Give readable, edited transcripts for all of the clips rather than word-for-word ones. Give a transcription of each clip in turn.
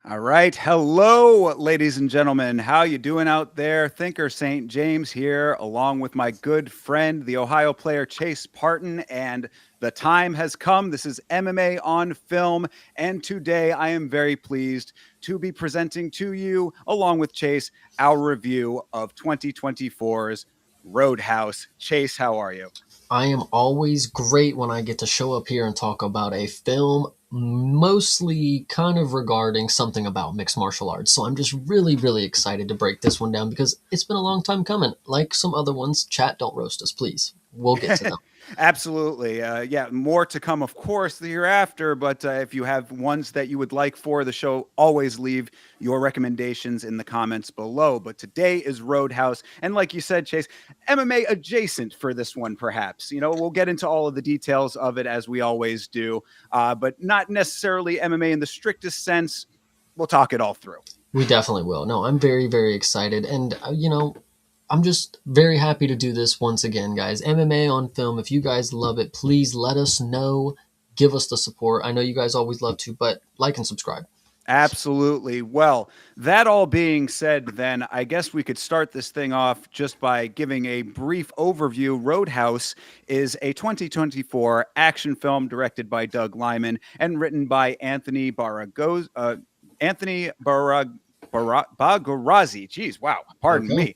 All right. Hello, ladies and gentlemen. How you doing out there? Thinker St. James here, along with my good friend, the Ohio player Chase Parton. And the time has come. This is MMA on Film. And today I am very pleased to be presenting to you, along with Chase, our review of 2024's Roadhouse. Chase, how are you? I am always great when I get to show up here and talk about a film mostly kind of regarding something about mixed martial arts. So I'm just really, really excited to break this one down because it's been a long time coming. Like some other ones, chat, don't roast us, please. We'll get to them. Absolutely. Yeah, more to come, of course, the year after. But if you have ones that you would like for the show, always leave your recommendations in the comments below. But today is Roadhouse. And like you said, Chase, MMA adjacent for this one, perhaps. You know, we'll get into all of the details of it as we always do, but not necessarily MMA in the strictest sense. We'll talk it all through. We definitely will. No, I'm very, very excited. And, I'm just very happy to do this once again, guys. MMA on Film. If you guys love it, please let us know. Give us the support. I know you guys always love to, but like and subscribe. Absolutely. Well, that all being said, then I guess we could start this thing off just by giving a brief overview. Roadhouse is a 2024 action film directed by Doug Liman and written by Anthony Bagarazzi. Jeez, wow. Pardon me.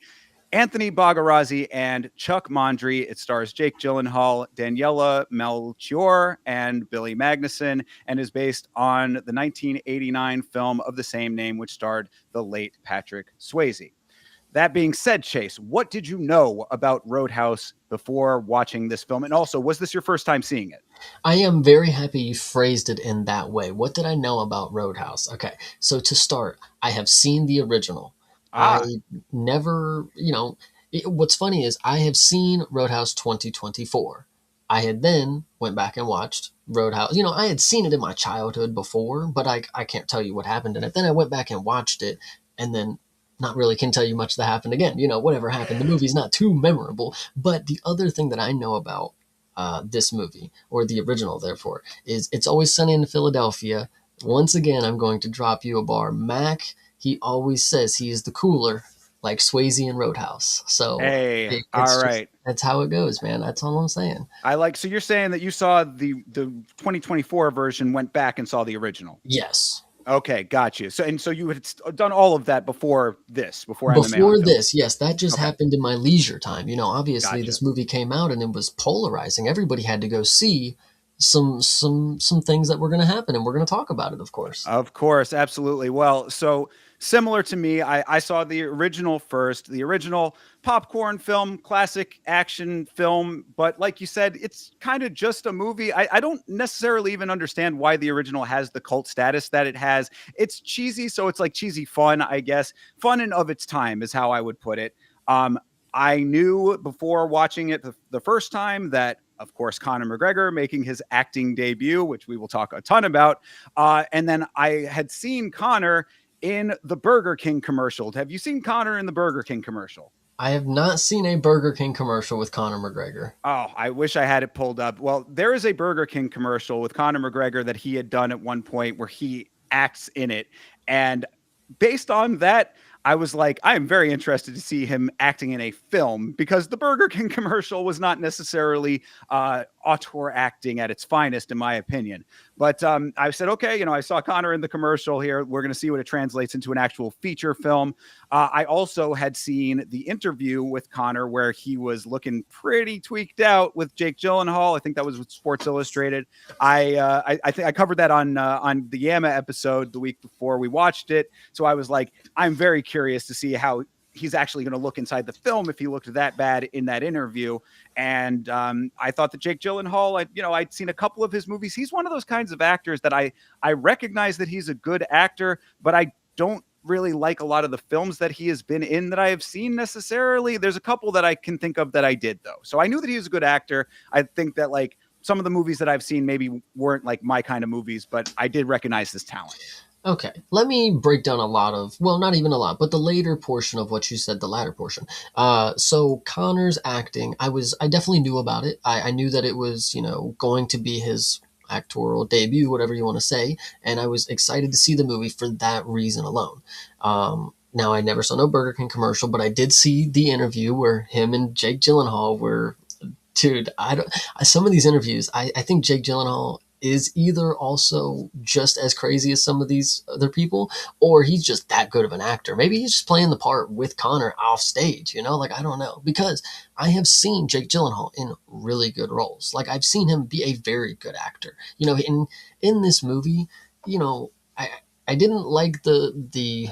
Anthony Bagarazzi and Chuck Mondry. It stars Jake Gyllenhaal, Daniela Melchior, and Billy Magnuson, and is based on the 1989 film of the same name, which starred the late Patrick Swayze. That being said, Chase, what did you know about Roadhouse before watching this film? And also, was this your first time seeing it? I am very happy you phrased it in that way. What did I know about Roadhouse? Okay, so to start, I have seen the original. I never, what's funny is I have seen Roadhouse 2024. I had then went back and watched Roadhouse. I had seen it in my childhood before, but I can't tell you what happened in it. Then I went back and watched it, and then not really can tell you much that happened again. Whatever happened. The movie's not too memorable. But the other thing that I know about this movie, or the original, therefore, is It's Always Sunny in Philadelphia. Once again, I'm going to drop you a bar. Mac, he always says he is the cooler, like Swayze and Roadhouse. So, hey, all right. That's how it goes, man. That's all I'm saying. So you're saying that you saw the 2024 version, went back and saw the original? Yes. Okay, got you. So you had done all of that before this, before this, yes, that just happened in my leisure time. Obviously this movie came out and it was polarizing. Everybody had to go see some things that were going to happen, and we're going to talk about it, of course. Of course, absolutely. Well, so similar to me, I saw the original first, the original popcorn film, classic action film. But like you said, it's kind of just a movie. I don't necessarily even understand why the original has the cult status that it has. It's cheesy, so it's like cheesy fun, I guess. Fun and of its time is how I would put it. I knew before watching it the first time that, of course, Conor McGregor making his acting debut, which we will talk a ton about. And then I had seen Conor in the Burger King commercial. Have you seen Conor in the Burger King commercial? I have not seen a Burger King commercial with Conor McGregor. Oh, I wish I had it pulled up. Well, there is a Burger King commercial with Conor McGregor that he had done at one point where he acts in it. And based on that, I was like, I am very interested to see him acting in a film because the Burger King commercial was not necessarily auteur acting at its finest, in my opinion. But I said, okay, I saw Conor in the commercial here. We're going to see what it translates into an actual feature film. I also had seen the interview with Conor where he was looking pretty tweaked out with Jake Gyllenhaal. I think that was with Sports Illustrated. I think I covered that on the Yama episode the week before we watched it. So I was like, I'm very curious to see how he's actually going to look inside the film if he looked that bad in that interview. And I thought that Jake Gyllenhaal, I'd seen a couple of his movies. He's one of those kinds of actors that I recognize that he's a good actor, but I don't really like a lot of the films that he has been in that I have seen necessarily. There's a couple that I can think of that I did though. So I knew that he was a good actor. I think that like some of the movies that I've seen maybe weren't like my kind of movies, but I did recognize this talent. Okay, let me break down a lot of, well, not even a lot, but the later portion of what you said, the latter portion. So Connor's acting, I definitely knew about it. I knew that it was, going to be his actorial debut, whatever you want to say, and I was excited to see the movie for that reason alone. Now, I never saw no Burger King commercial, but I did see the interview where him and Jake Gyllenhaal were, dude, some of these interviews, I think Jake Gyllenhaal is either also just as crazy as some of these other people, or he's just that good of an actor. Maybe he's just playing the part with Conor off stage, like, I don't know. Because I have seen Jake Gyllenhaal in really good roles. Like, I've seen him be a very good actor. In this movie, I I didn't like the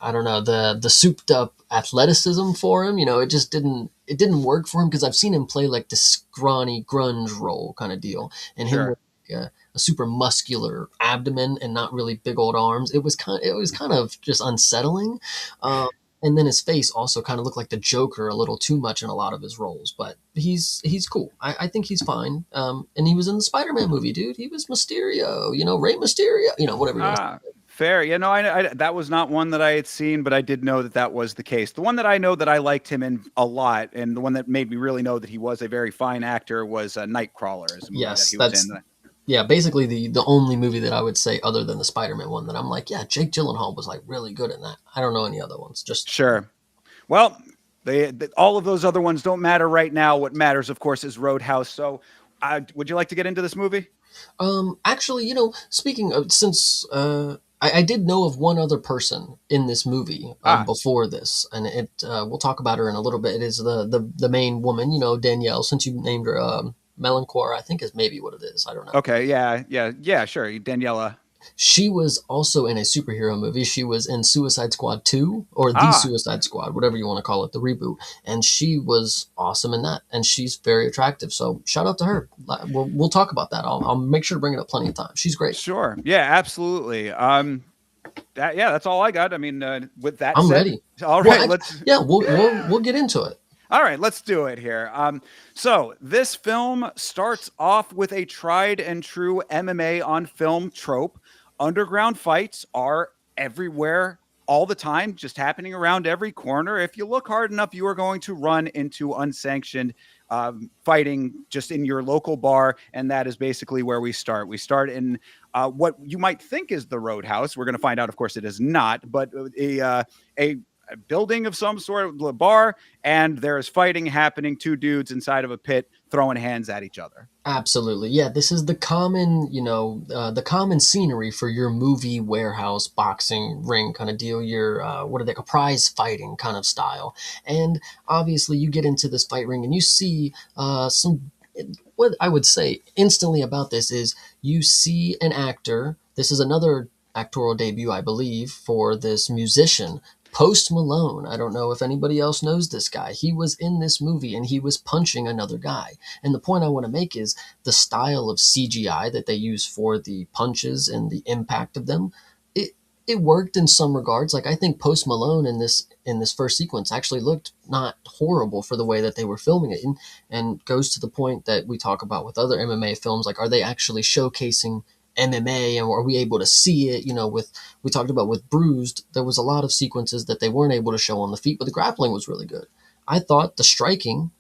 I don't know, the souped up athleticism for him. It didn't work for him because I've seen him play like this scrawny grunge role kind of deal, and him with Sure. a super muscular abdomen and not really big old arms. It was kind of just unsettling. Um, and then his face also kind of looked like the Joker a little too much in a lot of his roles, but he's cool. I think he's fine. And he was in the Spider-Man movie, dude. He was Mysterio, Rey Mysterio, whatever you want to Ah, fair. That was not one that I had seen, but I did know that that was the case. The one that I know that I liked him in a lot, and the one that made me really know that he was a very fine actor was Nightcrawler, as a movie that Yes, he was in. that's yeah, basically the only movie that I would say other than the Spider-Man one that I'm like, yeah, Jake Gyllenhaal was like really good in that. I don't know any other ones. Just Sure. Well, all of those other ones don't matter right now. What matters, of course, is Roadhouse. So, would you like to get into this movie? actually, speaking of since I did know of one other person in this movie Ah, before this, and we'll talk about her in a little bit. It is the main woman, Danielle. Since you named her Melancholia, I think is maybe what it is. I don't know. okay. Yeah, yeah, yeah. Sure, Daniela. She was also in a superhero movie. She was in Suicide Squad 2 or The Ah, Suicide Squad, whatever you want to call it, the reboot. And she was awesome in that. And she's very attractive. So shout out to her. We'll talk about that. I'll make sure to bring it up plenty of times. She's great. sure. Yeah, absolutely. That's all I got. I mean, with that I'm said, ready. all Well, right, let's yeah, we'll get into it. all right, let's do it here. So this film starts off with a tried and true MMA on film trope. Underground fights are everywhere all the time, just happening around every corner. If you look hard enough, you are going to run into unsanctioned fighting just in your local bar, and that is basically where we start. We start in what you might think is the Roadhouse. We're going to find out, of course, it is not, but a building of some sort, a bar, and there is fighting happening. Two dudes inside of a pit throwing hands at each other. Absolutely. Yeah, this is the common scenery for your movie warehouse boxing ring kind of deal, your, what are they, a prize fighting kind of style. And obviously, you get into this fight ring and you see what I would say instantly about this is you see an actor. This is another actorial debut, I believe, for this musician. Post Malone. I don't know if anybody else knows this guy. He was in this movie and he was punching another guy. And the point I want to make is the style of CGI that they use for the punches and the impact of them. It it worked in some regards. Like I think Post Malone in this first sequence actually looked not horrible for the way that they were filming it, and goes to the point that we talk about with other MMA films. Like, are they actually showcasing MMA, and are we able to see it? With we talked about with Bruised, there was a lot of sequences that they weren't able to show on the feet, but the grappling was really good. I thought the striking,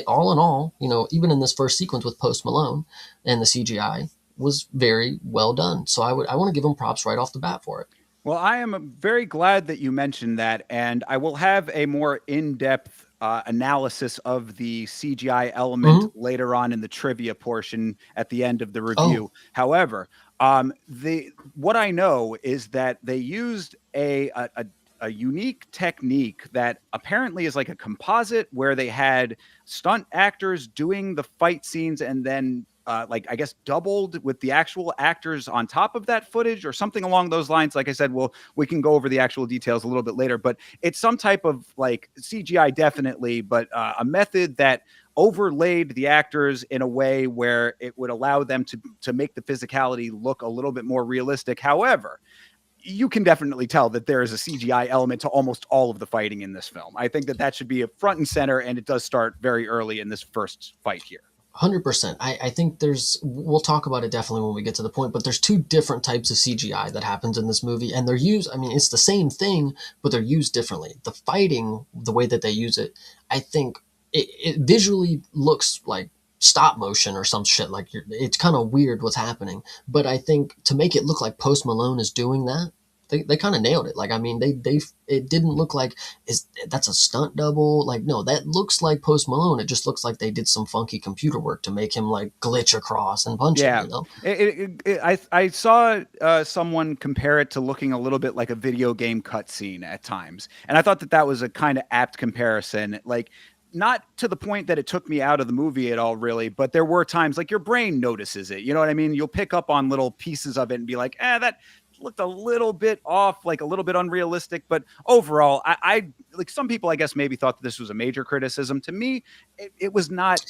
all in all, even in this first sequence with Post Malone and the CGI was very well done. So I want to give him props right off the bat for it. Well, I am very glad that you mentioned that, and I will have a more in-depth analysis of the CGI element Hmm. later on in the trivia portion at the end of the Oh, review. However, the what I know is that they used a unique technique that apparently is like a composite where they had stunt actors doing the fight scenes and then like I guess doubled with the actual actors on top of that footage or something along those lines. Like I said, we can go over the actual details a little bit later, but it's some type of like CGI definitely, but a method that overlaid the actors in a way where it would allow them to make the physicality look a little bit more realistic. However, you can definitely tell that there is a CGI element to almost all of the fighting in this film. I think that that should be a front and center, and it does start very early in this first fight here. 100%. I think we'll talk about it definitely when we get to the point, but there's two different types of CGI that happens in this movie, and they're used, I mean, it's the same thing, but they're used differently. The fighting, the way that they use it, I think it visually looks like stop motion or some shit. Like it's kind of weird what's happening, but I think to make it look like Post Malone is doing that, they kind of nailed it. Like, I mean, they it didn't look like is that's a stunt double. Like, no, that looks like Post Malone. It just looks like they did some funky computer work to make him like glitch across and punch him. Yeah, You know? I saw someone compare it to looking a little bit like a video game cutscene at times, and I thought that that was a kind of apt comparison. Like, not to the point that it took me out of the movie at all, really, but there were times like your brain notices it. You know what I mean? You'll pick up on little pieces of it and be like, that looked a little bit off, like a little bit unrealistic. But overall, I like some people, I guess, maybe thought that this was a major criticism. To me, it was not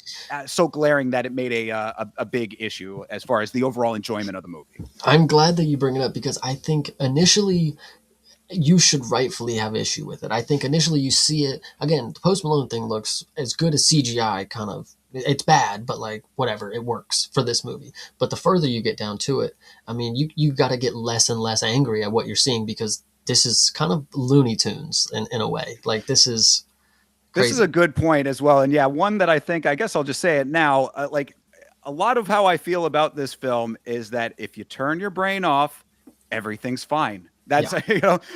so glaring that it made a big issue as far as the overall enjoyment of the movie. I'm glad that you bring it up because I think initially you should rightfully have issue with it. I think initially you see it again. The Post Malone thing looks as good as CGI. Kind of, it's bad, but like whatever, it works for this movie. But the further you get down to it, I mean, you got to get less and less angry at what you're seeing because this is kind of Looney Tunes in a way. Like this is This is crazy. a good point as well. And yeah, one that I think, I guess I'll just say it now. Like a lot of how I feel about this film is that if you turn your brain off, everything's fine. Yeah, That's,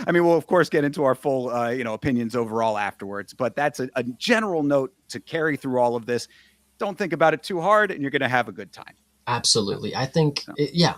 I mean, we'll of course get into our full, opinions overall afterwards, but that's a general note to carry through all of this. Don't think about it too hard and you're going to have a good time. absolutely. I think So, yeah,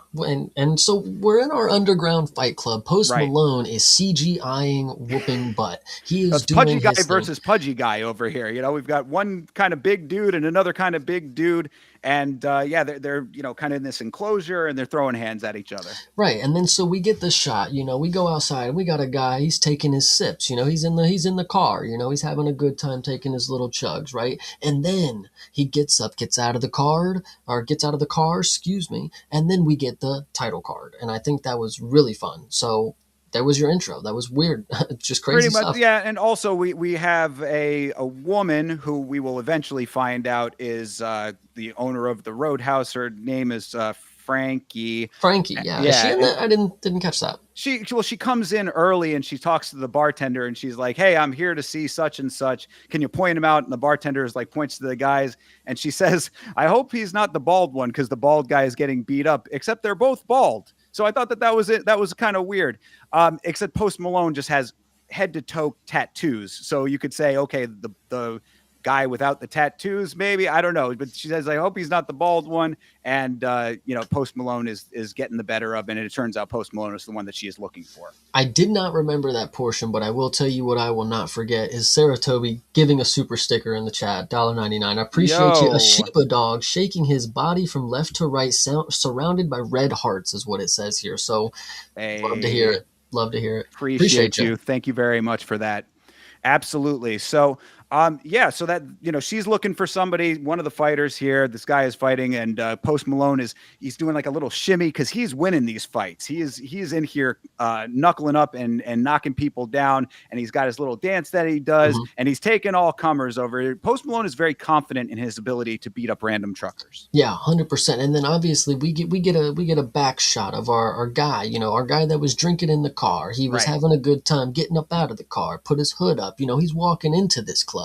and so we're in our underground fight club. Post right. Malone is CGIing whooping butt. He is It's pudgy doing guy his thing. versus pudgy guy over here. We've got one kind of big dude and another kind of big dude, and yeah, they're kind of in this enclosure and they're throwing hands at each other. Right, and then so we get this shot. We go outside and we got a guy. He's taking his sips. He's in the car. He's having a good time taking his little chugs. Right, and then he gets up, gets out of the car, or gets out of the car. Excuse me, and then we get the title card, and I think that was really fun. So that was your intro. That was weird, just Pretty crazy much, stuff. yeah. And also, we have a woman who we will eventually find out is the owner of the Roadhouse. Her name is Frankie. Frankie, yeah, is she Yeah, in and that? I didn't catch that. she comes in early and she talks to the bartender and she's like, "Hey, I'm here to see such and such. Can you point him out?" And the bartender is like points to the guys and she says, "I hope he's not the bald one because the bald guy is getting beat up. Except they're both bald." So I thought that was it. That was kind of weird. Except Post Malone just has head to toe tattoos. So you could say, okay, the guy without the tattoos, maybe, I don't know. But she says, "I hope he's not the bald one." And Post Malone is getting the better of it, and it turns out Post Malone is the one that she is looking for. I did not remember that portion, but I will tell you what I will not forget is Sarah Toby giving a super sticker in the chat, $1.99. I appreciate you. A Yo, Shiba dog shaking his body from left to right, surrounded by red hearts, is what it says here. So love to hear hey, it. Love to hear it. Appreciate appreciate you. you. Thank you very much for that. Absolutely. So, yeah, so that she's looking for somebody. One of the fighters here. This guy is fighting, and Post Malone he's doing like a little shimmy because he's winning these fights. He is in here knuckling up and knocking people down, and he's got his little dance that he does, Mhm. and he's taking all comers over. Post Malone is very confident in his ability to beat up random truckers. Yeah, 100%. And then obviously we get a back shot of our guy, our guy that was drinking in the car. He was Right. having a good time getting up out of the car, put his hood up. He's walking into this club.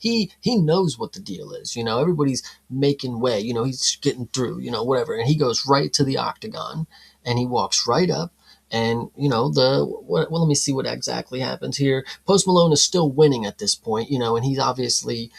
He knows what the deal is. Everybody's making way. He's getting through. Whatever. And he goes right to the octagon, and he walks right up. And well, let me see what exactly happens here. Post Malone is still winning at this point, and he's obviously,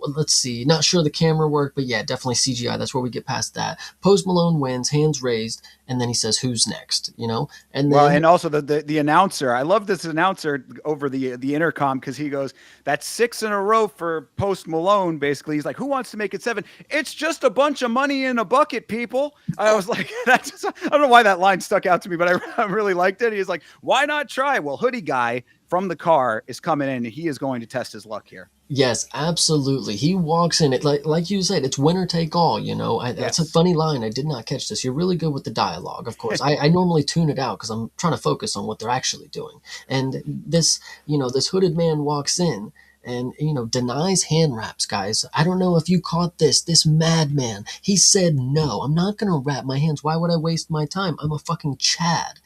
let's see, not sure the camera work, but yeah, definitely CGI. That's where we get past that. Post Malone wins, hands raised, and then he says, "Who's next?" And Well, then and also the announcer. I love this announcer over the intercom because he goes, "That's 6 in a row for Post Malone." Basically, he's like, "Who wants to make it 7? It's just a bunch of money in a bucket, people." I was like, "That's just, I don't know why that line stuck out to me, but I really liked it." He's like, "Why not try?" Well, hoodie guy from the car is coming in, and he is going to test his luck here. yes, absolutely. He walks in it like you said, it's winner take all. That's a Yes. funny line. I did not catch this. You're really good with the dialogue. Of course, I normally tune it out because I'm trying to focus on what they're actually doing. And this hooded man walks in and denies hand wraps, guys. I don't know if you caught this madman. He said no. I'm not gonna wrap my hands. Why would I waste my time? I'm a fucking Chad.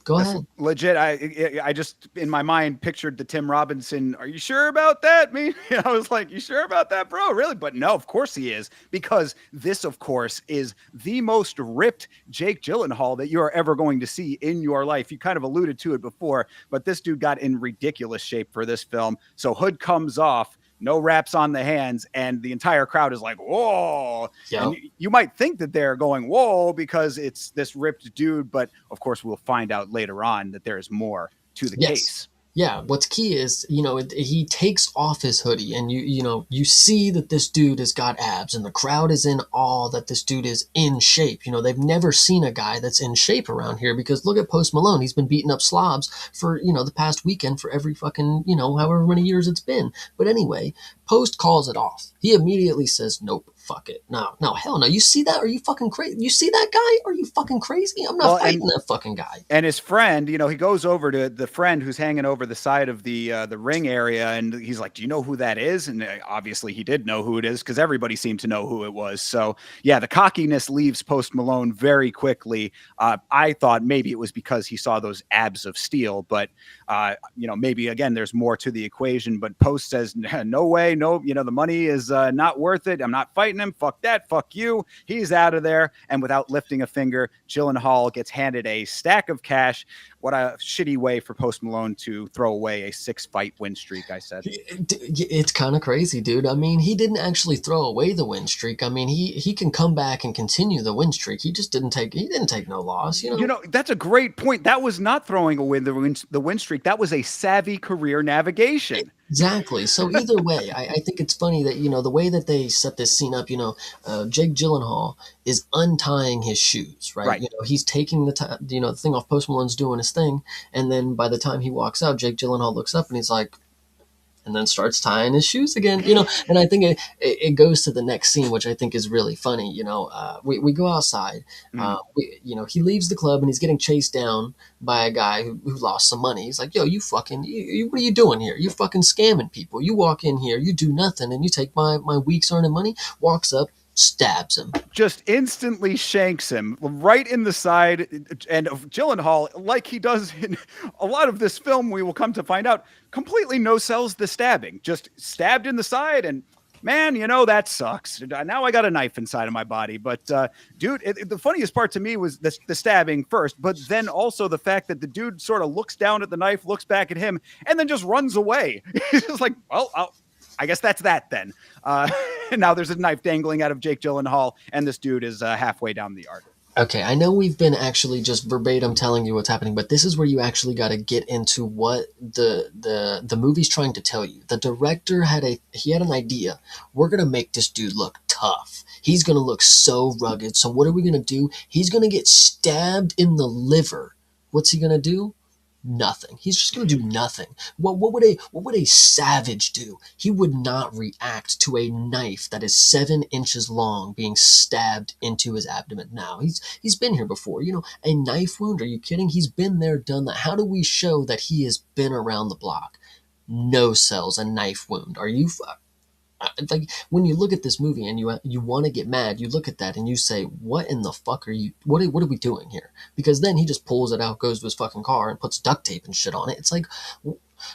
Go That's ahead. legit. I just in my mind pictured the Tim Robinson. Are you sure about that? Me, I was like, you sure about that, bro? Really? But no, of course he is, because this, of course, is the most ripped Jake Gyllenhaal that you are ever going to see in your life. You kind of alluded to it before, but this dude got in ridiculous shape for this film. So hood comes off, no wraps on the hands, and the entire crowd is like, whoa. And Yep. you might think that they're going, whoa, because it's this ripped dude. But of course, we'll find out later on that there is more to the Yes. case. Yeah, what's key is, he takes off his hoodie and you see that this dude has got abs and the crowd is in awe that this dude is in shape. They've never seen a guy that's in shape around here because look at Post Malone. He's been beating up slobs for, the past weekend for every fucking, however many years it's been. But anyway, Post calls it off. He immediately says, "Nope, fuck it. No, no, hell no. You see that? Are you fucking crazy? You see that guy? Are you fucking crazy? I'm not Well, fighting that fucking guy." and his friend, he goes over to the friend who's hanging over the side of the ring area, and he's like, "Do you know who that is?" And obviously, he did know who it is because everybody seemed to know who it was. So, yeah, the cockiness leaves Post Malone very quickly. I thought maybe it was because he saw those abs of steel, but maybe again, there's more to the equation. But Post says, "No way, no, the money is not worth it. I'm not fighting him. Fuck that. Fuck you." He's out of there, and without lifting a finger, Gyllenhaal gets handed a stack of cash. What a shitty way for Post Malone to throw away a 6-fight win streak, I said. It's kind of crazy, dude. I mean, he didn't actually throw away the win streak. I mean, he can come back and continue the win streak. He didn't take no loss. That's a great point. That was not throwing away the win streak. That was a savvy career navigation. Exactly. So either way, I think it's funny that the way that they set this scene up. Jake Gyllenhaal is untying his shoes, right? Right. He's taking the thing off. Post Malone's doing his thing, and then by the time he walks out, Jake Gyllenhaal looks up and he's like, and then starts tying his shoes again. And I think it goes to the next scene, which I think is really funny. We go outside. Mm. He leaves the club and he's getting chased down by a guy who lost some money. He's like, "Yo, you fucking, what are you doing here? You fucking scamming people. You walk in here, you do nothing, and you take my week's earning money." Walks up, stabs him. Just instantly shanks him right in the side. And Gyllenhaal, like he does in a lot of this film, we will come to find out, completely no sells the stabbing. Just stabbed in the side, and man, that sucks. Now I got a knife inside of my body. But dude, the funniest part to me was the stabbing first, but then also the fact that the dude sort of looks down at the knife, looks back at him, and then just runs away. He's just like, well, I guess that's that then. Now there's a knife dangling out of Jake Gyllenhaal, and this dude is halfway down the yard. Okay, I know we've been actually just verbatim telling you what's happening, but this is where you actually got to get into what the movie's trying to tell you. The director had an idea. We're gonna make this dude look tough. He's gonna look so rugged. So what are we gonna do? He's gonna get stabbed in the liver. What's he gonna do? Nothing. He's just going to do nothing. What would a savage do? He would not react to a knife that is 7 inches long being stabbed into his abdomen. Now he's been here before. A knife wound. Are you kidding? He's been there, done that. How do we show that he has been around the block? No sells a knife wound. Are you? Like when you look at this movie and you want to get mad, you look at that and you say, "What in the fuck are you? What are we doing here?" Because then he just pulls it out, goes to his fucking car, and puts duct tape and shit on it. It's like,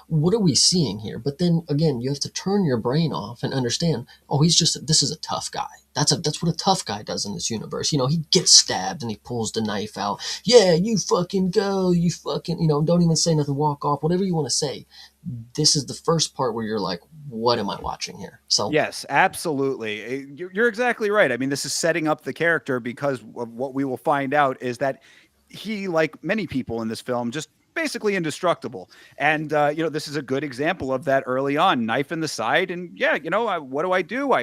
what are we seeing here? But then again, you have to turn your brain off and understand, oh, this is a tough guy. That's what a tough guy does in this universe. He gets stabbed and he pulls the knife out. Yeah, you fucking go, you fucking, don't even say nothing, walk off, whatever you want to say. This is the first part where you're like, what am I watching here? So Yes, absolutely. You're exactly right. I mean, this is setting up the character because of what we will find out is that he, like many people in this film, just basically indestructible. And this is a good example of that early on, knife in the side. And yeah, what do?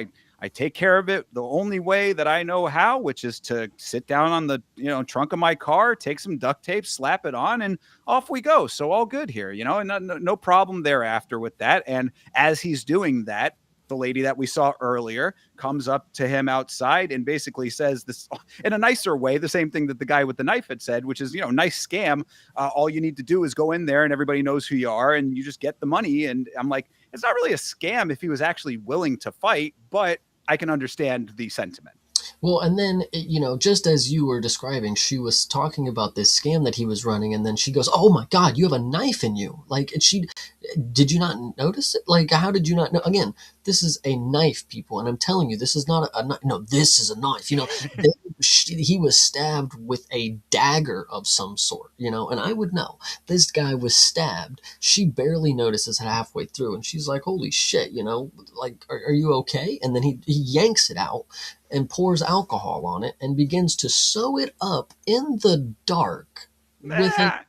I take care of it the only way that I know how, which is to sit down on the trunk of my car, take some duct tape, slap it on, and off we go. So all good here, and no problem thereafter with that. And as he's doing that, the lady that we saw earlier comes up to him outside and basically says this in a nicer way, the same thing that the guy with the knife had said, which is, nice scam. All you need to do is go in there and everybody knows who you are and you just get the money. And I'm like, it's not really a scam if he was actually willing to fight, but I can understand the sentiment. well, and then, just as you were describing, she was talking about this scam that he was running, and then she goes, "Oh my God, you have a knife in you!" Like, did you not notice it? Like, how did you not know? Again, this is a knife, people, and I'm telling you, this is not a knife. No, this is a knife. He was stabbed with a dagger of some sort, and I would know. This guy was stabbed. She barely notices it halfway through, and she's like, "Holy shit, like, are you okay?" And then he yanks it out and pours alcohol on it and begins to sew it up in the dark with a. Nah, not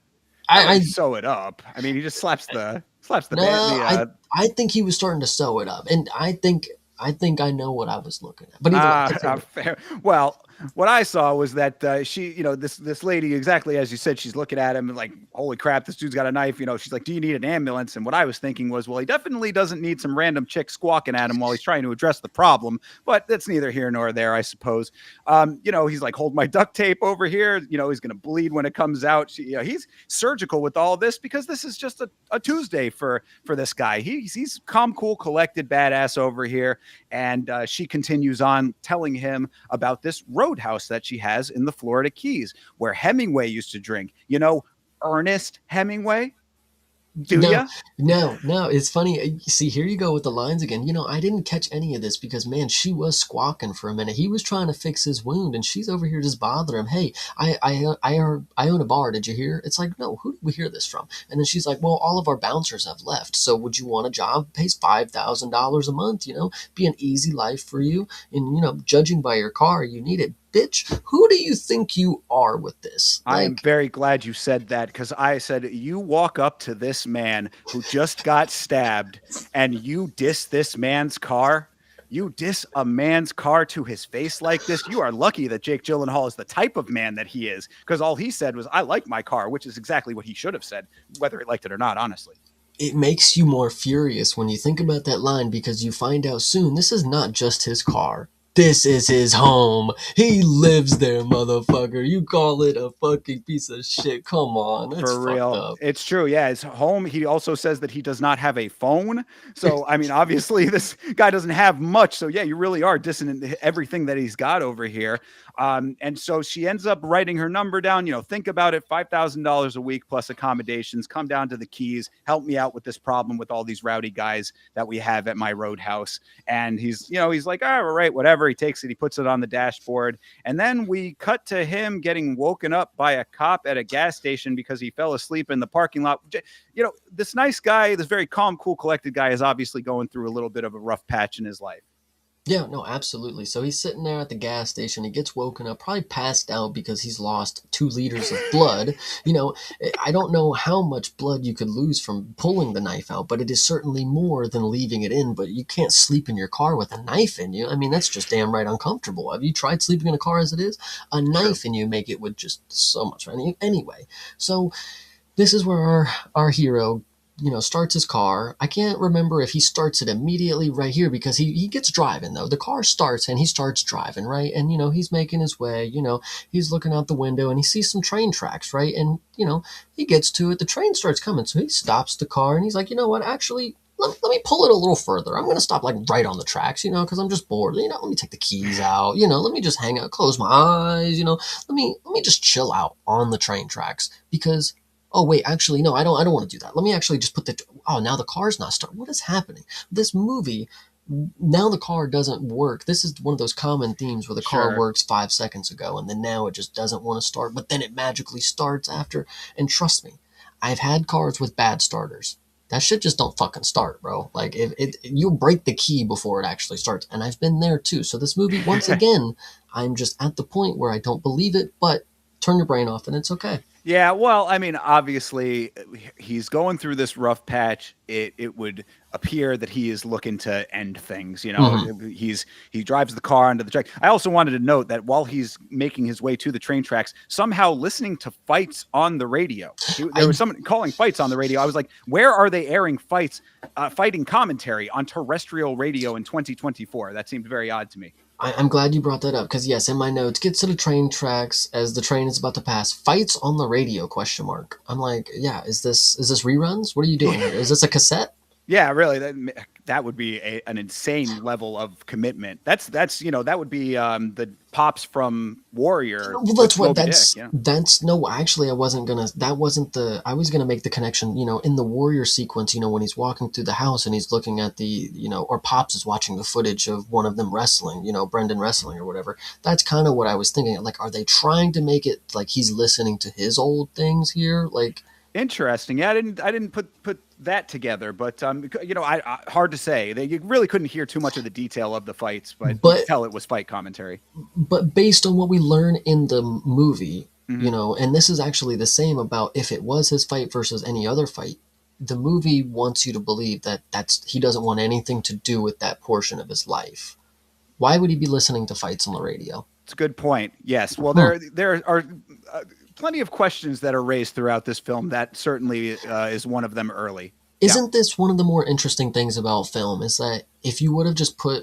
I, really I sew it up. I mean, he just slaps the no, band. I think he was starting to sew it up, and I think I know what I was looking at. But either way, continue. Fair. Well, what I saw was that she, this lady, exactly as you said, she's looking at him and like, holy crap, this dude's got a knife. She's like, do you need an ambulance? And what I was thinking was, well, he definitely doesn't need some random chick squawking at him while he's trying to address the problem. But that's neither here nor there, I suppose. He's like, hold my duct tape over here. He's going to bleed when it comes out. He's surgical with all this because this is just a Tuesday for this guy. He's calm, cool, collected, badass over here. And she continues on telling him about this Roadhouse that she has in the Florida Keys where Hemingway used to drink. Ernest Hemingway? Do No, you? no. It's funny. See, here you go with the lines again. I didn't catch any of this because, man, she was squawking for a minute. He was trying to fix his wound, and she's over here just bothering him. Hey, I own a bar. Did you hear? It's like, no. Who did we hear this from? And then she's like, well, all of our bouncers have left. So would you want a job? Pays $5,000 a month. Be an easy life for you. And judging by your car, you need it. Bitch, who do you think you are with this? I am very glad you said that because I said you walk up to this man who just got stabbed and you diss this man's car. You diss a man's car to his face like this. You are lucky that Jake Gyllenhaal is the type of man that he is because all he said was, I like my car, which is exactly what he should have said, whether he liked it or not, honestly. It makes you more furious when you think about that line because you find out soon this is not just his car. This is his home. He lives there, motherfucker. You call it a fucking piece of shit. Come on. That's For fucked real. up. It's true. Yeah. His home. He also says that he does not have a phone. So, I mean, obviously, this guy doesn't have much. So, yeah, you really are dissing everything that he's got over here. And so she ends up writing her number down. Think about it, $5,000 a week plus accommodations. Come down to the Keys. Help me out with this problem with all these rowdy guys that we have at my Roadhouse. And he's like, all right, whatever. He takes it. He puts it on the dashboard. And then we cut to him getting woken up by a cop at a gas station because he fell asleep in the parking lot. This nice guy, this very calm, cool, collected guy is obviously going through a little bit of a rough patch in his life. Yeah, no, absolutely. So he's sitting there at the gas station. He gets woken up, probably passed out because he's lost 2 liters of blood. I don't know how much blood you could lose from pulling the knife out, but it is certainly more than leaving it in. But you can't sleep in your car with a knife in you. I mean, that's just damn right uncomfortable. Have you tried sleeping in a car as it is? A knife in you make it with just so much fun. Anyway, so this is where our hero starts his car. I can't remember if he starts it immediately right here because he gets driving though. The car starts and he starts driving, right? And he's making his way, he's looking out the window and he sees some train tracks, right? And he gets to it. The train starts coming. So he stops the car and he's like, you know what, actually, let me pull it a little further. I'm going to stop like right on the tracks, because I'm just bored. Let me take the keys out, let me just hang out, close my eyes, let me just chill out on the train tracks because oh wait, actually no, I don't want to do that. Let me actually just put the, oh, now the car's not starting. What is happening? This movie, now the car doesn't work. This is one of those common themes where the car Sure. works 5 seconds ago and then now it just doesn't want to start, but then it magically starts after. And trust me, I've had cars with bad starters. That shit just don't fucking start, bro. Like if it, you'll break the key before it actually starts, and I've been there too. So this movie, once again, I'm just at the point where I don't believe it, but turn your brain off and it's okay. Yeah, well, I mean, obviously, he's going through this rough patch. It would appear that he is looking to end things. You know, Hmm. he drives the car onto the track. I also wanted to note that while he's making his way to the train tracks, somehow listening to fights on the radio. There I was someone calling fights on the radio. I was like, where are they airing fights, fighting commentary on terrestrial radio in 2024? That seemed very odd to me. I'm glad you brought that up because yes, in my notes, gets to the train tracks as the train is about to pass. Fights on the radio? Question mark. I'm like, yeah, is this reruns? What are you doing here? Is this a cassette? Yeah, really. That would be an insane level of commitment. That's that would be the pops from Warrior Well, with that's what Moby Dick. that's that's no. Actually, I wasn't gonna. That wasn't the. I was gonna make the connection. In the warrior sequence. When he's walking through the house and he's looking at the. Or Pops is watching the footage of one of them wrestling. Brendan wrestling or whatever. That's kind of what I was thinking. Like, are they trying to make it like he's listening to his old things here? Like, Interesting. Yeah, I didn't put that together, but I hard to say. You really couldn't hear too much of the detail of the fights, but you could but tell it was fight commentary. but based on what we learn in the movie, Hmm. and this is actually the same about if it was his fight versus any other fight, the movie wants you to believe that he doesn't want anything to do with that portion of his life. Why would he be listening to fights on the radio? It's a good point. Yes. Well, Hmm. there are plenty of questions that are raised throughout this film. That certainly is one of them early. Yeah. Isn't this one of the more interesting things about film? Is that if you would have just put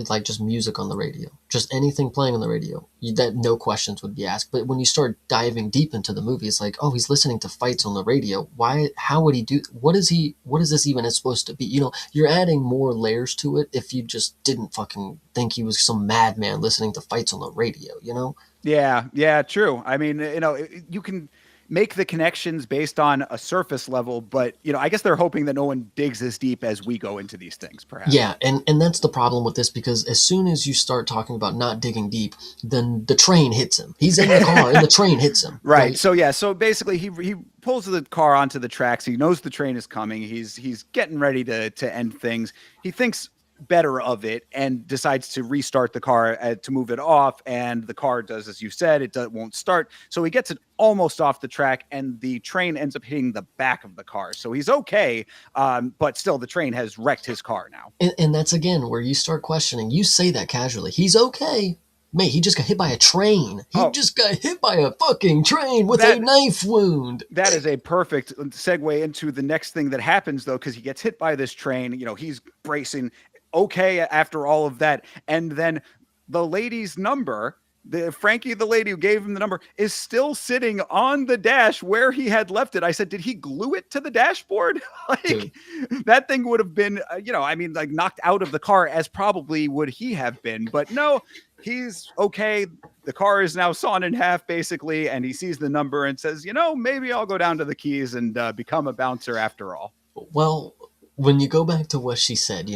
like just music on the radio, just anything playing on the radio, that no questions would be asked. But when you start diving deep into the movie, it's like, oh, he's listening to fights on the radio. Why? How would he do? What is he? What is this even supposed to be? You're adding more layers to it if you just didn't fucking think he was some madman listening to fights on the radio. Yeah, yeah, true. I mean, you can make the connections based on a surface level, but I guess they're hoping that no one digs as deep as we go into these things, perhaps. Yeah, and that's the problem with this because as soon as you start talking about not digging deep, then the train hits him. He's in the car and the train hits him, Right. right? So yeah. So basically, he pulls the car onto the tracks. He knows the train is coming. He's getting ready to end things. He thinks better of it and decides to restart the car to move it off. And the car does, as you said, won't start. So he gets it almost off the track, and the train ends up hitting the back of the car. So he's okay, but still, the train has wrecked his car now. And that's again where you start questioning. You say that casually. He's okay. Mate, he just got hit by a train. He Oh, just got hit by a fucking train with a that knife wound. that is a perfect segue into the next thing that happens, though, because he gets hit by this train. He's bracing, okay, after all of that, and then the lady's number, the Frankie, the lady who gave him the number, is still sitting on the dash where he had left it. I said, did he glue it to the dashboard? Dude, Like, that thing would have been, I mean, like, knocked out of the car as probably would he have been, but no, he's okay. The car is now sawn in half, basically, and he sees the number and says, maybe I'll go down to the Keys and become a bouncer after all. well, when you go back to what she said,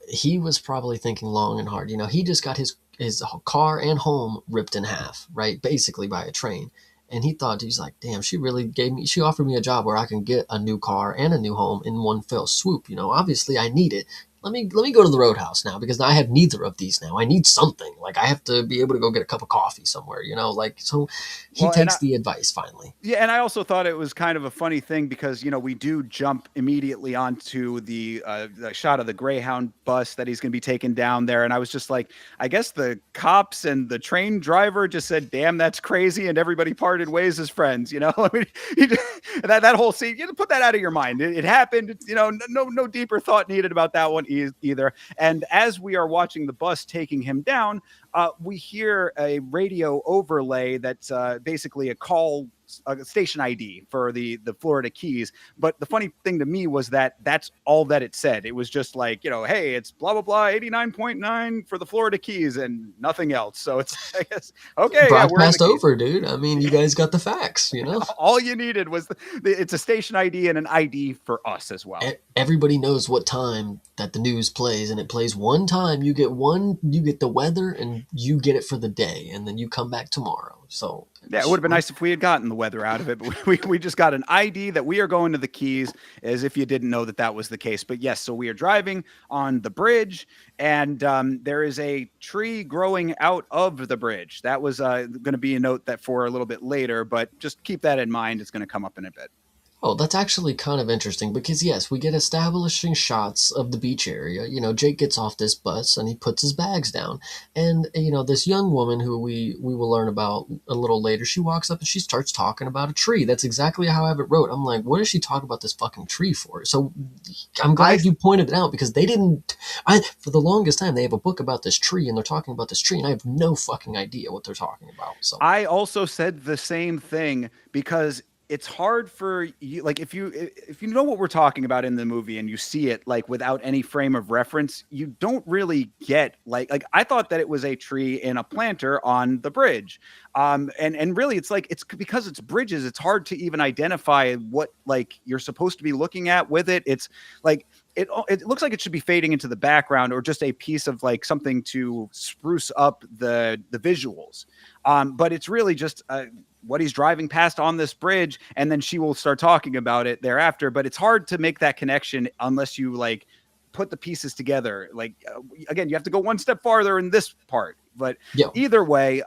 he was probably thinking long and hard. He just got his car and home ripped in half, right? Basically by a train. And he thought, he's like, damn, she offered me a job where I can get a new car and a new home in one fell swoop. Obviously I need it. Let me go to the Roadhouse now because I have neither of these now. I need something. Like I have to be able to go get a cup of coffee somewhere, like so he Well, and takes the advice finally. Yeah, and I also thought it was kind of a funny thing because we do jump immediately onto the shot of the Greyhound bus that he's going to be taken down there, and I was just like, I guess the cops and the train driver just said, "Damn, that's crazy," and everybody parted ways as friends. I mean, that whole scene, put that out of your mind. It happened. No deeper thought needed about that one either. And as we are watching the bus taking him down, we hear a radio overlay that's basically a station ID for the Florida Keys. But the funny thing to me was that that's all that it said. It was just like, hey, it's blah blah blah 89.9 for the Florida Keys and nothing else. So it's, I guess, okay, yeah, we're in the Broadcast Keys. over, dude. I mean, you guys got the facts, you know? All you needed was it's a station ID and an ID for us as well. Everybody knows what time that the news plays, and it plays one time. You get the weather, and you get it for the day, and then you come back tomorrow. So Yeah, it would have been nice if we had gotten the weather out of it, but we just got an ID that we are going to the Keys, as if you didn't know that that was the case. But yes, so we are driving on the bridge, and there is a tree growing out of the bridge. That was going to be a note that for a little bit later, but just keep that in mind. It's going to come up in a bit. Oh, that's actually kind of interesting because yes, we get establishing shots of the beach area. Jake gets off this bus and he puts his bags down. And this young woman who we will learn about a little later, she walks up and she starts talking about a tree. That's exactly how I have it wrote. I'm like, what is she talking about this fucking tree for? So I'm glad you pointed it out because they didn't for the longest time they have a book about this tree and they're talking about this tree and I have no fucking idea what they're talking about. So I also said the same thing because it's hard for you, like if you know what we're talking about in the movie and you see it like without any frame of reference, you don't really get like I thought that it was a tree in a planter on the bridge, and really it's like it's because it's bridges, it's hard to even identify what like you're supposed to be looking at with it. It's like it looks like it should be fading into the background or just a piece of like something to spruce up the visuals, but it's really just what he's driving past on this bridge, and then she will start talking about it thereafter. But it's hard to make that connection unless you like put the pieces together. Like again, you have to go one step farther in this part. But either way,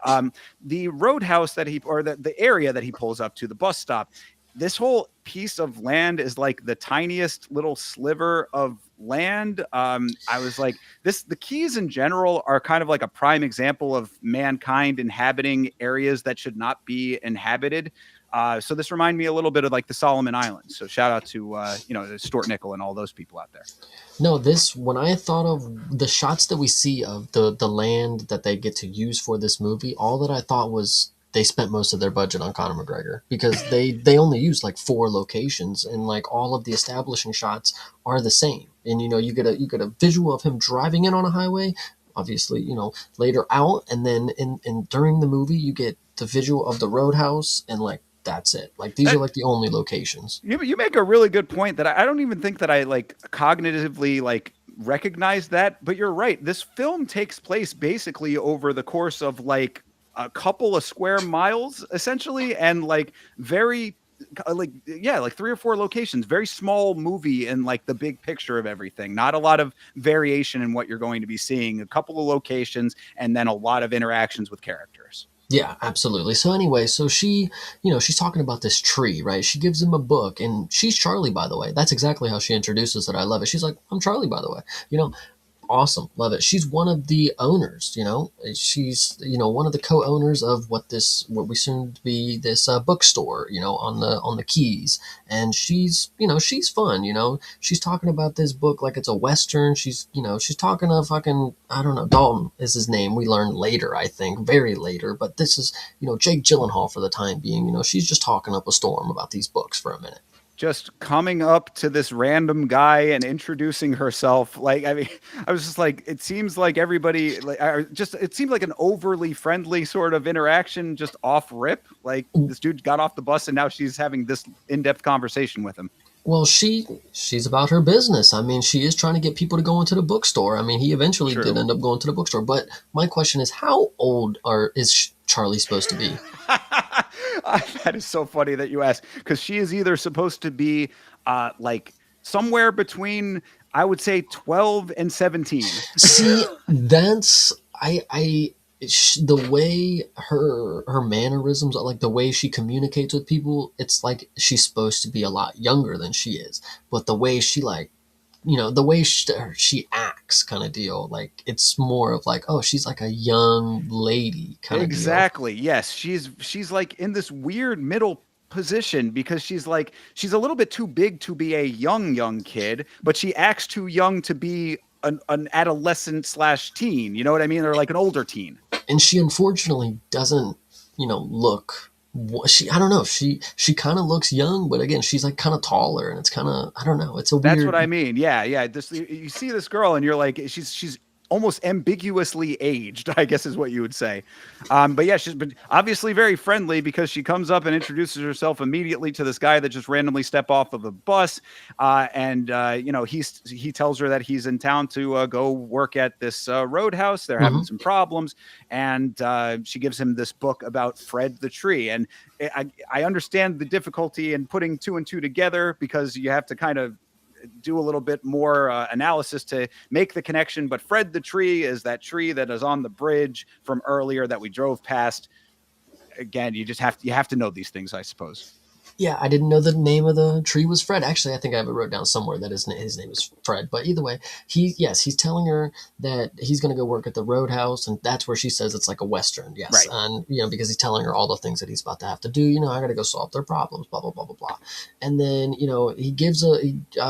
the roadhouse that the area that he pulls up to, the bus stop, this whole piece of land is like the tiniest little sliver of land. I was like, the Keys in general are kind of like a prime example of mankind inhabiting areas that should not be inhabited. So this reminded me a little bit of like the Solomon Islands. So shout out to Stuart Nickel and all those people out there. No, when I thought of the shots that we see of the land that they get to use for this movie, all that I thought was they spent most of their budget on Conor McGregor because they only used like 4 locations and like all of the establishing shots are the same. And you get a visual of him driving in on a highway, obviously, later out, and then in during the movie you get the visual of the roadhouse and like that's it. Like these are like the only locations. You make a really good point that I don't even think that I like cognitively like recognize that, but you're right. This film takes place basically over the course of like a couple of square miles essentially, and like very like 3 or 4 locations, very small movie in like the big picture of everything. Not a lot of variation in what you're going to be seeing, a couple of locations and then a lot of interactions with characters. Yeah, absolutely. So anyway, so she's talking about this tree, right? She gives him a book and she's Charlie, by the way. That's exactly how she introduces it. I love it. She's like, I'm Charlie, by the way. Awesome, love it. She's one of the owners, she's one of the co-owners of what we soon to be this bookstore, on the Keys. And she's fun. She's talking about this book like it's a western. She's talking to fucking, I don't know, Dalton is his name. We learn later, I think, very later, but this is Jake Gyllenhaal for the time being. She's just talking up a storm about these books for a minute. Just coming up to this random guy and introducing herself. Like, I mean, I was just like, it seems like everybody like, it seemed like an overly friendly sort of interaction just off rip. Like this dude got off the bus and now she's having this in-depth conversation with him. Well, she's about her business. I mean, she is trying to get people to go into the bookstore. I mean, he eventually did end up going to the bookstore. But my question is, how old is Charlie supposed to be? That is so funny that you ask, because she is either supposed to be like somewhere between, I would say, 12 and 17. See, that's the way her mannerisms, like the way she communicates with people, it's like she's supposed to be a lot younger than she is. But the way she the way she acts kind of deal, like it's more of like, oh, she's like a young lady kind of exactly deal. Yes, she's like in this weird middle position because she's a little bit too big to be a young kid, but she acts too young to be an adolescent / teen, you know what I mean, or like an older teen. And she unfortunately doesn't, look. She I don't know. She kind of looks young, but again, she's like kind of taller, and it's kind of I don't know. It's a That's what weird. I mean. Yeah, yeah. This you see this girl and you're like, she's almost ambiguously aged, I guess is what you would say. But yeah, she's been obviously very friendly because she comes up and introduces herself immediately to this guy that just randomly step off of the bus, and he tells her that he's in town to go work at this Roadhouse. They're having Mhm. some problems, and she gives him this book about Fred the tree. And I understand the difficulty in putting two and two together because you have to kind of do a little bit more analysis to make the connection. But Fred the tree is that tree that is on the bridge from earlier that we drove past. Again, you have to know these things, I suppose. Yeah, I didn't know the name of the tree was Fred. Actually, I think I have it wrote down somewhere that his name is Fred. But either way, he's telling her that he's going to go work at the Roadhouse, and that's where she says it's like a western. Yes, Right. and because he's telling her all the things that he's about to have to do. I got to go solve their problems. Blah blah blah blah blah. And then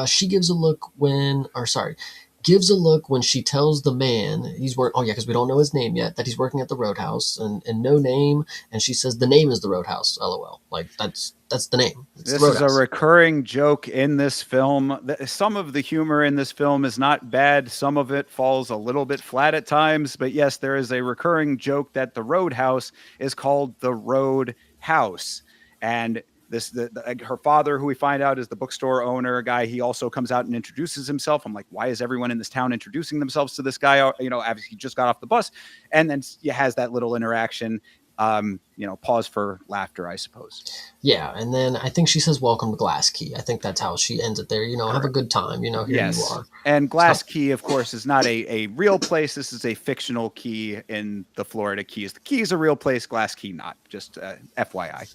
she gives a look when, or sorry, gives a look when she tells the man he's work. Oh yeah, because we don't know his name yet. That he's working at the Roadhouse, and no name. And she says the name is the Roadhouse. LOL. Like that's the name. It's the This is a Roadhouse. recurring joke in this film. Some of the humor in this film is not bad. Some of it falls a little bit flat at times. But yes, there is a recurring joke that the Roadhouse is called the Road House. And her father, who we find out is the bookstore owner guy, he also comes out and introduces himself. I'm like, why is everyone in this town introducing themselves to this guy? As he just got off the bus, and then he has that little interaction. Pause for laughter, I suppose. Yeah, and then I think she says welcome to Glass Key. I think that's how she ends it there. Have a Correct. good time. Here you Yes. are. And So Glass Key, of course, is not a real place. This is a fictional key in the Florida Keys. The Key is a real place, Glass Key not. Just FYI.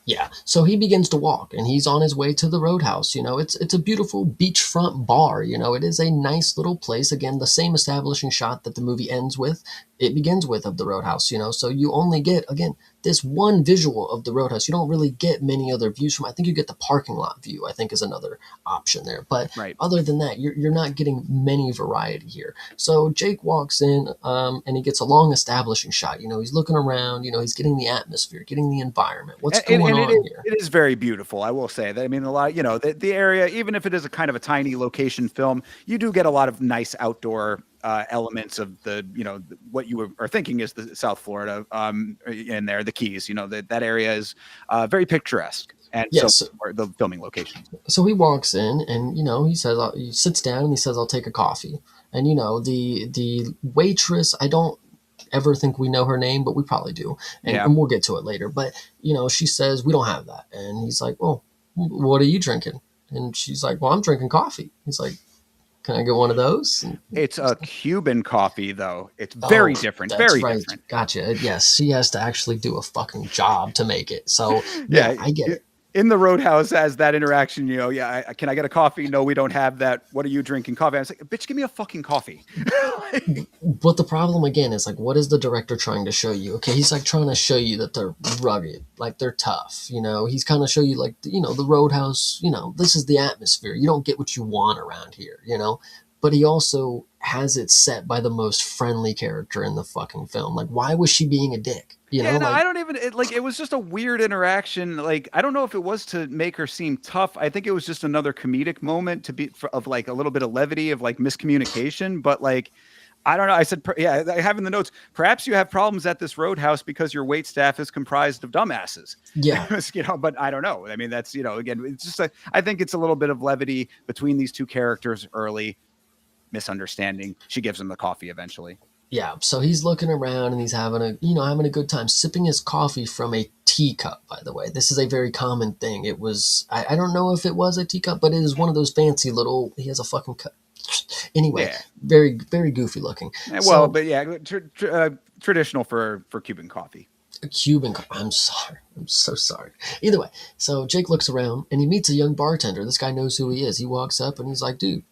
yeah, so he begins to walk, and he's on his way to the Roadhouse. It's a beautiful beachfront bar. It is a nice little place. Again, the same establishing shot that the movie ends with. It begins with of the Roadhouse. So you only get again this one visual of the Roadhouse. You don't really get many other views from. I think you get the parking lot view. I think is another option there, but Right. other than that, you're not getting many variety here. So Jake walks in, and he gets a long establishing shot. He's looking around. He's getting the atmosphere, getting the environment. What's going And on here? it is very beautiful. I will say that. I mean, a lot, the area, even if it is a kind of a tiny location film, you do get a lot of nice outdoor elements of what you are thinking is the South Florida in there, the Keys. That area is very picturesque, and so Yes. are the filming locations. So he walks in, and he says he sits down and he says, "I'll take a coffee." And the waitress, I don't ever think we know her name, but we probably do, and, Yeah. and we'll get to it later. But she says we don't have that, and he's like, "Well, what are you drinking?" And she's like, "Well, I'm drinking coffee." He's like, "Can I get one of those?" And It's a Cuban coffee, though. It's very oh, different. that's Very right. different. Gotcha. Yes, she has to actually do a fucking job to make it. So yeah, Yeah. I get it. In the Roadhouse, as that interaction, can I get a coffee? No, we don't have that. What are you drinking? Coffee. I was like, bitch, give me a fucking coffee. But the problem again is like, what is the director trying to show you? Okay, he's like trying to show you that they're rugged, like they're tough. He's kind of show you like, the Roadhouse. This is the atmosphere. You don't get what you want around here. But he also has it set by the most friendly character in the fucking film. Like, why was she being a dick? Yeah, no, Like, I don't even it was just a weird interaction. Like, I don't know if it was to make her seem tough. I think it was just another comedic moment of like a little bit of levity of like miscommunication. But like, I don't know. I said, yeah, I have in the notes. Perhaps you have problems at this Roadhouse because your wait staff is comprised of dumbasses. yeah, But I don't know. I mean, that's again, it's just I think it's a little bit of levity between these two characters early. Misunderstanding. She gives him the coffee eventually. yeah. So he's looking around and he's having a good time, sipping his coffee from a teacup. By the way, this is a very common thing. It was I don't know if it was a teacup, but it is one of those fancy little. He has a fucking cup. Anyway, Yeah. very very goofy looking. Well, So but yeah, traditional for Cuban coffee. a Cuban. I'm sorry. I'm so sorry. Either way, so Jake looks around and he meets a young bartender. This guy knows who he is. He walks up and he's like, "Dude,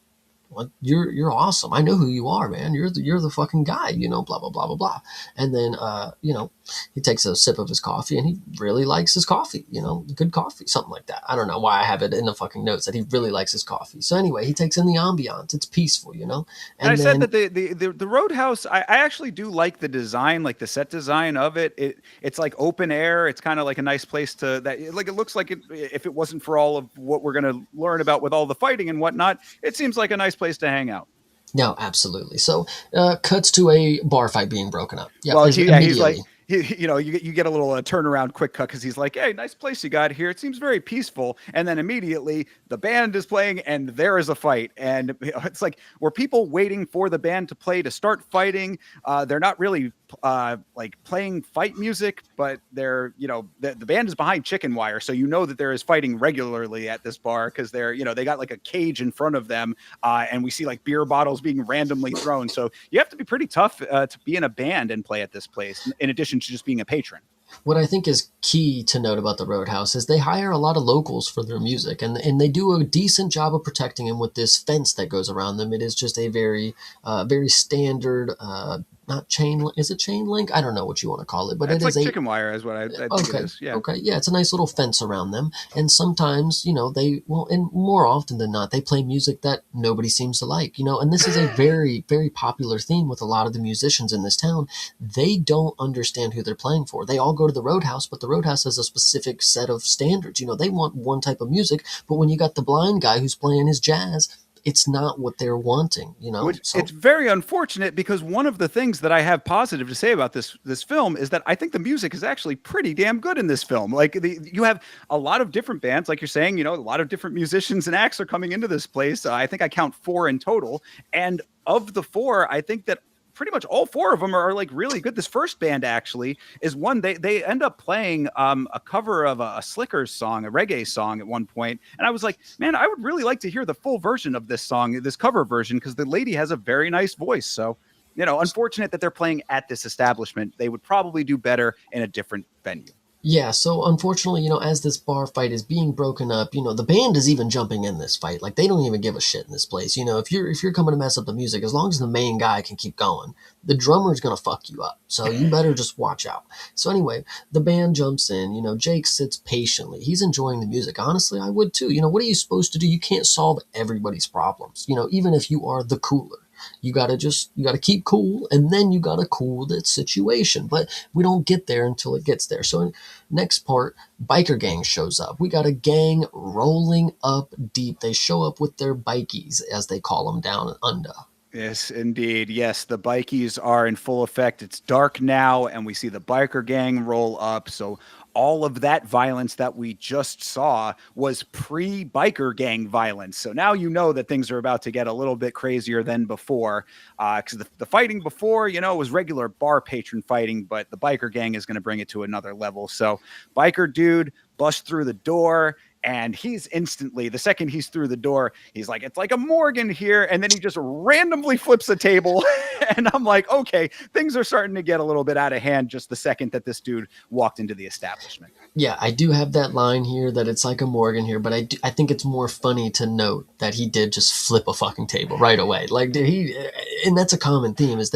Like, you're awesome. I know who you are, man. You're the fucking guy, you know, blah blah blah blah blah. And then you know, he takes a sip of his coffee and he really likes his coffee, you know, good coffee, something like that. I don't know why I have it in the fucking notes that he really likes his coffee. So anyway, he takes in the ambiance. It's peaceful, you know. And I And said then that the Roadhouse, I actually do like the design, like the set design of it. It's like open air. It's kind of like a nice place to that. Like it looks like it, if it wasn't for all of what we're gonna learn about with all the fighting and whatnot, it seems like a nice place to hang out. no, absolutely. So cuts to a bar fight being broken up. Yep, Well, as he's immediately. like, you know, you get a little turnaround quick cut because he's like, hey, nice place you got here. It seems very peaceful. And then immediately the band is playing and there is a fight. And it's like, were people waiting for the band to play to start fighting? They're not really like playing fight music, but they're, you know, the band is behind chicken wire. So you know that there is fighting regularly at this bar because they're, you know, they got like a cage in front of them. And we see like beer bottles being randomly thrown. So you have to be pretty tough to be in a band and play at this place, in addition to just being a patron. What I think is key to note about the Roadhouse is they hire a lot of locals for their music, and they do a decent job of protecting them with this fence that goes around them. It is just a very, very standard, not chain. Is it chain link? I don't know what you want to call it, but it It's is like a chicken wire, is what I think it okay. is. Yeah. Okay. Yeah, it's a nice little fence around them. And sometimes, you know, they well, and more often than not, they play music that nobody seems to like, you know, and this is a very, very popular theme with a lot of the musicians in this town. They don't understand who they're playing for. They all go to the Roadhouse, but the Roadhouse has a specific set of standards. You know, they want one type of music, but when you got the blind guy who's playing his jazz, it's not what they're wanting, you know? Which So it's very unfortunate because one of the things that I have positive to say about this film is that I think the music is actually pretty damn good in this film. Like you have a lot of different bands, like you're saying, you know, a lot of different musicians and acts are coming into this place. I think I count 4 in total, and of the 4, I think that pretty much all 4 of them are like really good. This first band actually is one they end up playing a cover of a Slickers song, a reggae song at one point, and I was like, man, I would really like to hear the full version of this song, this cover version, because the lady has a very nice voice. So, you know, unfortunate that they're playing at this establishment. They would probably do better in a different venue. yeah, so unfortunately, you know, as this bar fight is being broken up, you know, the band is even jumping in this fight. Like they don't even give a shit in this place. You know, if you're coming to mess up the music, as long as the main guy can keep going, the drummer's gonna fuck you up. So you better just watch out. So anyway, the band jumps in. You know, Jake sits patiently. He's enjoying the music. Honestly, I would too. You know, what are you supposed to do? You can't solve everybody's problems. You know, even if you are the cooler. You gotta keep cool, and then you gotta cool that situation. But we don't get there until it gets there. So next part, biker gang shows up. We got a gang rolling up deep. They show up with their bikies, as they call them down under. Yes, indeed. Yes, the bikies are in full effect. It's dark now, and we see the biker gang roll up. So all of that violence that we just saw was pre-biker gang violence. So now you know that things are about to get a little bit crazier than before. Because the fighting before, you know, was regular bar patron fighting, but the biker gang is going to bring it to another level. So biker dude busts through the door, and he's instantly, the second he's through the door, he's like, it's like a Morgan here. And then he just randomly flips a table. And I'm like, okay, things are starting to get a little bit out of hand just the second that this dude walked into the establishment. Yeah, I do have that line here that it's like a Morgan here, but I think it's more funny to note that he did just flip a fucking table right away. Like did he, and that's a common theme is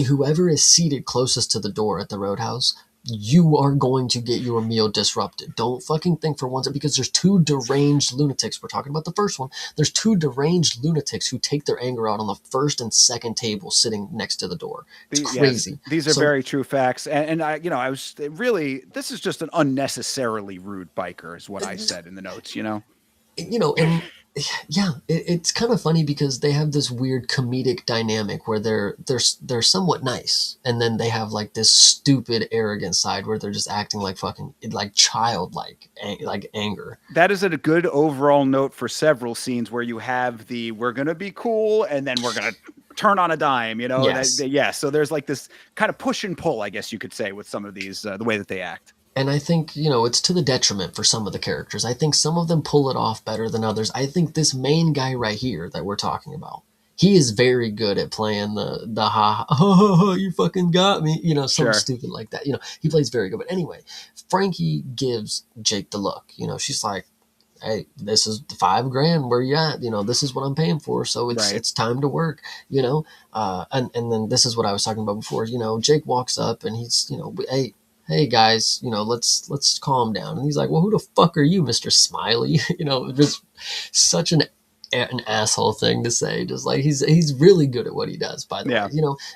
whoever is seated closest to the door at the Roadhouse, you are going to get your meal disrupted. Don't fucking think for once because there's 2 deranged lunatics. We're talking about the first one. There's 2 deranged lunatics who take their anger out on the first and second table sitting next to the door. It's Yes, crazy. these are So very true facts. And I, you know, I was really, this is just an unnecessarily rude biker, is what I said in the notes, you know? you know, and yeah, it's kind of funny because they have this weird comedic dynamic where they're somewhat nice, and then they have like this stupid arrogant side where they're just acting like fucking like childlike, like anger. That is a good overall note for several scenes where you have the we're gonna be cool and then we're gonna turn on a dime, you know. Yes. Yeah, so there's like this kind of push and pull, I guess you could say, with some of these the way that they act. And I think, you know, it's to the detriment for some of the characters. I think some of them pull it off better than others. I think this main guy right here that we're talking about, he is very good at playing the ha ha you fucking got me, you know, something Sure. stupid like that. You know, he plays very good. But anyway, Frankie gives Jake the look. You know, she's like, hey, this is $5,000. Where you at? This is what I'm paying for. So Right. it's time to work. And then this is what I was talking about before. Jake walks up and he's, hey guys, let's calm down. And he's like, well, who the fuck are you, Mr. Smiley? Just such an asshole thing to say. Just like he's really good at what he does, by the way.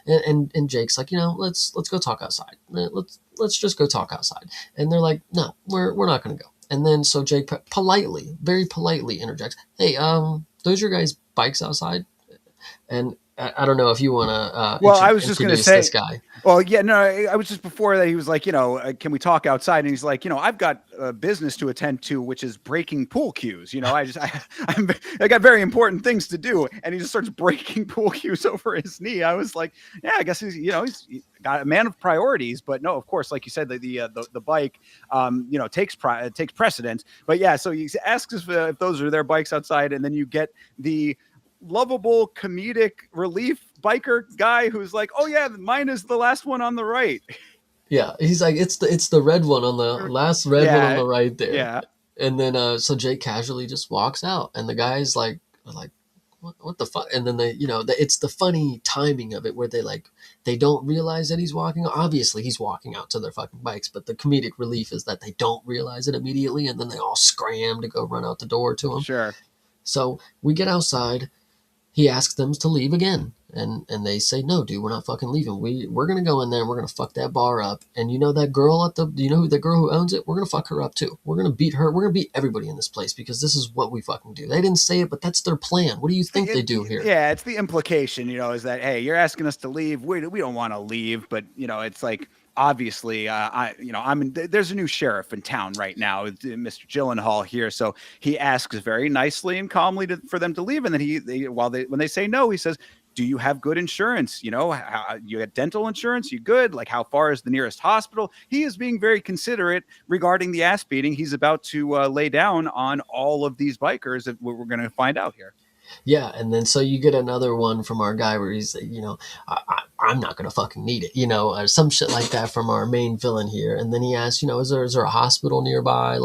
Yeah. And Jake's like, let's go talk outside. Let's just go talk outside. And they're like, no, we're not gonna go. And then so Jake politely, very politely interjects, hey, those your guys' bikes outside? And I don't know if you want to Well, I was just going to introduce this say, guy. well, yeah, no, I was just before that. He was like, can we talk outside? And he's like, I've got business to attend to, which is breaking pool cues. I got very important things to do. And he just starts breaking pool cues over his knee. I was like, yeah, I guess he's got a man of priorities. But no, of course, like you said, the bike, takes precedence. But yeah, so he asks if those are their bikes outside, and then you get the lovable comedic relief biker guy who's like, oh yeah, mine is the last one on the right. Yeah, he's like, it's the red one on the last red one on Yeah, the right there. yeah. And then so Jake casually just walks out, and the guys like what the fuck? And then it's the funny timing of it where they don't realize that he's walking. Obviously, he's walking out to their fucking bikes, but the comedic relief is that they don't realize it immediately, and then they all scram to go run out the door to him. Sure. So we get outside. He asks them to leave again, and they say, no, dude, we're not fucking leaving. We're gonna go in there and we're gonna fuck that bar up. And that girl who the girl who owns it? We're gonna fuck her up too. We're gonna beat her. We're gonna beat everybody in this place because this is what we fucking do. They didn't say it, but that's their plan. What do you think they do here? Yeah, it's the implication, is that, hey, you're asking us to leave. We don't want to leave, but it's like, obviously, there's a new sheriff in town right now, Mr. Gyllenhaal here. So he asks very nicely and calmly for them to leave. And then when they say no, he says, do you have good insurance? You got dental insurance? You good? Like, how far is the nearest hospital? He is being very considerate regarding the ass beating he's about to lay down on all of these bikers that we're going to find out here. Yeah, and then so you get another one from our guy where he's, I'm not gonna fucking need it, or some shit like that from our main villain here. And then he asks, is there a hospital nearby?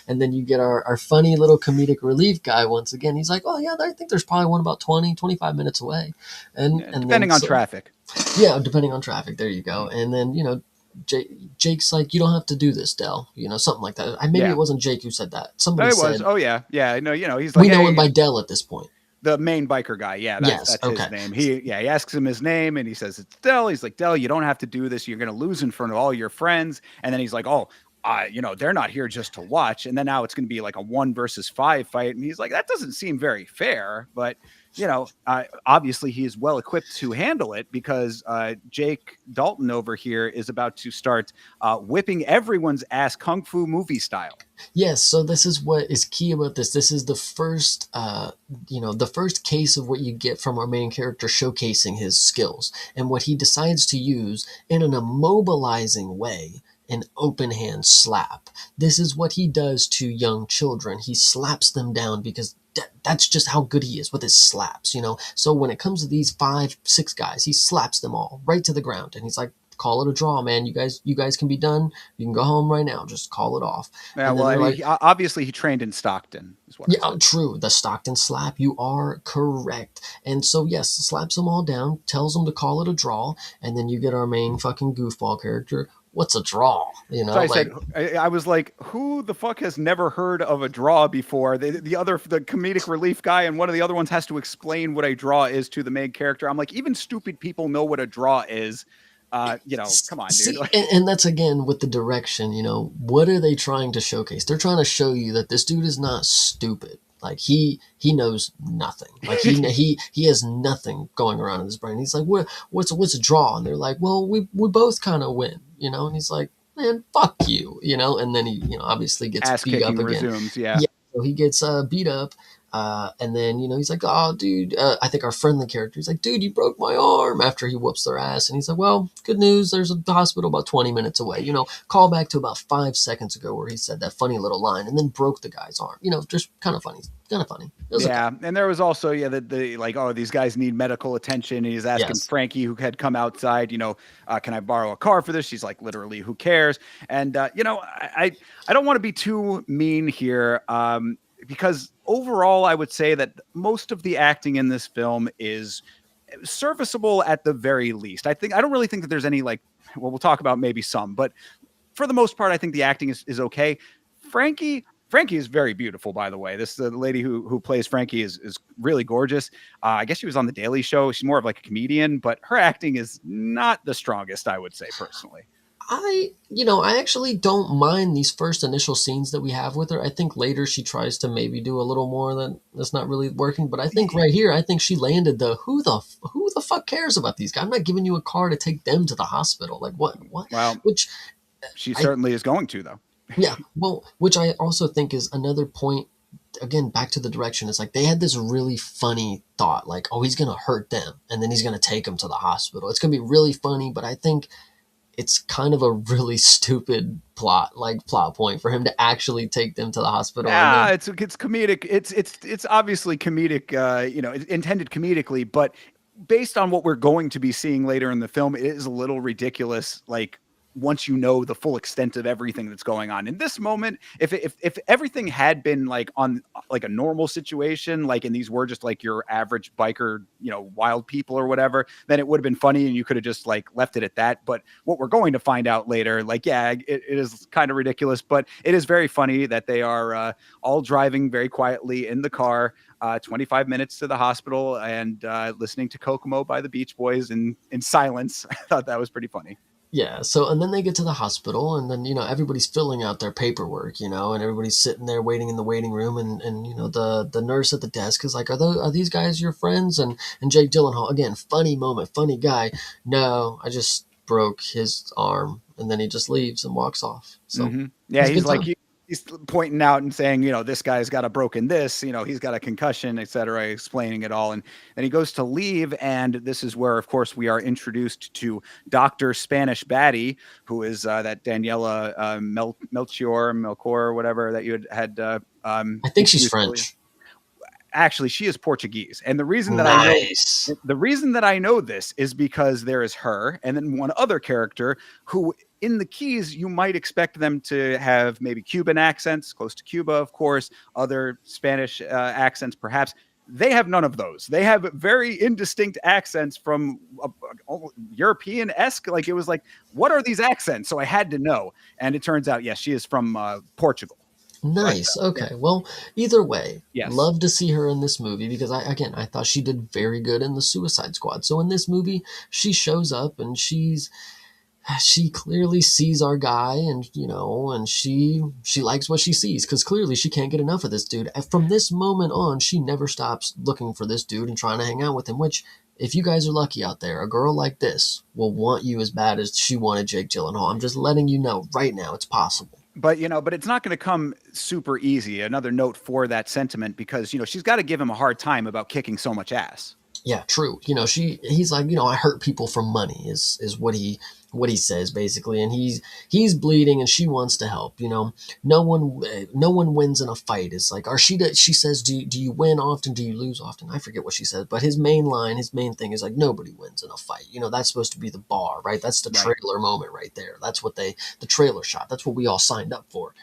And then you get our funny little comedic relief guy once again. He's like, oh yeah, I think there's probably one about 25 minutes away, and depending on traffic. Yeah, depending on traffic. There you go. And then Jake's like, you don't have to do this, Dell. Something like that. Maybe it wasn't Jake who said that. Somebody said. Oh yeah, yeah. No, he's like, we know him by Dell at this point. The main biker guy. Yeah, that's okay. his name. He asks him his name and he says it's Dell. He's like, Dell, you don't have to do this. You're going to lose in front of all your friends. And then he's like, oh, they're not here just to watch. And then now it's going to be like a 1 versus 5 fight. And he's like, that doesn't seem very fair. But, obviously he is well equipped to handle it because Jake Dalton over here is about to start whipping everyone's ass kung fu movie style. Yes, so this is what is key about this. This is the first, the first case of what you get from our main character showcasing his skills and what he decides to use in an immobilizing way. An open hand slap. This is what he does to young children. He slaps them down because that's just how good he is with his slaps, So when it comes to these 5, 6 guys, he slaps them all right to the ground, and he's like, call it a draw, man. You guys can be done. You can go home right now. Just call it off. Yeah, well, obviously he trained in Stockton. Yeah, true. The Stockton slap. You are correct. And so, yes, slaps them all down, tells them to call it a draw, and then you get our main fucking goofball character. What's a draw? So I was like, who the fuck has never heard of a draw before? The comedic relief guy and one of the other ones has to explain what a draw is to the main character. I'm like, even stupid people know what a draw is. Come on, dude. See, and that's again with the direction, what are they trying to showcase? They're trying to show you that this dude is not stupid. Like he knows nothing. Like he has nothing going around in his brain. He's like, what's a draw? And they're like, well, we both kind of win, and he's like, man, fuck you, and then he, obviously gets beat up again. Resumes, yeah. So he gets beat up. And then, he's like, oh, dude, I think our friendly character, he's like, dude, you broke my arm after he whoops their ass. And he's like, well, good news. There's a hospital about 20 minutes away. Call back to about 5 seconds ago where he said that funny little line and then broke the guy's arm. Just kind of funny. Kind of funny. It was okay. Yeah, and there was also the like, oh, these guys need medical attention. And he's asking Yes. Frankie, who had come outside, can I borrow a car for this? She's like, literally, who cares? And I don't want to be too mean here, because overall, I would say that most of the acting in this film is serviceable at the very least. I don't really think that there's any like, well, we'll talk about maybe some, but for the most part, I think the acting is okay. Frankie Frankie is very beautiful, by the way. The lady who plays Frankie is really gorgeous. I guess she was on the Daily Show. She's more of like a comedian, but her acting is not the strongest, I would say personally. I actually don't mind these first initial scenes that we have with her. I think later she tries to maybe do a little more that's not really working. But I think right here, I think she landed who the fuck cares about these guys? I'm not giving you a car to take them to the hospital. Like what? Well, Which she certainly is going to, though. Yeah, well, which I also think is another point. Again, back to the direction. It's like they had this really funny thought, like, oh, he's gonna hurt them, and then he's gonna take them to the hospital. It's gonna be really funny, but I think it's kind of a really stupid plot point for him to actually take them to the hospital. Yeah, it's comedic. It's obviously comedic. Intended comedically, but based on what we're going to be seeing later in the film, it is a little ridiculous. Like, once you know the full extent of everything that's going on in this moment, if everything had been like on like a normal situation, like, and these were just like your average biker, wild people or whatever, then it would have been funny and you could have just like left it at that. But what we're going to find out later, like, yeah, it is kind of ridiculous, but it is very funny that they are all driving very quietly in the car, 25 minutes to the hospital, and listening to Kokomo by the Beach Boys in silence. I thought that was pretty funny. Yeah, so and then they get to the hospital, and then everybody's filling out their paperwork, and everybody's sitting there waiting in the waiting room, and the nurse at the desk is like, are these guys your friends? And Jake Gyllenhaal, again, funny moment, funny guy. No, I just broke his arm, and then he just leaves and walks off. So yeah, he's like, he's pointing out and saying, this guy's got a broken this, he's got a concussion, etc., explaining it all. And then he goes to leave. And this is where, of course, we are introduced to Dr. Spanish Batty, who is that Daniela Melchior, or whatever that you had. I think she's French. Actually, she is Portuguese. And the reason that I know this is because there is her and then one other character who, in the Keys, you might expect them to have maybe Cuban accents, close to Cuba, of course, other Spanish accents, perhaps. They have none of those. They have very indistinct accents from European-esque. Like, it was like, what are these accents? So I had to know. And it turns out, yes, she is from Portugal. Nice. Okay. Yeah. Well, either way, yes. Love to see her in this movie because I thought she did very good in the Suicide Squad. So in this movie, she shows up and she clearly sees our guy, and and she likes what she sees because clearly she can't get enough of this dude. And from this moment on, she never stops looking for this dude and trying to hang out with him. Which, if you guys are lucky out there, a girl like this will want you as bad as she wanted Jake Gyllenhaal. I'm just letting you know right now, it's possible. But it's not going to come super easy. Another note for that sentiment, because she's got to give him a hard time about kicking so much ass. Yeah, true. He's like, I hurt people for money is what he says basically, and he's bleeding and she wants to help. No one wins in a fight. It's like, she says, do you win often? Do you lose often? I forget what she said, but his main thing is like, nobody wins in a fight. That's supposed to be the bar, right? That's the trailer moment right there. That's what the trailer shot. That's what we all signed up for.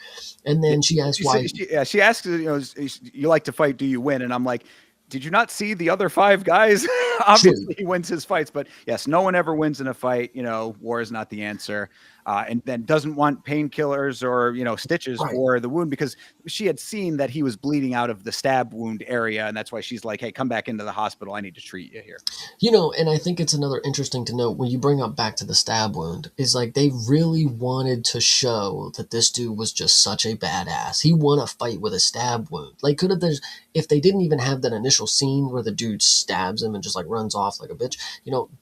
And then she asks why. She asks, you like to fight, do you win? And I'm like, did you not see the other five guys? Obviously, he wins his fights, but yes, no one ever wins in a fight. War is not the answer. And then doesn't want painkillers or, stitches for the wound, because she had seen that he was bleeding out of the stab wound area. And that's why she's like, hey, come back into the hospital. I need to treat you here. And I think it's another interesting to note when you bring up back to the stab wound is like, they really wanted to show that this dude was just such a badass. He won a fight with a stab wound. Like, if they didn't even have that initial scene where the dude stabs him and just like runs off like a bitch,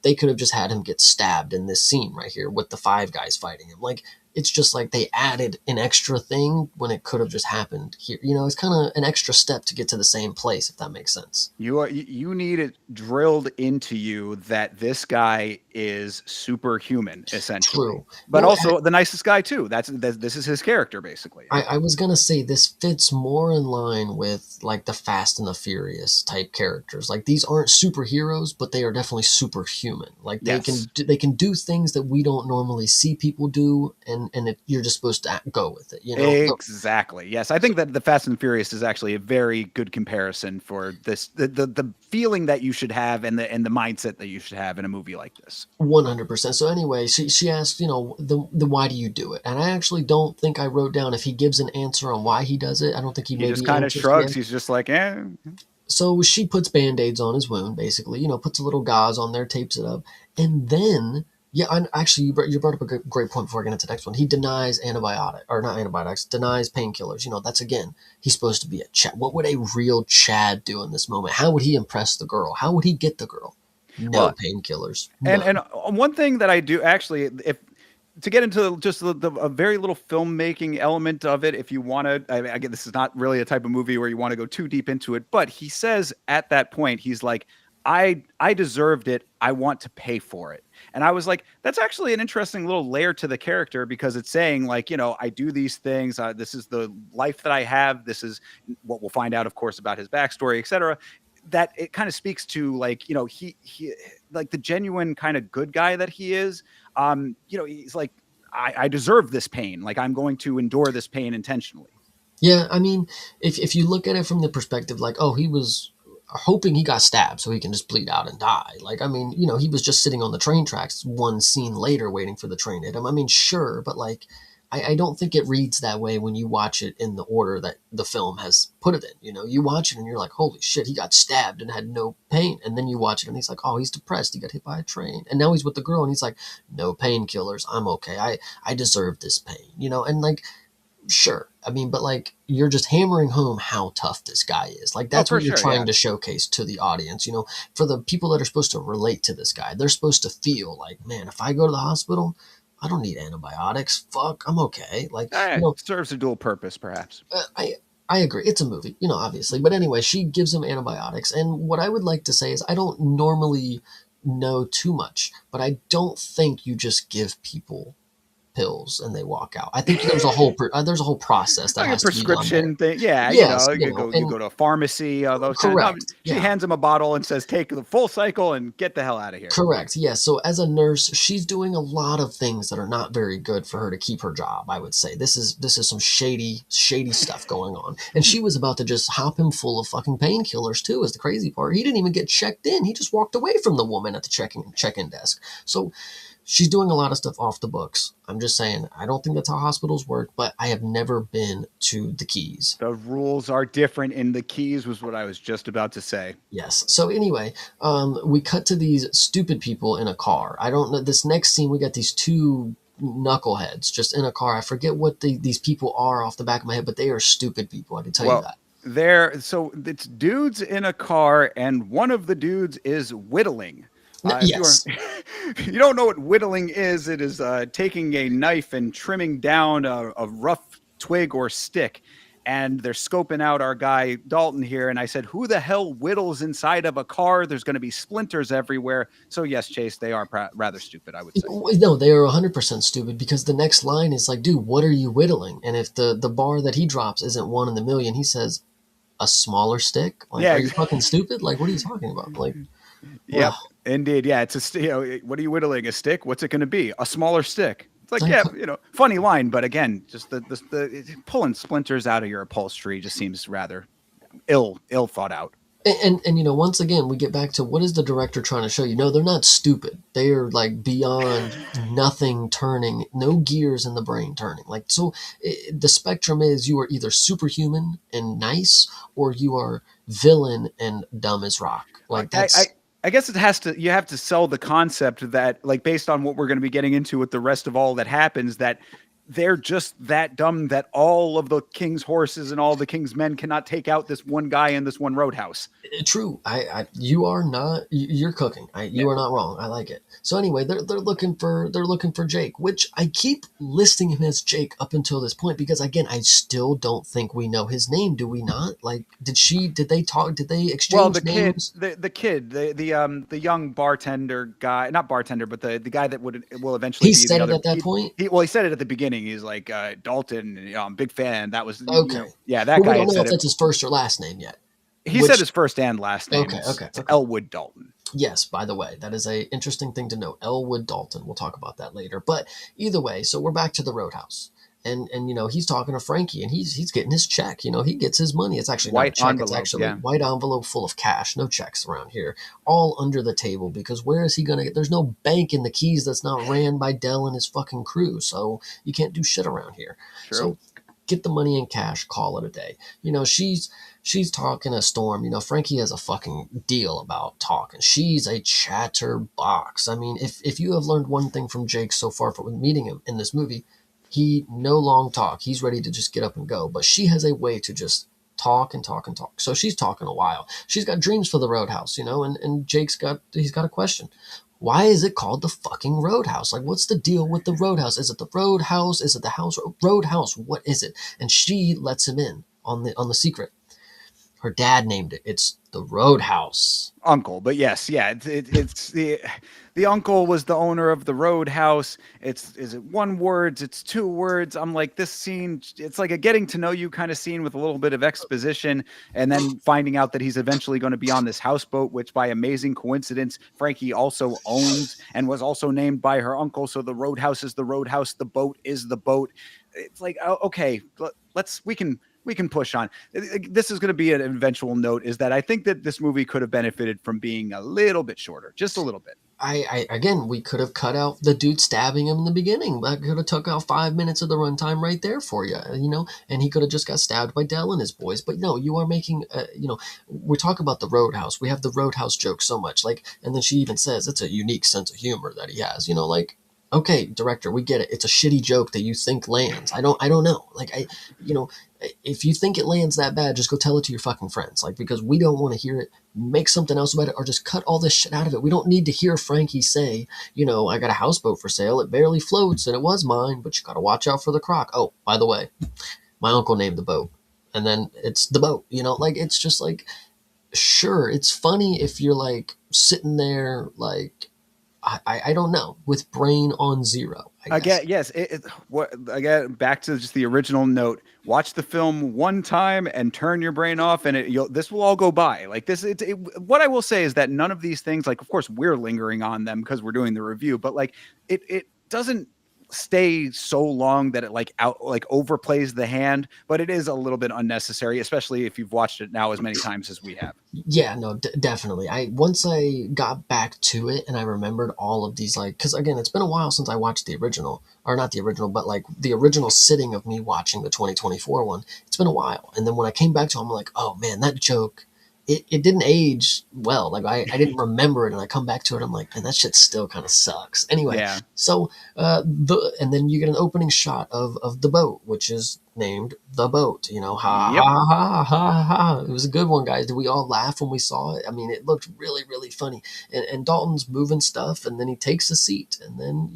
they could have just had him get stabbed in this scene right here with the five guys fighting him. Like, it's just like they added an extra thing when it could have just happened here. You know, it's kind of an extra step to get to the same place, if that makes sense. You need it drilled into you that this guy is superhuman, essentially, True. but Well, also the nicest guy too. This is his character, basically. I was gonna say this fits more in line with like the Fast and the Furious type characters. Like these aren't superheroes, but they are definitely superhuman. Like Yes. they can do things that we don't normally see people do, and you're just supposed to go with it. You know. Exactly. Yes, I think that the Fast and Furious is actually a very good comparison for this the feeling that you should have and the mindset that you should have in a movie like this. 100%. So anyway, she asked, you know, the why do you do it? And I actually don't think I wrote down if he gives an answer on why he does it. I don't think he He just maybe kind of answers the shrugs. end. He's just like, eh. So she puts band-aids on his wound, basically, you know, puts a little gauze on there, tapes it up, and then yeah, actually, you brought up a great point before I get into the next one. He denies antibiotic or not antibiotics, denies painkillers. You know, that's again, he's supposed to be a Chad. What would a real Chad do in this moment? How would he impress the girl? How would he get the girl? No Well, painkillers, and none. one thing that I do actually, if to get into just a very little filmmaking element of it, if you want to, I get this is not really a type of movie where you want to go too deep into it, but he says at that point, he's like, I deserved it. I want to pay for it. And I was like, that's actually an interesting little layer to the character because it's saying like, you know, I do these things. This is the life that I have. This is what we'll find out, of course, about his backstory, etc. That it kind of speaks to like, you know, he like the genuine kind of good guy that he is. You know, he's like, I deserve this pain. Like I'm going to endure this pain intentionally. Yeah, I mean, if you look at it from the perspective like, oh, he was hoping he got stabbed so he can just bleed out and die. Like, I mean, you know, he was just sitting on the train tracks one scene later waiting for the train to hit him. I mean, sure, but like, I don't think it reads that way when you watch it in the order that the film has put it in. You know, you watch it and you're like, holy shit, he got stabbed and had no pain. And then you watch it and he's like, oh, he's depressed. He got hit by a train. And now he's with the girl and he's like, no painkillers. I'm okay. I deserve this pain, you know, and like, sure. I mean, but like you're just hammering home how tough this guy is. Like Oh, that's for what you're sure. Yeah. trying to showcase to the audience. You know, for the people that are supposed to relate to this guy, they're supposed to feel like, man, if I go to the hospital, I don't need antibiotics. Fuck, I'm okay. Like, you know, Serves a dual purpose, perhaps. I agree. It's a movie, you know, obviously. But anyway, she gives him antibiotics. And what I would like to say is I don't normally know too much, but I don't think you just give people pills and they walk out. I think there's a whole process that Like a has to be done there. prescription thing. Yeah, you Yes, know, you know, you and go to a pharmacy, those kind of. No, correct. she Yeah, hands him a bottle and says, "Take the full cycle and get the hell out of here." correct. Yeah. So as a nurse, she's doing a lot of things that are not very good for her to keep her job. I would say this is some shady stuff going on, and she was about to just hop him full of fucking painkillers too. Is the crazy part. He didn't even get checked in. He just walked away from the woman at the check-in desk. So she's doing a lot of stuff off the books. I'm just saying, I don't think that's how hospitals work, but I have never been to the Keys. The rules are different in the Keys, was what I was just about to say. Yes. So anyway, we cut to these stupid people in a car. I don't know. This next scene, we got these two knuckleheads just in a car. I forget what these people are off the back of my head, but they are stupid people. I can tell you Well, that. so it's dudes in a car, and one of the dudes is whittling. If you are, Yes. if you don't know what whittling is, it is taking a knife and trimming down a rough twig or stick. And they're scoping out our guy Dalton here, and I said, "Who the hell whittles inside of a car? There's going to be splinters everywhere." So yes, Chase, they are rather stupid, I would say. No, they are 100% stupid because the next line is like, dude, what are you whittling? And if the bar that he drops isn't one in the million, he says, a smaller stick? Like, Yeah, are you fucking stupid? Like, what are you talking about? Like, ugh. yep, indeed. Yeah, it's what are you whittling? A stick? What's it going to be? A smaller stick. It's like, Like, yeah, funny line, but again, just the pulling splinters out of your upholstery just seems rather ill thought out. and you know, once again, we get back to what is the director trying to show you? No, they're not stupid. They are like beyond nothing turning, no gears in the brain turning. Like, so the spectrum is you are either superhuman and nice, or you are villain and dumb as rock. Like I, I that's I guess you have to sell the concept that like based on what we're going to be getting into with the rest of all that happens that they're just that dumb that all of the king's horses and all the king's men cannot take out this one guy in this one roadhouse. True. You are not. You're cooking. Yeah. You are not wrong. I like it. So anyway, they're looking for Jake, which I keep listing him as Jake up until this point because again, I still don't think we know his name. Do we not? Like, did they talk? Did they Well, exchange the kid, names? the kid, the young bartender guy, not bartender, but the guy that will eventually He be the said it other. at that point. Well, he said it at the beginning. He's like Dalton, I'm a big fan. That was, Okay, yeah, that but we guy don't had know said if it. that's his first or last name yet. He said Which his first and last name. okay, It's, okay, it's okay. Elwood Dalton. Yes, by the way, that is a interesting thing to note. Elwood Dalton. We'll talk about that later. But either way, so we're back to the Roadhouse. And he's talking to Frankie and he's getting his check. He gets his money. It's actually not a White check, it's envelope, actually yeah. white envelope full of cash, no checks around here. All under the table because where is he gonna get there's no bank in the Keys that's not ran by Dell and his fucking crew. So you can't do shit around here. True. So get the money in cash, call it a day. She's talking a storm. Frankie has a fucking deal about talking. She's a chatterbox. I mean, if you have learned one thing from Jake so far from meeting him in this movie, he no long talk. He's ready to just get up and go. But she has a way to just talk and talk and talk. So she's talking a while. She's got dreams for the Roadhouse, and Jake's got a question. Why is it called the fucking Roadhouse? Like, what's the deal with the Roadhouse? Is it the Roadhouse? Is it the house? Roadhouse? What is it? And she lets him in on the secret. Her dad named it. It's the Roadhouse. Uncle, but yes, yeah, it's the uncle was the owner of the Roadhouse. Is it one words? It's two words. I'm like, this scene, it's like a getting to know you kind of scene with a little bit of exposition, and then finding out that he's eventually going to be on this houseboat, which by amazing coincidence, Frankie also owns and was also named by her uncle. So the Roadhouse is the Roadhouse. The boat is the boat. It's like, okay, we can push on. This is going to be an eventual note is that I think that this movie could have benefited from being a little bit shorter, just a little bit. Again, we could have cut out the dude stabbing him in the beginning. That could have took out 5 minutes of the runtime right there for you, and he could have just got stabbed by Dell and his boys. But no, you are making, we talk about the Roadhouse. We have the Roadhouse joke so much, and then she even says it's a unique sense of humor that he has, okay, director, we get it. It's a shitty joke that you think lands. I don't know. If you think it lands that bad, just go tell it to your fucking friends. Because we don't want to hear it. Make something else about it, or just cut all this shit out of it. We don't need to hear Frankie say, I got a houseboat for sale. It barely floats, and it was mine, but you got to watch out for the croc. Oh, by the way, my uncle named the boat, and then it's the boat. It's just sure, it's funny if you're sitting there I don't know, with brain on zero. Again, yes. Again, back to just the original note. Watch the film one time and turn your brain off, and this will all go by. What I will say is that none of these things, of course, we're lingering on them because we're doing the review, but it doesn't stay so long that it overplays the hand, but it is a little bit unnecessary, especially if you've watched it now as many times as we have. Yeah, no, definitely. Once I got back to it and I remembered all of these, because again, it's been a while since I watched the original, or not the original, but the original sitting of me watching the 2024 one. It's been a while, and then when I came back to it, I'm like, oh man, that joke. It didn't age well. I didn't remember it, and I come back to it. I'm like, man, that shit still kind of sucks. Anyway, yeah. So and then you get an opening shot of the boat, which is named The Boat. Yep. Ha ha ha ha. It was a good one, guys. Did we all laugh when we saw it? I mean, it looked really really funny. And Dalton's moving stuff, and then he takes a seat, and then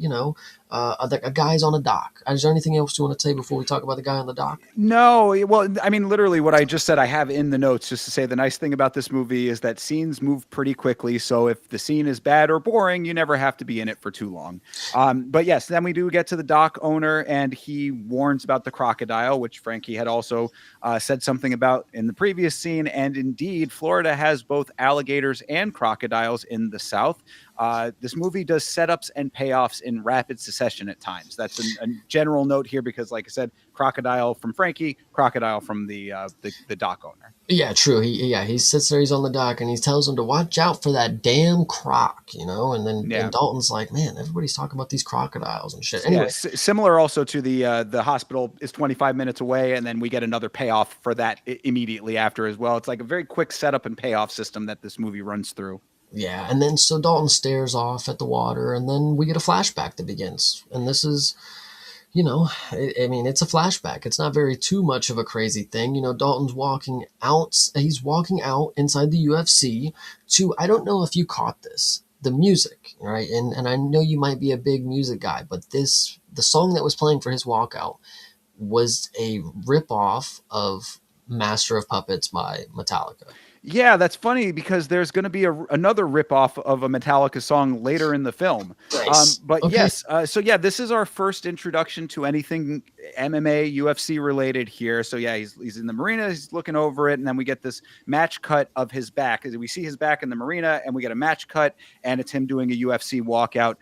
a guy's on a dock. Is there anything else you want to say before we talk about the guy on the dock? No, well, I mean, literally what I just said, I have in the notes just to say the nice thing about this movie is that scenes move pretty quickly. So if the scene is bad or boring, you never have to be in it for too long. But yes, then we do get to the dock owner, and he warns about the crocodile, which Frankie had also said something about in the previous scene. And indeed, Florida has both alligators and crocodiles in the South. This movie does setups and payoffs in rapid succession at times. That's a general note here because, like I said, crocodile from Frankie, crocodile from the dock owner. Yeah, true. He sits there, he's on the dock, and he tells him to watch out for that damn croc, and then and Dalton's like, man, everybody's talking about these crocodiles and shit. Anyway. Yeah, similar also to the hospital is 25 minutes away, and then we get another payoff for that immediately after as well. It's like a very quick setup and payoff system that this movie runs through. Yeah, and then so Dalton stares off at the water, and then we get a flashback that begins. And this is, I mean, it's a flashback. It's not very too much of a crazy thing. Dalton's walking out. He's walking out inside the UFC to, I don't know if you caught this, the music, right? And I know you might be a big music guy, but the song that was playing for his walkout was a rip off of Master of Puppets by Metallica. Yeah, that's funny because there's going to be another ripoff of a Metallica song later in the film. Nice. But Okay. yes, so yeah, this is our first introduction to anything MMA, UFC related here. So yeah, he's in the marina, he's looking over it, and then we get this match cut of his back. We see his back in the marina, and we get a match cut, and it's him doing a UFC walkout.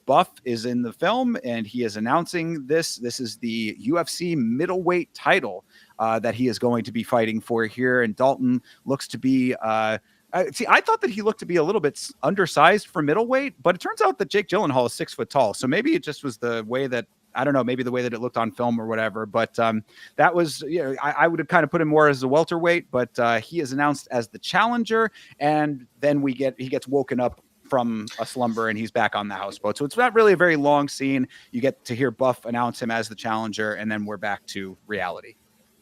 Buff is in the film, and he is announcing this. This is the UFC middleweight title that he is going to be fighting for here. And Dalton looks to be. I thought that he looked to be a little bit undersized for middleweight, but it turns out that Jake Gyllenhaal is 6 foot tall. So maybe it just was the way that I don't know, maybe the way that it looked on film or whatever. But that was, I would have kind of put him more as a welterweight, but he is announced as the challenger, and then he gets woken up from a slumber and he's back on the houseboat. So it's not really a very long scene. You get to hear Buff announce him as the challenger, and then we're back to reality.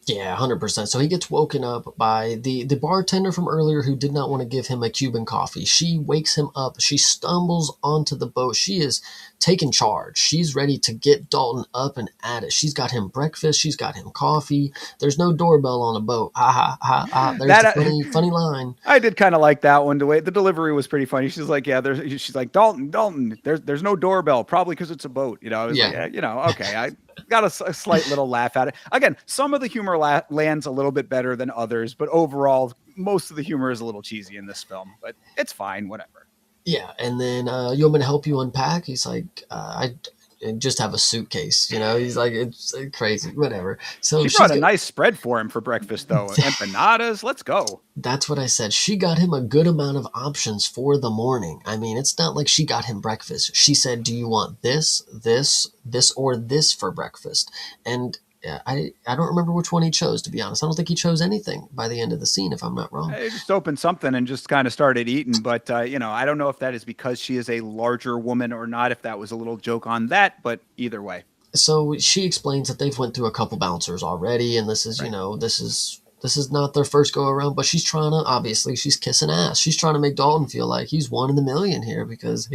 Yeah, 100%. So he gets woken up by the bartender from earlier who did not want to give him a Cuban coffee. She wakes him up. She stumbles onto the boat. She is taking charge. She's ready to get Dalton up and at it. She's got him breakfast. She's got him coffee. There's no doorbell on a boat. Ha ha ha ha. There's That the funny line. I did kind of like that one. The delivery was pretty funny. She's like, she's like, Dalton, there's no doorbell, probably because it's a boat. I was like, okay. I got a slight little laugh at it. Again, some of the humor lands a little bit better than others, but overall, most of the humor is a little cheesy in this film, but it's fine, whatever. Yeah, and then you want me to help you unpack? He's like, I just have a suitcase. He's like, it's crazy, whatever. So She brought a nice spread for him for breakfast, though. Empanadas, let's go. That's what I said. She got him a good amount of options for the morning. I mean, it's not like she got him breakfast. She said, "Do you want this, or this for breakfast?" And I don't remember which one he chose, to be honest. I don't think he chose anything by the end of the scene, if I'm not wrong. I just opened something and just kind of started eating, but I don't know if that is because she is a larger woman or not. If that was a little joke on that, but either way. So she explains that they've went through a couple bouncers already, and this is, Right. this is not their first go around, but she's trying to, obviously, she's kissing ass. She's trying to make Dalton feel like he's one in a million here because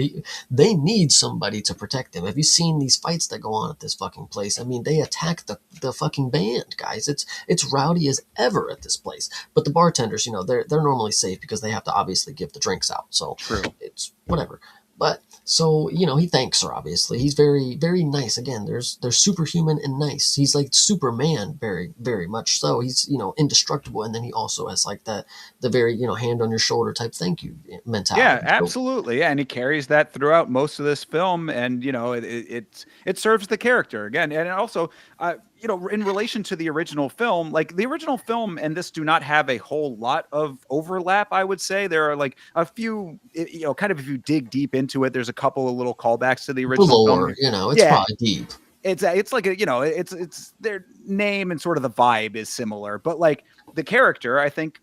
they need somebody to protect him. Have you seen these fights that go on at this fucking place? I mean, they attack the fucking band, guys. It's rowdy as ever at this place. But the bartenders, they're normally safe because they have to obviously give the drinks out. So True. it's whatever. But so, he thanks her, obviously. He's very, very nice. Again, there's superhuman and nice. He's like Superman, very, very much so. He's, indestructible. And then he also has like the very, hand on your shoulder type thank you mentality. Yeah, So, absolutely. Yeah, and he carries that throughout most of this film, and it serves the character again, and also, in relation to the original film, like the original film and this do not have a whole lot of overlap. I would say there are like a few, kind of if you dig deep into it, there's a couple of little callbacks to the the original film. lore, it's Yeah, probably deep. it's like it's their name and sort of the vibe is similar, but like the character, I think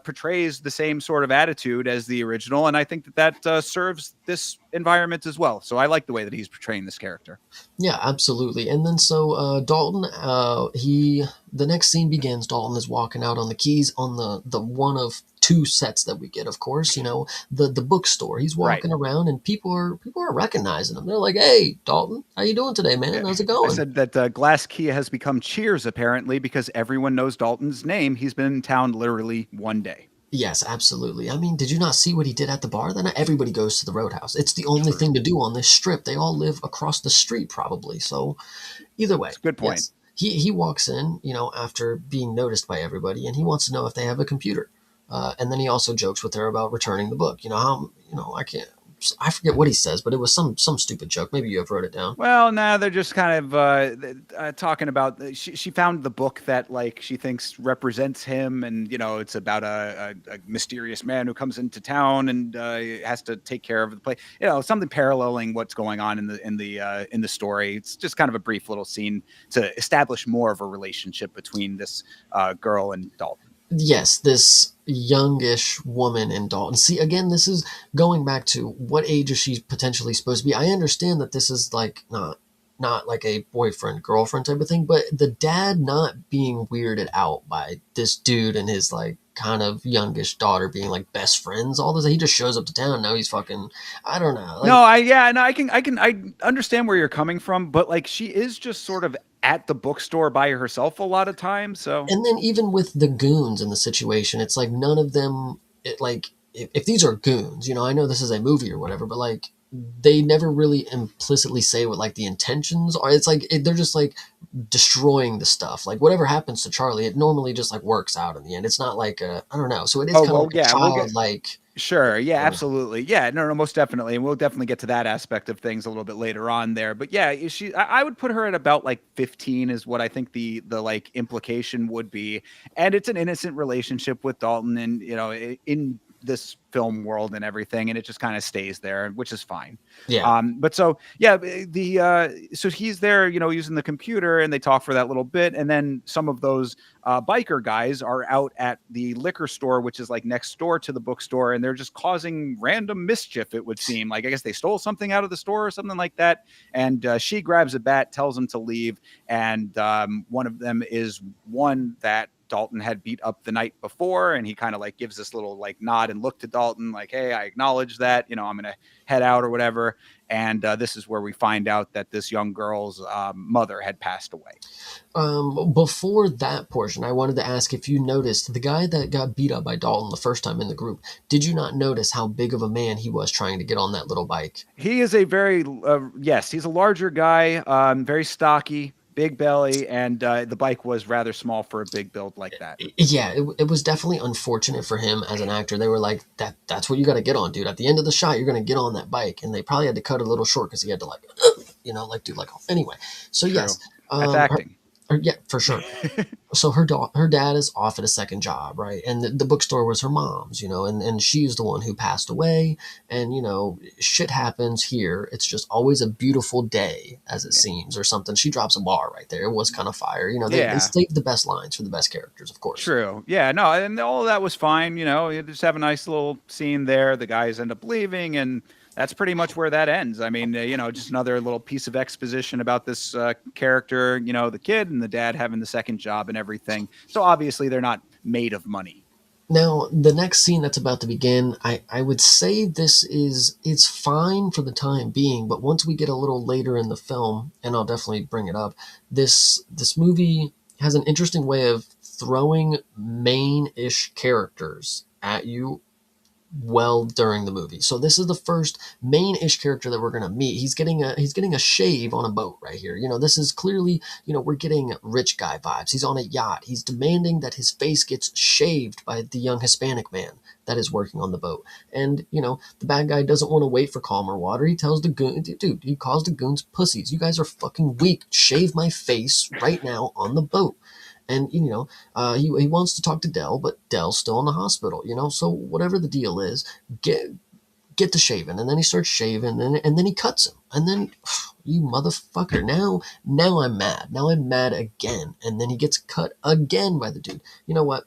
portrays the same sort of attitude as the original, and I think that serves this environment as well. So I like the way that he's portraying this character. Yeah, absolutely. And then so Dalton, the next scene begins. Dalton is walking out on the keys on the one of two sets that we get. Of course, the bookstore. He's walking around, and people are recognizing him. They're like, "Hey, Dalton, how you doing today, man? How's it I going?" said that Glass Key has become Cheers apparently because everyone knows Dalton's name. He's been in town literally one day. Yes, absolutely. I mean, did you not see what he did at the bar? Then everybody goes to the Roadhouse. It's the only True. thing to do on this strip. They all live across the street, probably. So, either way, That's a good point. yes. He walks in, after being noticed by everybody, and he wants to know if they have a computer. And then he also jokes with her about returning the book. I forget what he says, but it was some stupid joke. Maybe you have wrote it down. Well, now they're just kind of talking about. She found the book that like she thinks represents him, and it's about a mysterious man who comes into town and has to take care of the place. Something paralleling what's going on in the story. It's just kind of a brief little scene to establish more of a relationship between this girl and Dalton. Yes, this youngish woman in Dalton. See, again, this is going back to what age is she potentially supposed to be. I understand that this is like not not like a boyfriend girlfriend type of thing, but the dad not being weirded out by this dude and his like kind of youngish daughter being like best friends all this. He just shows up to town. Now he's fucking, I don't know. No, Like, I understand where you're coming from, but like she is just sort of at the bookstore by herself a lot of times. So and then even with the goons in the situation, it's like none of them, like, if these are goons, I know this is a movie or whatever, but like, they never really implicitly say what like the intentions are. It's like they're just like destroying the stuff. Like whatever happens to Charlie, it normally just like works out in the end. It's not like I don't know. So it is oh kind of well, like a yeah, we'll get childlike. sure. Yeah, You know. absolutely. Yeah, no, no, most definitely. And we'll definitely get to that aspect of things a little bit later on there. But yeah, I would put her at about like 15 is what I think the like implication would be. And it's an innocent relationship with Dalton and, in this film world and everything. And it just kind of stays there, which is fine. Yeah. But so, yeah, so he's there, using the computer and they talk for that little bit. And then some of those biker guys are out at the liquor store, which is like next door to the bookstore, and they're just causing random mischief. It would seem like I guess they stole something out of the store or something like that. And she grabs a bat, tells them to leave, and one of them is one that Dalton had beat up the night before, and he kind of like gives this little like nod and look to Dalton, like, "Hey, I acknowledge that. I'm gonna head out or whatever." And this is where we find out that this young girl's mother had passed away. Before that portion, I wanted to ask if you noticed the guy that got beat up by Dalton the first time in the group. Did you not notice how big of a man he was trying to get on that little bike? He is a very yes, he's a larger guy, very stocky, big belly, and the bike was rather small for a big build like that. Yeah, it was definitely unfortunate for him as an actor. They were like, that's what you got to get on, dude. At the end of the shot, you're going to get on that bike. And they probably had to cut a little short because he had to like, like do like, anyway. So True. yes, That's acting. yeah, for sure. So her dad is off at a second job, right? And the bookstore was her mom's, and she's the one who passed away. And shit happens here. It's just always a beautiful day, as it seems, or something. She drops a bar right there. It was kind of fire. They Yeah. saved the best lines for the best characters, of course. True. Yeah, no, and all of that was fine. You just have a nice little scene there. The guys end up leaving, and that's pretty much where that ends. I mean, just another little piece of exposition about this character, the kid and the dad having the second job and everything. So obviously they're not made of money. Now, the next scene that's about to begin, I would say it's fine for the time being, but once we get a little later in the film, and I'll definitely bring it up, this movie has an interesting way of throwing main-ish characters at you well during the movie. So this is the first main-ish character that we're going to meet. He's getting a shave on a boat right here. This is clearly, we're getting rich guy vibes. He's on a yacht. He's demanding that his face gets shaved by the young Hispanic man that is working on the boat. And, the bad guy doesn't want to wait for calmer water. He tells the goon, dude, he calls the goons pussies. You guys are fucking weak. Shave my face right now on the boat. And he wants to talk to Dell, but Dell's still in the hospital. So whatever the deal is, get to shaving, and then he starts shaving, and then he cuts him, and then you motherfucker. Now I'm mad. Now I'm mad again, and then he gets cut again by the dude. You know what?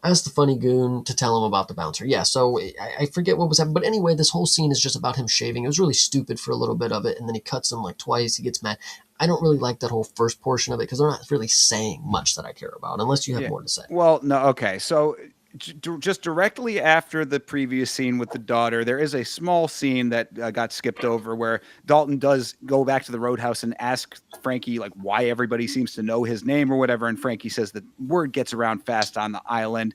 Ask the funny goon to tell him about the bouncer. Yeah, so I forget what was happening. But anyway, this whole scene is just about him shaving. It was really stupid for a little bit of it, and then he cuts him like twice. He gets mad. I don't really like that whole first portion of it because they're not really saying much that I care about, unless you have more to say. Well, no, okay. So just directly after the previous scene with the daughter, there is a small scene that got skipped over where Dalton does go back to the Roadhouse and ask Frankie like why everybody seems to know his name or whatever, and Frankie says that word gets around fast on the island.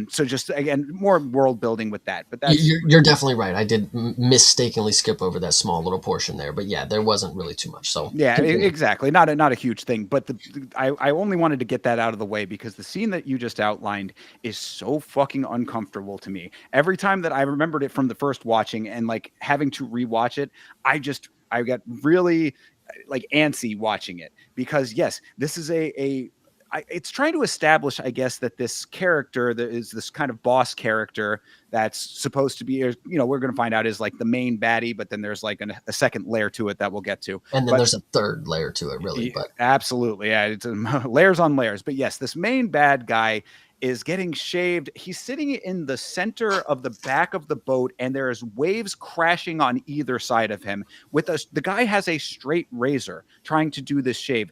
So just again, more world building with that. But that's you're definitely right. I did mistakenly skip over that small little portion there, but yeah, there wasn't really too much. So yeah, exactly. Not a huge thing, but I only wanted to get that out of the way because the scene that you just outlined is so fucking uncomfortable to me. Every time that I remembered it from the first watching and like having to rewatch it, I got really like antsy watching it because yes, this is it's trying to establish, I guess, that this character that is this kind of boss character that's supposed to be, we're going to find out is like the main baddie, but then there's like a second layer to it that we'll get to. And then there's a third layer to it, really. But absolutely, yeah, it's layers on layers. But yes, this main bad guy is getting shaved. He's sitting in the center of the back of the boat, and there's waves crashing on either side of him. The guy has a straight razor trying to do this shave.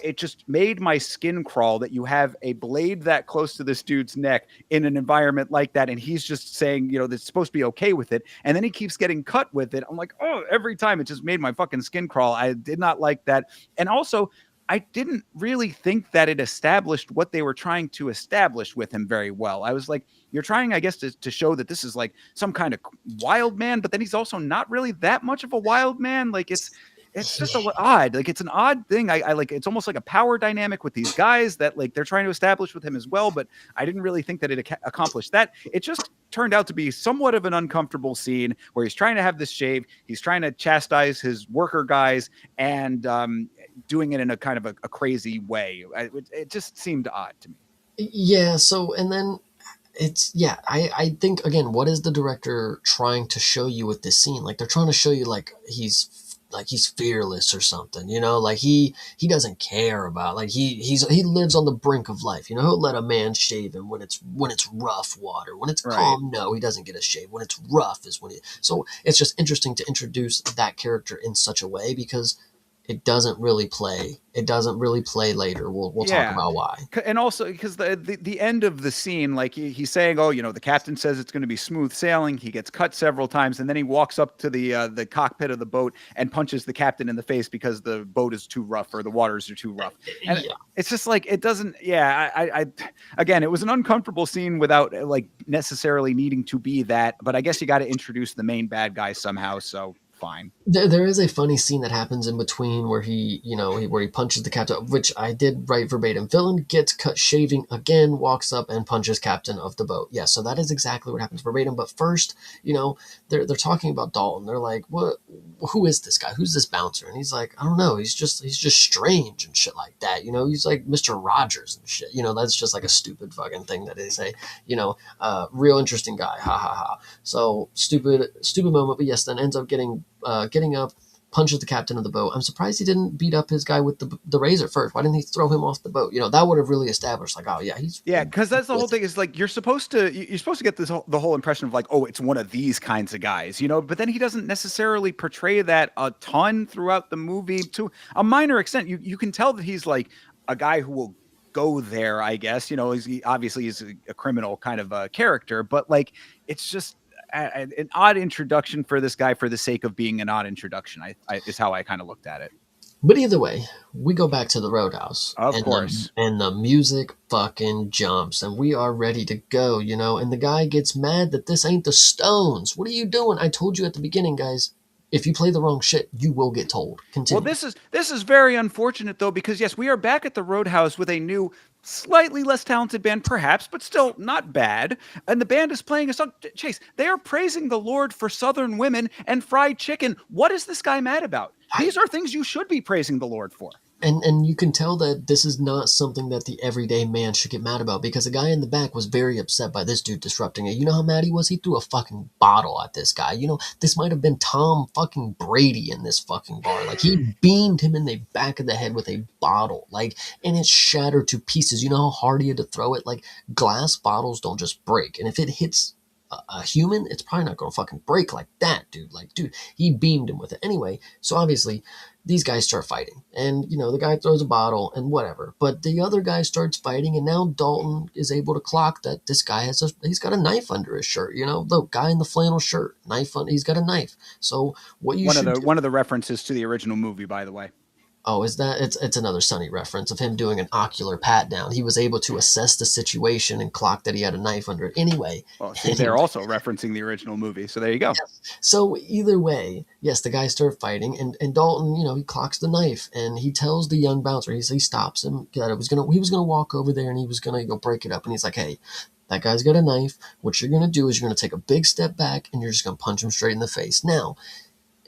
It just made my skin crawl that you have a blade that close to this dude's neck in an environment like that, and he's just saying, that's supposed to be okay with it, and then he keeps getting cut with it. I'm like, oh, every time it just made my fucking skin crawl. I did not like that. And also, I didn't really think that it established what they were trying to establish with him very well. I was like, you're trying, I guess, to show that this is like some kind of wild man, but then he's also not really that much of a wild man. Like it's just odd. Like it's an odd thing. I like, it's almost like a power dynamic with these guys that like they're trying to establish with him as well. But I didn't really think that it accomplished that. It just turned out to be somewhat of an uncomfortable scene where he's trying to have this shave. He's trying to chastise his worker guys and doing it in a kind of a crazy way. It just seemed odd to me. Yeah. So, and then I think again, what is the director trying to show you with this scene? Like they're trying to show you like he's fearless or something, like he doesn't care about, like he lives on the brink of life, he'll let a man shave him when it's rough water. When it's Right. calm, no, he doesn't get a shave. When it's rough is when he. So it's just interesting to introduce that character in such a way, because it doesn't really play later. We'll talk about why. And also because the end of the scene, like he's saying, oh, the captain says it's going to be smooth sailing. He gets cut several times, and then he walks up to the cockpit of the boat and punches the captain in the face because the boat is too rough or the waters are too rough. And it's just like, it doesn't. Yeah, I again, it was an uncomfortable scene without like necessarily needing to be that. But I guess you got to introduce the main bad guy somehow. So fine. There is a funny scene that happens in between where where he punches the captain, which I did write verbatim. Villain gets cut shaving again, walks up and punches captain of the boat. Yeah, so that is exactly what happens verbatim. But first, they're talking about Dalton. They're like, "What? Who is this guy? Who's this bouncer?" And he's like, "I don't know. He's just strange and shit like that. He's like Mr. Rogers and shit. That's just like a stupid fucking thing that they say. Real interesting guy. Ha ha ha." So stupid moment. But yes, then ends up getting up, punches the captain of the boat. I'm surprised he didn't beat up his guy with the razor first. Why didn't he throw him off the boat? That would have really established, like, oh yeah, he's because that's the whole thing. Is like you're supposed to get the whole impression of like, oh, it's one of these kinds of guys, But then he doesn't necessarily portray that a ton throughout the movie. To a minor extent, you can tell that he's like a guy who will go there. I guess obviously he's a criminal kind of a character, but like it's just an odd introduction for this guy for the sake of being an odd introduction. Is how I kind of looked at it. But either way, we go back to the Roadhouse. Of course. And the music fucking jumps, and we are ready to go, and the guy gets mad that this ain't the Stones. What are you doing? I told you at the beginning, guys, if you play the wrong shit, you will get told. Continue. Well, this is very unfortunate though, because yes, we are back at the Roadhouse with a new, slightly less talented band, perhaps, but still not bad. And the band is playing a song. Chase, they are praising the Lord for Southern women and fried chicken. What is this guy mad about? These are things you should be praising the Lord for. And you can tell that this is not something that the everyday man should get mad about, because the guy in the back was very upset by this dude disrupting it. You know how mad he was? He threw a fucking bottle at this guy. This might have been Tom fucking Brady in this fucking bar. Like, he beamed him in the back of the head with a bottle. Like, and it shattered to pieces. You know how hard he had to throw it? Like, glass bottles don't just break. And if it hits a human, it's probably not gonna fucking break like that, dude. Like, dude, he beamed him with it. Anyway, so obviously these guys start fighting, and the guy throws a bottle and whatever, but the other guy starts fighting, and now Dalton is able to clock that this guy he's got a knife under his shirt. The guy in the flannel shirt, he's got a knife. So what you one of the references to the original movie, by the way. Oh, is that it's another Sunny reference of him doing an ocular pat down. He was able to assess the situation and clock that he had a knife under it. Anyway, well, see, they're also referencing the original movie, so there you go. Yes. So either way, yes, the guys start fighting, and Dalton, he clocks the knife, and he tells the young bouncer, he stops him that he was gonna walk over there and he was gonna go break it up, and he's like, hey, that guy's got a knife. What you're gonna do is you're gonna take a big step back and you're just gonna punch him straight in the face. Now,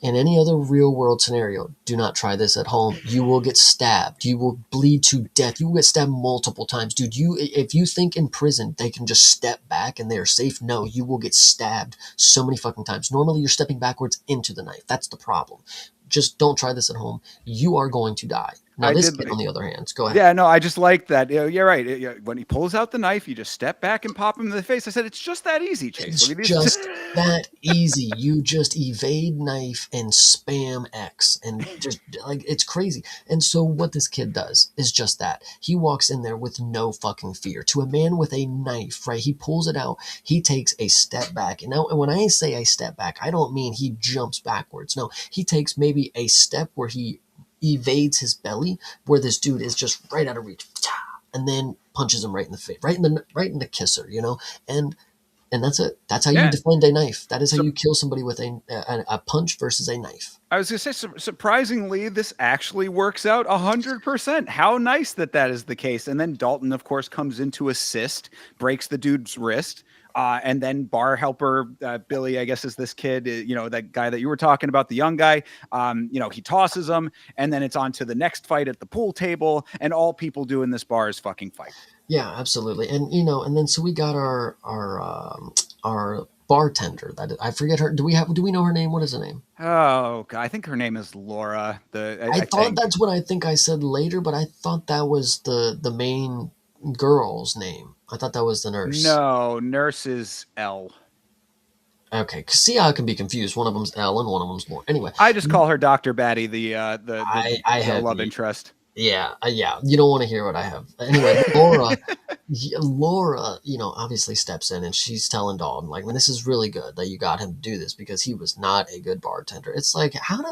in any other real world scenario, do not try this at home. You will get stabbed. You will bleed to death. You will get stabbed multiple times. Dude, if you think in prison they can just step back and they are safe, no, you will get stabbed so many fucking times. Normally you're stepping backwards into the knife. That's the problem. Just don't try this at home. You are going to die. Now I this did. kid, on the other hand, go ahead. Yeah, no, I just like that. You're right. When he pulls out the knife, you just step back and pop him in the face. I said, it's just that easy, Chase. Look It's at these. just that easy. You just evade knife and spam X and just like it's crazy. And so what this kid does is just that. He walks in there with no fucking fear. To a man with a knife, right? He pulls it out. He takes a step back. And now when I say a step back, I don't mean he jumps backwards. No, he takes maybe a step where he evades his belly, where this dude is just right out of reach. And then punches him right in the face, right in the kisser, and that's it. That's how you Yeah. defend a knife. That is how So you kill somebody with a punch versus a knife. I was gonna say, surprisingly, this actually works out 100%. How nice that that is the case. And then Dalton, of course, comes in to assist, breaks the dude's wrist. And then bar helper Billy, I guess, is this kid, that guy that you were talking about, the young guy. He tosses him, and then it's on to the next fight at the pool table, and all people do in this bar is fucking fight. Yeah, absolutely. And then so we got our bartender. That I forget her. Do we know her name? What is her name? Oh, God, I think her name is Laura. I I thought think. that's what I think I said later, but I thought that was the main girl's name. I thought that was the nurse. No, nurse is L. Okay, see how I can be confused. One of them's L and one of them's Laura. Anyway, I just call her Dr. Batty, I the have love interest. yeah. You don't want to hear what I have. Anyway, Laura, Laura, obviously steps in and she's telling Dalton, like, man, this is really good that you got him to do this because he was not a good bartender. It's like, how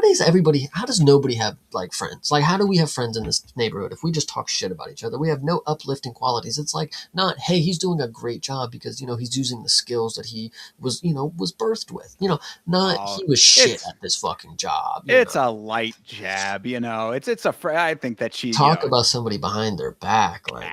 does nobody have like friends? Like, how do we have friends in this neighborhood if we just talk shit about each other? We have no uplifting qualities. It's like, not, hey, he's doing a great job because, he's using the skills that he was birthed with, not Oh, he was shit it's at this fucking job. it's a light jab, I think that Talk about somebody behind their back, like,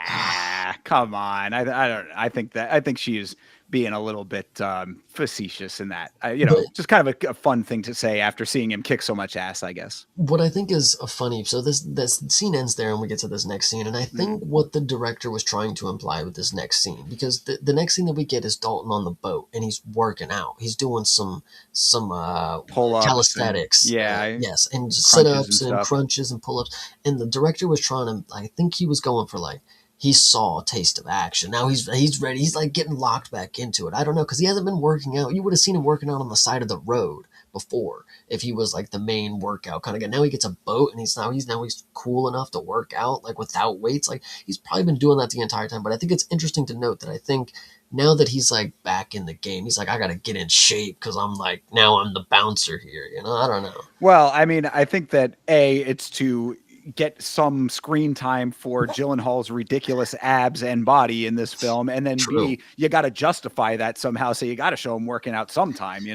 come on. I don't. I think she is being a little bit facetious in that. but Just kind of a fun thing to say after seeing him kick so much ass, I guess. what I think is a funny, so this scene ends there and we get to this next scene, and I Mm. think what the director was trying to imply with this next scene, because the next scene that we get is Dalton on the boat and he's working out, he's doing some Pull ups and calisthenics, yeah, yes, and sit crunches and ups and stuff. crunches and pull ups, and the director was trying to, I think he was going for like. He saw a taste of action. Now he's ready. He's like getting locked back into it. I don't know because he hasn't been working out. You would have seen him working out on the side of the road before if he was like the main workout kind of guy. Now he gets a boat and he's cool enough to work out like without weights. Like he's probably been doing that the entire time. But I think it's interesting to note that I think now that he's like back in the game, he's like, I gotta get in shape because I'm like now I'm the bouncer here. I don't know. Well, I mean, I think that it's to get some screen time for Gyllenhaal's ridiculous abs and body in this film, and then True. B, you got to justify that somehow, so you got to show him working out sometime.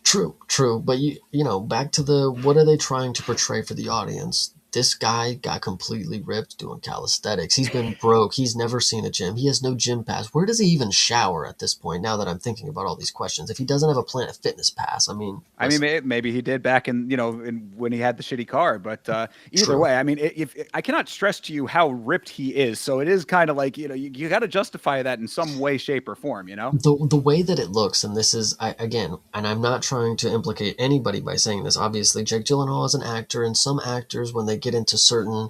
True. But back to the what are they trying to portray for the audience? This guy got completely ripped doing calisthenics. He's been broke. He's never seen a gym. He has no gym pass. Where does he even shower at this point? Now that I'm thinking about all these questions, if he doesn't have a Planet Fitness pass, I mean, I mean, listen, maybe he did back when he had the shitty car, but either true. way, I mean, if I cannot stress to you how ripped he is, so it is kind of like you got to justify that in some way, shape, or form. The way that it looks, and this is again, and I'm not trying to implicate anybody by saying this. Obviously, Jake Gyllenhaal is an actor, and some actors, when they get into certain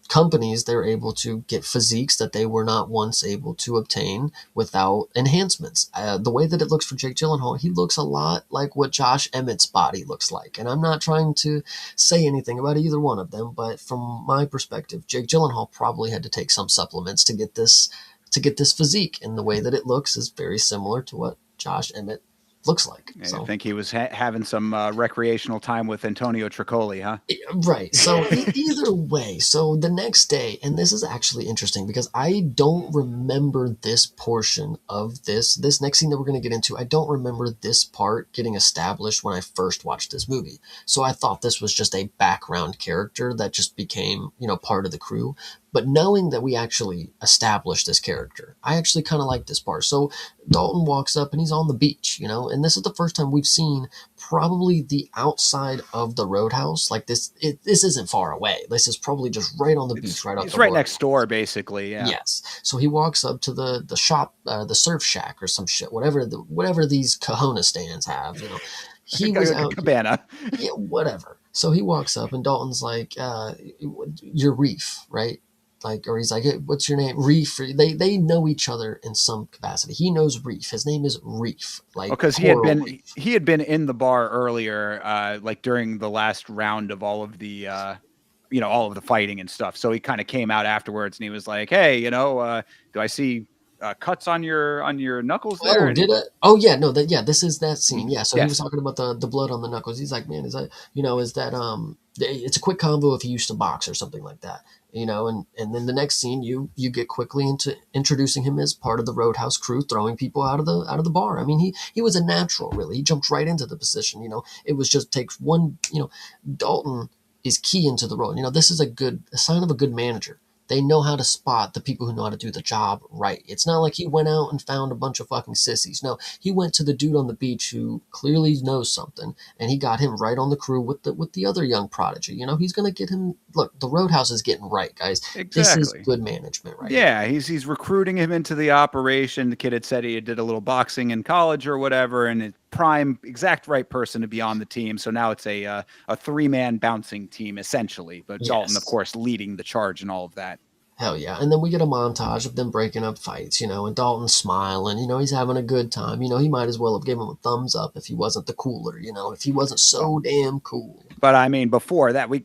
companies, they're able to get physiques that they were not once able to obtain without enhancements. The way that it looks for Jake Gyllenhaal, he looks a lot like what Josh Emmett's body looks like, and I'm not trying to say anything about either one of them, but from my perspective, Jake Gyllenhaal probably had to take some supplements to get this physique, and the way that it looks is very similar to what Josh Emmett looks like. I So think he was having some recreational time with Antonio Tricoli, huh? right. So either way, so the next day, and this is actually interesting because I don't remember this portion of this next scene that we're going to get into. I don't remember this part getting established when I first watched this movie. So I thought this was just a background character that just became, part of the crew. But knowing that we actually established this character, I actually kind of like this part. So Dalton walks up and he's on the beach, and this is the first time we've seen probably the outside of the Roadhouse. Like this isn't far away. This is probably just right on the beach, right off It's the right road. next door, basically. Yeah. Yes. So he walks up to the shop, the surf shack or some shit, whatever these Kahuna stands have. He was out. Cabana. Yeah, whatever. So he walks up and Dalton's like, "You're Reef, right?" Like, or he's like, "Hey, what's your name?" Reef. They know each other in some capacity. He knows Reef. His name is Reef, Oh, like because Coral Reef. he had been in the bar earlier, like during the last round of all of the all of the fighting and stuff. So he kind of came out afterwards and he was like, "Hey, do I see cuts on your knuckles there?" Oh, And did it? Oh, yeah, no, that yeah, this is that scene. Yeah, so he was yes, talking about the blood on the knuckles. He's like, man, is that is that it's a quick combo if you used to box or something like that, and then the next scene you get quickly into introducing him as part of the Roadhouse crew, throwing people out of the bar. I mean, he was a natural, really. He jumped right into the position. It was just takes one. Dalton is key into the role. This is a sign of a good manager. They know how to spot the people who know how to do the job right. It's not like he went out and found a bunch of fucking sissies. No, he went to the dude on the beach who clearly knows something, and he got him right on the crew with the other young prodigy. He's gonna get him. Look, the Roadhouse is getting right, guys. This is exactly. good management right here. Yeah, he's recruiting him into the operation. The kid had said he did a little boxing in college or whatever, and it's prime exact right person to be on the team. So now it's a 3-man bouncing team essentially. But Dalton, of Yes. course, leading the charge and all of that. Hell yeah. And then we get a montage of them breaking up fights, and Dalton smiling, he's having a good time. He might as well have given him a thumbs up if he wasn't the cooler, if he wasn't Well, so damn cool. but I mean, before that, we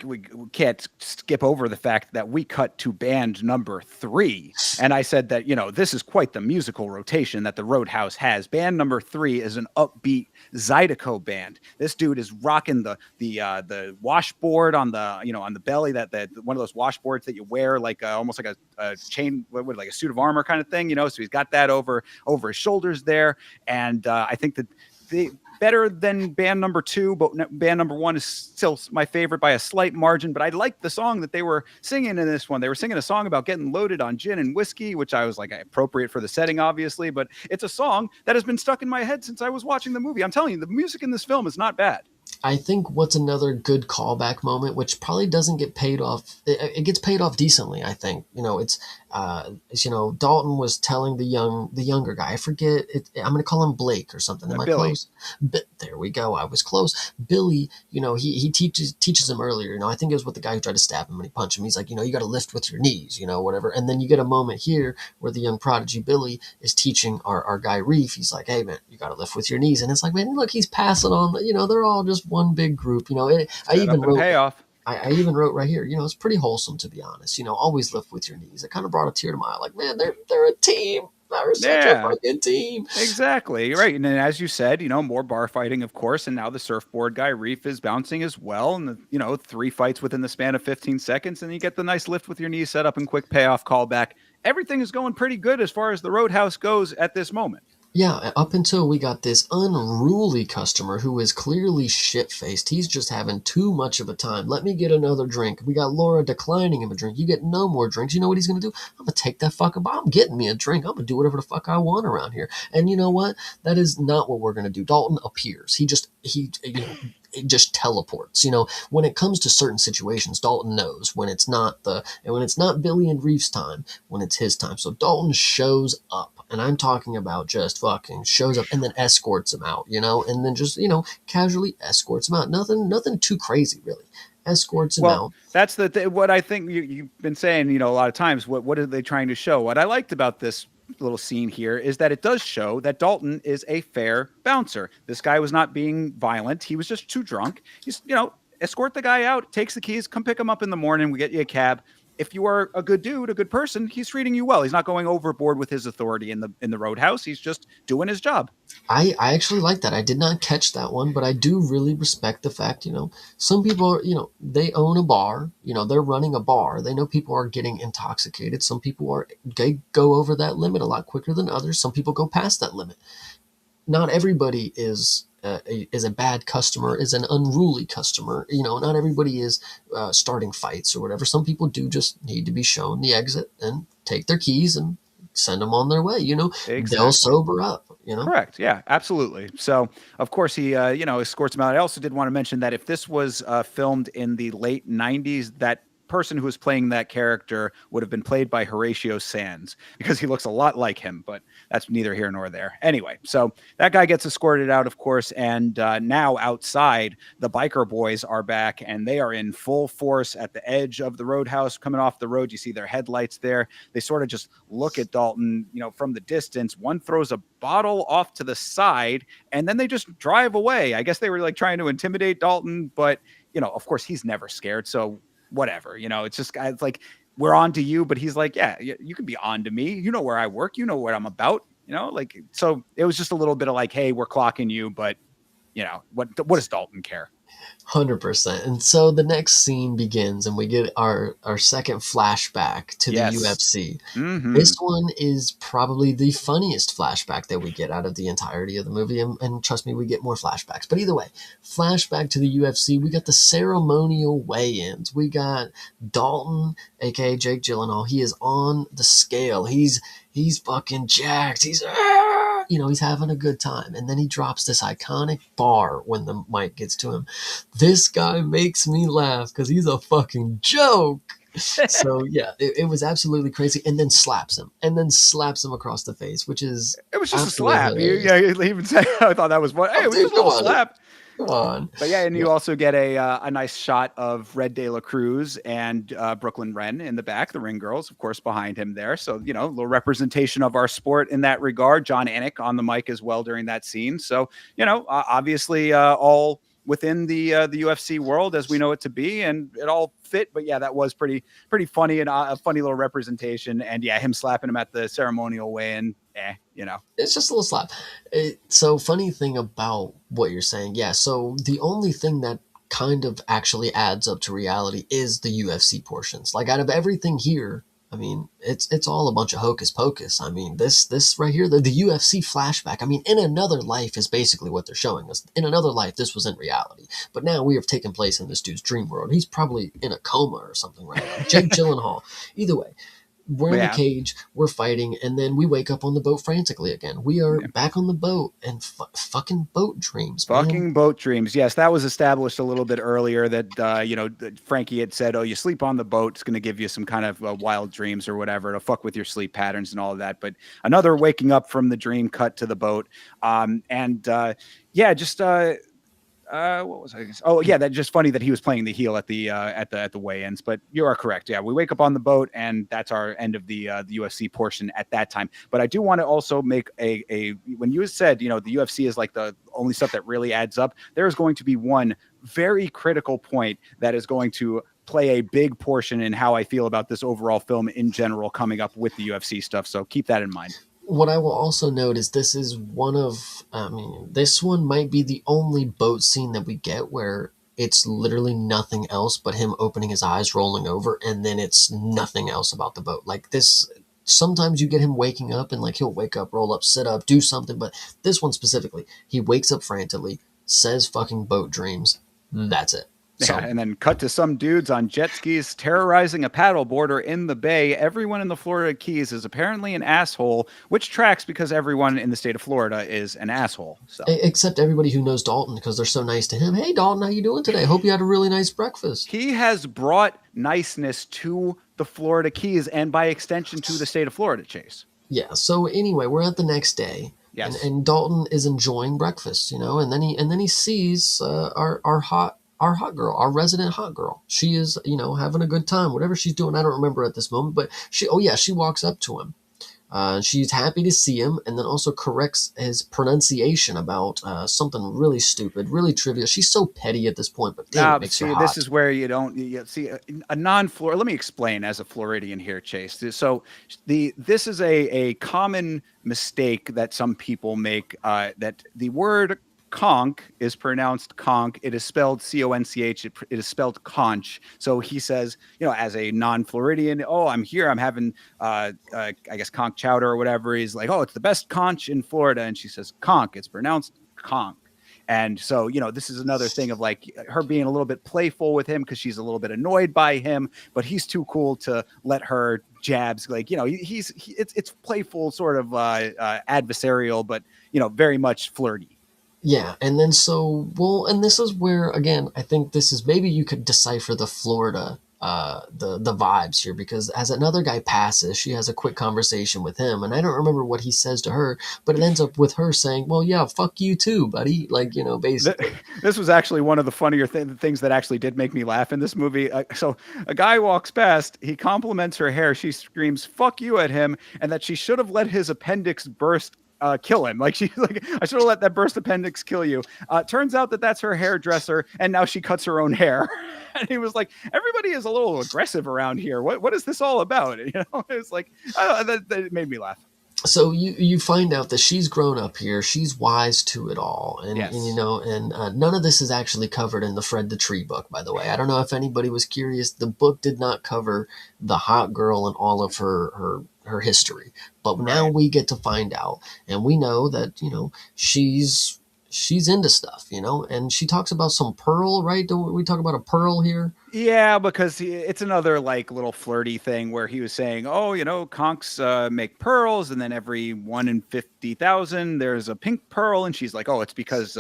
can't skip over the fact that we cut to band number 3. And I said that, this is quite the musical rotation that the Roadhouse has. Band number 3 is an upbeat Zydeco band. This dude is rocking the washboard on the belly, that one of those washboards that you wear, like almost like a chain, like a suit of armor kind of thing. So he's got that over his shoulders there. And I think that the better than band number 2, but band number 1 is still my favorite by a slight margin. But I liked the song that they were singing in this one. They were singing a song about getting loaded on gin and whiskey, which I was like, appropriate for the setting, obviously. But it's a song that has been stuck in my head since I was watching the movie. I'm telling you, the music in this film is not bad. I think what's another good callback moment, which probably doesn't get paid off. It gets paid off decently. I think Dalton was telling the younger guy. I forget. I'm going to call him Blake or something. Am I Billy. close? But there we go. I was close. Billy. He teaches him earlier. I think it was with the guy who tried to stab him and he punched him. He's like, you got to lift with your knees. Whatever. And then you get a moment here where the young prodigy Billy is teaching our guy Reef. He's like, hey man, you got to lift with your knees. And it's like, man, look, he's passing on. They're all just one big group. I Set even up and wrote payoff. I even wrote right here, it's pretty wholesome to be honest. Always lift with your knees. It kind of brought a tear to my eye. Like, man, they're a team. They're such a Yeah. fucking team. Exactly. You're right. And then, as you said, more bar fighting, of course. And now the surfboard guy, Reef, is bouncing as well. And, 3 fights within the span of 15 seconds. And you get the nice lift with your knees set up and quick payoff callback. Everything is going pretty good as far as the Roadhouse goes at this moment. Yeah, up until we got this unruly customer who is clearly shit faced. He's just having too much of a time. Let me get another drink. We got Laura declining him a drink. You get no more drinks. You know what he's gonna do? I'm gonna take that fucking bottle. I'm getting me a drink. I'm gonna do whatever the fuck I want around here. And you know what? That is not what we're gonna do. Dalton appears. He it just teleports. When it comes to certain situations, Dalton knows when it's not Billy and Reef's time, when it's his time. So Dalton shows up. And I'm talking about just fucking shows up and then escorts him out, and then just, casually escorts him out. Nothing too crazy, really. Escorts him Well, out. that's what I think you've been saying, a lot of times. What are they trying to show? What I liked about this little scene here is that it does show that Dalton is a fair bouncer. This guy was not being violent. He was just too drunk. He's, escort the guy out, takes the keys, come pick him up in the morning. We get you a cab. If you are a good dude, a good person, he's treating you well. He's not going overboard with his authority in the Roadhouse. He's just doing his job. I actually like that. I did not catch that one, but I do really respect the fact, some people are, they own a bar, they're running a bar. They know people are getting intoxicated. Some people they go over that limit a lot quicker than others. Some people go past that limit. Not everybody is a bad customer, is an unruly customer. Not everybody is starting fights or whatever. Some people do just need to be shown the exit and take their keys and send them on their way. They'll Exactly. sober up. Correct. Yeah, absolutely. So, of course, he, escorts him out. I also did want to mention that if this was filmed in the late 90s, that person who was playing that character would have been played by Horatio Sands because he looks a lot like him, but that's neither here nor there. Anyway, so that guy gets escorted out, of course, and now outside, the biker boys are back and they are in full force at the edge of the Roadhouse coming off the road. You see their headlights there. They sort of just look at Dalton, from the distance. One throws a bottle off to the side and then they just drive away. I guess they were like trying to intimidate Dalton, but of course he's never scared. So whatever, it's like, we're on to you, but he's like, yeah, you can be on to me. You know where I work. You know what I'm about, so it was just a little bit of like, hey, we're clocking you, but what does Dalton care? 100%. And so the next scene begins, and we get our second flashback to the Yes. UFC. Mm-hmm. This one is probably the funniest flashback that we get out of the entirety of the movie. And trust me, we get more flashbacks. But either way, flashback to the UFC. We got the ceremonial weigh-ins. We got Dalton, aka Jake Gyllenhaal. He is on the scale. He's fucking jacked. He's having a good time. And then he drops this iconic bar when the mic gets to him. This guy makes me laugh because he's a fucking joke. So yeah, it was absolutely crazy. And then slaps him across the face, which is it was just a slap. He even said, I thought that was what. Hey, it was just a little slap. Come on. But yeah, and you also get a nice shot of Red De La Cruz and Brooklyn Wren in the back, the ring girls, of course, behind him there. So, a little representation of our sport in that regard. John Anik on the mic as well during that scene. So, obviously all within the UFC world as we know it to be, and it all fit. But yeah, that was pretty funny and a funny little representation. And yeah, him slapping him at the ceremonial weigh-in, it's just a little slap. So funny thing about what you're saying, yeah. So the only thing that kind of actually adds up to reality is the UFC portions. Like out of everything here, I mean, it's all a bunch of hocus pocus. I mean, this right here, the UFC flashback. I mean, in another life is basically what they're showing us. In another life, this was in reality, but now we have taken place in this dude's dream world. He's probably in a coma or something right now. Jake Gyllenhaal. Either way, we're in the cage, we're fighting, and then we wake up on the boat frantically again. We are back on the boat, and fucking boat dreams, man. Boat dreams. Yes, that was established a little bit earlier that, Frankie had said, oh, you sleep on the boat, it's going to give you some kind of wild dreams or whatever. It'll fuck with your sleep patterns and all of that. But another waking up from the dream cut to the boat. What was I going to say? Oh yeah, that's just funny that he was playing the heel at the weigh-ins. But you are correct. Yeah, we wake up on the boat, and that's our end of the UFC portion at that time. But I do want to also make a when you said the UFC is like the only stuff that really adds up. There is going to be one very critical point that is going to play a big portion in how I feel about this overall film in general coming up with the UFC stuff. So keep that in mind. What I will also note is this is this one might be the only boat scene that we get where it's literally nothing else but him opening his eyes, rolling over, and then it's nothing else about the boat. Like this, sometimes you get him waking up and like he'll wake up, roll up, sit up, do something, but this one specifically, he wakes up frantically, says fucking boat dreams. That's it. So. Yeah, and then cut to some dudes on jet skis terrorizing a paddleboarder in the bay. Everyone in the Florida Keys is apparently an asshole, which tracks because everyone in the state of Florida is an asshole. So. Except everybody who knows Dalton because they're so nice to him. Hey, Dalton, how you doing today? Hope you had a really nice breakfast. He has brought niceness to the Florida Keys and by extension to the state of Florida, Chase. Yeah, so anyway, we're at the next day. Yes. And Dalton is enjoying breakfast, and then he sees our hot girl, our resident hot girl. She is, having a good time, whatever she's doing. I don't remember at this moment, but she walks up to him. She's happy to see him and then also corrects his pronunciation about something really stupid, really trivial. She's so petty at this point, but damn, it makes her hot. This is where you see a non-Florida. Let me explain as a Floridian here, Chase. So this is a common mistake that some people make, that the word conch is pronounced conch. It is spelled C-O-N-C-H. It is spelled conch. So he says, as a non-Floridian, oh, I'm here. I'm having, I guess, conch chowder or whatever. He's like, oh, it's the best conch in Florida. And she says conch. It's pronounced conch. And so, this is another thing of like her being a little bit playful with him because she's a little bit annoyed by him, but he's too cool to let her jabs. Like, it's playful, sort of adversarial, but, very much flirty. Yeah, and then and this is where, again, I think this is, maybe you could decipher the Florida the vibes here, because as another guy passes, she has a quick conversation with him, and I don't remember what he says to her, but it ends up with her saying, "Well, yeah, fuck you too, buddy." Like, Th- basically. This was actually one of the funnier things that actually did make me laugh in this movie. So a guy walks past, he compliments her hair, she screams "fuck you" at him, and that she should have let his appendix burst. Kill him. Like she's like, I should have let that burst appendix kill you. Turns out that that's her hairdresser, and now she cuts her own hair. And he was like, everybody is a little aggressive around here. What is this all about? It's like that made me laugh. So you find out that she's grown up here, she's wise to it all, and Yes. none of this is actually covered in the Fred the Tree book, by the way. I don't know if anybody was curious. The book did not cover the hot girl and all of her history, but now Right. we get to find out, and we know that she's into stuff, and she talks about some pearl, right? Don't we talk about a pearl here? Yeah, because it's another like little flirty thing where he was saying, "Oh, conchs make pearls, and then every 1 in 50,000 there's a pink pearl," and she's like, "Oh, it's because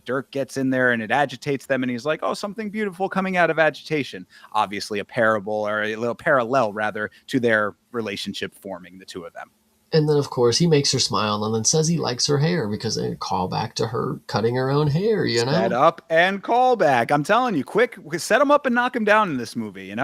dirt gets in there and it agitates them," and he's like, "Oh, something beautiful coming out of agitation." Obviously, a parable or a little parallel rather to their relationship forming the two of them. And then, of course, he makes her smile and then says he likes her hair because they call back to her cutting her own hair, Set up and callback. I'm telling you, quick, set him up and knock him down in this movie.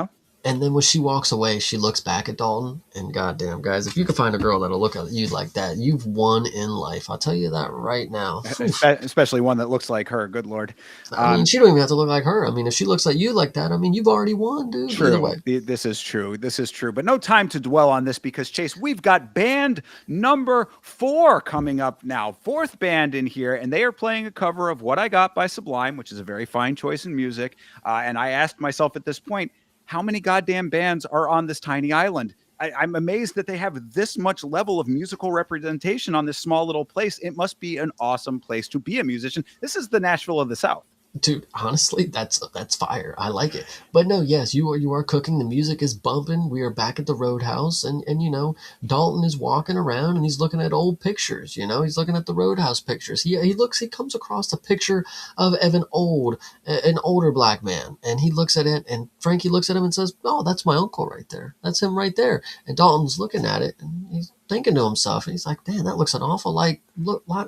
And then when she walks away, she looks back at Dalton. And goddamn, guys, if you can find a girl that'll look at you like that, you've won in life. I'll tell you that right now. Especially one that looks like her. Good Lord. I mean, she don't even have to look like her. I mean, if she looks like you like that, I mean, you've already won, dude. Either True. way. This is true. This is true. But no time to dwell on this because, Chase, we've got band number 4 coming up now. Fourth band in here, and they are playing a cover of What I Got by Sublime, which is a very fine choice in music. And I asked myself at this point, how many goddamn bands are on this tiny island? I'm amazed that they have this much level of musical representation on this small little place. It must be an awesome place to be a musician. This is the Nashville of the South. Dude, honestly, that's fire. I like it. But no, yes, you are cooking. The music is bumping. We are back at the Roadhouse, and Dalton is walking around and he's looking at old pictures. He's looking at the Roadhouse pictures. He comes across a picture of an older black man, and he looks at it, and Frankie looks at him and says, "Oh, that's my uncle right there. That's him right there." And Dalton's looking at it, and he's thinking to himself, and he's like, "Man, that looks an awful like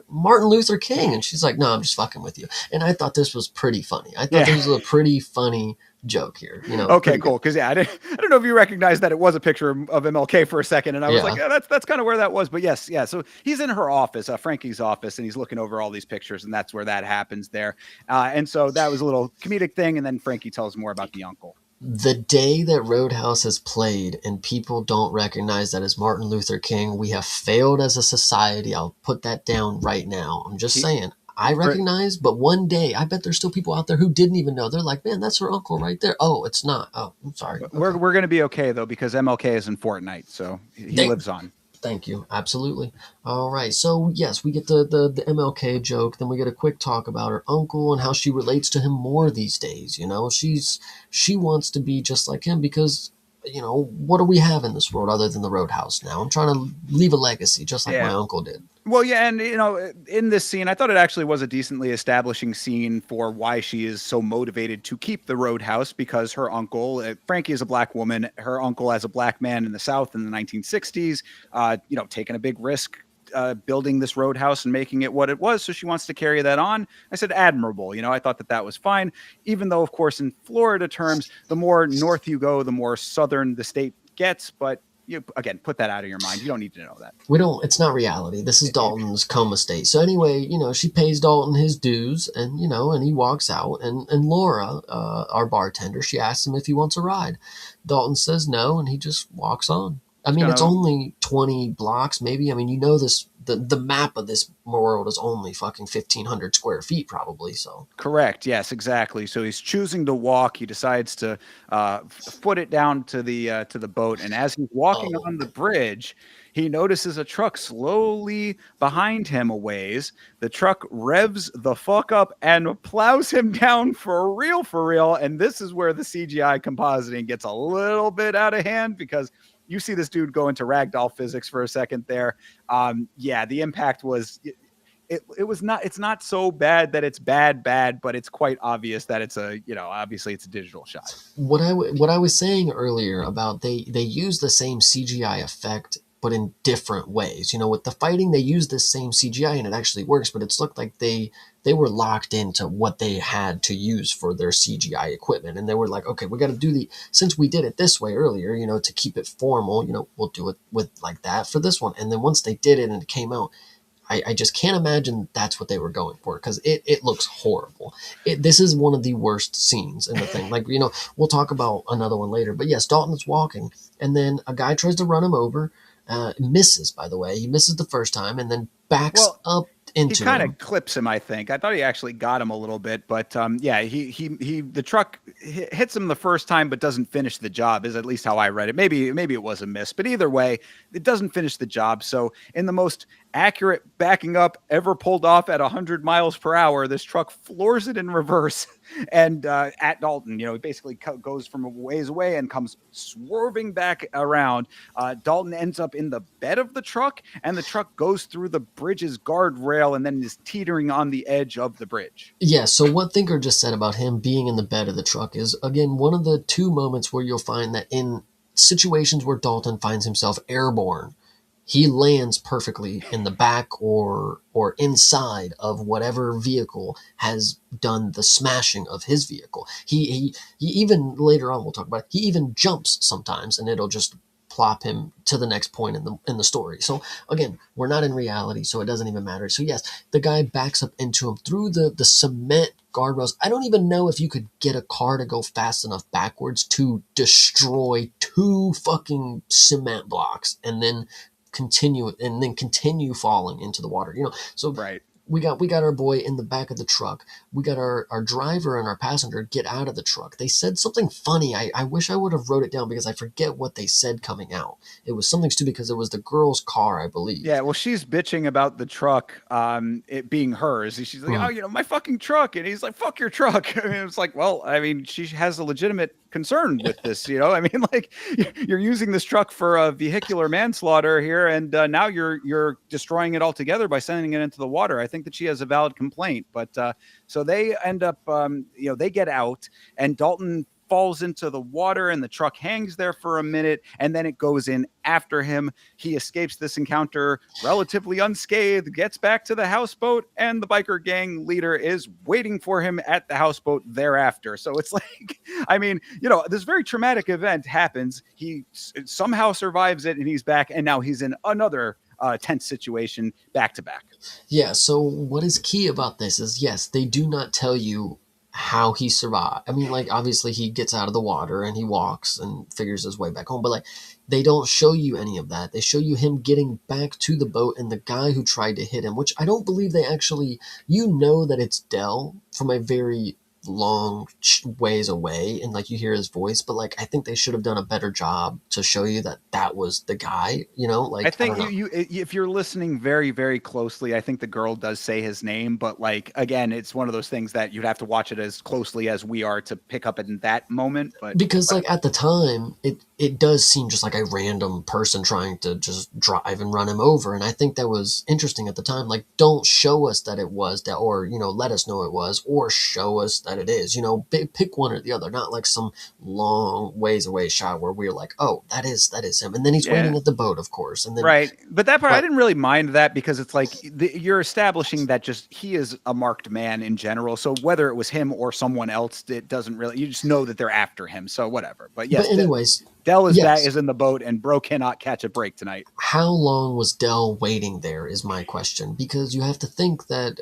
Martin Luther King." And she's like, "No, I'm just fucking with you." And I thought this was pretty funny. I thought Yeah. this was a pretty funny joke here. Okay, Pretty good. cool. Because I don't know if you recognize that it was a picture of MLK for a second, and I was like, Yeah. yeah, that's kind of where that was. But yes, yeah. So he's in her office, Frankie's office, and he's looking over all these pictures, and that's where that happens there. And so that was a little comedic thing, and then Frankie tells more about the uncle. The day that Roadhouse has played and people don't recognize that as Martin Luther King, we have failed as a society. I'll put that down right now. I'm just He, saying. I for, recognize, but one day I bet there's still people out there who didn't even know. They're like, "Man, that's her uncle right there." Oh, it's not. Oh, I'm sorry. Okay. we're going to be okay though because MLK is in Fortnite, so he They, lives on. Thank you. Absolutely. All right. So yes, we get the MLK joke. Then we get a quick talk about her uncle and how she relates to him more these days. She wants to be just like him because what do we have in this world other than the Roadhouse now? I'm trying to leave a legacy just like my Yeah. uncle did. Well, yeah, and in this scene, I thought it actually was a decently establishing scene for why she is so motivated to keep the Roadhouse because her uncle, Frankie, is a black woman. Her uncle, as a black man in the South in the 1960s, taking a big risk. Building this roadhouse and making it what it was. So she wants to carry that on. I said, admirable. I thought that was fine, even though, of course, in Florida terms, the more north you go, the more southern the state gets. But again, put that out of your mind. You don't need to know that. We don't. It's not reality. This is Dalton's coma state. So anyway, she pays Dalton his dues, and he walks out. And Laura, our bartender, she asks him if he wants a ride. Dalton says no, and he just walks on. I mean, it's only 20 blocks, maybe. I mean, this. The map of this world is only fucking 1,500 square feet, probably. So Correct. Yes, exactly. So he's choosing to walk. He decides to foot it down to the boat, and as he's walking on the bridge, he notices a truck slowly behind him a ways. The truck revs the fuck up and plows him down for real. And this is where the CGI compositing gets a little bit out of hand because you see this dude go into ragdoll physics for a second there. The impact was it was not, it's not so bad that it's bad, but it's quite obvious that it's a, obviously it's a digital shot. What I was saying earlier about they use the same CGI effect but in different ways. With the fighting they use the same CGI and it actually works, but it's looked like they were locked into what they had to use for their CGI equipment, and they were like, okay, we got to do since we did it this way earlier, to keep it formal, we'll do it with like that for this one. And then once they did it and it came out, I just can't imagine that's what they were going for, because it looks horrible. This is one of the worst scenes in the thing. Like, we'll talk about another one later. But yes, Dalton's walking, and then a guy tries to run him over. Misses, by the way. He misses the first time and then backs Well, up he into kind him. of clips him, I think. I thought he actually got him a little bit, but yeah, the truck hits him the first time, but doesn't finish the job. Is at least how I read it. Maybe it was a miss, but either way, it doesn't finish the job. So, in the most accurate backing up ever pulled off at 100 miles per hour, this truck floors it in reverse, and at Dalton, he basically goes from a ways away and comes swerving back around. Dalton ends up in the bed of the truck, and the truck goes through the bridge's guardrail and then is teetering on the edge of the bridge. Yeah, so what Thinker just said about him being in the bed of the truck is, again, one of the two moments where you'll find that in situations where Dalton finds himself airborne, he lands perfectly in the back or inside of whatever vehicle has done the smashing of his vehicle. He even, later on we'll talk about it, he even jumps sometimes, and it'll just plop him to the next point in the story. So again, we're not in reality, so it doesn't even matter. So yes, the guy backs up into him through the cement guardrails. I don't even know if you could get a car to go fast enough backwards to destroy two fucking cement blocks and then continue falling into the water. So Right. we got our boy in the back of the truck. We got our driver and our passenger get out of the truck. They said something funny. I wish I would have wrote it down because I forget what they said coming out. It was something stupid because it was the girl's car, I believe. Yeah, well, she's bitching about the truck, it being hers. She's like, Mm. "Oh, my fucking truck," and he's like, "Fuck your truck." I mean, it's like, well, I mean, she has a legitimate concern with this. I mean, like, you're using this truck for a vehicular manslaughter here, and now you're destroying it altogether by sending it into the water. I think that she has a valid complaint, but so they end up, they get out, and Dalton falls into the water, and the truck hangs there for a minute, and then it goes in after him. He escapes this encounter relatively unscathed, gets back to the houseboat, and the biker gang leader is waiting for him at the houseboat thereafter. So it's like, I mean, this very traumatic event happens. He somehow survives it, and he's back, and now he's in another tense situation back to back. Yeah, so what is key about this is, yes, they do not tell you how he survived. I mean, like, obviously he gets out of the water and he walks and figures his way back home, but like, they don't show you any of that. They show you him getting back to the boat and the guy who tried to hit him, which I don't believe they actually, that it's Dell from a very long ways away, and like you hear his voice, but like I think they should have done a better job to show you that was the guy. Like I think don't know. you if you're listening very, very closely, I think the girl does say his name, but like again, it's one of those things that you'd have to watch it as closely as we are to pick up in that moment. But Because like at the time it does seem just like a random person trying to just drive and run him over, and I think that was interesting at the time. Like, don't show us that it was that, or let us know it was, or show us that it is. Pick one or the other, not like some long ways away shot where we're like, oh, that is him, and then he's waiting at the boat, of course, and then right. But that part, I didn't really mind that because it's like you're establishing that just he is a marked man in general. So whether it was him or someone else, it doesn't really. You just know that they're after him. So whatever. But yes, but anyways, Dell is yes. is in the boat, and bro cannot catch a break tonight. How long was Dell waiting there is my question, because you have to think that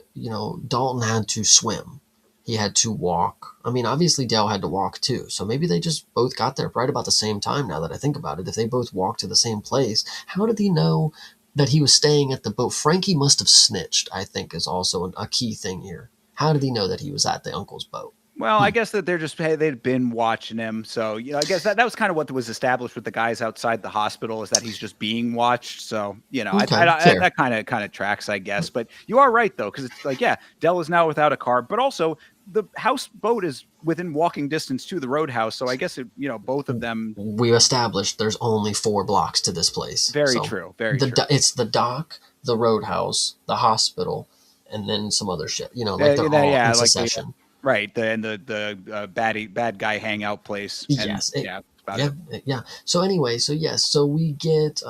Dalton had to swim. He had to walk. I mean, obviously Dell had to walk too. So maybe they just both got there right about the same time, now that I think about it. If they both walked to the same place, how did he know that he was staying at the boat? Frankie must have snitched, I think, is also a key thing here. How did he know that he was at the uncle's boat? Well, I guess that they'd been watching him. So, I guess that was kind of what was established with the guys outside the hospital, is that he's just being watched. So, Okay, that kind of tracks, I guess. But you are right, though, because it's like, yeah, Dell is now without a car, but also the houseboat is within walking distance to the Roadhouse. So I guess, both of them. We established there's only 4 blocks to this place. Very true. Very true. It's the dock, the Roadhouse, the hospital, and then some other shit. You know, like they're Yeah, all in yeah, like the succession. right, the bad guy hangout place, and Yes. yeah, that's about Yeah, it. yeah. So anyway, so yes, so we get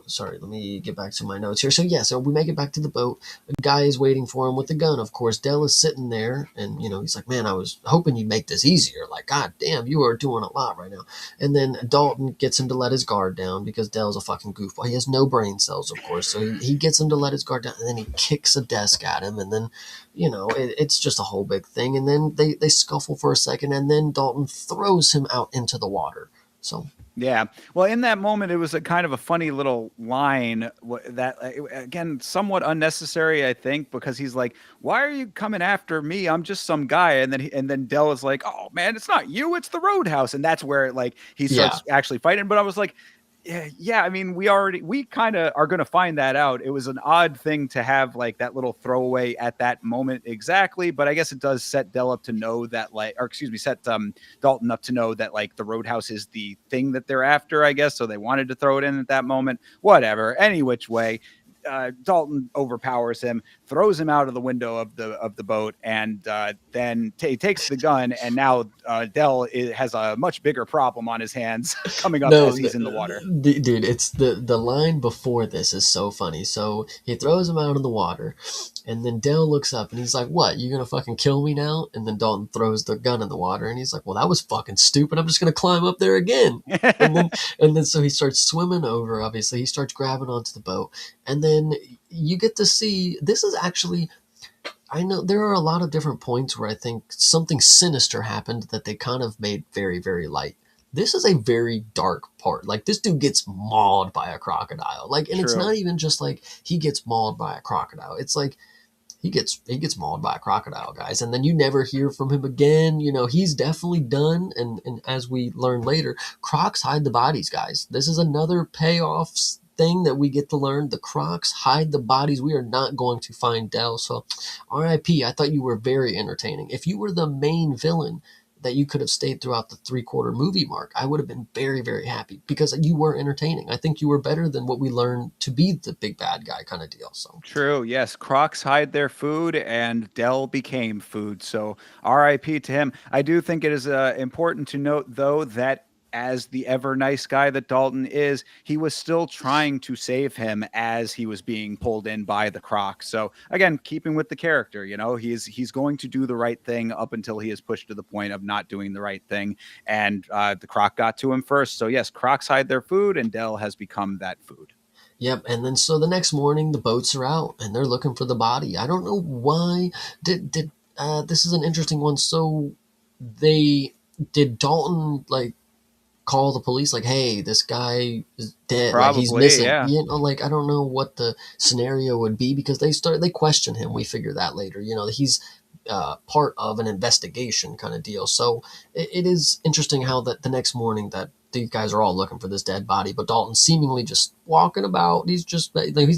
sorry, let me get back to my notes here. So yeah, so we make it back to the boat. A guy is waiting for him with the gun. Of course, Dell is sitting there and he's like, "Man, I was hoping you'd make this easier. Like, god damn, you are doing a lot right now." And then Dalton gets him to let his guard down because Dell's a fucking goofball. He has no brain cells, of course. So he gets him to let his guard down and then he kicks a desk at him and then it's just a whole big thing. And then they scuffle for a second and then Dalton throws him out into the water. So Yeah. Well, in that moment, it was a kind of a funny little line that, again, somewhat unnecessary, I think, because he's like, "Why are you coming after me? I'm just some guy." And then Dell is like, "Oh man, it's not you, it's the Roadhouse," and that's where like he yeah, starts actually fighting. But I was like, yeah, yeah. I mean, we kind of are going to find that out. It was an odd thing to have like that little throwaway at that moment exactly, but I guess it does set Dell up to know that like, or excuse me, set Dalton up to know that like the Roadhouse is the thing that they're after, I guess. So they wanted to throw it in at that moment. Whatever. Any which way, Dalton overpowers him, throws him out of the window of the boat, and then takes the gun. And now Dell has a much bigger problem on his hands coming up no, as he's in the water. dude, it's the line before this is so funny. So he throws him out of the water, and then Dell looks up and he's like, "What? You gonna fucking kill me now?" And then Dalton throws the gun in the water, and he's like, "Well, that was fucking stupid. I'm just gonna climb up there again." And then so he starts swimming over. Obviously, he starts grabbing onto the boat, and then you get to see this is actually I know there are a lot of different points where I think something sinister happened that they kind of made very, very light. This is a very dark part. Like this dude gets mauled by a crocodile. Like, and it's True. not even just like he gets mauled by a crocodile. It's like he gets mauled by a crocodile, guys, and then you never hear from him again. He's definitely done. And as we learn later, crocs hide the bodies, guys. This is another payoff thing that we get to learn. The crocs hide the bodies. We are not going to find Dell. So, R.I.P. I thought you were very entertaining. If you were the main villain that you could have stayed throughout the 3/4 movie mark, I would have been very, very happy because you were entertaining. I think you were better than what we learned to be the big bad guy kind of deal. So. True. Yes. Crocs hide their food, and Dell became food. So RIP to him. I do think it is important to note, though, that as the ever nice guy that Dalton is, he was still trying to save him as he was being pulled in by the Croc. So again, keeping with the character, he's going to do the right thing up until he is pushed to the point of not doing the right thing. And the Croc got to him first. So yes, Crocs hide their food, and Dell has become that food. Yep, and then so the next morning the boats are out and they're looking for the body. I don't know why. Did this is an interesting one. So they did Dalton like call the police like, "Hey, this guy is dead. Like he's Probably, missing." yeah. Like I don't know what the scenario would be because they question him. We figure that later. He's part of an investigation kind of deal. So it is interesting how that the next morning that these guys are all looking for this dead body, but Dalton's seemingly just walking about. He's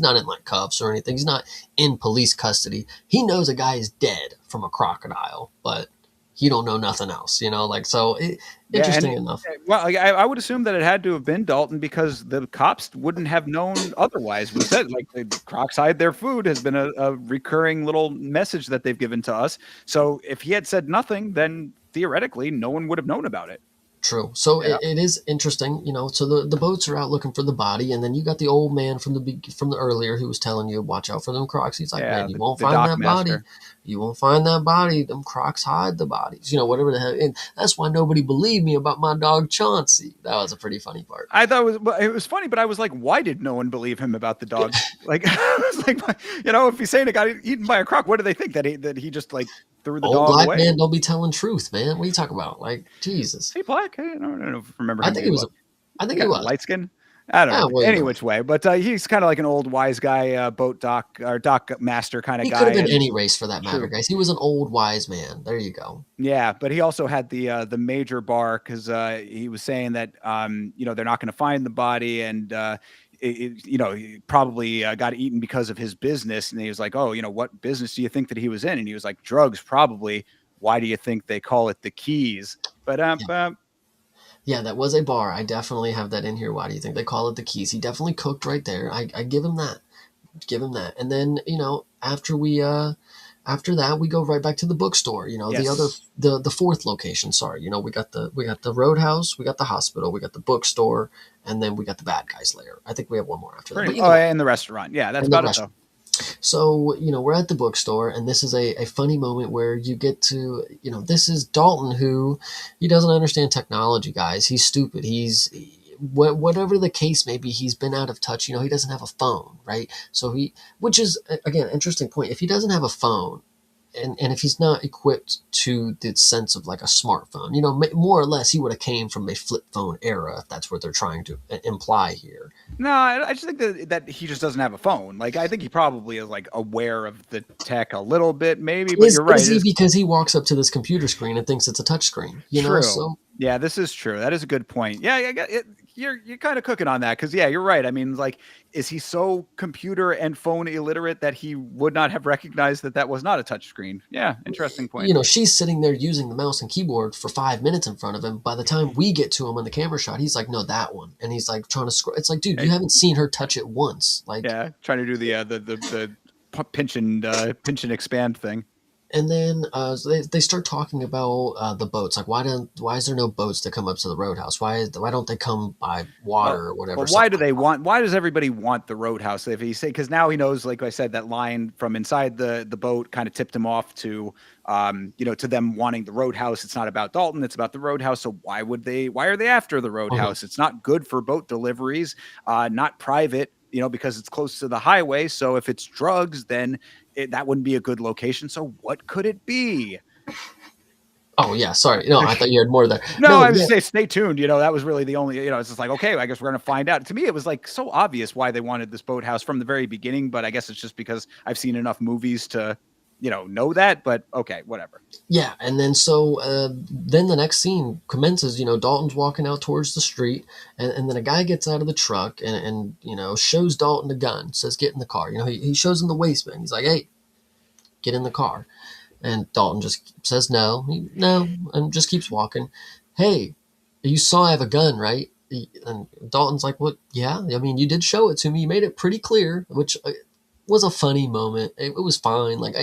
not in like cuffs or anything. He's not in police custody. He knows a guy is dead from a crocodile, but he don't know nothing else. Yeah, and Interesting enough. well, I would assume that it had to have been Dalton because the cops wouldn't have known otherwise. We said like the Crocs hide their food has been a recurring little message that they've given to us. So if he had said nothing, then theoretically no one would have known about it. True. So Yeah, it is interesting, So the boats are out looking for the body, and then you got the old man from the earlier who was telling you, "Watch out for them crocs." He's like, yeah, "Man, you won't the find dock that body. master. You won't find that body. Them crocs hide the bodies. Whatever the hell." And that's why nobody believed me about my dog Chauncey. That was a pretty funny part. I thought it was funny, but I was like, why did no one believe him about the dog? Like, I was like, if he's saying it got eaten by a croc, what do they think that he just like threw the Old dog black away? man don't be telling truth, man. What are you talking about? Like Jesus. Is he black? I don't remember I him think being he was. black. I think he Kind of was. light skin. I don't Ah, know. well, Any which way, but he's kind of like an old wise guy, boat dock or dock master kind of he could guy. have been And any race for that matter, true, guys. He was an old wise man. There you go. yeah, but he also had the major bar because he was saying that they're not going to find the body and. He probably got eaten because of his business. And he was like, oh, what business do you think that he was in? And he was like, drugs, probably. Why do you think they call it the keys? But Yeah, that was a bar. I definitely have that in here. Why do you think they call it the keys? He definitely cooked right there. I give him that. Give him that. And then, after that, we go right back to the bookstore. Yes. The fourth location. Sorry, we got the Roadhouse, we got the hospital, we got the bookstore, and then we got the bad guys lair. I think we have one more after that, but either Oh, way, and the restaurant. Yeah, that's and the about it restaurant. though. So, we're at the bookstore, and this is a funny moment where you get to, this is Dalton, who he doesn't understand technology, guys. He's stupid. Whatever the case may be, he's been out of touch. He doesn't have a phone, right? So which is, again, interesting point. If he doesn't have a phone, and if he's not equipped to the sense of like a smartphone, more or less, he would have came from a flip phone era, if that's what they're trying to imply here. No, I just think that he just doesn't have a phone. Like I think he probably is like aware of the tech a little bit, maybe. But Is you're right. is he, because he walks up to this computer screen and thinks it's a touch screen, True. so Yeah, this is true. That is a good point. Yeah, you're kind of cooking on that because yeah, you're right. I mean, like, is he so computer and phone illiterate that he would not have recognized that was not a touchscreen? Yeah, interesting point. she's sitting there using the mouse and keyboard for 5 minutes in front of him. By the time we get to him on the camera shot, he's like, no, that one. And he's like trying to scroll. It's like, dude, you haven't seen her touch it once. Like, Yeah, trying to do the pinch and expand thing. and then so they start talking about the boats. Like, why is there no boats that come up to the Roadhouse? Why don't they come by water or whatever? But why do they want? Why does everybody want the Roadhouse? If he say, because now he knows, like I said, that line from inside the boat kind of tipped him off to, to them wanting the Roadhouse. It's not about Dalton; it's about the Roadhouse. So why would they? Why are they after the Roadhouse? It's not good for boat deliveries, not private. Because it's close to the highway. So if it's drugs, then that wouldn't be a good location. So what could it be? Oh yeah, sorry. No, I thought you had more there. No, No, I was yeah. say stay tuned. That was really the only. It's just like, okay, I guess we're gonna find out. To me, it was like so obvious why they wanted this boathouse from the very beginning. But I guess it's just because I've seen enough movies to, know that. But okay, whatever. Yeah, and then then the next scene commences. Dalton's walking out towards the street, and then a guy gets out of the truck and shows Dalton the gun. Says, "Get in the car." He shows him the waistband. He's like, "Hey, get in the car." And Dalton just says no, no, and just keeps walking. Hey, you saw I have a gun, right? And Dalton's like, "What? Yeah, I mean, you did show it to me. You made it pretty clear," which was a funny moment. It was fine. Like,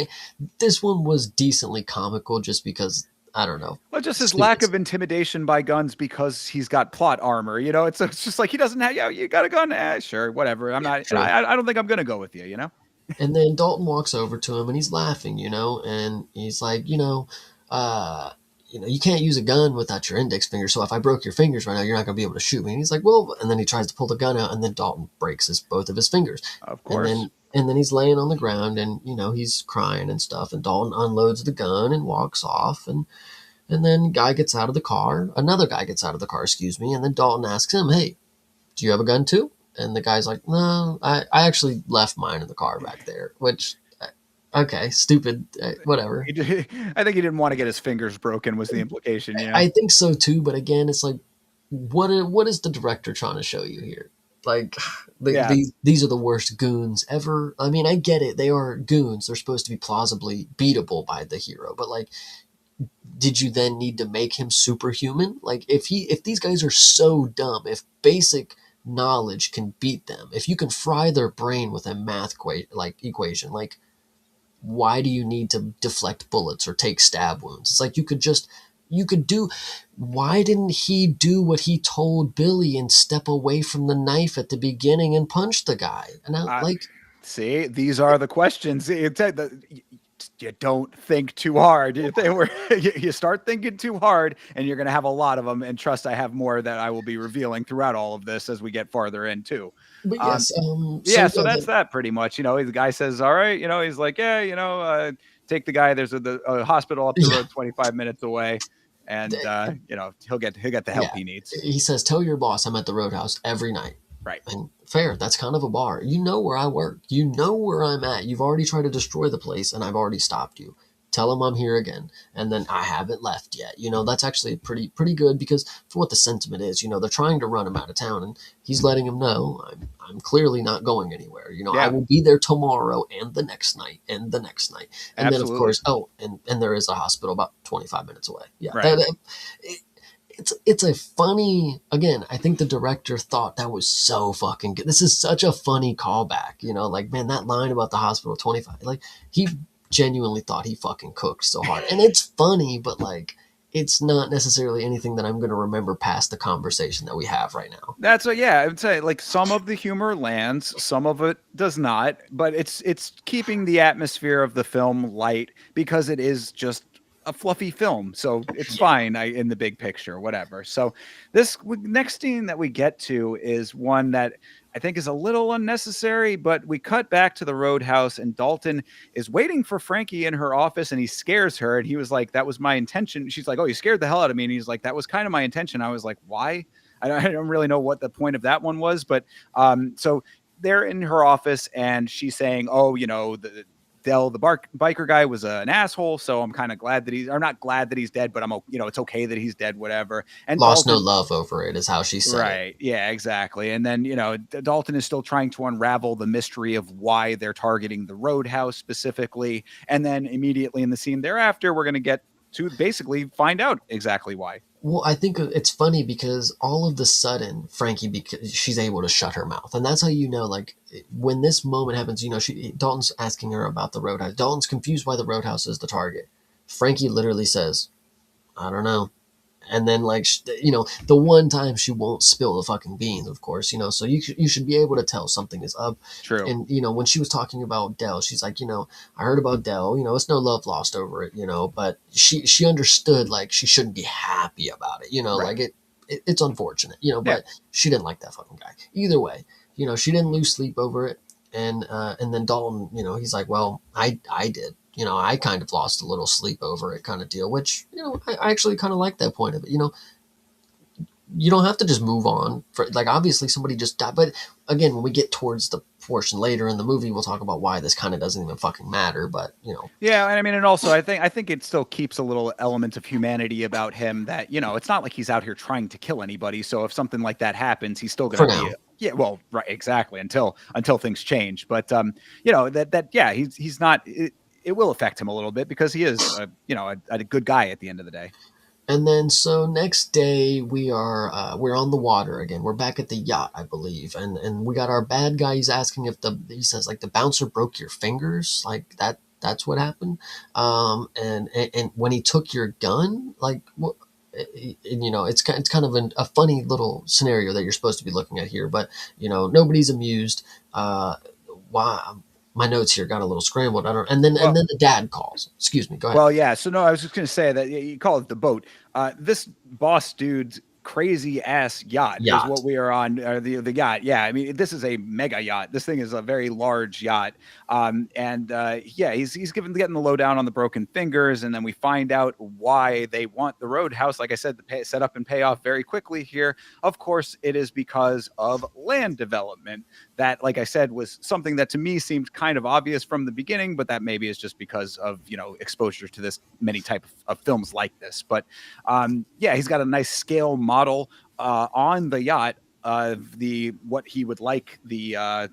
this one was decently comical, just because I don't know. Well, just his lack of intimidation by guns because he's got plot armor. It's just like he doesn't have. Yeah, you got a gun? Sure, whatever. I'm not. Sure. I don't think I'm gonna go with you. And then Dalton walks over to him and he's laughing, and he's like, you can't use a gun without your index finger. So if I broke your fingers right now, you're not going to be able to shoot me. And he's like, well, and then he tries to pull the gun out, and then Dalton breaks both of his fingers. Of course. And then he's laying on the ground, and he's crying and stuff. And Dalton unloads the gun and walks off, and then guy gets out of the car. Another guy gets out of the car, excuse me. And then Dalton asks him, hey, do you have a gun too? And the guy's like, no, I actually left mine in the car back there, which, okay, stupid, whatever. I think he didn't want to get his fingers broken was the implication. Yeah. I think so too, but again, it's like, what is the director trying to show you here? Like, these are the worst goons ever. I mean, I get it. They are goons. They're supposed to be plausibly beatable by the hero, but like, did you then need to make him superhuman? Like, if these guys are so dumb, if basic knowledge can beat them, if you can fry their brain with a math equation, like, why do you need to deflect bullets or take stab wounds? It's like, why didn't he do what he told Billy and step away from the knife at the beginning and punch the guy? And see, these are the questions. You don't think too hard. You start thinking too hard, and you're going to have a lot of them. And trust, I have more that I will be revealing throughout all of this as we get farther in too. But yes, so that's that pretty much. The guy says, "All right," he's like, "Yeah, take the guy. There's a hospital up the road, 25 minutes away." And he'll get the help he needs. He says, "Tell your boss I'm at the Roadhouse every night." Right. And fair, that's kind of a bar. You know where I work. You know where I'm at. You've already tried to destroy the place, and I've already stopped you. Tell him I'm here again. And then I haven't left yet. That's actually pretty good, because for what the sentiment is, they're trying to run him out of town, and he's letting him know I'm clearly not going anywhere. I will be there tomorrow and the next night and the next night. And Absolutely. then, of course, and there is a hospital about 25 minutes away. Yeah. Right. it's a funny, again, I think the director thought that was so fucking good. This is such a funny callback, you know, like, man, that line about the hospital 25, like, he genuinely thought he fucking cooked so hard. And it's funny, but like, it's not necessarily anything that I'm going to remember past the conversation that we have right now. That's what, yeah, I would say like some of the humor lands, some of it does not, but it's keeping the atmosphere of the film light because it is just a fluffy film, so it's fine in the big picture, whatever. So this next scene that we get to is one that I think is a little unnecessary, but we cut back to the Roadhouse and Dalton is waiting for Frankie in her office and he scares her and he was like, that was my intention. She's like, oh, you scared the hell out of me. And he's like, that was kind of my intention. I was like, why? I don't really know what the point of that one was, but so they're in her office and she's saying, "Oh, you know, Dell, the biker guy, was an asshole. So I'm kind of glad that I'm not glad that he's dead, but you know, it's okay that he's dead, whatever." And Lost no Dalton, love over it is how she said it. right, yeah, exactly. And then you know, Dalton is still trying to unravel the mystery of why they're targeting the Roadhouse specifically, and then immediately in the scene thereafter, we're going to get to basically find out exactly why. Well, I think it's funny because all of the sudden, Frankie, because she's able to shut her mouth, and that's how you know. Like when this moment happens, you know, Dalton's asking her about the Roadhouse. Dalton's confused why the Roadhouse is the target. Frankie literally says, "I don't know." And then like you know, the one time she won't spill the fucking beans, of course, you know, so you should be able to tell something is up. True. And you know, when she was talking about Dell, she's like, you know, I heard about Dell, you know, it's no love lost over it, you know, but she understood like she shouldn't be happy about it, you know, Right. like it's unfortunate, you know, Yeah. but she didn't like that fucking guy either way. You know, she didn't lose sleep over it. And then Dalton, you know, he's like, well, I did, you know, I kind of lost a little sleep over it, kind of deal, which, you know, I actually kind of like that point of it. You know, you don't have to just move on for, like, obviously somebody just died, but again, when we get towards the portion later in the movie, we'll talk about why this kind of doesn't even fucking matter. But you know, Yeah, and I mean, and also I think it still keeps a little element of humanity about him that, you know, it's not like he's out here trying to kill anybody. So if something like that happens, he's still for gonna be now. yeah, well, right, exactly, until things change. But you know, that yeah, he's not it will affect him a little bit because he is you know, a good guy at the end of the day. And then so next day we're on the water again. We're back at the yacht, I believe, and we got our bad guy. He's asking if he says like the bouncer broke your fingers, like that's what happened. And when he took your gun, like what? And, you know, it's kind of a funny little scenario that you're supposed to be looking at here, but you know nobody's amused. Why? My notes here got a little scrambled. I don't. And Well, then the dad calls. Excuse me. Go ahead. Well, yeah. So no, I was just gonna say that you call it the boat. This boss dude's crazy ass yacht is Yacht. what we are on. The yacht. Yeah, I mean, this is a mega yacht. This thing is a very large yacht. And yeah, he's getting the lowdown on the broken fingers, and then we find out why they want the Roadhouse. Like I said, set up and pay off very quickly here. Of course, it is because of land development that, like I said, was something that to me seemed kind of obvious from the beginning, but that maybe is just because of, you know, exposure to this many type of films like this. But yeah, he's got a nice scale model on the yacht of the what he would like the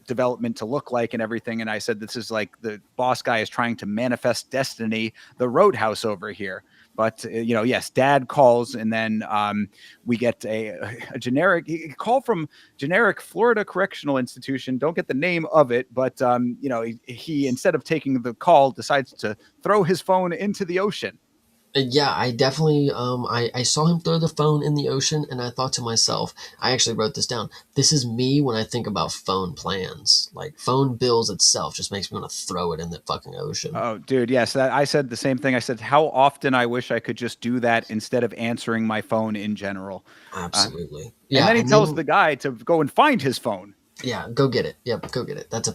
development to look like and everything. And I said, this is like the boss guy is trying to manifest destiny, the Roadhouse over here. But you know, yes, dad calls, and then we get a generic call from generic Florida Correctional Institution. Don't get the name of it, but you know, he instead of taking the call, decides to throw his phone into the ocean. Yeah, I definitely I saw him throw the phone in the ocean and I thought to myself, I actually wrote this down. This is me when I think about phone plans. Like phone bills itself just makes me want to throw it in the fucking ocean. Oh, dude, yes, I said the same thing. I said, how often I wish I could just do that instead of answering my phone in general. Uh, Absolutely. and Yeah, then he and tells then the guy to go and find his phone. yeah, go get it. Yep, go get it. Yeah, That's a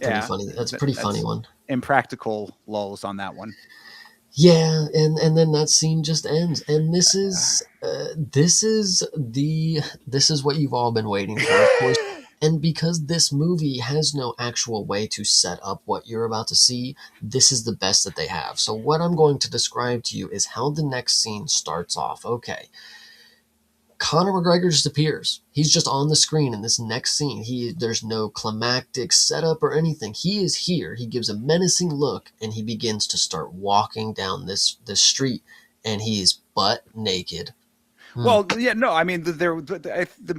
pretty funny that's one. impractical lulls on that one. Yeah, and then that scene just ends. And this is what you've all been waiting for, of course. And because this movie has no actual way to set up what you're about to see, this is the best that they have. So what I'm going to describe to you is how the next scene starts off. Okay. Conor McGregor just appears. He's just on the screen in this next scene. There's no climactic setup or anything. He is here. He gives a menacing look and he begins to start walking down this street and he is butt naked. Mm. Well, yeah, no, I mean,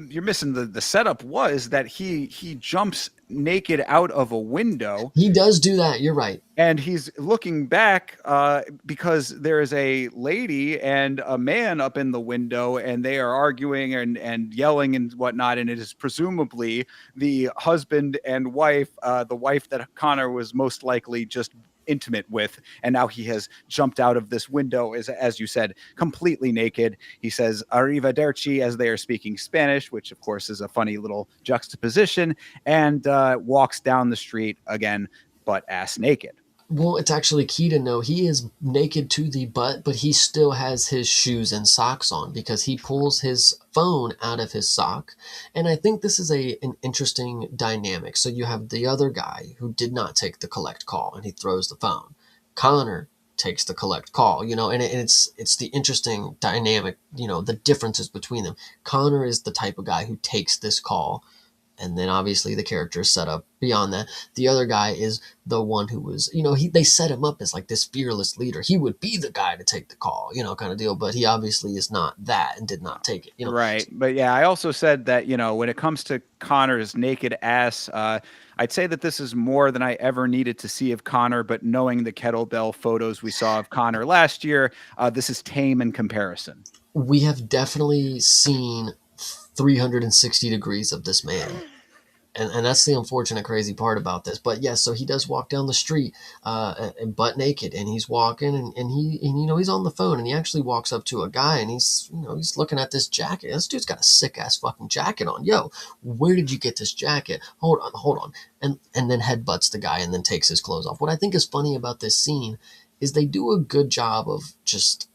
you're missing the setup was that he jumps naked out of a window He does do that. You're right. and he's looking back because there is a lady and a man up in the window and they are arguing and yelling and whatnot, and it is presumably the husband and wife, the wife that Connor was most likely just intimate with, and now he has jumped out of this window, as you said, completely naked. He says arrivederci as they are speaking Spanish, which of course is a funny little juxtaposition, and walks down the street again butt ass naked. Well, it's actually key to know he is naked to the butt, but he still has his shoes and socks on because he pulls his phone out of his sock. And I think this is an interesting dynamic. So you have the other guy who did not take the collect call and he throws the phone. Conor takes the collect call, and it's the interesting dynamic, the differences between them. Conor is the type of guy who takes this call, and then obviously the character is set up beyond that. The other guy is the one who was, they set him up as like this fearless leader. He would be the guy to take the call, kind of deal, but he obviously is not that and did not take it. Right. But yeah, I also said that, when it comes to Connor's naked ass, I'd say that this is more than I ever needed to see of Connor, but knowing the kettlebell photos we saw of Connor last year, this is tame in comparison. We have definitely seen 360 degrees of this man. And that's the unfortunate crazy part about this. But yes, so he does walk down the street and butt naked, and he's walking, and he's on the phone, and he actually walks up to a guy, and he's looking at this jacket. This dude's got a sick ass fucking jacket on. Yo, where did you get this jacket? Hold on, and then headbutts the guy, and then takes his clothes off. What I think is funny about this scene is they do a good job of just.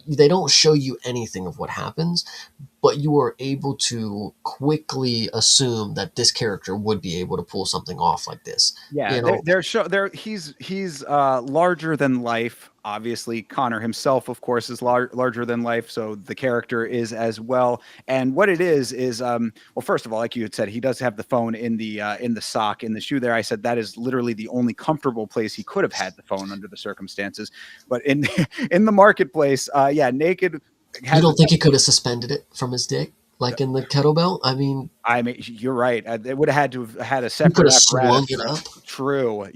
They don't show you anything of what happens, but you are able to quickly assume that this character would be able to pull something off like this. Yeah, he's larger than life. Obviously, Connor himself, of course, is larger than life, so the character is as well. And what it is well, first of all, like you had said, he does have the phone in the sock in the shoe. There, I said that is literally the only comfortable place he could have had the phone under the circumstances. But in in the marketplace, yeah, naked. You don't think he could have suspended it from his dick, like in the kettlebell? I mean, you're right. It would have had to have had a He could separate have apparatus. swung it up. True.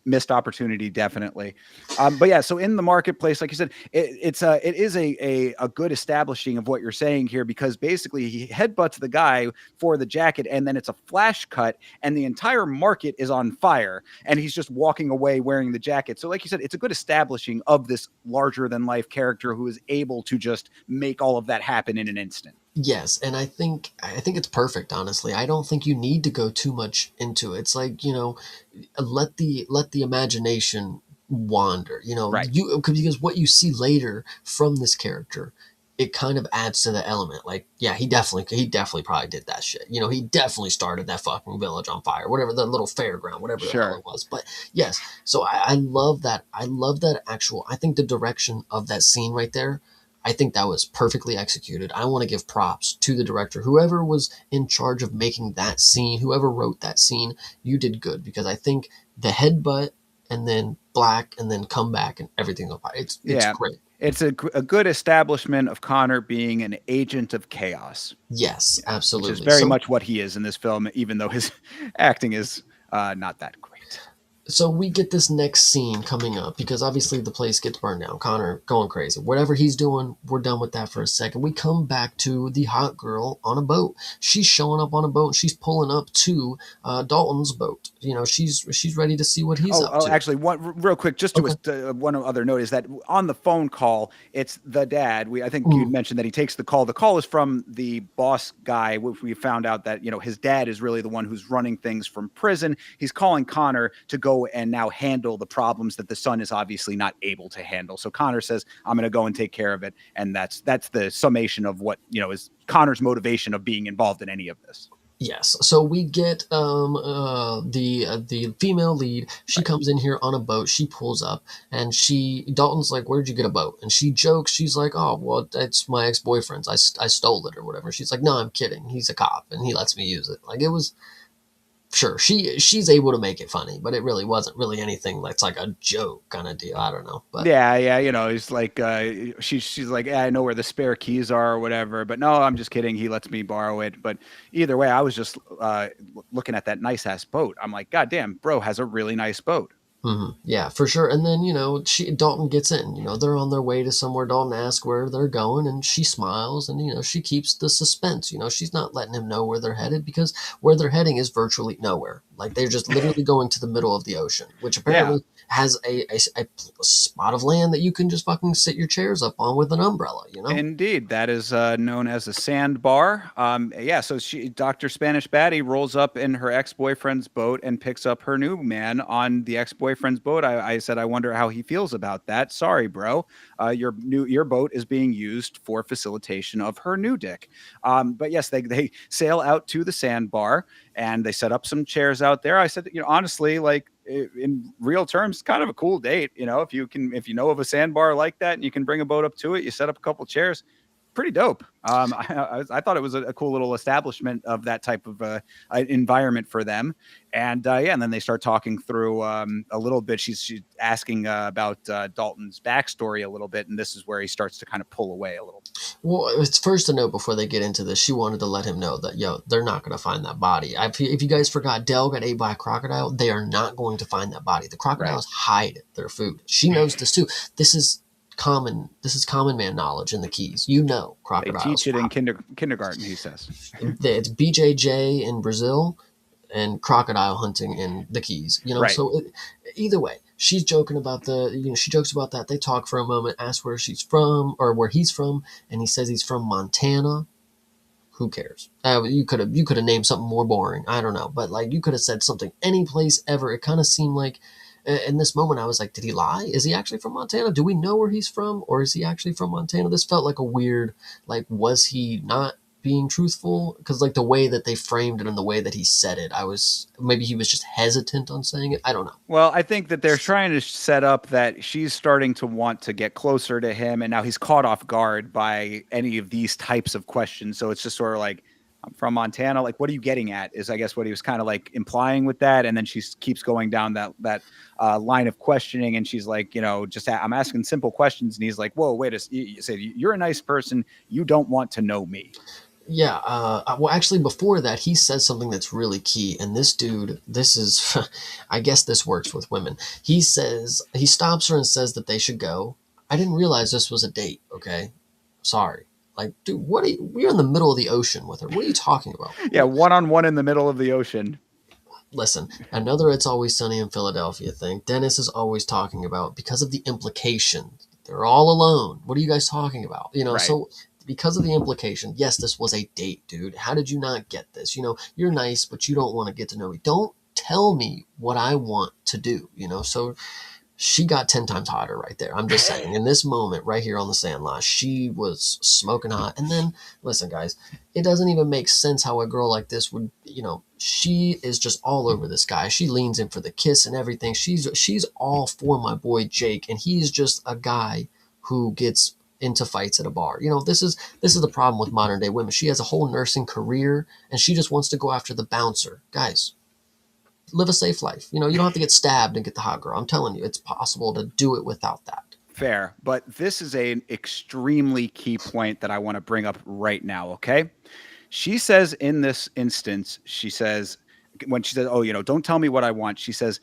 Missed opportunity, definitely. But yeah, so in the marketplace, like you said, it is a good establishing of what you're saying here, because basically he headbutts the guy for the jacket, and then it's a flash cut, and the entire market is on fire, and he's just walking away wearing the jacket. So like you said, it's a good establishing of this larger than life character who is able to just make all of that happen in an instant. Yes, and I think it's perfect, honestly. I don't think you need to go too much into it. It's like, let the imagination wander. Right. Because what you see later from this character, it kind of adds to the element. Like, yeah, he definitely probably did that shit. He definitely started that fucking village on fire, whatever, the little fairground, whatever the hell Sure. it was. But yes, so I love that. I love that actual. I think the direction of that scene right there, I think that was perfectly executed. I want to give props to the director. Whoever was in charge of making that scene, whoever wrote that scene, you did good, because I think the headbutt and then black and then come back and everything. It's Yeah. great. It's a good establishment of Connor being an agent of chaos. Yes, Yeah, which is absolutely. very So much what he is in this film, even though his acting is not that great. So we get this next scene coming up because obviously the place gets burned down. Connor going crazy. Whatever he's doing, we're done with that for a second. We come back to the hot girl on a boat. She's showing up on a boat. And she's pulling up to Dalton's boat. She's ready to see what he's up to. Actually, one real quick, just Okay. to one other note is that on the phone call, it's the dad. I think you Mm, mentioned that he takes the call. The call is from the boss guy. Which we found out that his dad is really the one who's running things from prison. He's calling Connor to go and now handle the problems that the son is obviously not able to handle. So Connor says, "I'm going to go and take care of it," and that's the summation of what is Connor's motivation of being involved in any of this. yes. So we get the female lead. She Right. comes in here on a boat. She pulls up and Dalton's like, "Where'd you get a boat?" And she jokes. She's like, "Oh, well, it's my ex-boyfriend's. I stole it or whatever." She's like, "No, I'm kidding. He's a cop and he lets me use it." Like, it was sure, she's able to make it funny, but it really wasn't really anything that's like a joke kind of deal. I don't know, but Yeah, yeah, it's like she's like, yeah, I know where the spare keys are or whatever, but no, I'm just kidding. He lets me borrow it. But either way, I was just looking at that nice ass boat. I'm like, God damn, bro has a really nice boat. yeah, for sure. And then Dalton gets in. They're on their way to somewhere. Dalton asks where they're going, and she smiles, and she keeps the suspense. She's not letting him know where they're headed because where they're heading is virtually nowhere. Like they're just literally going to the middle of the ocean, which Yeah. apparently has a spot of land that you can just fucking sit your chairs up on with an umbrella. Indeed, that is known as a sandbar. Yeah, so Dr. Spanish Batty, rolls up in her ex-boyfriend's boat and picks up her new man on the ex-boyfriend's boat. I said, I wonder how he feels about that. Sorry, bro. Your boat is being used for facilitation of her new dick. But yes, they sail out to the sandbar and they set up some chairs out there. I said, honestly, like in real terms, kind of a cool date. If you know of a sandbar like that and you can bring a boat up to it, you set up a couple chairs, pretty dope. I thought it was a cool little establishment of that type of environment for them. And yeah, and then they start talking through a little bit. She's asking about Dalton's backstory a little bit, and this is where he starts to kind of pull away a little. Well, it's first to note before they get into this, she wanted to let him know that, they're not going to find that body. If you guys forgot, Dell got ate by a crocodile. They are not going to find that body. The Right. crocodiles hide their food. She knows this too. This is common. This is common man knowledge in the Keys. They Crocodiles. teach it in kindergarten, he says. It's BJJ in Brazil and crocodile hunting in the Keys. Right. So either way, she's joking about she jokes about that. They talk for a moment, ask where she's from or where he's from, and he says he's from Montana. Who cares? You could have named something more boring. I don't know, but like you could have said something any place ever. It kind of seemed like in this moment I was like, did he lie? Is he actually from Montana? Do we know where he's from, or is he actually from Montana? This felt like a weird, like, was he not being truthful? Because like the way that they framed it and the way that he said it, I was maybe he was just hesitant on saying it. I don't know. Well, I think that they're trying to set up that she's starting to want to get closer to him, and now he's caught off guard by any of these types of questions. So it's just sort of like, I'm from Montana. Like, what are you getting at? Is I guess what he was kind of like implying with that, and then she keeps going down that line of questioning, and she's like, I'm asking simple questions, and he's like, whoa, wait you said you're a nice person. You don't want to know me. Yeah, well, actually, before that, he says something that's really key. And this dude, this is, I guess this works with women. He says, he stops her and says that they should go. I didn't realize this was a date, okay? Sorry. Like, dude, we're in the middle of the ocean with her. What are you talking about? Yeah, one on one in the middle of the ocean. Listen, another It's Always Sunny in Philadelphia thing. Dennis is always talking about because of the implication. They're all alone. What are you guys talking about? Right. So because of the implication, yes, this was a date, dude. How did you not get this? You're nice, but you don't want to get to know me. Don't tell me what I want to do. So she got 10 times hotter right there. I'm just saying, in this moment right here on the Sandlot, she was smoking hot. And then, listen, guys, it doesn't even make sense how a girl like this would, she is just all over this guy. She leans in for the kiss and everything. She's all for my boy Jake, and he's just a guy who gets into fights at a bar. This is the problem with modern day women. She has a whole nursing career and she just wants to go after the bouncer. Guys, live a safe life. You don't have to get stabbed and get the hot girl. I'm telling you, it's possible to do it without that. Fair, but this is an extremely key point that I want to bring up right now, okay? She says in this instance, when she says, "Oh, don't tell me what I want." She says,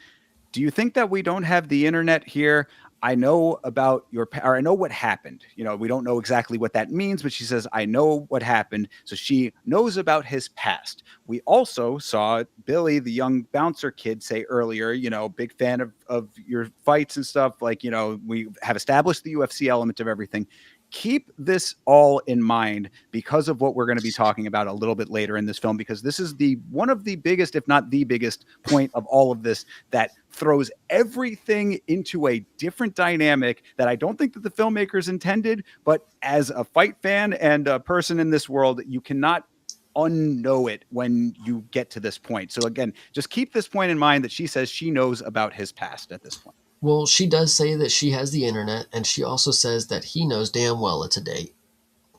"Do you think that we don't have the internet here? I know about or I know what happened. We don't know exactly what that means, but she says, I know what happened." So she knows about his past. We also saw Billy, the young bouncer kid, say earlier, big fan of your fights and stuff. Like, we have established the UFC element of everything. Keep this all in mind because of what we're going to be talking about a little bit later in this film, because this is one of the biggest, if not the biggest point of all of this, that throws everything into a different dynamic that I don't think that the filmmakers intended, but as a fight fan and a person in this world, you cannot unknow it when you get to this point. So again, just keep this point in mind that she says she knows about his past at this point. Well, she does say that she has the internet, and she also says that he knows damn well it's a date.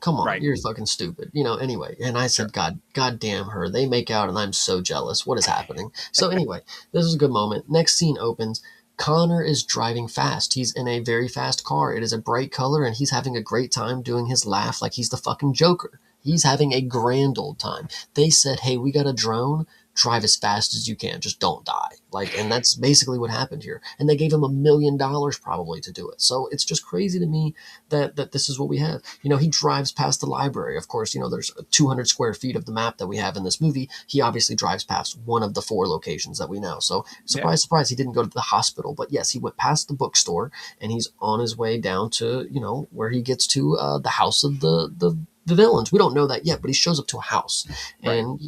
Come on, Right. you're fucking stupid. Anyway. And I Sure. said, God damn her. They make out and I'm so jealous. What is happening? So anyway, this is a good moment. Next scene opens. Connor is driving fast. He's in a very fast car. It is a bright color and he's having a great time doing his laugh like he's the fucking Joker. He's having a grand old time. They said, hey, we got a drone. Drive as fast as you can. Just don't die. And that's basically what happened here. And they gave him $1 million probably to do it. So it's just crazy to me that this is what we have. He drives past the library. Of course, there's 200 square feet of the map that we have in this movie. He obviously drives past one of the 4 locations that we know. So Yeah. surprise, surprise, he didn't go to the hospital. But yes, he went past the bookstore and he's on his way down to, where he gets to the house of the villains. We don't know that yet, but he shows up to a house Right. and,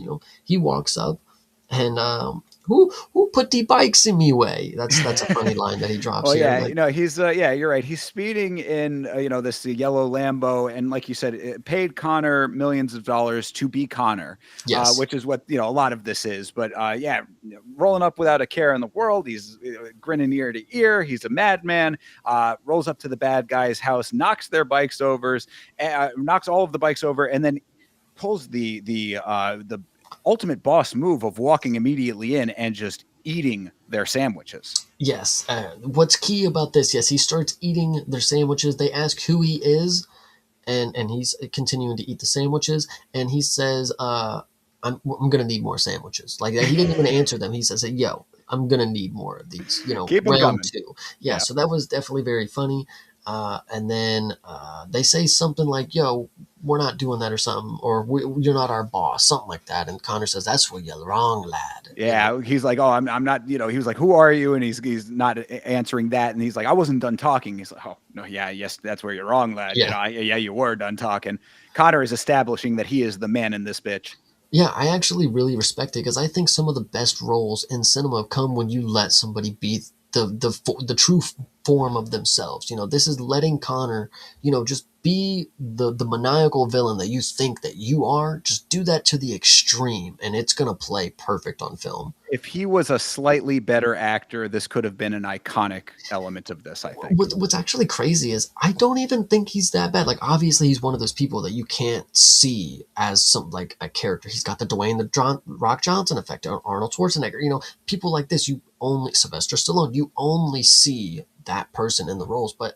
he walks up and who put the bikes in me way? That's a funny line that he drops Well, here. yeah, he's yeah, you're right. He's speeding in this yellow Lambo, and like you said, it paid Connor millions of dollars to be Connor, Yes. which is what a lot of this is. But yeah, rolling up without a care in the world. He's grinning ear to ear. He's a madman. Rolls up to the bad guy's house, knocks their bikes over, knocks all of the bikes over, and then pulls the ultimate boss move of walking immediately in and just eating their sandwiches. Yes. What's key about this? Yes, he starts eating their sandwiches. They ask who he is, and he's continuing to eat the sandwiches. And he says, I'm gonna need more sandwiches." Like he didn't even answer them. He says, "Yo, I'm gonna need more of these." Keep them Round coming. two. Yeah. Yeah. So that was definitely very funny. And then they say something like, "Yo, we're not doing that," or something, or "You're not our boss," something like that. And Connor says, "That's where you're wrong, lad." Yeah, he's like, "Oh, I'm not." He was like, "Who are you?" And he's not answering that, and he's like, "I wasn't done talking." He's like, "Oh no, yeah, yes, that's where you're wrong, lad. Yeah. Yeah, you were done talking." Connor is establishing that he is the man in this bitch. Yeah, I actually really respect it because I think some of the best roles in cinema come when you let somebody be the true form of themselves. This is letting Connor, just be the maniacal villain that you think that you are. Just do that to the extreme, and it's gonna play perfect on film. If he was a slightly better actor, this could have been an iconic element of this, I think. What's actually crazy is I don't even think he's that bad. Like obviously he's one of those people that you can't see as some like a character. He's got the Dwayne Rock Johnson effect, Arnold Schwarzenegger. People like this. You only Sylvester Stallone. You only see that person in the roles, but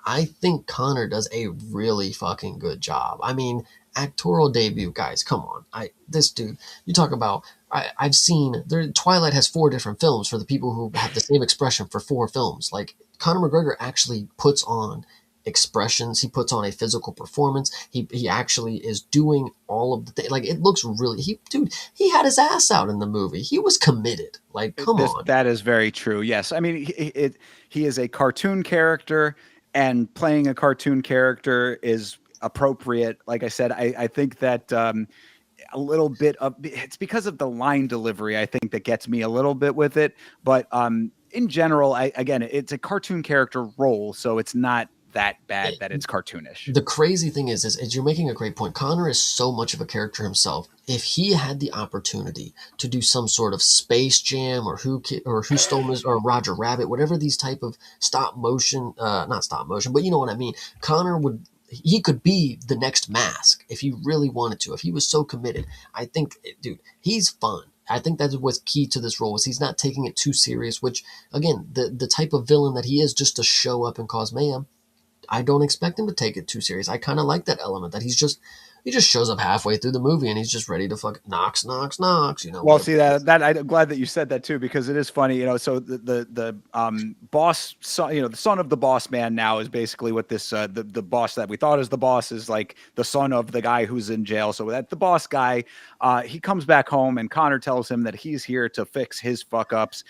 I think Connor does a really fucking good job. I mean, actorial debut, guys. Come on, this dude. You talk about. I've seen Twilight has 4 different films for the people who have the same expression for 4 films. Like Conor McGregor actually puts on expressions. He puts on a physical performance. He actually is doing all of the things. Like it looks really. He had his ass out in the movie. He was committed. Like come on. That is very true. Yes, I mean he is a cartoon character, and playing a cartoon character is appropriate. Like I said, I think that a little bit of it's because of the line delivery. I think that gets me a little bit with it, but in general, again, it's a cartoon character role, so it's not that bad that it's cartoonish. The crazy thing is you're making a great point. Connor is so much of a character himself. If he had the opportunity to do some sort of Space Jam or Who Stole His or Roger Rabbit, whatever these type of stop motion, not stop motion, but you know what I mean. Connor would he could be the next Mask if he really wanted to. If he was so committed, I think, dude, he's fun. I think that's what's key to this role is he's not taking it too serious. Which again, the type of villain that he is, just to show up and cause mayhem. I don't expect him to take it too serious. I kind of like that element that he just shows up halfway through the movie and he's just ready to fuck knocks, knocks, knocks. Well, Whatever see it is. that I'm glad that you said that too, because it is funny, So the boss, son, the son of the boss man now is basically what this the boss that we thought is the boss is like the son of the guy who's in jail. So that the boss guy, he comes back home and Connor tells him that he's here to fix his fuck ups.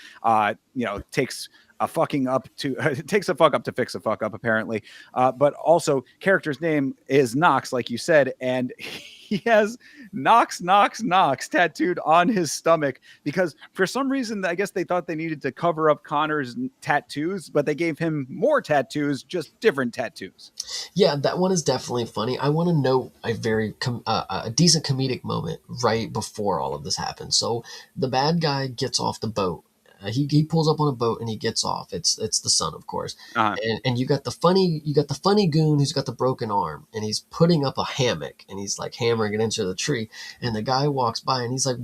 Takes a fucking up to takes a fuck up to fix a fuck up apparently, but also character's name is Knox, like you said, and he has Knox, Knox, Knox tattooed on his stomach because for some reason, I guess they thought they needed to cover up Connor's tattoos, but they gave him more tattoos, just different tattoos. Yeah, that one is definitely funny. I want to note a decent comedic moment right before all of this happens. So the bad guy gets off the boat he pulls up on a boat and he gets off. It's the son, of course, Uh-huh. and you got the funny goon who's got the broken arm, and he's putting up a hammock, and he's like hammering it into the tree, and the guy walks by and he's like,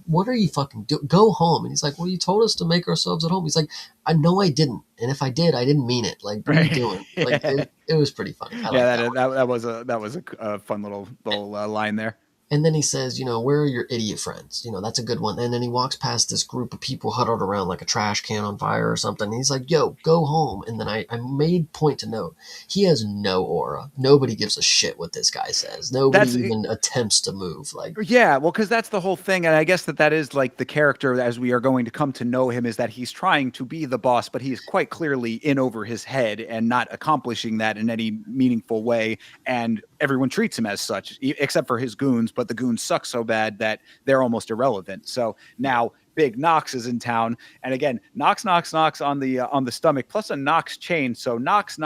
what are you fucking do? Go home. And he's like, well, you told us to make ourselves at home. He's like, I know I didn't, and if I did, I didn't mean it. Like, what are you Right. doing? Like, Yeah. it was pretty funny. I like Yeah, that one. that was a fun little line there. And then he says, where are your idiot friends? That's a good one. And then he walks past this group of people huddled around like a trash can on fire or something. And he's like, yo, go home. And then I made point to note, he has no aura. Nobody gives a shit what this guy says. Nobody That's even attempts to move. Like, Yeah, well, because that's the whole thing, and I guess that is like the character as we are going to come to know him is that he's trying to be the boss, but he's quite clearly in over his head and not accomplishing that in any meaningful way. And everyone treats him as such, except for his goons. But the goons suck so bad that they're almost irrelevant. So now Big Knox is in town, and again, Knox on the stomach, plus a Knox chain. So Knox.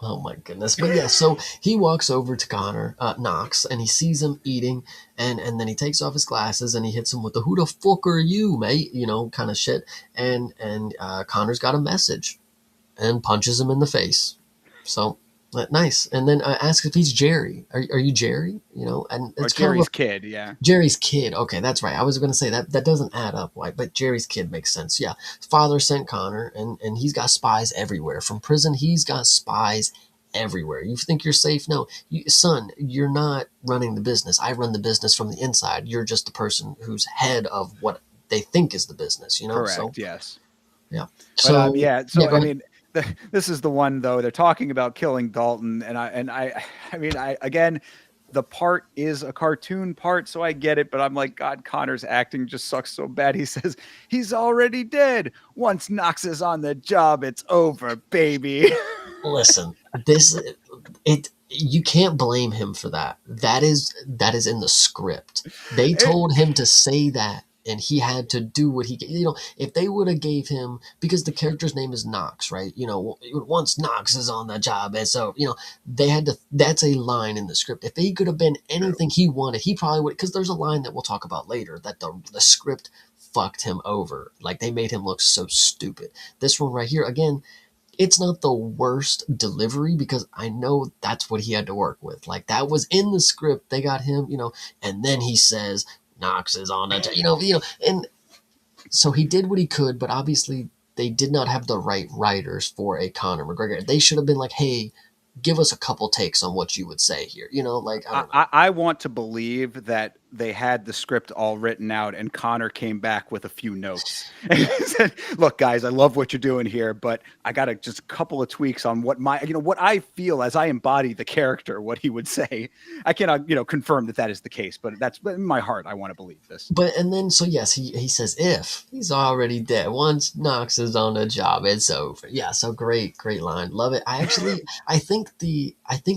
oh my goodness. But yeah, so he walks over to Connor, Knox, and he sees him eating, and then he takes off his glasses and he hits him with the "Who the fuck are you, mate?" Kind of shit. And Connor's got a message and punches him in the face. So nice. And then asks if he's Jerry. Are you Jerry? And Or it's kind of Jerry's kid, yeah. Jerry's kid. Okay, that's right. I was going to say that doesn't add up, right? But Jerry's kid makes sense. Yeah. Father sent Connor, and he's got spies everywhere. From prison, he's got spies everywhere. You think you're safe? No. Son, you're not running the business. I run the business from the inside. You're just the person who's head of what they think is the business. So, Correct, yes. yeah. But So, yeah, yeah, so go I ahead. mean, this is the one though. They're talking about killing Dalton, I mean, I again, the part is a cartoon part, so I get it. But I'm like, God, Connor's acting just sucks so bad. He says he's already dead. Once Knox is on the job, it's over, baby. Listen, you can't blame him for that. That is in the script. They told him to say that, and he had to do what if they would have gave him, because the character's name is Knox, right? Once Knox is on the job, and so they had to. That's a line in the script. If he could have been True. anything he wanted, he probably would. Because there's a line that we'll talk about later that the script fucked him over. Like, they made him look so stupid. This one right here, again, it's not the worst delivery, because I know that's what he had to work with. Like, that was in the script. They got him, and then he says Knox is on it, and so he did what he could, but obviously they did not have the right writers for a Conor McGregor. They should have been like, hey, give us a couple takes on what you would say here. Like, I don't know. I want to believe that they had the script all written out and Connor came back with a few notes and said, look, guys, I love what you're doing here, but I got just a couple of tweaks on what what I feel as I embody the character, what he would say. I cannot, confirm that is the case, but that's in my heart. I want to believe this. But and then so yes, he says if he's already dead. Once Knox is on the job, it's over. Yeah, so great line, love it. I think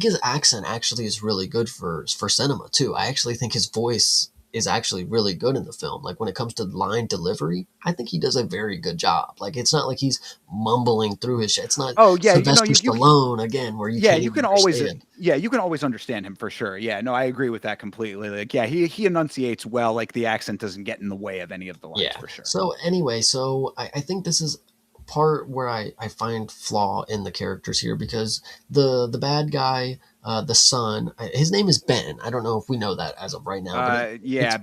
his accent actually is really good for cinema too. I actually think his voice is actually really good in the film. Like, when it comes to line delivery, I think he does a very good job. Like, it's not like he's mumbling through his shit. It's not Oh yeah, Sylvester Stallone again, where you yeah, can't you even can always understand. you can always understand him for sure. Yeah, no, I agree with that completely. Like, yeah, he enunciates well. Like, the accent doesn't get in the way of any of the lines Yeah. for sure. So anyway, I think this is part where I find flaw in the characters here, because the bad guy, the son, his name is Ben. I don't know if we know that as of right now, but it's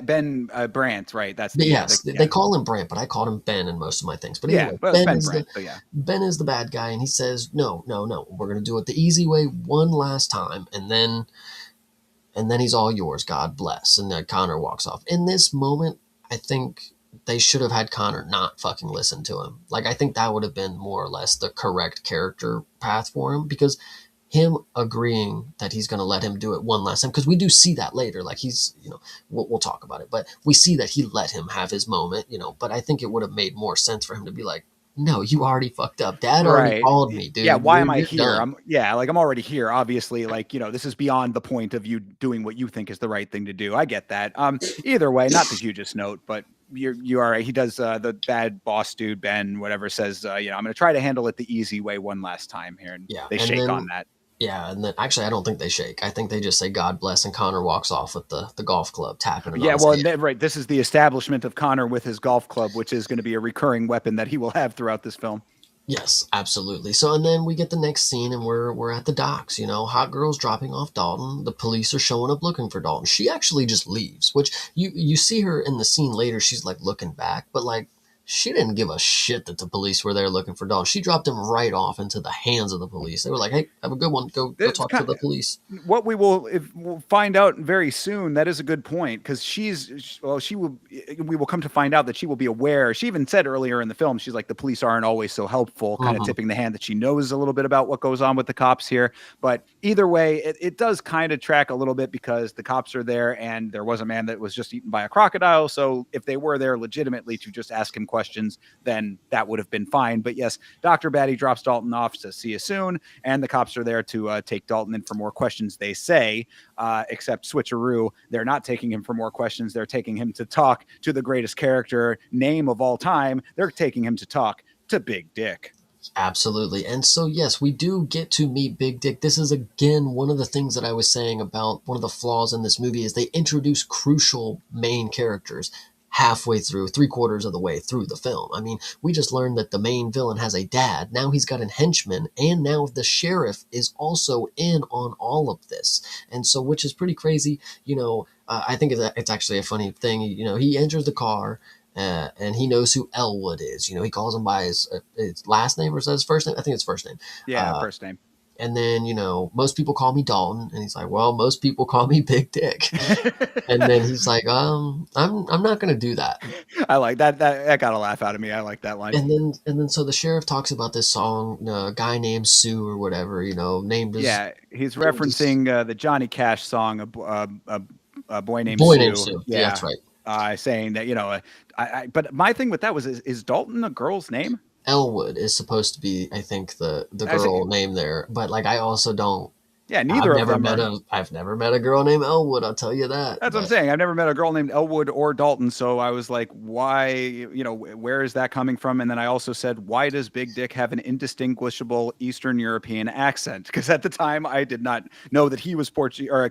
Ben Brandt, right? That's but yes, yeah, they call him Brant, but I called him Ben in most of my things. But yeah. anyway, Well, it's Ben Brandt, so yeah. Ben is the bad guy, and he says, no, no, no, we're gonna do it the easy way one last time, and then he's all yours. God bless. And then Connor walks off. In this moment, I think they should have had Connor not fucking listen to him. Like, I think that would have been more or less the correct character path for him, because him agreeing that he's going to let him do it one last time, because we do see that later. Like, he's, we'll talk about it, but we see that he let him have his moment, but I think it would have made more sense for him to be like, no, you already fucked up. Dad already Right. called me, dude. Yeah, why am I You're here? done. I'm already here. Obviously, like, this is beyond the point of you doing what you think is the right thing to do. I get that. Either way, not the hugest note, but you are right. He does the bad boss dude, Ben, whatever, says, I'm gonna try to handle it the easy way one last time here. And Yeah. they And shake on then that. Yeah, and then actually, I don't think they shake. I think they just say "God bless," and Connor walks off with the golf club, tapping it on Yeah, his well, head. right. This is the establishment of Conor with his golf club, which is going to be a recurring weapon that he will have throughout this film. Yes, absolutely. So, and then we get the next scene, and we're at the docks. You know, hot girl's dropping off Dalton. The police are showing up looking for Dalton. She actually just leaves, which you see her in the scene later. She's like looking back, but like she didn't give a shit that the police were there looking for Dalton. She dropped him right off into the hands of the police. They were like, "Hey, have a good one. Go It's talk to kind the police." what we'll find out very soon. That is a good point because she will. We will come to find out that she will be aware. She even said earlier in the film, she's like the police aren't always so helpful, kind of Hmm. tipping the hand that she knows a little bit about what goes on with the cops here. But either way, it does kind of track a little bit because the cops are there and there was a man that was just eaten by a crocodile. So if they were there legitimately to just ask him questions, then that would have been fine. But yes, Dr. Batty drops Dalton off to see you soon, and the cops are there to take Dalton in for more questions. They say, except switcheroo, they're not taking him for more questions. They're taking him to talk to the greatest character name of all time. They're taking him to talk to Big Dick. Absolutely. And so, yes, we do get to meet Big Dick. This is, again, one of the things that I was saying about one of the flaws in this movie is they introduce crucial main characters halfway through, three-quarters of the way through the film. I mean, we just learned that the main villain has a dad. Now he's got a henchman, and now the sheriff is also in on all of this. And so, which is pretty crazy. I think it's actually a funny thing. He enters the car, and he knows who Elwood is. He calls him by his last name, or is that his first name? I think it's first name. Yeah, Uh, first name. and then, most people call me Dalton, and he's like, well, most people call me Big Dick. And then he's like, I'm not gonna do that. I like that. That got a laugh out of me. I like that line. And then so the sheriff talks about this song, a guy named Sue or whatever, named his Yeah, he's named his referencing the Johnny Cash song, a boy named boy named Sue. Sue. Yeah, that's Yeah, right. saying that but my thing with that was, is Dalton a girl's name? Elwood is supposed to be, I think, the I say, girl name there, but like I also don't. yeah, I've neither of never them met are. a I've never met a girl named Elwood, I'll tell you that. That's what I'm But saying. I've never met a girl named Elwood or Dalton, so I was like, why, where is that coming from? And then I also said, why does Big Dick have an indistinguishable Eastern European accent? Because at the time I did not know that he was Portuguese, or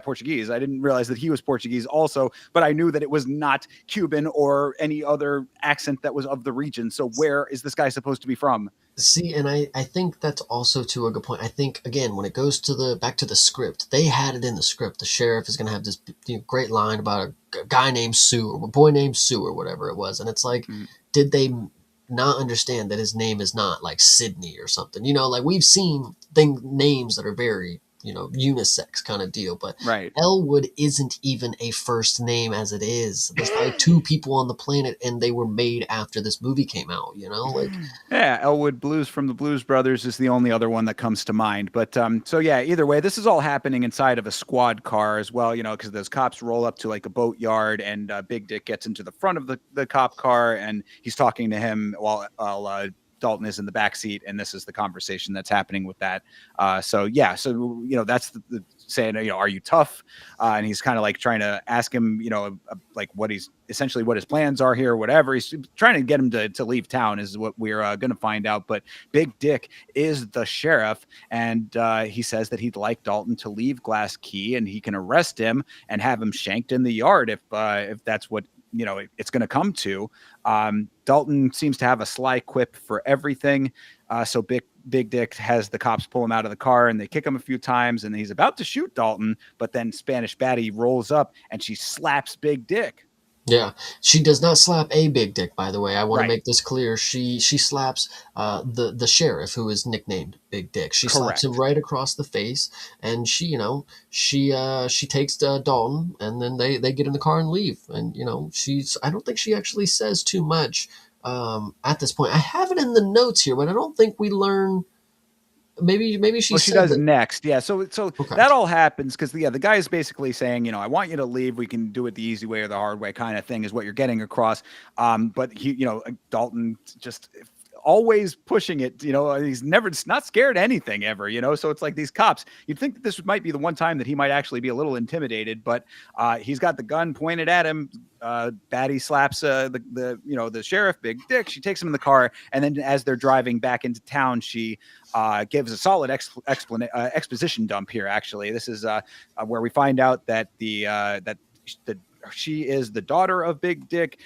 Portuguese. I didn't realize that he was Portuguese also, but I knew that it was not Cuban or any other accent that was of the region. So where is this guy supposed to be from? see, and I think that's also to a good point. I think again when it goes to the back to the script, they had it in the script. The sheriff is going to have this great line about a guy named Sue or a boy named Sue or whatever it was, and it's like, Mm, did they not understand that his name is not like Sydney or something? Like we've seen names that are very unisex kind of deal, but right. Elwood isn't even a first name as it is. There's like two people on the planet, and they were made after this movie came out. Like Yeah, Elwood Blues from the Blues Brothers is the only other one that comes to mind. But so yeah, either way, this is all happening inside of a squad car as well, because those cops roll up to like a boat yard, and Big Dick gets into the front of the cop car, and he's talking to him while Dalton is in the back seat, and this is the conversation that's happening with that. So yeah, so that's the saying, are you tough? And he's kind of like trying to ask him, like what his plans are here, or whatever. He's trying to get him to leave town, is what we're going to find out. But Big Dick is the sheriff, and he says that he'd like Dalton to leave Glass Key, and he can arrest him and have him shanked in the yard if that's what it's going to come to. Dalton seems to have a sly quip for everything. So Big Dick has the cops pull him out of the car, and they kick him a few times, and he's about to shoot Dalton, but then Spanish Batty rolls up and she slaps Big Dick. yeah, she does not slap a Big Dick. By the way, I want to Right. make this clear. She slaps the sheriff who is nicknamed Big Dick. She slaps him Correct. right across the face, and she takes Dalton, and then they get in the car and leave. And I don't think she actually says too much at this point. I have it in the notes here, but I don't think we learn. Maybe she Well, she said does that. next. Yeah. So Okay. that all happens because the guy is basically saying, I want you to leave. We can do it the easy way or the hard way, kind of thing, is what you're getting across. But Dalton just always pushing it. He's never not scared of anything ever. So it's like these cops. You'd think that this might be the one time that he might actually be a little intimidated, but he's got the gun pointed at him. Batty slaps the sheriff, Big Dick. She takes him in the car, and then as they're driving back into town, she gives a solid exposition dump here. Actually, this is where we find out that she is the daughter of Big Dick.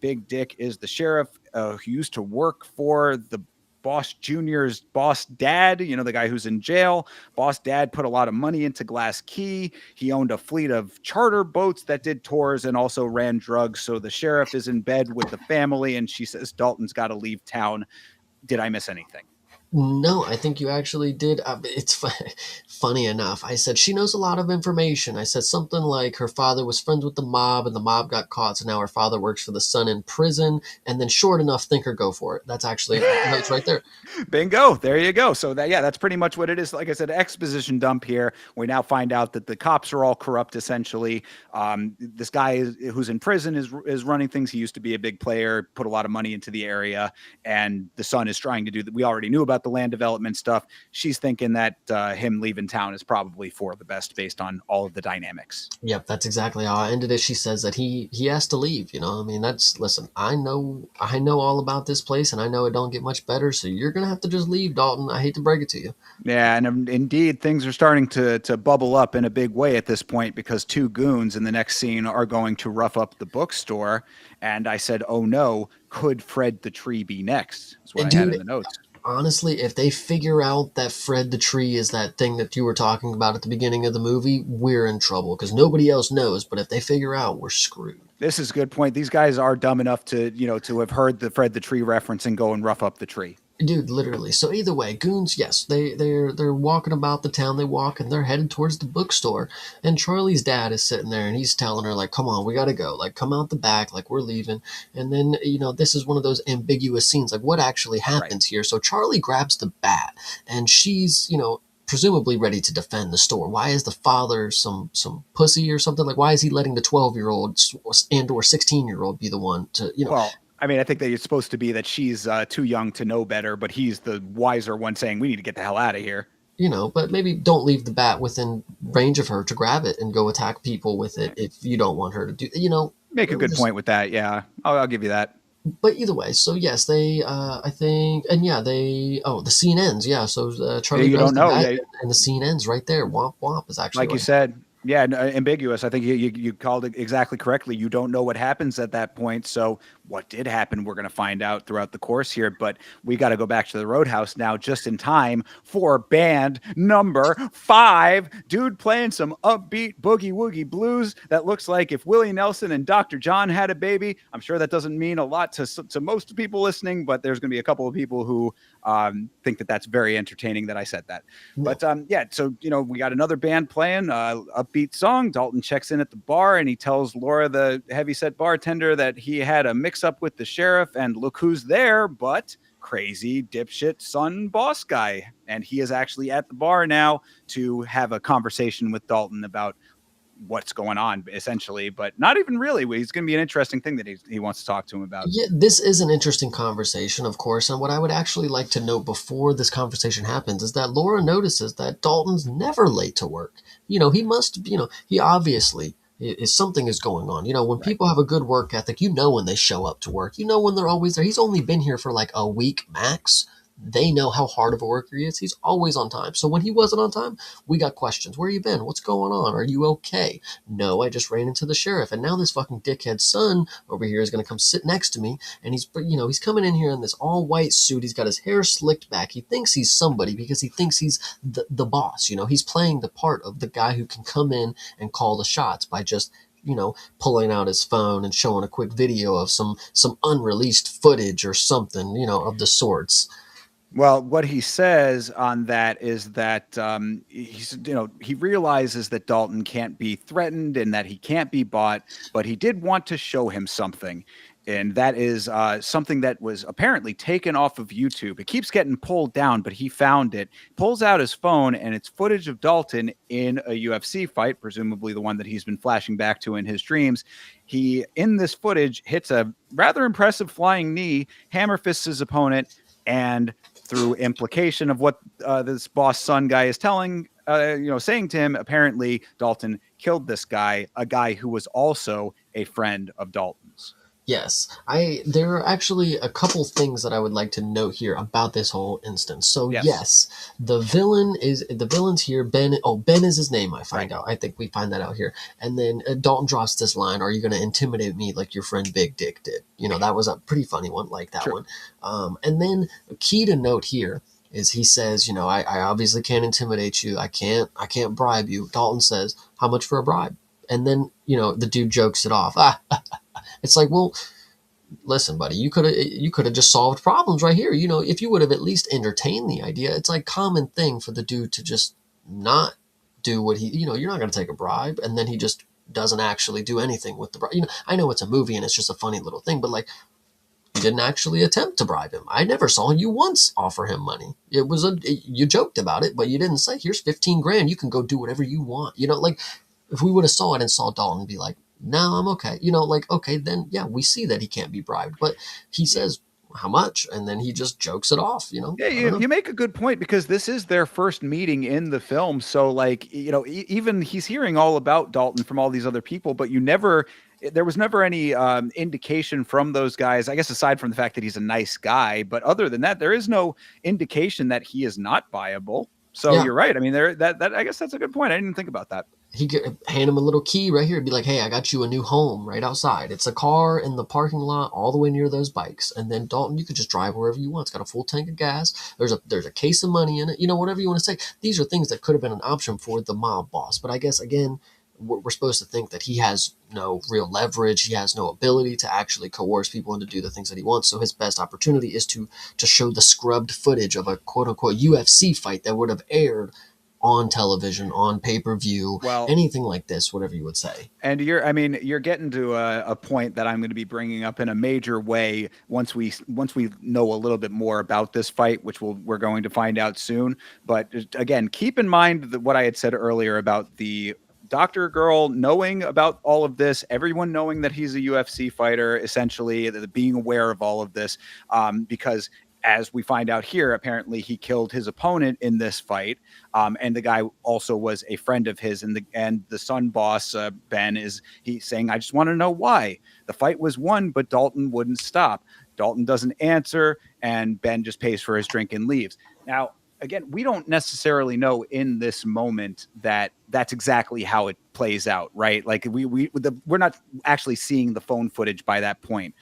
Big Dick is the sheriff who used to work for the Boss Junior's boss dad, the guy who's in jail. Boss dad put a lot of money into Glass Key. He owned a fleet of charter boats that did tours and also ran drugs. So the sheriff is in bed with the family, and she says Dalton's got to leave town. Did I miss anything? No, I think you actually did. It's funny enough. I said she knows a lot of information. I said something like her father was friends with the mob and the mob got caught. So now her father works for the son in prison. And then short enough, think or go for it. That's actually notes right there. Bingo. There you go. So that's pretty much what it is. Like I said, exposition dump here. We now find out that the cops are all corrupt, essentially. This guy who's in prison is running things. He used to be a big player, put a lot of money into the area, and the son is trying to do that. We already knew about the land development stuff. She's thinking that him leaving town is probably for the best based on all of the dynamics. Yep, that's exactly how I ended it. She says that he has to leave. I mean, listen. I know all about this place, and I know it don't get much better. So you're gonna have to just leave, Dalton. I hate to break it to you. Yeah, and indeed, things are starting to bubble up in a big way at this point because two goons in the next scene are going to rough up the bookstore. And I said, "Oh no, could Fred the Tree be next?" That's what I had in the notes. Honestly, if they figure out that Fred the Tree is that thing that you were talking about at the beginning of the movie, we're in trouble because nobody else knows. But if they figure out, we're screwed. This is a good point. These guys are dumb enough to have heard the Fred the Tree reference and go and rough up the tree. Dude, literally. So either way, goons, yes, they're walking about the town. They walk and they're headed towards the bookstore. And Charlie's dad is sitting there and he's telling her like, "Come on, we gotta go. Like, come out the back. Like, we're leaving." And then this is one of those ambiguous scenes. Like, what actually happens here? So Charlie grabs the bat and she's presumably ready to defend the store. Why is the father some pussy or something? Like, why is he letting the 12-year-old and or 16-year-old be the one to Well, I mean, I think that it's supposed to be that she's too young to know better, but he's the wiser one saying, "We need to get the hell out of here." But maybe don't leave the bat within range of her to grab it and go attack people with it if you don't want her to do. Make a good point with that. Yeah, I'll give you that. But either way, so yes, they, I think, and yeah, the scene ends. Yeah, so Charlie You grabs don't the know. bat Yeah, and the scene ends right there. Womp womp is actually like you said. Yeah, ambiguous. I think you called it exactly correctly. You don't know what happens at that point. So what did happen, we're going to find out throughout the course here. But we got to go back to the Roadhouse now just in time for band number 5. Dude playing some upbeat boogie woogie blues that looks like if Willie Nelson and Dr. John had a baby. I'm sure that doesn't mean a lot to most people listening, but there's going to be a couple of people who think that that's very entertaining that I said that. No. But yeah, so we got another band playing upbeat song. Dalton checks in at the bar and he tells Laura, the heavyset bartender, that he had a mix up with the sheriff, and look who's there but crazy dipshit son boss guy. And he is actually at the bar now to have a conversation with Dalton about what's going on, essentially, but not even really. It's going to be an interesting thing that he wants to talk to him about. Yeah, this is an interesting conversation, of course. And what I would actually like to note before this conversation happens is that Laura notices that Dalton's never late to work. He must, he obviously is something is going on. When people have a good work ethic, when they show up to work, when they're always there. He's only been here for like a week max. They know how hard of a worker he is. He's always on time. So when he wasn't on time, we got questions. Where you been? What's going on? Are you okay? No, I just ran into the sheriff. And now this fucking dickhead son over here is going to come sit next to me. And he's coming in here in this all white suit. He's got his hair slicked back. He thinks he's somebody because he thinks he's the boss. He's playing the part of the guy who can come in and call the shots by just pulling out his phone and showing a quick video of some unreleased footage or something, of the sorts. Well, what he says on that is that he realizes that Dalton can't be threatened and that he can't be bought, but he did want to show him something. and that is something that was apparently taken off of YouTube. It keeps getting pulled down, but he found it, pulls out his phone, and it's footage of Dalton in a UFC fight, presumably the one that he's been flashing back to in his dreams. He, in this footage, hits a rather impressive flying knee, hammer fists his opponent, and through implication of what this boss son guy is telling, saying to him, apparently Dalton killed this guy, a guy who was also a friend of Dalton's. Yes, I there are actually a couple things that I would like to note here about this whole instance. So Yes. yes, the villain's here. Ben, oh Ben is his name. I find Right. out. I think we find that out here. And then Dalton drops this line: "Are you going to intimidate me like your friend Big Dick did?" You know, that was a pretty funny one, like that Sure. one. And then a key to note here is he says, you know, I obviously can't intimidate you. I can't bribe you. Dalton says, "How much for a bribe?" And then the dude jokes it off. It's like, well, listen, buddy, you could have just solved problems right here. You know, if you would have at least entertained the idea. It's like common thing for the dude to just not do what you're not going to take a bribe, and then he just doesn't actually do anything with the bribe. I know it's a movie and it's just a funny little thing, but like, you didn't actually attempt to bribe him. I never saw you once offer him money. You joked about it, but you didn't say, "Here's 15 grand. You can go do whatever you want." Like, if we would have saw it and saw Dalton be like, "No, I'm okay." Like, okay, then yeah, we see that he can't be bribed, but he says, "How much?" And then he just jokes it off. Yeah, I don't know. you make a good point because this is their first meeting in the film. So, like, even he's hearing all about Dalton from all these other people, but there was never any indication from those guys, I guess, aside from the fact that he's a nice guy. But other than that, there is no indication that he is not viable. So Yeah, you're right. I mean, that I guess that's a good point. I didn't think about that. he could hand him a little key right here and be like, "Hey, I got you a new home right outside. It's a car in the parking lot all the way near those bikes." And then Dalton, you could just drive wherever you want. It's got a full tank of gas. There's a case of money in it. Whatever you want to say. These are things that could have been an option for the mob boss. But I guess again, we're supposed to think that he has no real leverage. He has no ability to actually coerce people into do the things that he wants. So his best opportunity is to show the scrubbed footage of a quote unquote UFC fight that would have aired on television, on pay per view, Well, anything like this, whatever you would say. and you're getting to a point that I'm going to be bringing up in a major way once we know a little bit more about this fight, which we're going to find out soon. But again, keep in mind that what I had said earlier about the doctor girl knowing about all of this, everyone knowing that he's a UFC fighter, essentially being aware of all of this, because as we find out here, apparently he killed his opponent in this fight, and the guy also was a friend of his. And the son boss Ben he's saying, "I just want to know why the fight was won, but Dalton wouldn't stop." Dalton doesn't answer, and Ben just pays for his drink and leaves. Now, again, we don't necessarily know in this moment that that's exactly how it plays out, right? Like we're not actually seeing the phone footage by that point.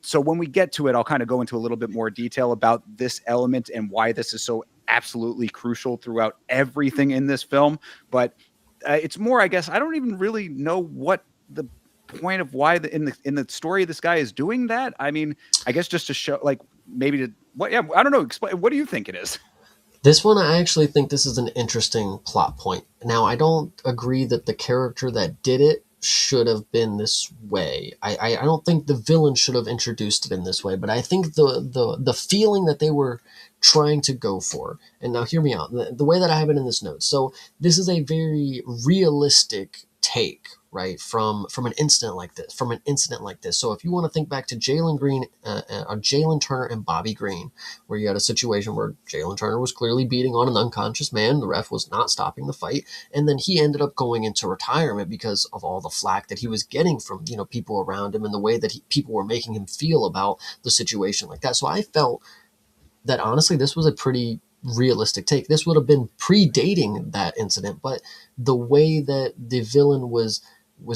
So when we get to it, I'll kind of go into a little bit more detail about this element and why this is so absolutely crucial throughout everything in this film. But it's more, I guess, I don't even really know what the point of why in the story this guy is doing that. I mean, I guess just to show, like, maybe to what? Yeah, I don't know. Explain. What do you think it is? This one, I actually think this is an interesting plot point. Now, I don't agree that the character that did it should have been this way. I don't think the villain should have introduced it in this way, but I think the feeling that they were trying to go for. And now, hear me out. The way that I have it in this note. So this is a very realistic take, right, from an incident like this. So if you want to think back to Jalen Turner and Bobby Green, where you had a situation where Jalen Turner was clearly beating on an unconscious man, the ref was not stopping the fight, and then he ended up going into retirement because of all the flack that he was getting from people around him and the way that people were making him feel about the situation like that. So I felt that honestly, this was a pretty realistic take. This would have been predating that incident, but the way that the villain was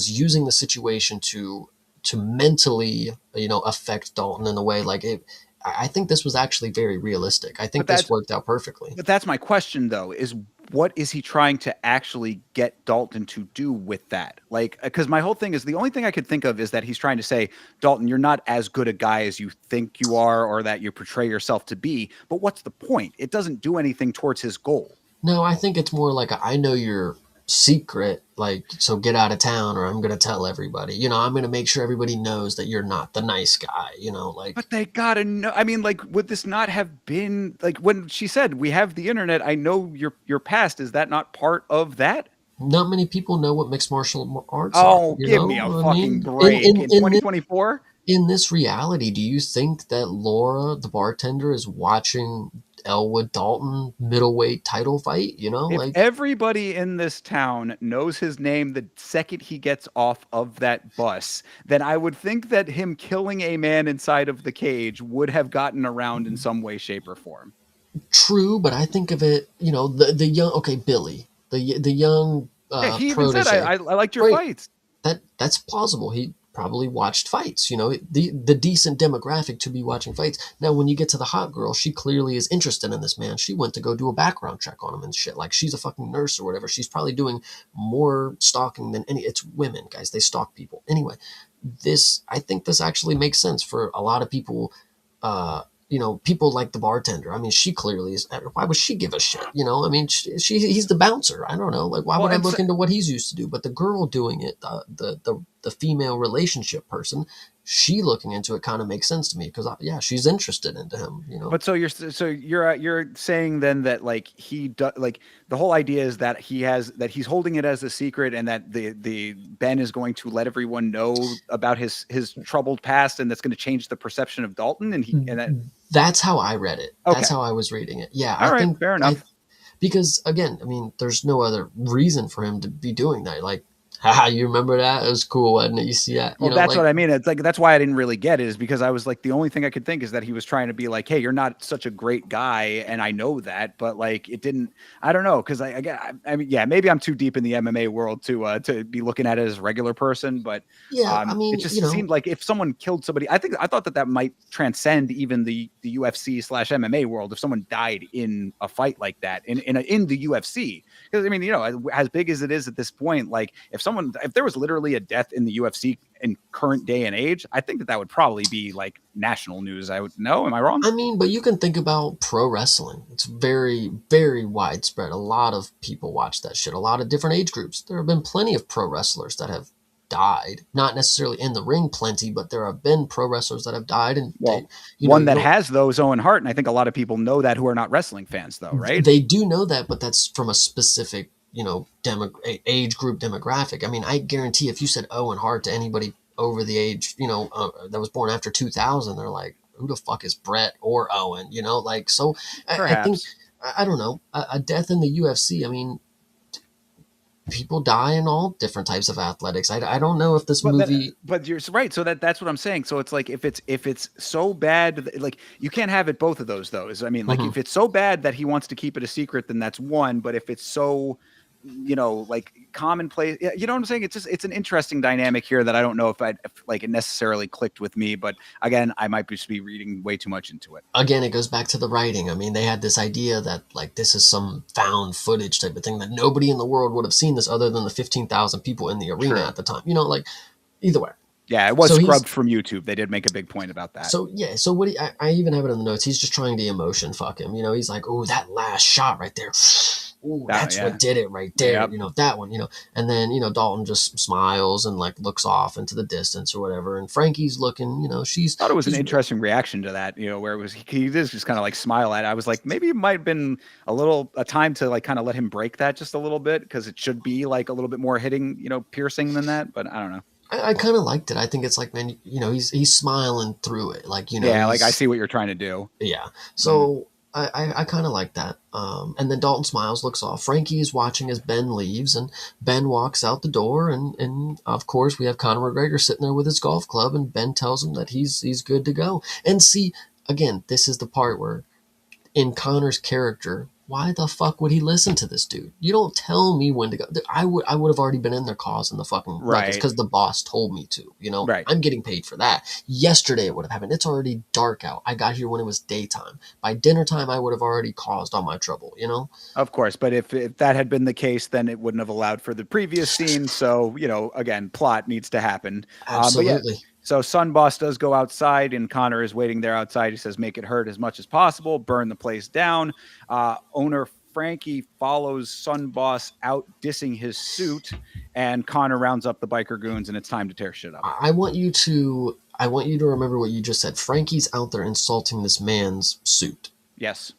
using the situation to mentally, affect Dalton in a way like it. I think this was actually very realistic. I But think this that's worked out perfectly. but that's my question though, is what is he trying to actually get Dalton to do with that? Like, because my whole thing is the only thing I could think of is that he's trying to say, Dalton, you're not as good a guy as you think you are, or that you portray yourself to be. But what's the point? It doesn't do anything towards his goal. No, I think it's more like I know you're secret, like, so get out of town or I'm gonna tell everybody. I'm gonna make sure everybody knows that you're not the nice guy. Like, But they gotta know. I mean, like, would this not have been like when she said, "We have the internet. I know your past." Is that not part of that? not many people know what mixed martial arts are. Oh, give me a I fucking mean, in break! in In in this 2024, in this reality, do you think that Laura, the bartender, is watching Elwood Dalton middleweight title fight? if Like, everybody in this town knows his name the second he gets off of that bus, then I would think that him killing a man inside of the cage would have gotten around in some way, shape, or form. true, but I think of it, the young, okay, Billy, the young Yeah, he even said, protege, I liked your right? fights. That's plausible. He probably watched fights. The decent demographic to be watching fights. Now, when you get to the hot girl, she clearly is interested in this man. She went to go do a background check on him and shit. Like, she's a fucking nurse or whatever. She's probably doing more stalking than any. It's women, guys. They stalk people. Anyway, I think this actually makes sense for a lot of people. People like the bartender. I mean, she clearly is. Why would she give a shit? I mean, he's the bouncer. I don't know. Like, why Well, would I and so, look into what he's used to do? But the girl doing it, the female relationship person, she looking into it kind of makes sense to me because yeah, she's interested into him. but so you're saying then that like he does like the whole idea is that he's holding it as a secret and that the Ben is going to let everyone know about his troubled past and that's going to change the perception of Dalton and that That's how I read it. That's okay, how I was reading it. Yeah, all I right, think fair I enough. because again, I mean, there's no other reason for him to be doing that. Like, haha, you remember that? It was cool, wasn't it? You see that? Well, that's Like, what I mean. It's like that's why I didn't really get it is because I was like the only thing I could think is that he was trying to be like, hey, you're not such a great guy, and I know that, but like it didn't. I don't know because I mean, yeah, maybe I'm too deep in the MMA world to be looking at it as a regular person, but yeah, I it mean, just seemed like if someone killed somebody, I thought that might transcend even the UFC / MMA world if someone died in a fight like that in the UFC because I mean as big as it is at this point, like if there was literally a death in the UFC in current day and age, I think that would probably be like national news. I would know. Am I wrong? I mean, but you can think about pro wrestling. It's very, very widespread. A lot of people watch that shit. A lot of different age groups. There have been plenty of pro wrestlers that have died. Not necessarily in the ring, plenty, but there have been pro wrestlers that have died, and Well, one you that don't. has those Owen Hart, and I think a lot of people know that who are not wrestling fans, though, right? They do know that, but that's from a specific, age group demographic. I mean, I guarantee if you said Owen Hart to anybody over the age, that was born after 2000, they're like, who the fuck is Brett or Owen? Like, so I think, Perhaps. I don't know, a death in the UFC. I mean, people die in all different types of athletics. I don't know if this movie. But you're right. So that's what I'm saying. So it's like if it's so bad, like you can't have it both of those. I mean, like Mhm. if it's so bad that he wants to keep it a secret, then that's one. But if it's so, like commonplace, you know what I'm saying? It's an interesting dynamic here that I don't know if like it necessarily clicked with me. But again, I might just be reading way too much into it. Again, it goes back to the writing. I mean, they had this idea that like this is some found footage type of thing that nobody in the world would have seen this other than the 15,000 people in the arena True. at the time. Like, either way. Yeah, it was So he's scrubbed from YouTube. They did make a big point about that. so yeah. So what? I even have it in the notes. He's just trying to emotion fuck him. He's like, oh, that last shot right there. Ooh, That, that's yeah. what did it right there. Yep. That one. And then Dalton just smiles and like looks off into the distance or whatever. And Frankie's looking. Thought it was an She's interesting reaction to that, where it was he did just kind of like smile at it. I was like, maybe it might have been a time to like kind of let him break that just a little bit because it should be like a little bit more hitting, piercing than that. But I don't know. I kind of liked it. I think it's like, man, he's smiling through it. Like, Yeah, like I he's see what you're trying to do. yeah. Mhm. So I kind of like that. And then Dalton smiles, looks off. Frankie is watching as Ben leaves, and Ben walks out the door, and of course we have Conor McGregor sitting there with his golf club, and Ben tells him that he's good to go. And see, again, this is the part where in Connor's character, why the fuck would he listen to this dude? You don't tell me when to go. I would have already been in there causing the fucking ruckus Right. because the boss told me to. Right. I'm getting paid for that. Yesterday it would have happened. It's already dark out. I got here when it was daytime. By dinner time, I would have already caused all my trouble. Of course, but if that had been the case, then it wouldn't have allowed for the previous scene. So, again, plot needs to happen. But yeah, Absolutely. so Sun Boss does go outside, and Connor is waiting there outside. He says, "Make it hurt as much as possible. Burn the place down." Owner Frankie follows Son Boss out dissing his suit, and Conor rounds up the biker goons, and it's time to tear shit up. I want you to remember what you just said. Frankie's out there insulting this man's suit. Yes.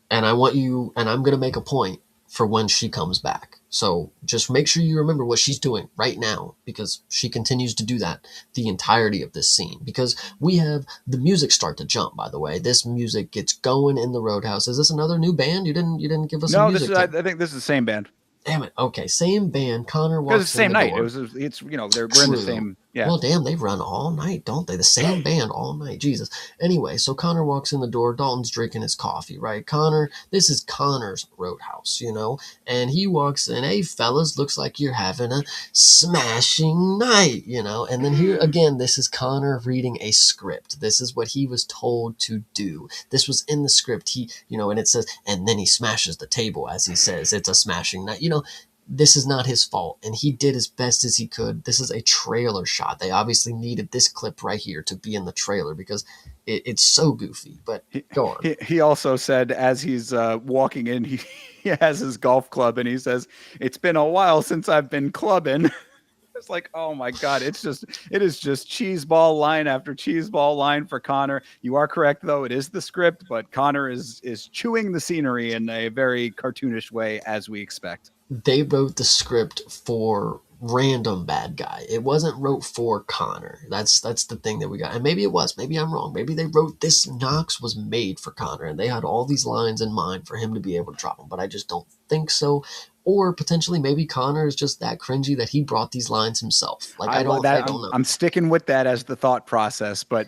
And I'm going to make a point for when she comes back. So just make sure you remember what she's doing right now, because she continues to do that the entirety of this scene. Because we have the music start to jump, by the way. This music gets going in the Roadhouse. Is this another new band? You didn't give us a No, music I tip. think this is the same band. Damn it. Okay, same band. Conor Because it's walks the in same the night. door. It's we're in the True. same. Yeah. Well, damn, they run all night, don't they? The same band all night. Jesus. Anyway, so Conor walks in the door. Dalton's drinking his coffee, right? This is Conor's Roadhouse, and he walks in. Hey, fellas, looks like you're having a smashing night, And then here again, this is Conor reading a script. This is what he was told to do. This was in the script. And it says, and then he smashes the table as he says, it's a smashing night. This is not his fault, and he did as best as he could. This is a trailer shot. They obviously needed this clip right here to be in the trailer because it's so goofy. But go on. He also said, as he's walking in, he has his golf club, and he says, "It's been a while since I've been clubbing." It's like, oh my God, it is just cheeseball line after cheeseball line for Conor. You are correct, though. It is the script, but Conor is chewing the scenery in a very cartoonish way, as we expect. They wrote the script for random bad guy. It wasn't wrote for Conor. That's the thing that we got. And maybe it was. Maybe I'm wrong. Maybe they wrote this. Knox was made for Conor, and they had all these lines in mind for him to be able to drop them. But I just don't think so. Or potentially, maybe Conor is just that cringy that he brought these lines himself. Like I don't know. I'm sticking with that as the thought process. But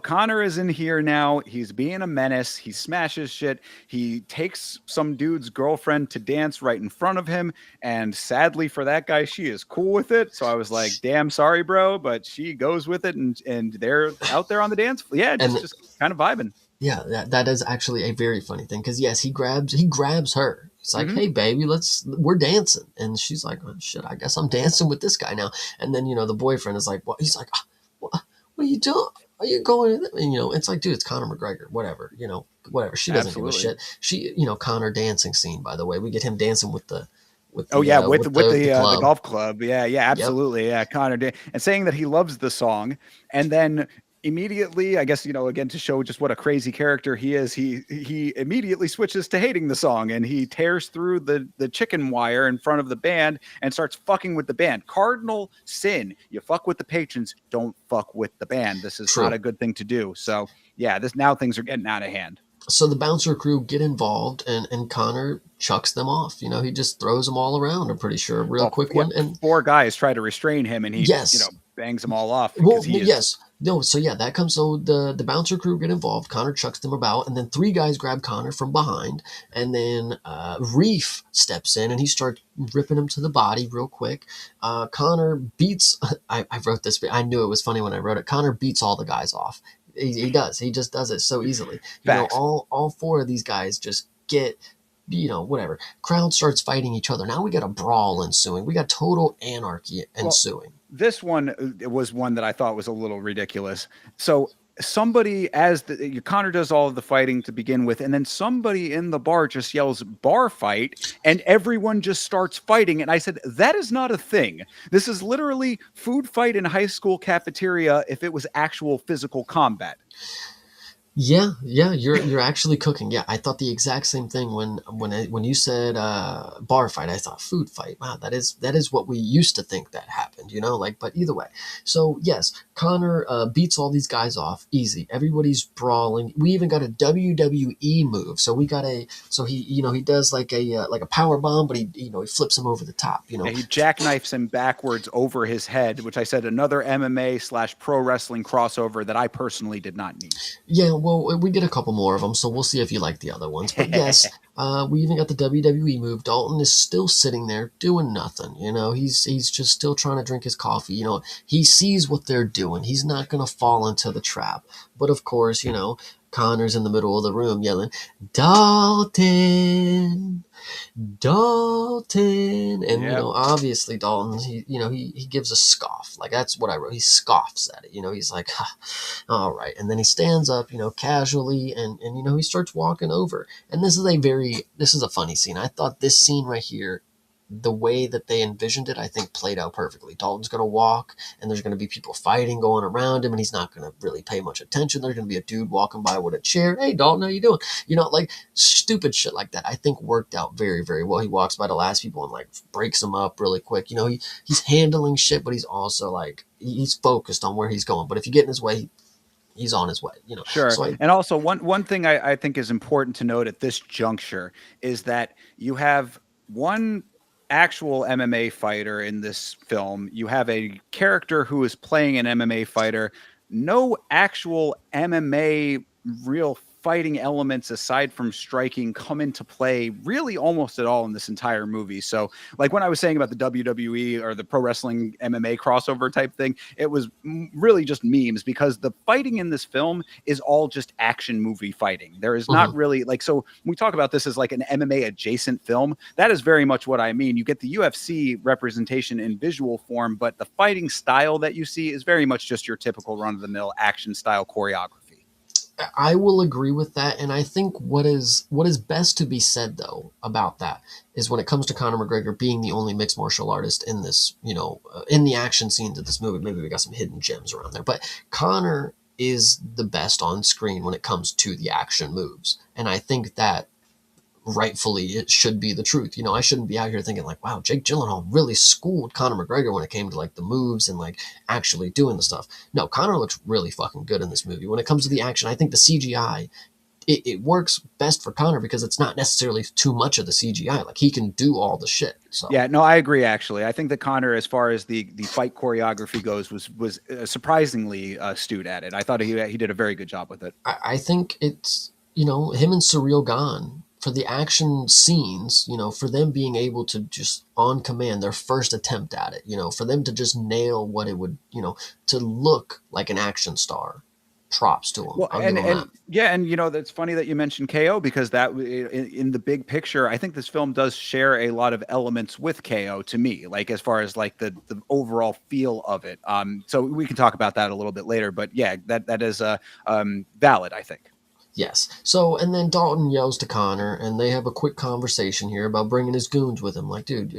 Conor is in here now. He's being a menace. He smashes shit. He takes some dude's girlfriend to dance right in front of him, and sadly for that guy, she is cool with it. So I was like, "Damn, sorry, bro," but she goes with it, and they're out there on the dance floor. Yeah, just kind of vibing. Yeah, that is actually a very funny thing because yes, he grabs her. It's like, hey, baby, we're dancing. And she's like, oh, shit, I guess I'm dancing with this guy now. And then, the boyfriend is like, what? He's like, what are you doing? Are you going? And, it's like, dude, it's Conor McGregor, whatever, whatever. She doesn't give a shit. She, Conor dancing scene, by the way, we get him dancing with the golf club. Yeah, absolutely. Yep. Yeah. Conor and saying that he loves the song. And then immediately, I guess, again, to show just what a crazy character he is, he immediately switches to hating the song, and he tears through the chicken wire in front of the band and starts fucking with the band. Cardinal sin. You fuck with the patrons, don't fuck with the band. This is not a good thing to do. So yeah, now things are getting out of hand. So the bouncer crew get involved, and Conor chucks them off. He just throws them all around, I'm pretty sure. Quick one. And 4 guys try to restrain him, and he bangs them all off. Yes. No, so yeah, that comes. So the bouncer crew get involved. Conor chucks them about, and then 3 guys grab Conor from behind, and then Reef steps in and he starts ripping him to the body real quick. Conor beats. I wrote this. I knew it was funny when I wrote it. Conor beats all the guys off. He does. He just does it so easily. All 4 of these guys just get. Whatever. Crowd starts fighting each other. Now we got a brawl ensuing. We got total anarchy ensuing. This one was one that I thought was a little ridiculous. So somebody, Conor does all of the fighting to begin with, and then somebody in the bar just yells "bar fight," and everyone just starts fighting. And I said, that is not a thing. This is literally food fight in high school cafeteria if it was actual physical combat. Yeah, you're actually cooking. Yeah, I thought the exact same thing when you said bar fight. I thought food fight. Wow, that is what we used to think that happened. But either way. So yes, Conor beats all these guys off easy. Everybody's brawling. We even got a WWE move. So he he does like a power bomb, but he flips him over the top. Yeah, he jackknifes him backwards over his head, which I said another MMA/pro wrestling crossover that I personally did not need. Yeah. Well, we get a couple more of them, so we'll see if you like the other ones. But yes, we even got the WWE move. Dalton is still sitting there doing nothing. He's just still trying to drink his coffee. He sees what they're doing. He's not going to fall into the trap. But of course, Connor's in the middle of the room yelling, Dalton, Dalton. And, Yep. obviously Dalton, he gives a scoff. Like, that's what I wrote. He scoffs at it. He's like, huh, all right. And then he stands up, casually, and he starts walking over. And this is a funny scene. I thought this scene right here, the way that they envisioned it, I think played out perfectly. Dalton's going to walk, and there's going to be people fighting going around him, and he's not going to really pay much attention. There's going to be a dude walking by with a chair. Hey, Dalton, how you doing? Like stupid shit like that. I think worked out very, very well. He walks by the last people and like breaks them up really quick. He's handling shit, but he's also like he's focused on where he's going. But if you get in his way, he's on his way. Sure. So And also one thing I think is important to note at this juncture is that you have one actual MMA fighter in this film. You have a character who is playing an MMA fighter. No actual MMA real fighting elements aside from striking come into play really almost at all in this entire movie. So like when I was saying about the WWE or the pro wrestling MMA crossover type thing, it was really just memes because the fighting in this film is all just action movie fighting. There is not mhm. really like, so when we talk about this as like an MMA adjacent film, that is very much what I mean. You get the UFC representation in visual form, but the fighting style that you see is very much just your typical run of the mill action style choreography. I will agree with that, and I think what is best to be said though about that is when it comes to Conor McGregor being the only mixed martial artist in this, in the action scenes of this movie. Maybe we got some hidden gems around there, but Conor is the best on screen when it comes to the action moves, and I think that rightfully it should be the truth. I shouldn't be out here thinking like, wow, Jake Gyllenhaal really schooled Conor McGregor when it came to like the moves and like actually doing the stuff. No, Conor looks really fucking good in this movie. When it comes to the action, I think the CGI, it works best for Conor because it's not necessarily too much of the CGI. Like he can do all the shit. So Yeah, no, I agree. Actually, I think that Conor, as far as the fight choreography goes, was surprisingly astute at it. I thought he did a very good job with it. I think it's him and Surreal Gone for the action scenes, for them being able to just on command their first attempt at it, for them to just nail what it would, to look like an action star. Props to them. Well, I'll give and them that. and yeah, and that's funny that you mentioned KO because that in the big picture, I think this film does share a lot of elements with KO to me, like as far as like the overall feel of it. So we can talk about that a little bit later, but yeah, that is valid, I think. Yes. So, and then Dalton yells to Connor, and they have a quick conversation here about bringing his goons with him. Like, dude,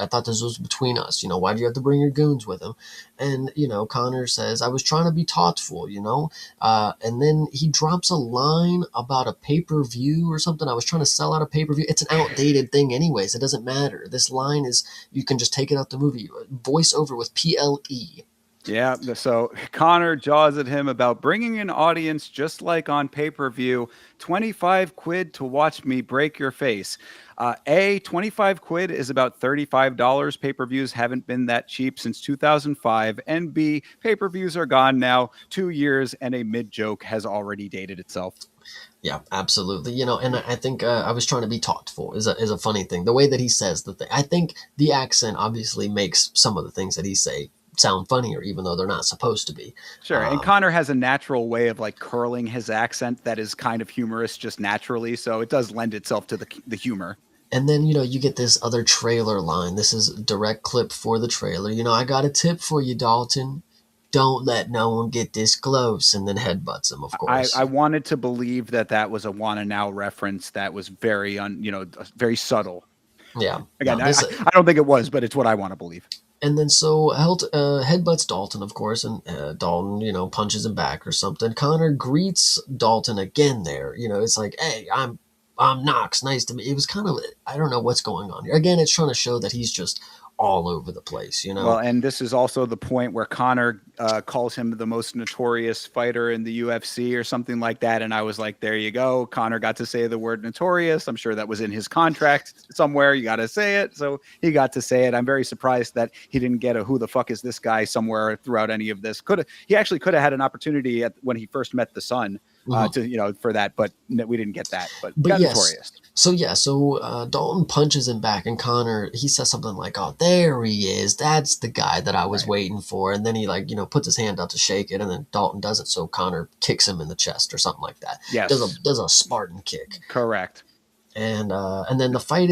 I thought this was between us. Why do you have to bring your goons with him? And, Connor says, I was trying to be thoughtful. And then he drops a line about a pay per view or something. I was trying to sell out a pay per view. It's an outdated thing, anyways. It doesn't matter. This line is, you can just take it out the movie. Voice over with PLE. Yeah, so Connor jaws at him about bringing an audience just like on pay-per-view, 25 quid to watch me break your face. 25 quid is about $35. Pay-per-views haven't been that cheap since 2005. And B, pay-per-views are gone now, 2 years, and a mid-joke has already dated itself. Yeah, absolutely. And I think I was trying to be thoughtful is a funny thing. The way that he says the thing, I think the accent obviously makes some of the things that he say sound funnier, even though they're not supposed to be. Sure. And Connor has a natural way of like curling his accent that is kind of humorous just naturally. So it does lend itself to the humor. And then you get this other trailer line. This is a direct clip for the trailer. I got a tip for you, Dalton. Don't let no one get this close, and then headbutts him, of I course. wanted to believe that was a Wanna Now reference that was very very subtle. Yeah, Again, no, this I don't think it was, but it's what I want to believe. and then so headbutts Dalton, of course, and Dalton, punches him back or something. Connor greets Dalton again there. It's like, hey, I'm Knox. Nice to meet. It was kind of, I don't know what's going on here. Again, it's trying to show that he's just all over the place. Well, and this is also the point where Connor calls him the most notorious fighter in the UFC or something like that. And I was like, there you go. Connor got to say the word notorious. I'm sure that was in his contract somewhere. You got to say it. So he got to say it. I'm very surprised that he didn't get a who the fuck is this guy somewhere throughout any of this. He actually could have had an opportunity when he first met the son. Mhm. to for that, but we didn't get that. But But got yes, notorious. Dalton punches him back, and Connor, he says something like, "Oh, there he is. That's the guy that I was Right. waiting for." And then he like puts his hand out to shake it, and then Dalton doesn't. So Connor kicks him in the chest or something like that. Yes. Does a Spartan kick, Correct. and then the fight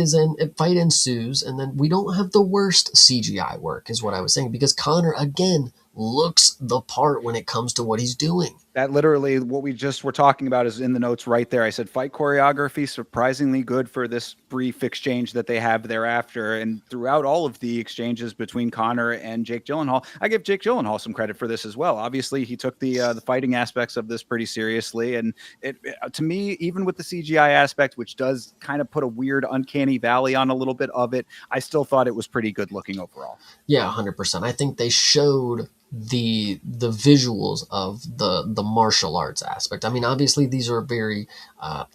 ensues, and then we don't have the worst CGI work, is what I was saying, because Connor again looks the part when it comes to what he's doing. That literally what we just were talking about is in the notes right there. I said fight choreography surprisingly good for this brief exchange that they have thereafter, and throughout all of the exchanges between Conor and Jake Gyllenhaal. I give Jake Gyllenhaal some credit for this as well. Obviously, he took the fighting aspects of this pretty seriously, and to me, even with the CGI aspect, which does kind of put a weird uncanny valley on a little bit of it, I still thought it was pretty good looking overall. Yeah, 100%. I think they showed the visuals of the martial arts aspect. I mean, obviously these are very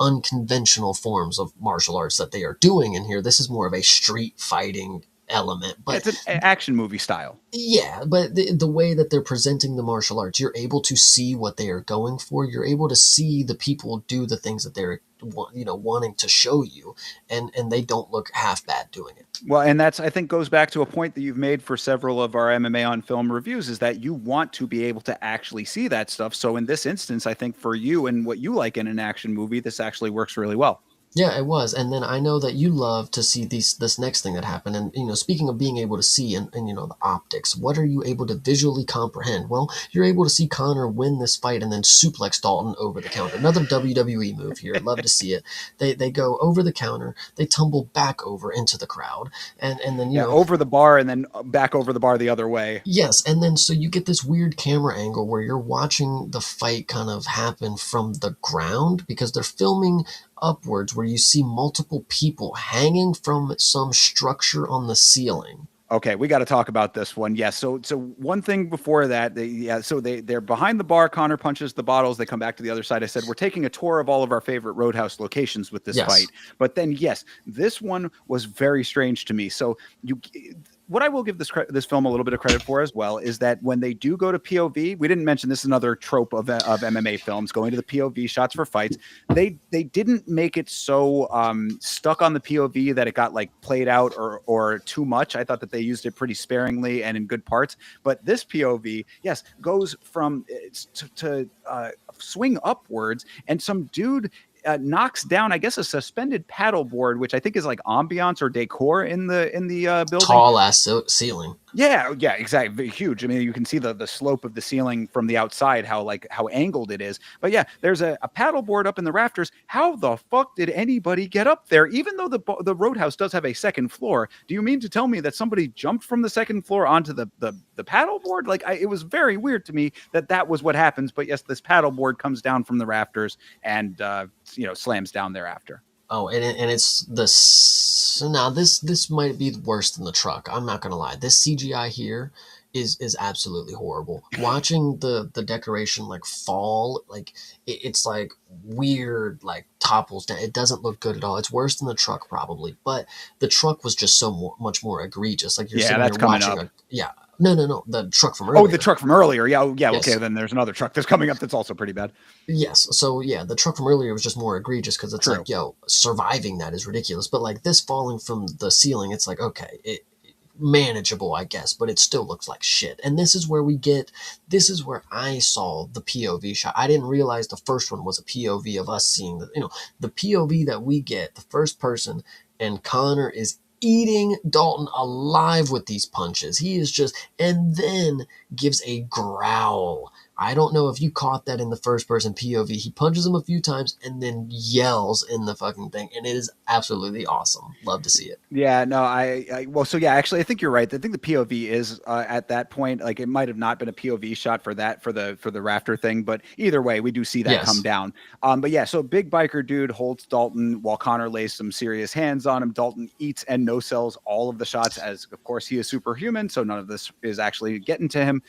unconventional forms of martial arts that they are doing in here. This is more of a street fighting element, Yeah, but it's an action movie style. yeah, but the way that they're presenting the martial arts, you're able to see what they are going for. You're able to see the people do the things that they're wanting to show you, and they don't look half bad doing it. Well, and that's I think goes back to a point that you've made for several of our MMA on film reviews is that you want to be able to actually see that stuff. So in this instance, I think for you and what you like in an action movie, this actually works really well. Yeah, it was. And then I know that you love to see this next thing that happened. And speaking of being able to see and the optics, what are you able to visually comprehend? Well, you're able to see Connor win this fight and then suplex Dalton over the counter. Another WWE move here. Love to see it. They go over the counter, they tumble back over into the crowd, and then Yeah, over the bar and then back over the bar the other way. yes, and then so you get this weird camera angle where you're watching the fight kind of happen from the ground because they're filming upwards where you see multiple people hanging from some structure on the ceiling. Okay, we got to talk about this one. Yes. So one thing before that, they're behind the bar. Connor punches the bottles. They come back to the other side. I said we're taking a tour of all of our favorite Roadhouse locations with this Yes. fight. But then yes, this one was very strange to me. So what I will give this film a little bit of credit for as well is that when they do go to POV, we didn't mention this is another trope of MMA films going to the POV shots for fights. They didn't make it so stuck on the POV that it got like played out or too much. I thought that they used it pretty sparingly and in good parts. But this POV, yes, goes from to swing upwards, and some dude knocks down, I guess, a suspended paddleboard, which I think is like ambiance or decor in the building. Tall ass ceiling. Yeah, exactly. Huge. I mean, you can see the slope of the ceiling from the outside, how angled it is. But yeah, there's a paddleboard up in the rafters. How the fuck did anybody get up there? Even though the Roadhouse does have a second floor, do you mean to tell me that somebody jumped from the second floor onto the paddleboard? Like, it was very weird to me that was what happens. But yes, this paddleboard comes down from the rafters and slams down thereafter. Oh, and it's now this might be worse than the truck. I'm not gonna lie. This CGI here is absolutely horrible. Watching the decoration like fall, like it's like weird, like topples down. It doesn't look good at all. It's worse than the truck probably, but the truck was just so much more egregious. Like you're Yeah, sitting that's here coming watching up. yeah. No, the truck from Oh, the earlier. truck from earlier. Yeah, yeah. Yes. Okay, then there's another truck that's coming up that's also pretty bad. Yes. So yeah, the truck from earlier was just more egregious because it's True. like, yo, surviving that is ridiculous. But like this falling from the ceiling, it's like, okay, it manageable, I guess, but it still looks like shit. And this is where I saw the POV shot. I didn't realize the first one was a POV of us seeing the POV that we get, the first person, and Connor is eating Dalton alive with these punches. He is just, and then gives a growl. I don't know if you caught that in the first person POV. He punches him a few times and then yells in the fucking thing, and it is absolutely awesome. Love to see it. Yeah, no, so yeah, actually, I think you're right. I think the POV is at that point, like it might have not been a POV shot for the rafter thing, but either way, we do see that come down. But yeah, so big biker dude holds Dalton while Connor lays some serious hands on him. Dalton eats and no sells all of the shots, as of course he is superhuman, so none of this is actually getting to him.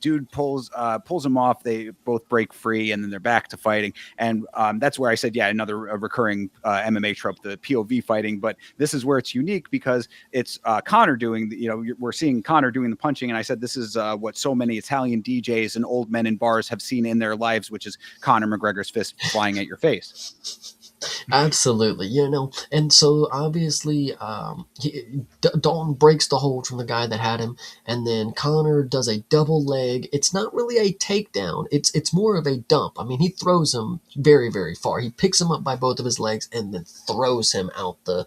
Dude pulls pulls him off. They both break free, and then they're back to fighting. And that's where I said, yeah, another recurring MMA trope, the POV fighting. But this is where it's unique because it's Conor doing, we're seeing Conor doing the punching. And I said, this is what so many Italian DJs and old men in bars have seen in their lives, which is Conor McGregor's fist flying at your face. Absolutely, and so obviously, Dalton breaks the hold from the guy that had him, and then Connor does a double leg. It's not really a takedown; it's more of a dump. I mean, he throws him very, very far. He picks him up by both of his legs and then throws him out the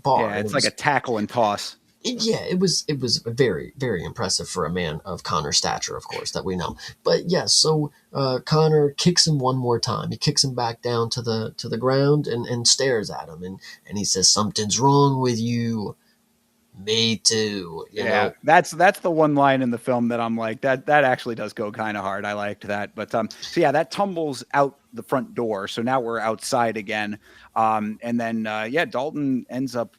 bar. Yeah, And it's like a tackle and toss. it was very, very impressive for a man of Connor's stature, of course, that we know. But yeah, so Connor kicks him one more time. He kicks him back down to the ground and stares at him, and he says, "Something's wrong with you." Me too. Yeah, that's the one line in the film that I'm like, that actually does go kind of hard. I liked that. But so yeah, that tumbles out the front door. So now we're outside again. And then yeah, Dalton ends up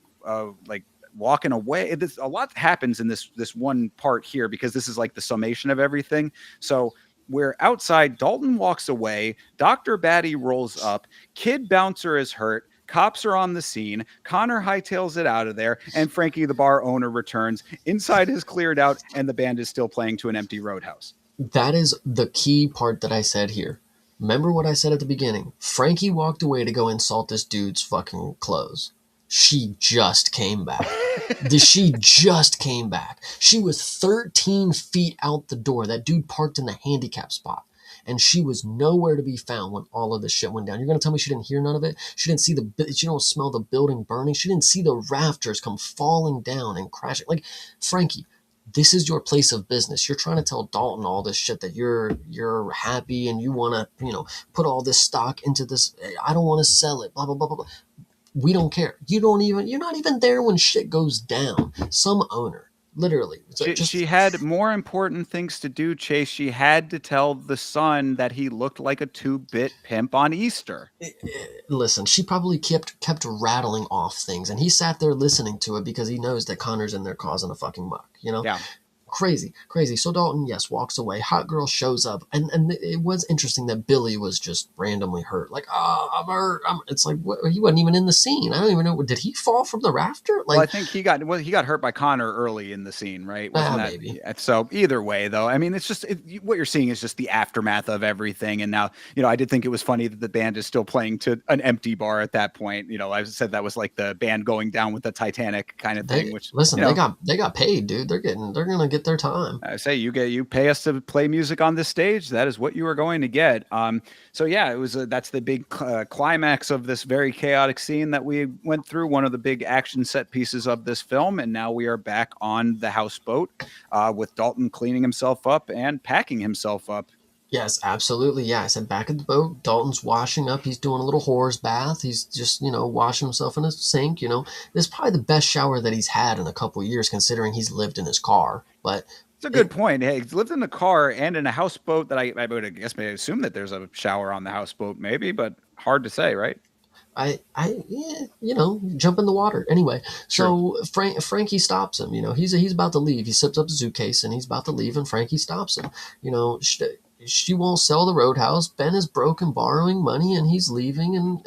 like walking away. A lot happens in this one part here because this is like the summation of everything. So we're outside. Dalton walks away. Dr. Batty rolls up. Kid Bouncer is hurt. Cops are on the scene. Conor hightails it out of there, and Frankie, the bar owner, returns. Inside is cleared out, and the band is still playing to an empty Roadhouse. That is the key part that I said here. Remember what I said at the beginning? Frankie walked away to go insult this dude's fucking clothes. She just came back. She just came back. She was 13 feet out the door. That dude parked in the handicap spot. And she was nowhere to be found when all of this shit went down. You're going to tell me she didn't hear none of it? She didn't she don't smell the building burning? She didn't see the rafters come falling down and crashing? Like, Frankie, this is your place of business. You're trying to tell Dalton all this shit that you're happy and you want to, put all this stock into this. I don't want to sell it, blah, blah, blah, blah, blah. We don't care. You're not even there when shit goes down. Some owner, literally. She had more important things to do, Chase. She had to tell the son that he looked like a 2-bit pimp on Easter. Listen, she probably kept rattling off things, and he sat there listening to it because he knows that Connor's in there causing a fucking muck. Yeah. Crazy. So Dalton, yes, walks away. Hot girl shows up, and it was interesting that Billy was just randomly hurt. Like, oh, I'm hurt. It's like, he wasn't even in the scene. I don't even know. Did he fall from the rafter? Like, well, I think he got hurt by Conor early in the scene, right? Wasn't that maybe? So either way, though, I mean, it's just what you're seeing is just the aftermath of everything. And now, I did think it was funny that the band is still playing to an empty bar at that point. I said that was like the band going down with the Titanic kind of thing. Which listen, they got paid, dude. They're gonna get their time. I say you pay us to play music on this stage. That is what you are going to get. So yeah, it was that's the big climax of this very chaotic scene that we went through. One of the big action set pieces of this film, and now we are back on the houseboat with Dalton cleaning himself up and packing himself up. Yes, absolutely. Yeah, I said back at the boat, Dalton's washing up. He's doing a little whore's bath. He's just, washing himself in a sink. This is probably the best shower that he's had in a couple of years, considering he's lived in his car. But it's a good point. Hey, he's lived in a car and in a houseboat that I would guess may assume that there's a shower on the houseboat, maybe, but hard to say, right? Jump in the water. Anyway, Sure. so Frankie stops him. He's about to leave. He zips up his suitcase and he's about to leave, and Frankie stops him. She won't sell the Roadhouse. Ben is broke and borrowing money, and he's leaving, and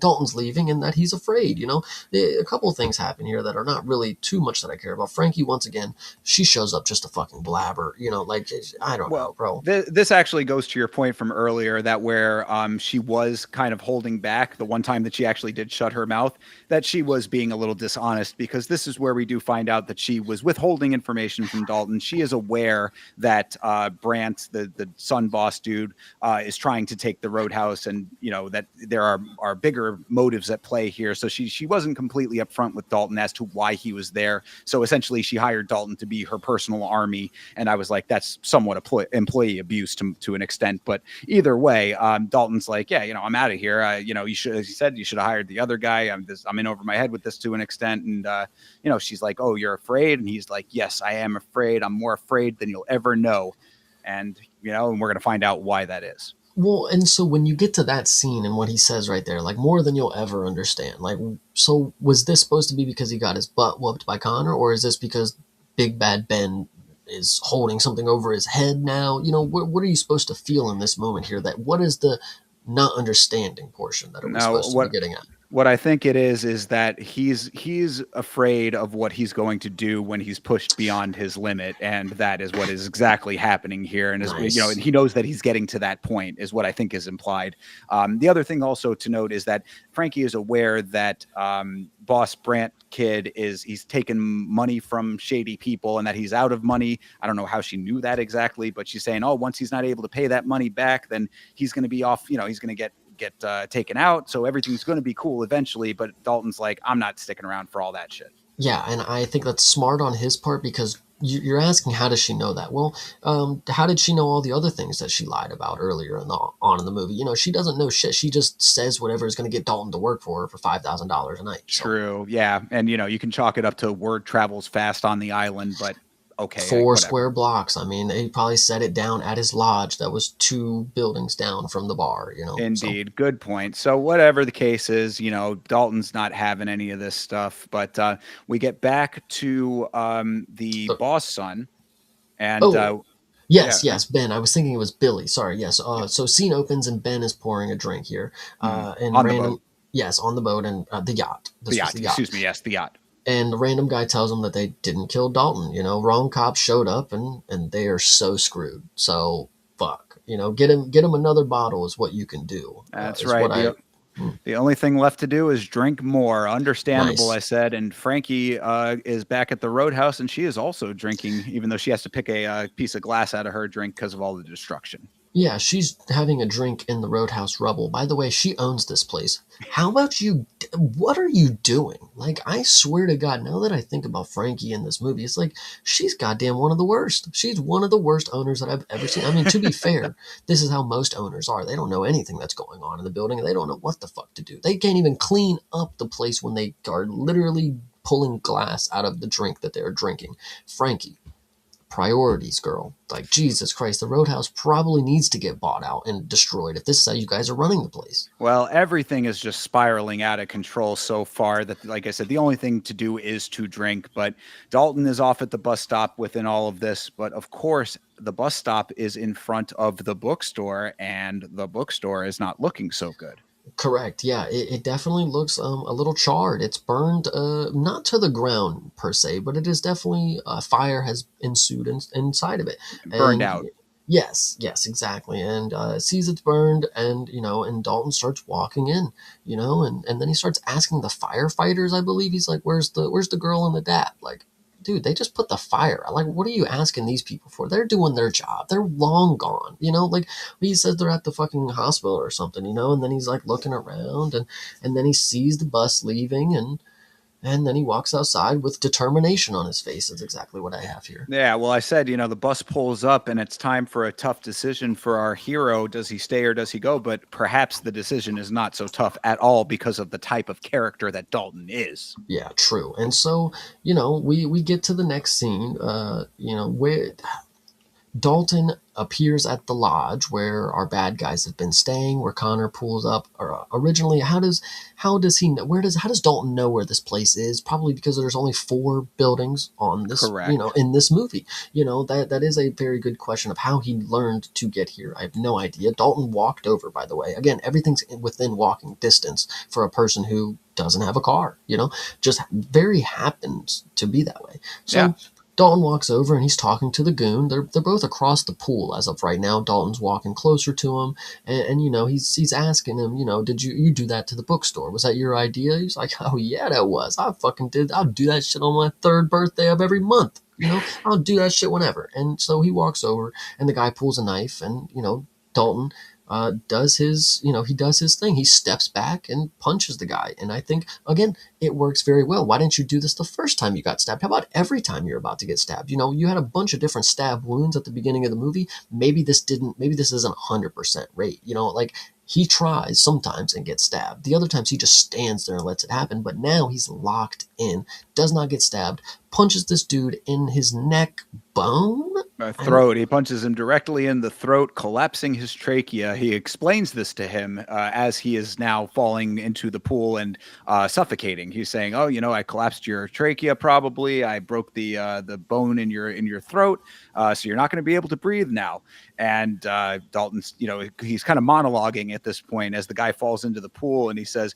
Dalton's leaving, and that he's afraid. A couple of things happen here that are not really too much that I care about. Frankie, once again, she shows up just a fucking blabber. Like, I don't know, bro. This actually goes to your point from earlier that where she was kind of holding back the one time that she actually did shut her mouth, that she was being a little dishonest, because this is where we do find out that she was withholding information from Dalton. She is aware that Brant, the son boss dude, is trying to take the Roadhouse, and that there are bigger motives at play here. So she wasn't completely upfront with Dalton as to why he was there. So essentially, she hired Dalton to be her personal army, and I was like, that's somewhat employee abuse to an extent. But either way, Dalton's like, yeah, I'm out of here. You should, as you said, you should have hired the other guy. I'm in over my head with this to an extent, and she's like, oh, you're afraid, and he's like, yes, I am afraid. I'm more afraid than you'll ever know. And and we're going to find out why that is. Well, and so when you get to that scene and what he says right there, like, more than you'll ever understand. Like, so was this supposed to be because he got his butt whooped by Conor, or is this because Big Bad Ben is holding something over his head now. What are you supposed to feel in this moment here? That what is the not understanding portion that are we No, supposed to be getting at? what I think it is that he's afraid of what he's going to do when he's pushed beyond his limit, and that is what is exactly happening here. And and Nice. he knows that he's getting to that point, is what I think is implied. The other thing also to note is that Frankie is aware that Boss Brant kid he's taken money from shady people, and that he's out of money. I don't know how she knew that exactly, but she's saying, oh, once he's not able to pay that money back, then he's going to be off. He's going to get taken out, so everything's going to be cool eventually. But Dalton's like, I'm not sticking around for all that shit. Yeah, and I think that's smart on his part because you're asking how does she know that? Well, how did she know all the other things that she lied about earlier on in the movie? She doesn't know shit. She just says whatever is going to get Dalton to work for her for $5,000 a night. So True, yeah. And you can chalk it up to word travels fast on the island, but okay, four whatever. square blocks. I mean, he probably set it down at his lodge that was 2 buildings down from the bar. So Indeed, good point. So whatever the case is, Dalton's not having any of this stuff. But we get back to the uh, boss son, and oh, yeah, yes, yes, Ben. I was thinking it was Billy. Sorry, yes. yeah, So scene opens and Ben is pouring a drink here. And on the boat, random, yes, on the boat and the yacht. the This was yacht. the yacht. Excuse me, yes, the yacht. And the random guy tells them that they didn't kill Dalton. Wrong cops showed up and they are so screwed. So fuck. Get him another bottle is what you can do. That's Is right. what I. The only thing left to do is drink more. Understandable, I Nice. said. And Frankie is back at the Roadhouse, and she is also drinking, even though she has to pick a piece of glass out of her drink because of all the destruction. Yeah, she's having a drink in the Roadhouse rubble. By the way, she owns this place. How about you? What are you doing? Like, I swear to God, now that I think about Frankie in this movie, it's like she's goddamn one of the worst. She's one of the worst owners that I've ever seen. I mean, to be fair, this is how most owners are. They don't know anything that's going on in the building, and they don't know what the fuck to do. They can't even clean up the place when they are literally pulling glass out of the drink that they're drinking. Frankie, priorities, girl. Like, Jesus Christ, the Roadhouse probably needs to get bought out and destroyed if this is how you guys are running the place. Well, everything is just spiraling out of control so far that, like I said, the only thing to do is to drink. But Dalton is off at the bus stop within all of this. But of course, the bus stop is in front of the bookstore, and the bookstore is not looking so good. Correct. Yeah, it definitely looks a little charred. It's burned, not to the ground per se, but it is definitely fire has ensued inside of it. Burned And out. yes, yes, exactly. And sees it's burned, and Dalton starts walking in, and then he starts asking the firefighters. I believe he's like, "Where's the girl and the dad?" Like, dude, they just put the fire. Like, what are you asking these people for? They're doing their job. They're long gone. Like he says they're at the fucking hospital or something, and then he's like looking around and then he sees the bus leaving and then he walks outside with determination on his face. That's exactly what I have here. Yeah, well, I said, the bus pulls up and it's time for a tough decision for our hero. Does he stay or does he go? But perhaps the decision is not so tough at all because of the type of character that Dalton is. Yeah, true. And so, we get to the next scene, where Dalton appears at the lodge where our bad guys have been staying, where Connor pulls up. Or originally, how does he know, how does Dalton know where this place is? Probably because there's only 4 buildings on this, Correct. in this movie. That is a very good question of how he learned to get here. I have no idea. Dalton walked over, by the way. Again, everything's within walking distance for a person who doesn't have a car. Just very happens to be that way. Yeah. So Dalton walks over and he's talking to the goon. They're both across the pool as of right now. Dalton's walking closer to him, and he's asking him, did you do that to the bookstore? Was that your idea? He's like, oh yeah, that was. I fucking did. I'll do that shit on my 3rd birthday of every month. I'll do that shit whenever. And so he walks over, and the guy pulls a knife, and Dalton does his thing. He steps back and punches the guy. And I think, again, it works very well. Why didn't you do this the first time you got stabbed? How about every time you're about to get stabbed? You had a bunch of different stab wounds at the beginning of the movie. Maybe this isn't 100% rate. Like, he tries sometimes and gets stabbed. The other times he just stands there and lets it happen. But now he's locked in, does not get stabbed, punches this dude in his neck bone. And Throat. He punches him directly in the throat, collapsing his trachea. He explains this to him as he is now falling into the pool and suffocating. He's saying, "Oh, I collapsed your trachea. Probably, I broke the bone in your throat, so you're not going to be able to breathe now." And Dalton's, he's kind of monologuing at this point as the guy falls into the pool, and he says,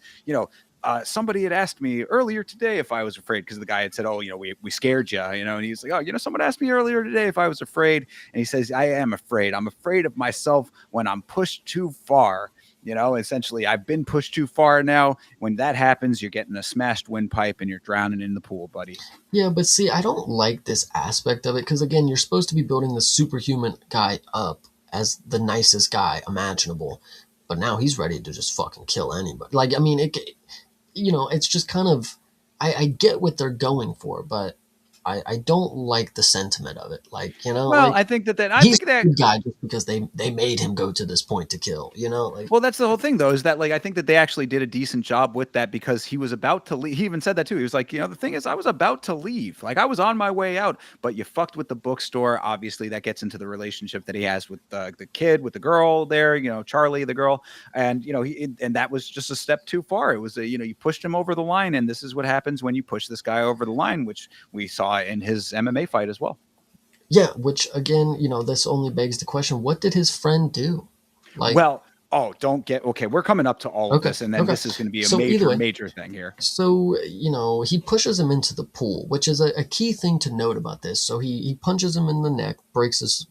somebody had asked me earlier today if I was afraid, because the guy had said, "Oh, we scared you," and he's like, "Oh, someone asked me earlier today if I was afraid," and he says, "I am afraid. I'm afraid of myself when I'm pushed too far." Essentially, I've been pushed too far now. When that happens, you're getting a smashed windpipe and you're drowning in the pool, buddy. yeah, but see, I don't like this aspect of it because again, you're supposed to be building the superhuman guy up as the nicest guy imaginable, but now he's ready to just fucking kill anybody. Like, I mean, it's just kind of, I get what they're going for, but I don't like the sentiment of it. Like, Well, like I think that I he's think a that good guy just because they made him go to this point to kill, like, Well, that's the whole thing, though, is that I think that they actually did a decent job with that because he was about to leave. He even said that too. He was like, the thing is, I was about to leave. Like I was on my way out, but you fucked with the bookstore. Obviously, that gets into the relationship that he has with the kid, with the girl there. Charlie, the girl, and and that was just a step too far. It was you pushed him over the line, and this is what happens when you push this guy over the line, which we saw in his MMA fight as well. yeah. Which again, this only begs the question: what did his friend do? Like, Well, oh, don't get okay. We're coming up to all of okay, this, and then okay. this is going to be a So either major, way, major thing here. so, he pushes him into the pool, which is a key thing to note about this. So he punches him in the neck, breaks his,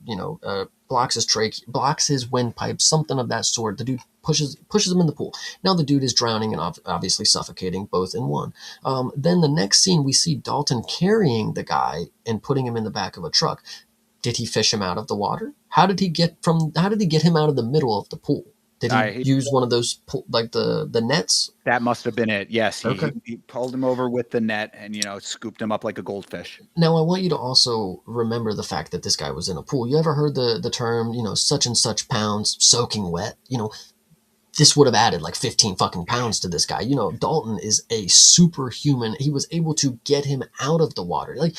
blocks his trach, blocks his windpipe, something of that sort. The dude pushes him in the pool. Now the dude is drowning and obviously suffocating, both in one. Then the next scene, we see Dalton carrying the guy and putting him in the back of a truck. Did he fish him out of the water? How did he get him out of the middle of the pool? Did he use one of those like the nets? That must have been it. Yes, Okay. he pulled him over with the net and scooped him up like a goldfish. Now I want you to also remember the fact that this guy was in a pool. You ever heard the term, such and such pounds soaking wet? This would have added like 15 fucking pounds to this guy. Dalton is a superhuman. He was able to get him out of the water. Like,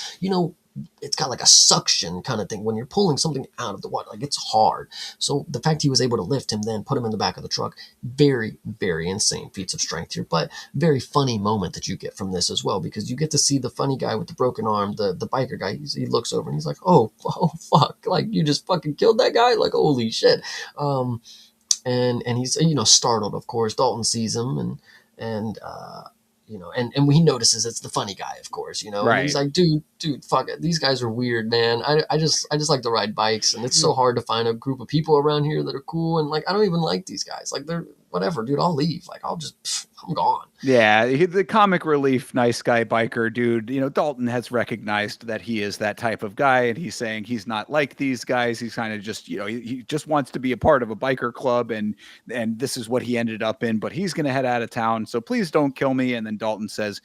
it's got like a suction kind of thing when you're pulling something out of the water. Like, it's hard. So the fact he was able to lift him, then put him in the back of the truck, very, very insane feats of strength here. But very funny moment that you get from this as well, because you get to see the funny guy with the broken arm, the biker guy. He looks over and he's like, oh fuck, like you just fucking killed that guy. Like, holy shit. And he's startled, of course. Dalton sees him and and when he notices it's the funny guy, of course, and he's Right. like, dude, fuck it, these guys are weird, man. I just like to ride bikes, and it's so hard to find a group of people around here that are cool, and like I don't even like these guys. Like, they're whatever, dude. I'll leave. Like, I'm gone. Yeah, the comic relief, nice guy biker dude. Dalton has recognized that he is that type of guy, and he's saying he's not like these guys. He's kind of just, he just wants to be a part of a biker club, and this is what he ended up in. But he's going to head out of town, so please don't kill me. And then Dalton says,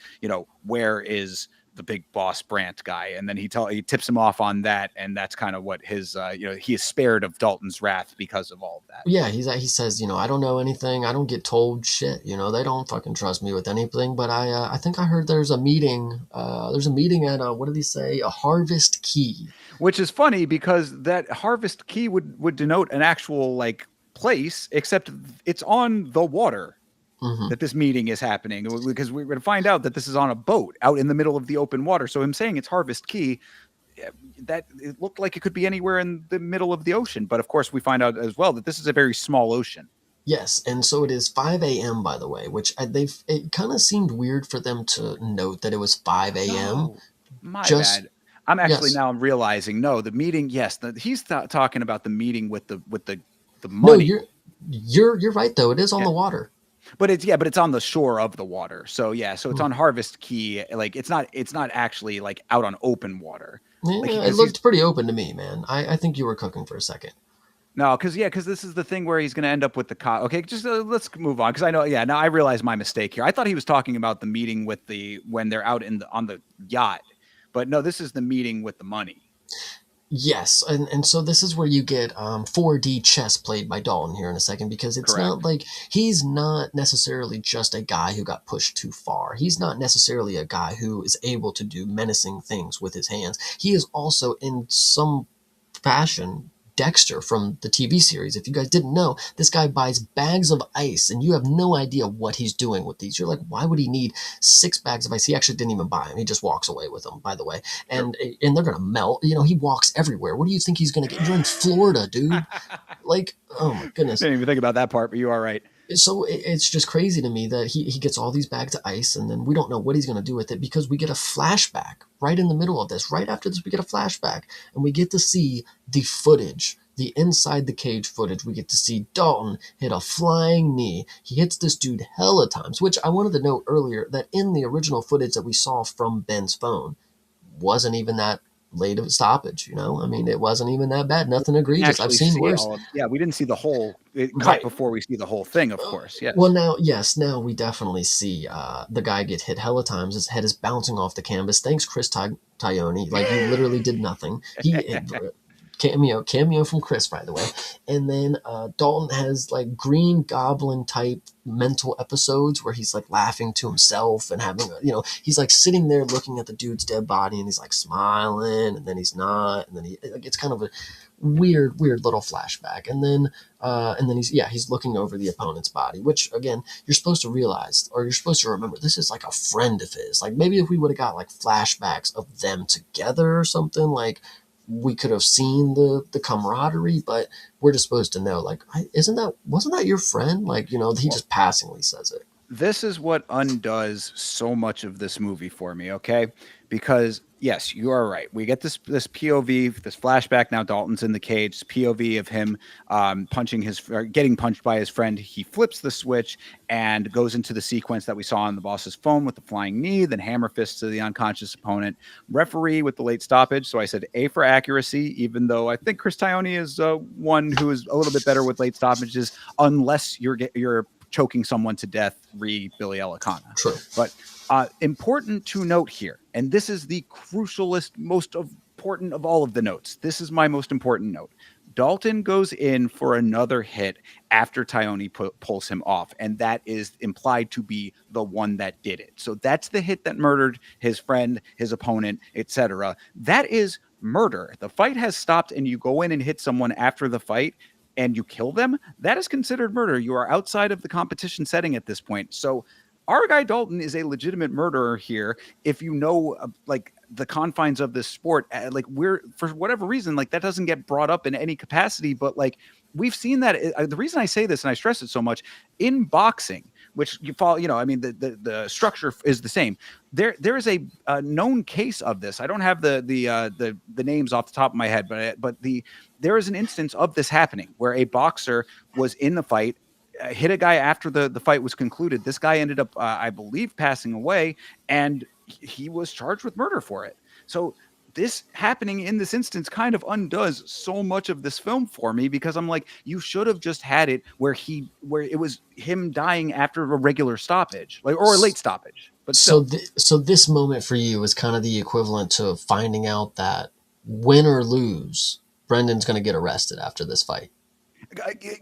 where is the big boss Brandt guy? And then he tips him off on that, and that's kind of what his he is spared of Dalton's wrath because of all of that. Yeah, he says, I don't know anything. I don't get told shit. They don't fucking trust me with anything. But I think I heard there's a meeting. There's a meeting at what did he say? A Harvest Key. Which is funny because that Harvest Key would denote an actual like place, except it's on the water. Mm-hmm. That this meeting is happening, because we're going to find out that this is on a boat out in the middle of the open water. So him saying it's Harvest Key, that it looked like it could be anywhere in the middle of the ocean. But of course, we find out as well that this is a very small ocean. Yes, and so it is 5 a.m. by the way, which it kind of seemed weird for them to note that it was 5 a.m. No, my Just bad. I'm actually yes. now I'm realizing no, the meeting. Yes, he's talking about the meeting with the No, money. you're right though. It is on the water. But it's on the shore of the water. So yeah, so it's on Harvest Key. Like it's not actually like out on open water. Yeah, Like, it looked pretty open to me, man. I think you were cooking for a second. No, because this is the thing where he's going to end up with the cop. Okay, just let's move on, because I know. Yeah, now I realize my mistake here. I thought he was talking about the meeting with when they're out on the yacht, but no, this is the meeting with the money. Yes, and so this is where you get 4D chess played by Dalton here in a second, because it's not Correct. like he's not necessarily just a guy who got pushed too far. He's not necessarily a guy who is able to do menacing things with his hands. He is also in some fashion Dexter from the TV series. If you guys didn't know, this guy buys bags of ice and you have no idea what he's doing with these. You're like, why would he need 6 bags of ice? He actually didn't even buy them. He just walks away with them, by the way. True. And they're gonna melt. You know, he walks everywhere. What do you think he's gonna get? You're in Florida, dude. Like, oh my goodness. Didn't even think about that part, but you are right. So it's just crazy to me that he gets all these bags of ice, and then we don't know what he's going to do with it, because we get a flashback right in the middle of this. Right after this, we get a flashback, and we get to see the footage, the inside the cage footage. We get to see Dalton hit a flying knee. He hits this dude hella times, which I wanted to note earlier that in the original footage that we saw from Ben's phone wasn't even that late of a stoppage. You know, I mean, it wasn't even that bad. Nothing egregious. I've Actually seen see worse. all of, yeah, we didn't see the whole it cut Right. before we see the whole thing, of course. Well, Yes. now, yes, now we definitely see the guy get hit hella times. His head is bouncing off the canvas. Thanks, Chris Tyone. Like, you literally did nothing. Cameo from Chris, by the way. And then Dalton has like Green Goblin type mental episodes where he's like laughing to himself and having, he's like sitting there looking at the dude's dead body, and he's like smiling, and then he's not, and then he like, it's kind of a weird little flashback. And then he's looking over the opponent's body, which again, you're supposed to realize, or you're supposed to remember, this is like a friend of his. Like, maybe if we would have got like flashbacks of them together or something, like we could have seen the camaraderie. But we're just supposed to know, like, wasn't that your friend? Like, he Well, just passingly says it. this is what undoes so much of this movie for me, okay? Because yes, you are right. We get this POV, this flashback. Now Dalton's in the cage. POV of him punching getting punched by his friend. He flips the switch and goes into the sequence that we saw on the boss's phone with the flying knee, then hammer fists to the unconscious opponent. Referee with the late stoppage. So I said A for accuracy, even though I think Chris Tyone is one who is a little bit better with late stoppages, unless you're choking someone to death, re Billy Ellicana. True. But important to note here, and this is the crucialest, most important of all of the notes. This is my most important note. Dalton goes in for another hit after Tyone pulls him off, and that is implied to be the one that did it. So that's the hit that murdered his friend, his opponent, etc. That is murder. The fight has stopped, and you go in and hit someone after the fight and you kill them, that is considered murder. You are outside of the competition setting at this point. So our guy Dalton is a legitimate murderer here. If you know, like the confines of this sport, like we're for whatever reason, like that doesn't get brought up in any capacity. But like we've seen that. The reason I say this and I stress it so much in boxing, which you follow, I mean, the structure is the same. There is a known case of this. I don't have the names off the top of my head, but there is an instance of this happening where a boxer was in the fight, hit a guy after the fight was concluded. This guy ended up, I believe, passing away, and he was charged with murder for it. So this happening in this instance kind of undoes so much of this film for me, because I'm like, you should have just had it where it was him dying after a regular stoppage, like, or a late stoppage. But still, So this moment for you is kind of the equivalent to finding out that, win or lose, Brendan's going to get arrested after this fight,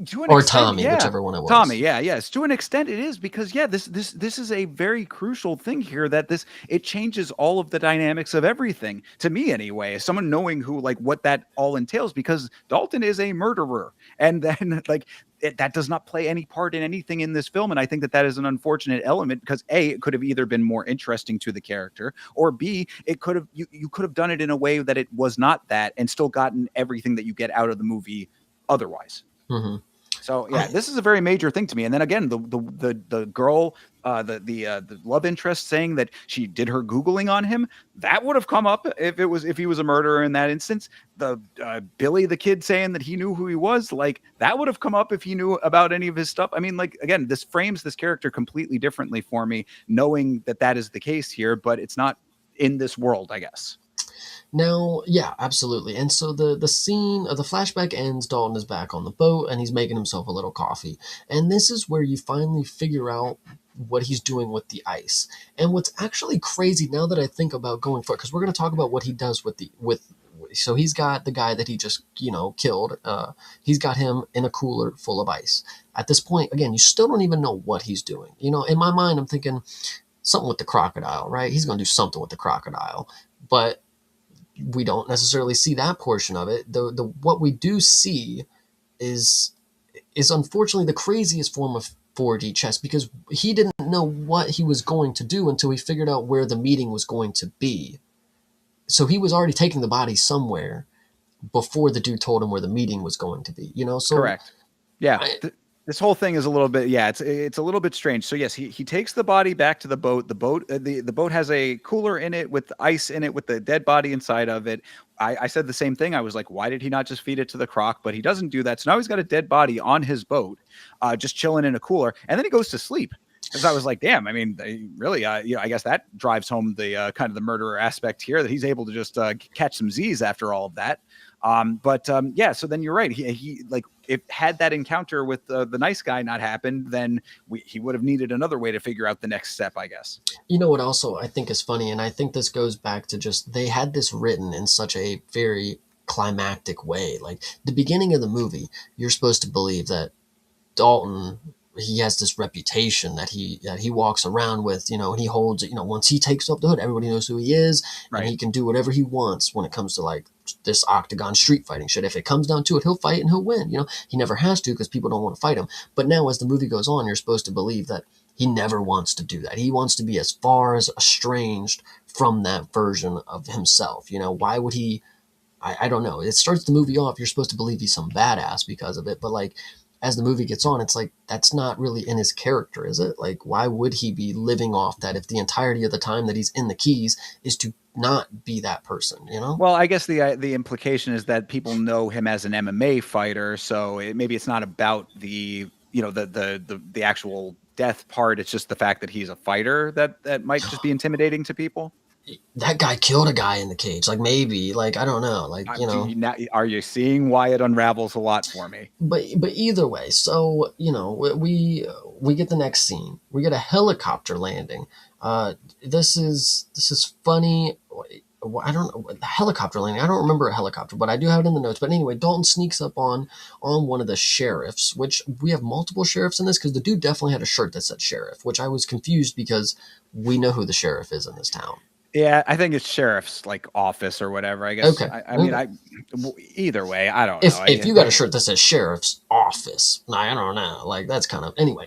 to an or extent, Tommy, yeah. whichever one it Tommy, was. yeah, yes. To an extent, it is, because yeah, this is a very crucial thing here, that it changes all of the dynamics of everything, to me anyway. As someone knowing who, like, what that all entails, because Dalton is a murderer, and then like that does not play any part in anything in this film, and I think that is an unfortunate element, because A, it could have either been more interesting to the character, or B, it could have you could have done it in a way that it was not that, and still gotten everything that you get out of the movie otherwise. Mm-hmm. So yeah, this is a very major thing to me. And then again, the girl, the love interest, saying that she did her googling on him, that would have come up if he was a murderer in that instance. The Billy the kid saying that he knew who he was, like that would have come up if he knew about any of his stuff. I mean, like again, this frames this character completely differently for me, knowing that is the case here, but it's not in this world, I guess. Now, yeah, absolutely. And so the scene, the flashback ends. Dalton is back on the boat, and he's making himself a little coffee. And this is where you finally figure out what he's doing with the ice. And what's actually crazy, now that I think about going forward, because we're going to talk about what he does with So he's got the guy that he just, killed. He's got him in a cooler full of ice. At this point, again, you still don't even know what he's doing. In my mind, I'm thinking something with the crocodile, right? He's going to do something with the crocodile, but we don't necessarily see that portion of it. The what we do see is unfortunately the craziest form of 4D chess, because he didn't know what he was going to do until he figured out where the meeting was going to be. So he was already taking the body somewhere before the dude told him where the meeting was going to be. So Correct. Yeah. I, This whole thing is a little bit, yeah, it's a little bit strange. So yes, he takes the body back to the boat. The boat has a cooler in it with ice in it with the dead body inside of it. I said the same thing. I was like, why did he not just feed it to the croc? But he doesn't do that. So now he's got a dead body on his boat, just chilling in a cooler, and then he goes to sleep. Because I was like, damn, I mean, really, I guess that drives home the kind of the murderer aspect here, that he's able to just catch some Z's after all of that. Yeah, so then you're right. He like, if had that encounter with the nice guy not happened, then he would have needed another way to figure out the next step, I guess. what also I think is funny, and I think this goes back to just they had this written in such a very climactic way. Like the beginning of the movie, you're supposed to believe that Dalton, he has this reputation that he walks around with, and he holds it. Once he takes off the hood, everybody knows who he is, and he Right. can do whatever he wants when it comes to like this octagon street fighting shit. If it comes down to it, he'll fight and he'll win. He never has to because people don't want to fight him. But now, as the movie goes on, you're supposed to believe that he never wants to do that. He wants to be as far as estranged from that version of himself. Why would he? I don't know. It starts the movie off. You're supposed to believe he's some badass because of it, but like as the movie gets on, it's like that's not really in his character, is it? Like, why would he be living off that if the entirety of the time that he's in the Keys is to not be that person? Well, I guess the implication is that people know him as an MMA fighter, so maybe it's not about the the actual death part. It's just the fact that he's a fighter that might just be intimidating to people. That guy killed a guy in the cage. Like maybe, like I don't know, like Are you seeing why it unravels a lot for me? but either way, so we get the next scene. We get a helicopter landing. This is funny. I don't know, helicopter landing. I don't remember a helicopter, but I do have it in the notes. But anyway, Dalton sneaks up on one of the sheriffs, which we have multiple sheriffs in this because the dude definitely had a shirt that said sheriff, which I was confused because we know who the sheriff is in this town. Yeah, I think it's sheriff's like office or whatever. I guess. Okay. I mean, either way, I don't If know. if you got a shirt that says sheriff's office, I don't know. Like that's kind of anyway.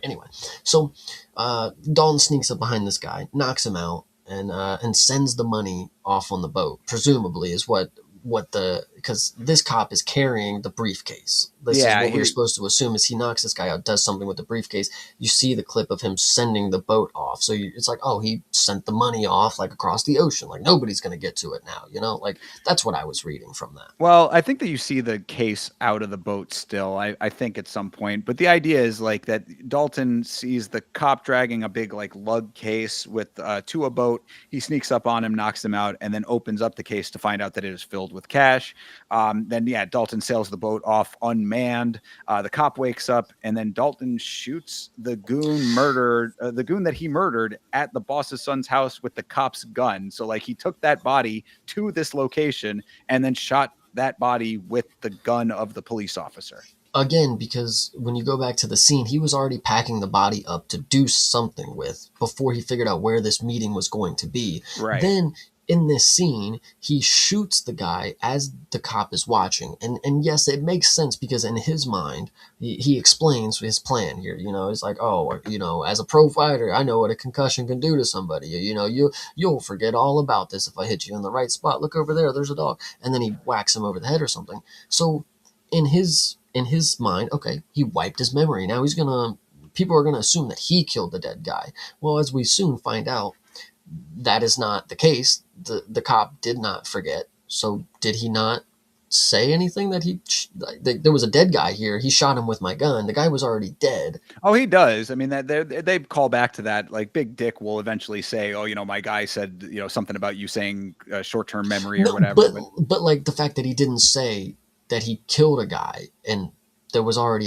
So Dalton sneaks up behind this guy, knocks him out, and sends the money off on the boat. Presumably is what the because this cop is carrying the briefcase. This is Yeah, what we were supposed to assume is he knocks this guy out, does something with the briefcase. You see the clip of him sending the boat off. So it's like, oh, he sent the money off like across the ocean. Like nobody's going to get to it now. Like that's what I was reading from that. Well, I think that you see the case out of the boat still. I think at some point, but the idea is like that Dalton sees the cop dragging a big like lug case with to a boat. He sneaks up on him, knocks him out, and then opens up the case to find out that it is filled with cash. Then yeah, Dalton sails the boat off unmanned. The cop wakes up, and then Dalton shoots the goon that he murdered at the boss's son's house with the cop's gun. So like he took that body to this location and then shot that body with the gun of the police officer. Again, because when you go back to the scene, he was already packing the body up to do something with before he figured out where this meeting was going to be. Right. Then in this scene, he shoots the guy as the cop is watching. And yes, it makes sense because in his mind, he explains his plan here. It's like, oh, as a pro fighter, I know what a concussion can do to somebody. You'll forget all about this if I hit you in the right spot. Look over there, there's a dog. And then he whacks him over the head or something. So in his mind, okay, he wiped his memory. Now people are gonna assume that he killed the dead guy. Well, as we soon find out, that is not the case. The cop did not forget. So did he not say anything that there was a dead guy here? He shot him with my gun. The guy was already dead. Oh, he does. I mean, that they call back to that. Like Big Dick will eventually say, "Oh, my guy said, something about you saying short-term memory or whatever." But like the fact that he didn't say that he killed a guy and there was already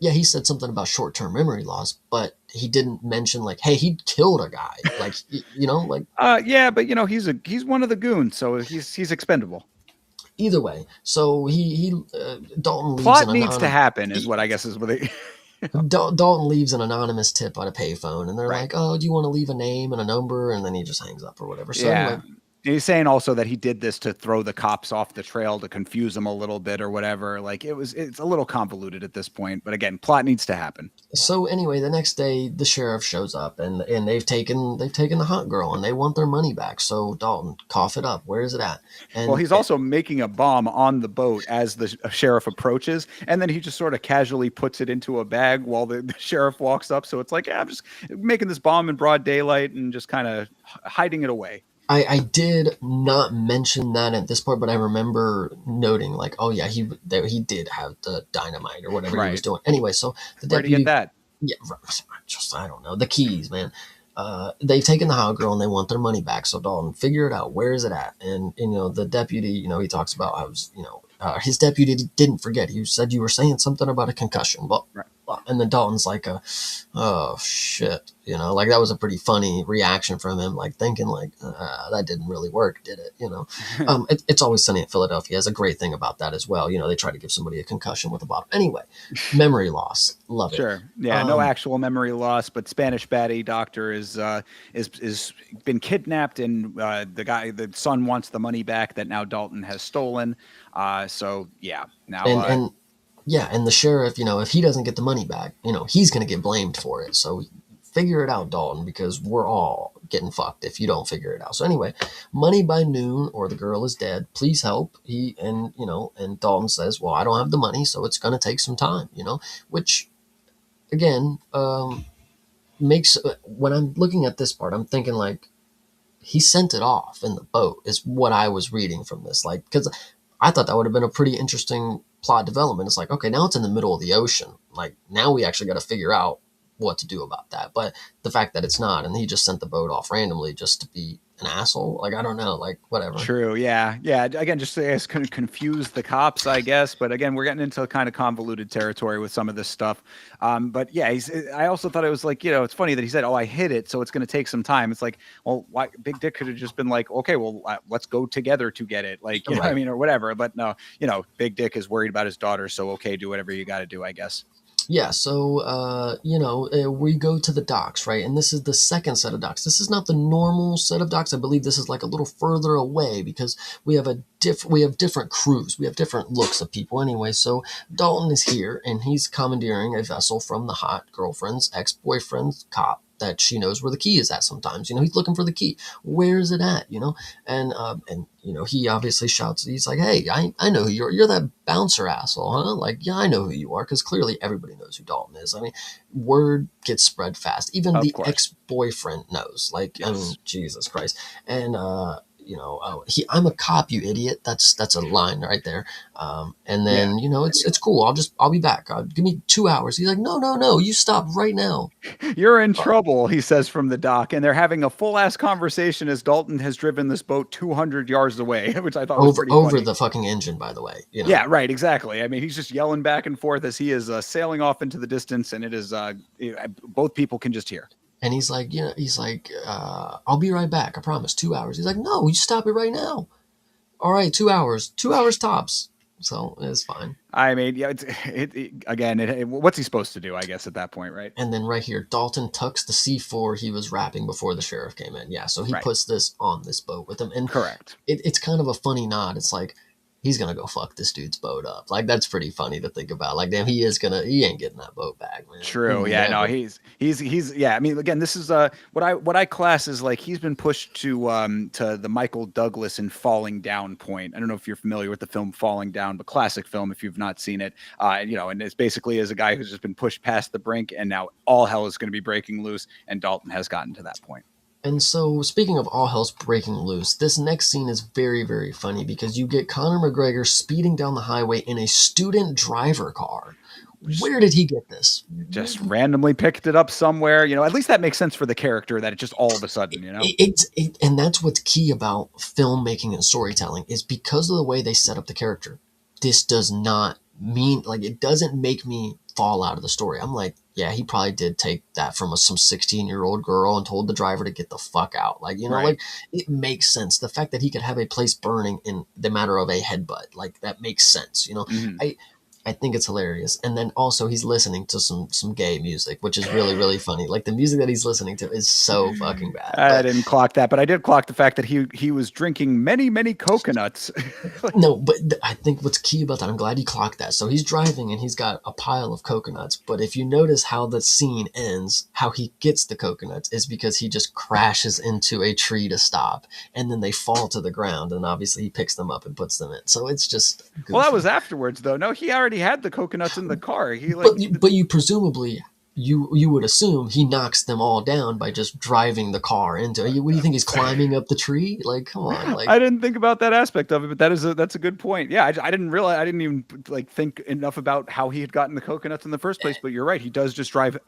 yeah, he said something about short-term memory loss, but he didn't mention like, hey, he killed a guy. Yeah, but he's one of the goons, so he's expendable. Either way, so Dalton leaves an Plot needs to anonymous. happen, is what I guess is what they. Dalton leaves an anonymous tip on a payphone, and they're Right. like, "Oh, do you want to leave a name and a number?" And then he just hangs up or whatever. So anyway, Yeah. He's saying also that he did this to throw the cops off the trail to confuse them a little bit or whatever. Like it's a little convoluted at this point. But again, plot needs to happen. the next day the sheriff shows up, and they've taken the hot girl, and they want their money back. So Dalton, cough it up. Where is it at? Well, And he's also making a bomb on the boat as the sheriff approaches, and then he just sort of casually puts it into a bag while the sheriff walks up. So it's like, yeah, I'm just making this bomb in broad daylight and just kind of hiding it away. I did not mention that at this point, but I remember noting like, oh yeah, he did have the dynamite or whatever he was Right. doing. Anyway, so the Where to get deputy, that? yeah, just I don't know the keys, man. They've taken the hot girl and they want their money back. So Dalton, figure it out. Where is it at? And the deputy, he talks about his deputy didn't forget. He said you were saying something about a concussion. Well, Right. and then Dalton's like, oh shit, like that was a pretty funny reaction from him, like thinking like that didn't really work, did it? It's Always Sunny in Philadelphia has a great thing about that as well. They try to give somebody a concussion with a bottle. Anyway, memory loss, love it. Sure. Yeah. No actual memory loss, but Spanish baddie doctor is been kidnapped, and the son wants the money back that now Dalton has stolen. So yeah. Now. And yeah, and the sheriff, if he doesn't get the money back, he's going to get blamed for it. So figure it out, Dalton, because we're all getting fucked if you don't figure it out. So anyway, money by noon or the girl is dead. Please help. And Dalton says, well, I don't have the money, so it's going to take some time, which again, makes, when I'm looking at this part, I'm thinking like, he sent it off in the boat is what I was reading from this. Like, because I thought that would have been a pretty interesting plot development. It's like, okay, now it's in the middle of the ocean. Like, now we actually got to figure out what to do about that. But the fact that it's not, and he just sent the boat off randomly just to be an asshole, like, I don't know, like, whatever. True. Yeah. Yeah. Again, just to kind of confuse the cops, I guess. But again, we're getting into kind of convoluted territory with some of this stuff. But yeah, I also thought it was like, it's funny that he said, "Oh, I hit it, so it's going to take some time." It's like, well, why? Big Dick could have just been like, "Okay, well, let's go together to get it," like, you know what I mean, or whatever. But no, Big Dick is worried about his daughter, so okay, do whatever you got to do, I guess. Yeah, so we go to the docks, right? And this is the second set of docks. This is not the normal set of docks. I believe this is like a little further away because we have different crews. We have different looks of people anyway. So Dalton is here and he's commandeering a vessel from the hot girlfriend's ex-boyfriend's cop that she knows where the key is at sometimes. He's looking for the key. Where is it at? And he obviously shouts, he's like, hey, I know who you are. You're that bouncer asshole, huh? Like, yeah, I know who you are, because clearly everybody knows who Dalton is. I mean, word gets spread fast. Even Of the course. ex-boyfriend knows. Like, I mean, Yes. Jesus Christ. And I'm a cop, you idiot. That's a line right there. And then it's cool. I'll be back. Give me 2 hours. He's like, no, you stop right now. You're in trouble, he says from the dock, and they're having a full ass conversation as Dalton has driven this boat 200 yards away, which I thought was pretty Over funny. the fucking engine, by the way. Yeah, right, exactly. I mean, he's just yelling back and forth as he is sailing off into the distance, and it is both people can just hear. And he's like, I'll be right back. I promise. 2 hours. He's like, no, you stop it right now. All right, 2 hours. 2 hours tops. So it's fine. I mean, yeah, what's he supposed to do, I guess, at that point, right? And then right here, Dalton tucks the C4 he was wrapping before the sheriff came in. Yeah, so he Right. puts this on this boat with him. And Correct. it's kind of a funny nod. It's like, he's going to go fuck this dude's boat up. Like, that's pretty funny to think about. Like, damn, he ain't getting that boat back, man. True. Yeah. No. He's. Yeah. I mean, again, this is what I class is like he's been pushed to the Michael Douglas in Falling Down point. I don't know if you're familiar with the film Falling Down, but classic film if you've not seen it. And it's basically as a guy who's just been pushed past the brink, and now all hell is going to be breaking loose, and Dalton has gotten to that point. And so, speaking of all hell's breaking loose, this next scene is very, very funny because you get Conor McGregor speeding down the highway in a student driver car. Where did he get this? Just randomly picked it up somewhere. At least that makes sense for the character that it just all of a sudden, And that's what's key about filmmaking and storytelling is because of the way they set up the character. This does not mean, like, it doesn't make me fall out of the story. I'm like, yeah, he probably did take that from some 16-year-old girl and told the driver to get the fuck out. Like, Right. it makes sense. The fact that he could have a place burning in the matter of a headbutt, like that makes sense. Hmm. I I think it's hilarious. And then also he's listening to some gay music, which is really, really funny. Like the music that he's listening to is so fucking bad. I But didn't clock that, but I did clock the fact that he was drinking many, many coconuts. no, but I think what's key about that, I'm glad you clocked that. So he's driving and he's got a pile of coconuts. But if you notice how the scene ends, how he gets the coconuts is because he just crashes into a tree to stop, and then they fall to the ground. And obviously he picks them up and puts them in. So it's just Well, that was goofy. afterwards, though. No, he already had the coconuts in the car. He like But you presumably you would assume he knocks them all down by just driving the car into. What do you think he's climbing up the tree? Like, come on, like. I didn't think about that aspect of it, but that's a good point. Yeah, I didn't realize I didn't even like think enough about how he had gotten the coconuts in the first place. But you're right, he does just drive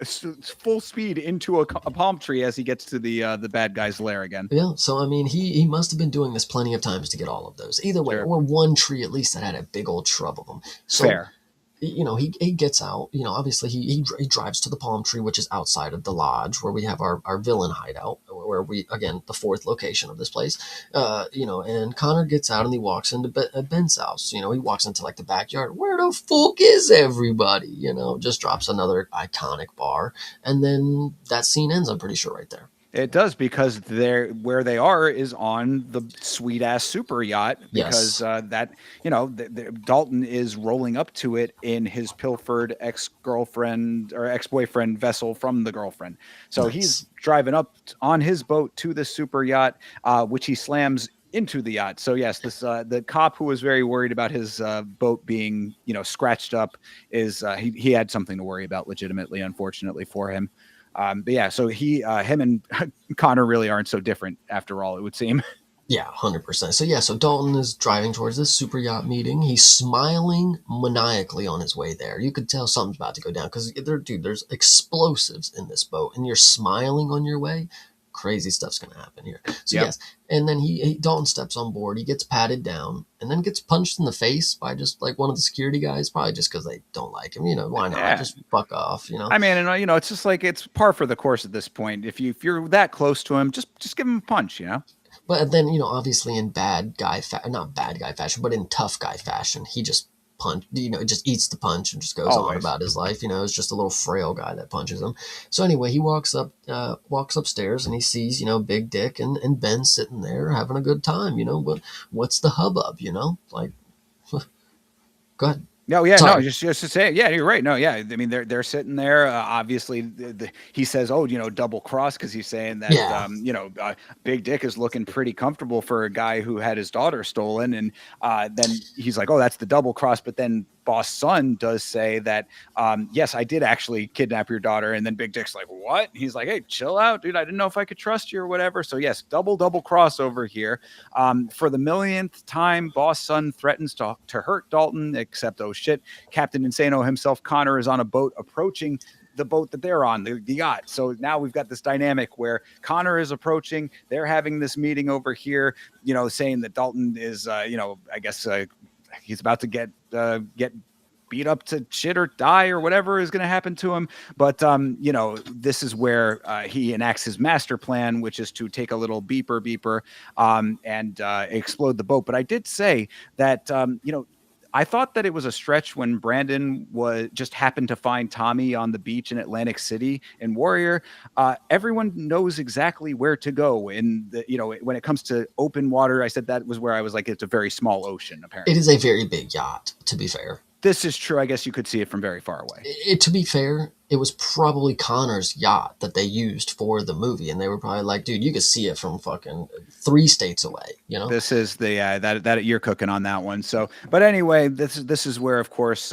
full speed into a palm tree as he gets to the bad guy's lair again. Yeah, so I mean, he must have been doing this plenty of times to get all of those. Either way, Sure, or one tree at least that had a big old shrub of them. So fair. he gets out. Obviously he drives to the palm tree, which is outside of the lodge where we have our villain hideout, where we again the fourth location of this place. And Connor gets out and he walks into Ben's house. He walks into like the backyard. Where the fuck is everybody? Just drops another iconic bar, and then that scene ends. I'm pretty sure right there. It does because they're where they are is on the sweet ass super yacht because Yes. that Dalton is rolling up to it in his pilfered ex girlfriend or ex boyfriend vessel from the girlfriend. So he's Nice. driving up on his boat to the super yacht, which he slams into the yacht. So yes, this the cop who was very worried about his boat being scratched up is he had something to worry about legitimately, unfortunately for him. But yeah, so him and Connor really aren't so different after all, it would seem. Yeah, 100%. So yeah, so Dalton is driving towards this super yacht meeting. He's smiling maniacally on his way there. You could tell something's about to go down because there's explosives in this boat, and you're smiling on your way. Crazy stuff's gonna happen here. So Yep. yes, and then Dalton steps on board. He gets patted down, and then gets punched in the face by just like one of the security guys, probably just because they don't like him. Why not? Yeah. Just fuck off. I mean, and it's just like it's par for the course at this point. If you're that close to him, just give him a punch. But then, obviously in not bad guy fashion, but in tough guy fashion, he just just eats the punch and just goes on Always. about his life. It's just a little frail guy that punches him. So anyway, he walks upstairs and he sees, Big Dick and Ben sitting there having a good time. What's the hubbub? Like, go ahead. No, yeah, no, Sorry. just to say, yeah, you're right. No, yeah, I mean they're sitting there. Obviously, he says, "Oh, double cross," because he's saying that Yeah. Big Dick is looking pretty comfortable for a guy who had his daughter stolen, and then he's like, "Oh, that's the double cross." But then Boss Son does say that, yes, I did actually kidnap your daughter, and then Big Dick's like, "What?" He's like, "Hey, chill out, dude. I didn't know if I could trust you or whatever." So yes, double crossover here. For the millionth time, Boss Son threatens to hurt Dalton, except oh shit, Captain Insano himself, Connor, is on a boat approaching the boat that they're on, the yacht. So now we've got this dynamic where Connor is approaching, they're having this meeting over here, saying that Dalton is, I guess he's about to get beat up to shit or die or whatever is going to happen to him. But, this is where he enacts his master plan, which is to take a little beeper and explode the boat. But I did say that, I thought that it was a stretch when Brandon was just happened to find Tommy on the beach in Atlantic City in Warrior. Everyone knows exactly where to go when it comes to open water. I said that was where I was like, it's a very small ocean, It apparently. is a very big yacht, to be fair. This is true. I guess you could see it from very far away. To be fair, it was probably Connor's yacht that they used for the movie, and they were probably like, "Dude, you could see it from fucking 3 states away." This is the that you're cooking on that one. So, but anyway, this is where, of course,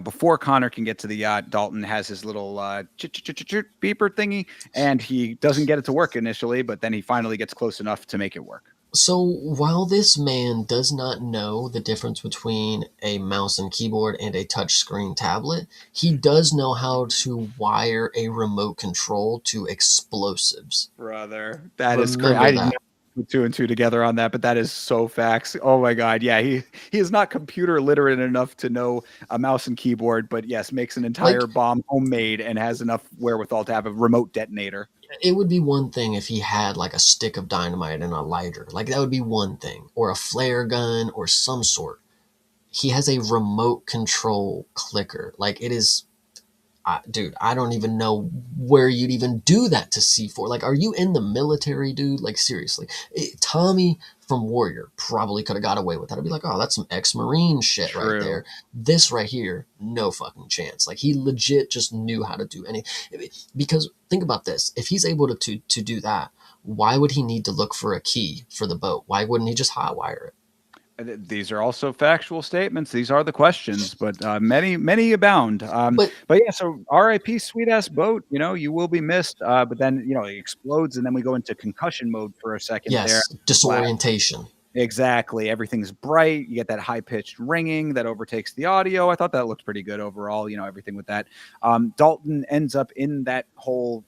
before Connor can get to the yacht, Dalton has his little beeper thingy, and he doesn't get it to work initially, but then he finally gets close enough to make it work. So while this man does not know the difference between a mouse and keyboard and a touchscreen tablet, he does know how to wire a remote control to explosives. Brother, that is great. Remember I didn't that. know. put two and two together on that, but that is so facts. Oh my god, yeah, he is not computer literate enough to know a mouse and keyboard, but yes, makes an Like, entire bomb homemade and has enough wherewithal to have a remote detonator. it would be one thing if he had like a stick of dynamite and a lighter. Like, that would be one thing. Or a flare gun or some sort. He has a remote control clicker. Like, it is, dude, I don't even know where you'd even do that to C4. Like, are you in the military, dude? Like, seriously. Tommy from Warrior probably could have got away with that. I'd be like, oh, that's some ex-Marine shit right True. there. This right here, no fucking chance. Like, he legit just knew how to do anything. Because think about this. If he's able to do that, why would he need to look for a key for the boat? Why wouldn't he just hotwire it? These are also factual statements. These are the questions, but many abound. But But yeah, so R.I.P. Sweet ass boat. You know, you will be missed. But then it explodes, and then we go into concussion mode for a second there. yes, disorientation. Exactly. Everything's bright. You get that high pitched ringing that overtakes the audio. I thought that looked pretty good overall. Everything with that. Dalton ends up in that whole,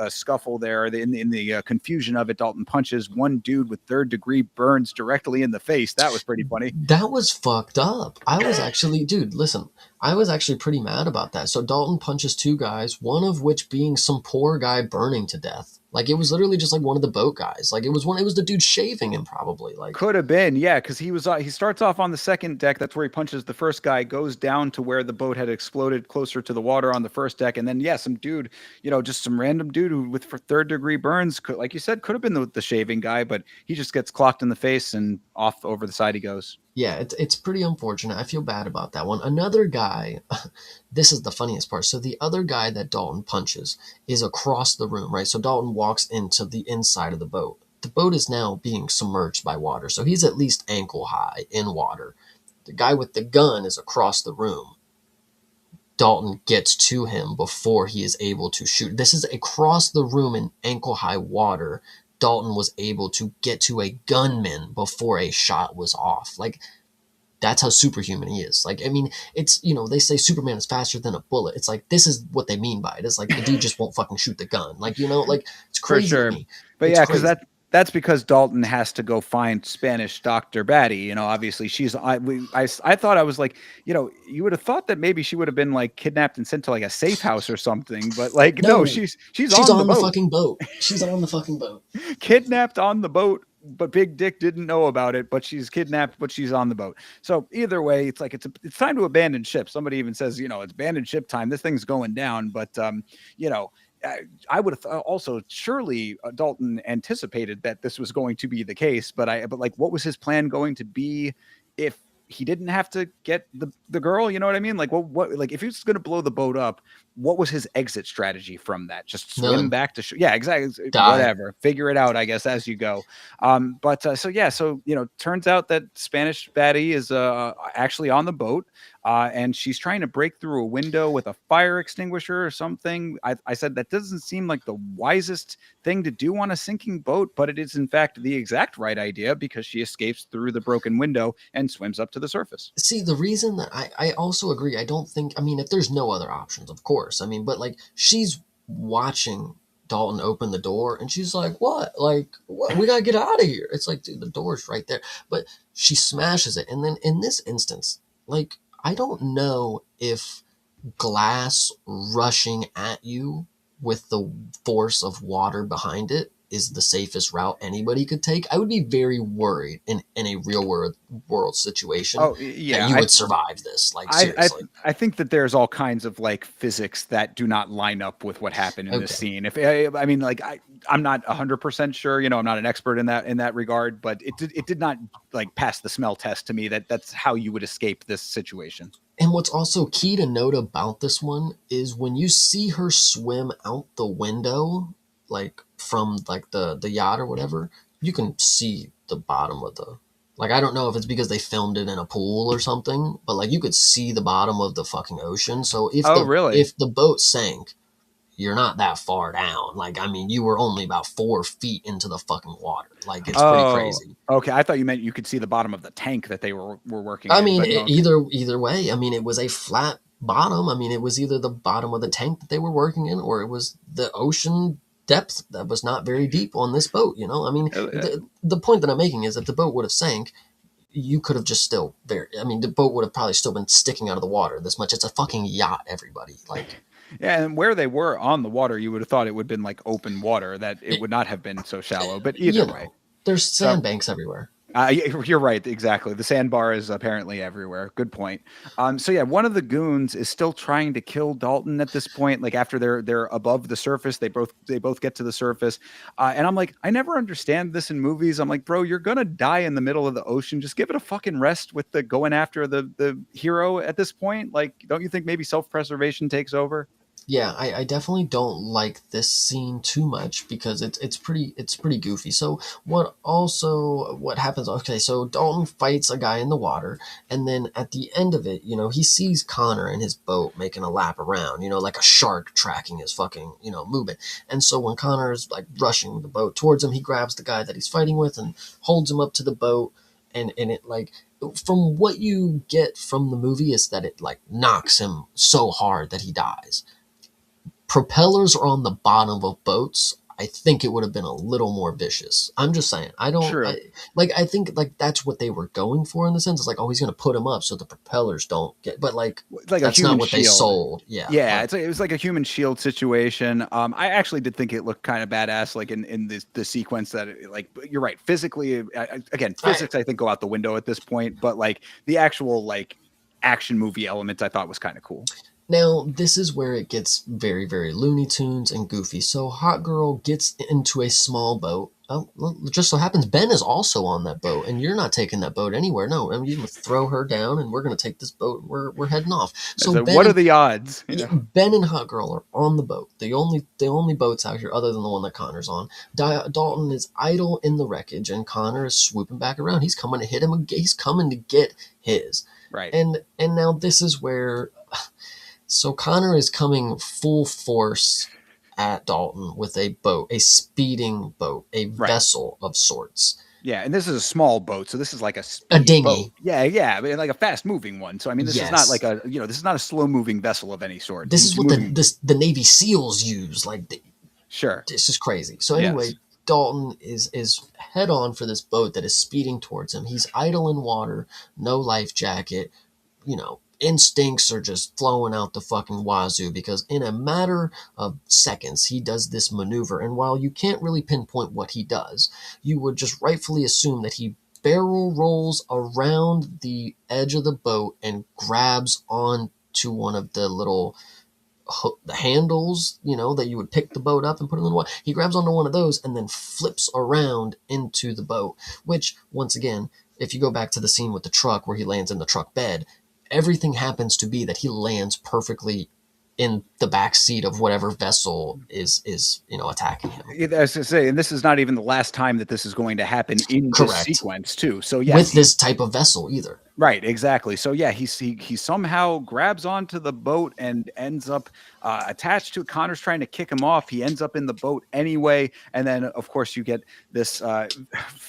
scuffle there. In the confusion of it, Dalton punches one dude with third-degree burns directly in the face. That was pretty funny. That was fucked up. I was actually, dude, listen, I was actually pretty mad about that. So Dalton punches two guys, one of which being some poor guy burning to death. Like, it was literally just like one of the boat guys. Like, it was the dude shaving him probably. Like, Could have been, yeah, because he starts off on the second deck. That's where he punches the first guy, goes down to where the boat had exploded closer to the water on the first deck, and then yeah, some dude, just some random dude who with for third-degree burns, like you said, could have been the shaving guy, but he just gets clocked in the face and off over the side he goes. yeah, it's pretty unfortunate. I feel bad about that one. Another guy, this is the funniest part. So the other guy that Dalton punches is across the room, right? So Dalton walks into the inside of the boat. The boat is now being submerged by water, so he's at least ankle high in water. The guy with the gun is across the room. Dalton gets to him before he is able to shoot. This is across the room in ankle high water. Dalton was able to get to a gunman before a shot was off. Like, that's how superhuman he is. Like, I mean, it's, they say Superman is faster than a bullet. It's like, this is what they mean by it. It's like, the dude just won't fucking shoot the gun. Like, like, it's For crazy to sure. me. But It's yeah, because crazy. that's because Dalton has to go find Spanish Doctor Batty. Obviously I thought I was like, you would have thought that maybe she would have been like kidnapped and sent to like a safe house or something, but like no, No, she's she's on the on the boat, fucking boat. She's on the fucking boat. kidnapped on the boat. But Big Dick didn't know about it. But she's kidnapped, but she's on the boat. So either way, it's like it's time to abandon ship. Somebody even says, it's abandoned ship time. This thing's going down. But you know, I would have also surely Dalton anticipated that this was going to be the case, but like, what was his plan going to be if he didn't have to get the girl? You know what I mean? Like, what like if he was going to blow the boat up, what was his exit strategy from that? Just swim None. back to yeah, exactly. Die. Whatever, figure it out, I guess, as you go. But so yeah, so turns out that Spanish Batty is actually on the boat. And she's trying to break through a window with a fire extinguisher or something. I said that doesn't seem like the wisest thing to do on a sinking boat, but it is in fact the exact right idea because she escapes through the broken window and swims up to the surface. See, the reason that I also agree, I don't think, I mean, if there's no other options, of course. I mean, but like, she's watching Dalton open the door and she's like, what? Like, what? We gotta get out of here. It's like, dude, the door's right there. But she smashes it. And then in this instance, like, I don't know if glass rushing at you with the force of water behind it is the safest route anybody could take. I would be very worried in a real world situation Oh that yeah, you would survive this. Like, I, I seriously. I think that there's all kinds of like physics that do not line up with what happened in this Okay. scene. If I mean, like I'm not 100% sure. I'm not an expert in that regard, but it did not like pass the smell test to me that that's how you would escape this situation. And what's also key to note about this one is when you see her swim out the window, like from like the yacht or whatever, you can see the bottom of the, like, I don't know if it's because they filmed it in a pool or something, but like you could see the bottom of the fucking ocean. So Oh really? if the boat sank, you're not that far down. Like, I mean, you were only about 4 feet into the fucking water. Like, it's pretty Oh, crazy. okay. I thought you meant you could see the bottom of the tank that they were working I in, mean, but no. either way. I mean, it was a flat bottom. I mean, it was either the bottom of the tank that they were working in, or it was the ocean depth that was not very deep on this boat. I mean, Uh, the point that I'm making is if the boat would have sank, you could have just still I mean, the boat would have probably still been sticking out of the water this much. It's a fucking yacht, everybody. Like, Yeah, and where they were on the water, you would have thought it would have been like open water, that it would not have been so shallow. But either way, there's so sandbanks everywhere. you're right, exactly. The sandbar is apparently everywhere. Good point. So yeah, one of the goons is still trying to kill Dalton at this point. Like after they're above the surface, they both get to the surface, and I'm like, I never understand this in movies. I'm like, bro, you're gonna die in the middle of the ocean. Just give it a fucking rest with the going after the hero at this point. Like, don't you think maybe self preservation takes over? Yeah, I definitely don't like this scene too much because it's pretty goofy. So what happens? Okay, so Dalton fights a guy in the water, and then at the end of it, he sees Connor in his boat making a lap around, like a shark tracking his fucking movement. And so when Connor is like rushing the boat towards him, he grabs the guy that he's fighting with and holds him up to the boat, and it like from what you get from the movie is that it like knocks him so hard that he dies. Propellers are on the bottom of boats. I think it would have been a little more vicious. I'm just saying. True. I think like that's what they were going for in the sense. It's like, oh, he's gonna put him up so the propellers don't get, but like It's like a that's not human what they shield. sold. Yeah. Yeah, Like, it was like a human shield situation. I actually did think it looked kind of badass, like in the sequence that like you're right. Physically, again, I, physics I think go out the window at this point, but like the actual like action movie element I thought was kind of cool. Now, this is where it gets very, very Looney Tunes and goofy. So, Hot Girl gets into a small boat. Oh, well, it just so happens Ben is also on that boat, and you're not taking that boat anywhere. No, I mean, you're going to throw her down, and we're going to take this boat, and we're heading off. I So, said, what are the odds? Yeah, Yeah, Ben and Hot Girl are on the boat. The only boats out here, other than the one that Connor's on. Dalton is idle in the wreckage, and Connor is swooping back around. He's coming to hit him. He's coming to get his. right. And now this is where so Connor is coming full force at Dalton with a boat, a speeding boat, a Right. vessel of sorts. Yeah, and this is a small boat, so this is like a A speed boat. dinghy. Yeah, yeah, but like a fast moving one. So I mean, this is not like Yes. this is not a slow moving vessel of any sort. This is It's what moving. the Navy SEALs use. Like, Sure. this is crazy. So Yes. anyway, Dalton is head on for this boat that is speeding towards him. He's idle in water, no life jacket. Instincts are just flowing out the fucking wazoo because in a matter of seconds he does this maneuver. And while you can't really pinpoint what he does, you would just rightfully assume that he barrel rolls around the edge of the boat and grabs on to one of the little the handles, that you would pick the boat up and put it in the water. He grabs onto one of those and then flips around into the boat, which, once again, if you go back to the scene with the truck where he lands in the truck bed, everything happens to be that he lands perfectly in the back seat of whatever vessel is attacking him. As I say, and this is not even the last time that this is going to happen in this Correct. sequence, too. So yes, With this type of vessel either. right, exactly. So yeah, he somehow grabs onto the boat and ends up attached to Connor's trying to kick him off. He ends up in the boat anyway, and then of course you get this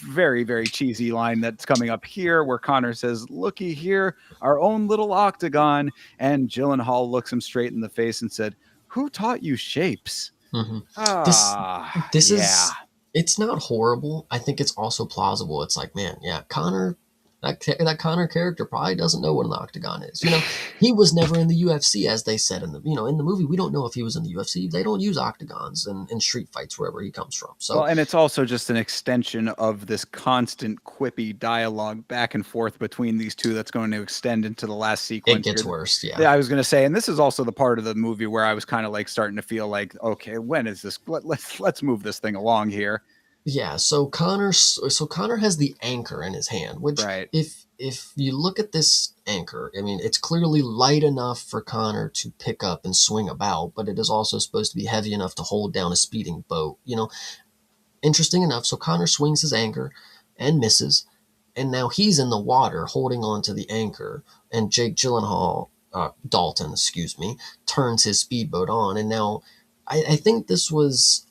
very very cheesy line that's coming up here where Connor says, "Looky here, our own little octagon," and Gyllenhaal looks him straight in the face and said, "Who taught you shapes?" hmm This this Yeah. is it's not horrible. I think it's also plausible. It's like, man, yeah, Connor, that Connor character probably doesn't know what an octagon is. He was never in the UFC, as they said in the movie. We don't know if he was in the UFC. They don't use octagons in street fights wherever he comes from. Well, So and it's also just an extension of this constant quippy dialogue back and forth between these two that's going to extend into the last it sequence gets here. worse. Yeah. Yeah, I was going to say, and this is also the part of the movie where I was kind of like starting to feel like, okay, when is this? Let's move this thing along here. Yeah, so Connor has the anchor in his hand, which Right. if you look at this anchor, I mean, it's clearly light enough for Connor to pick up and swing about, but it is also supposed to be heavy enough to hold down a speeding boat. Interesting enough, so Connor swings his anchor and misses, and now he's in the water holding on to the anchor, and Jake Gyllenhaal, Dalton, excuse me, turns his speedboat on, and now I think this was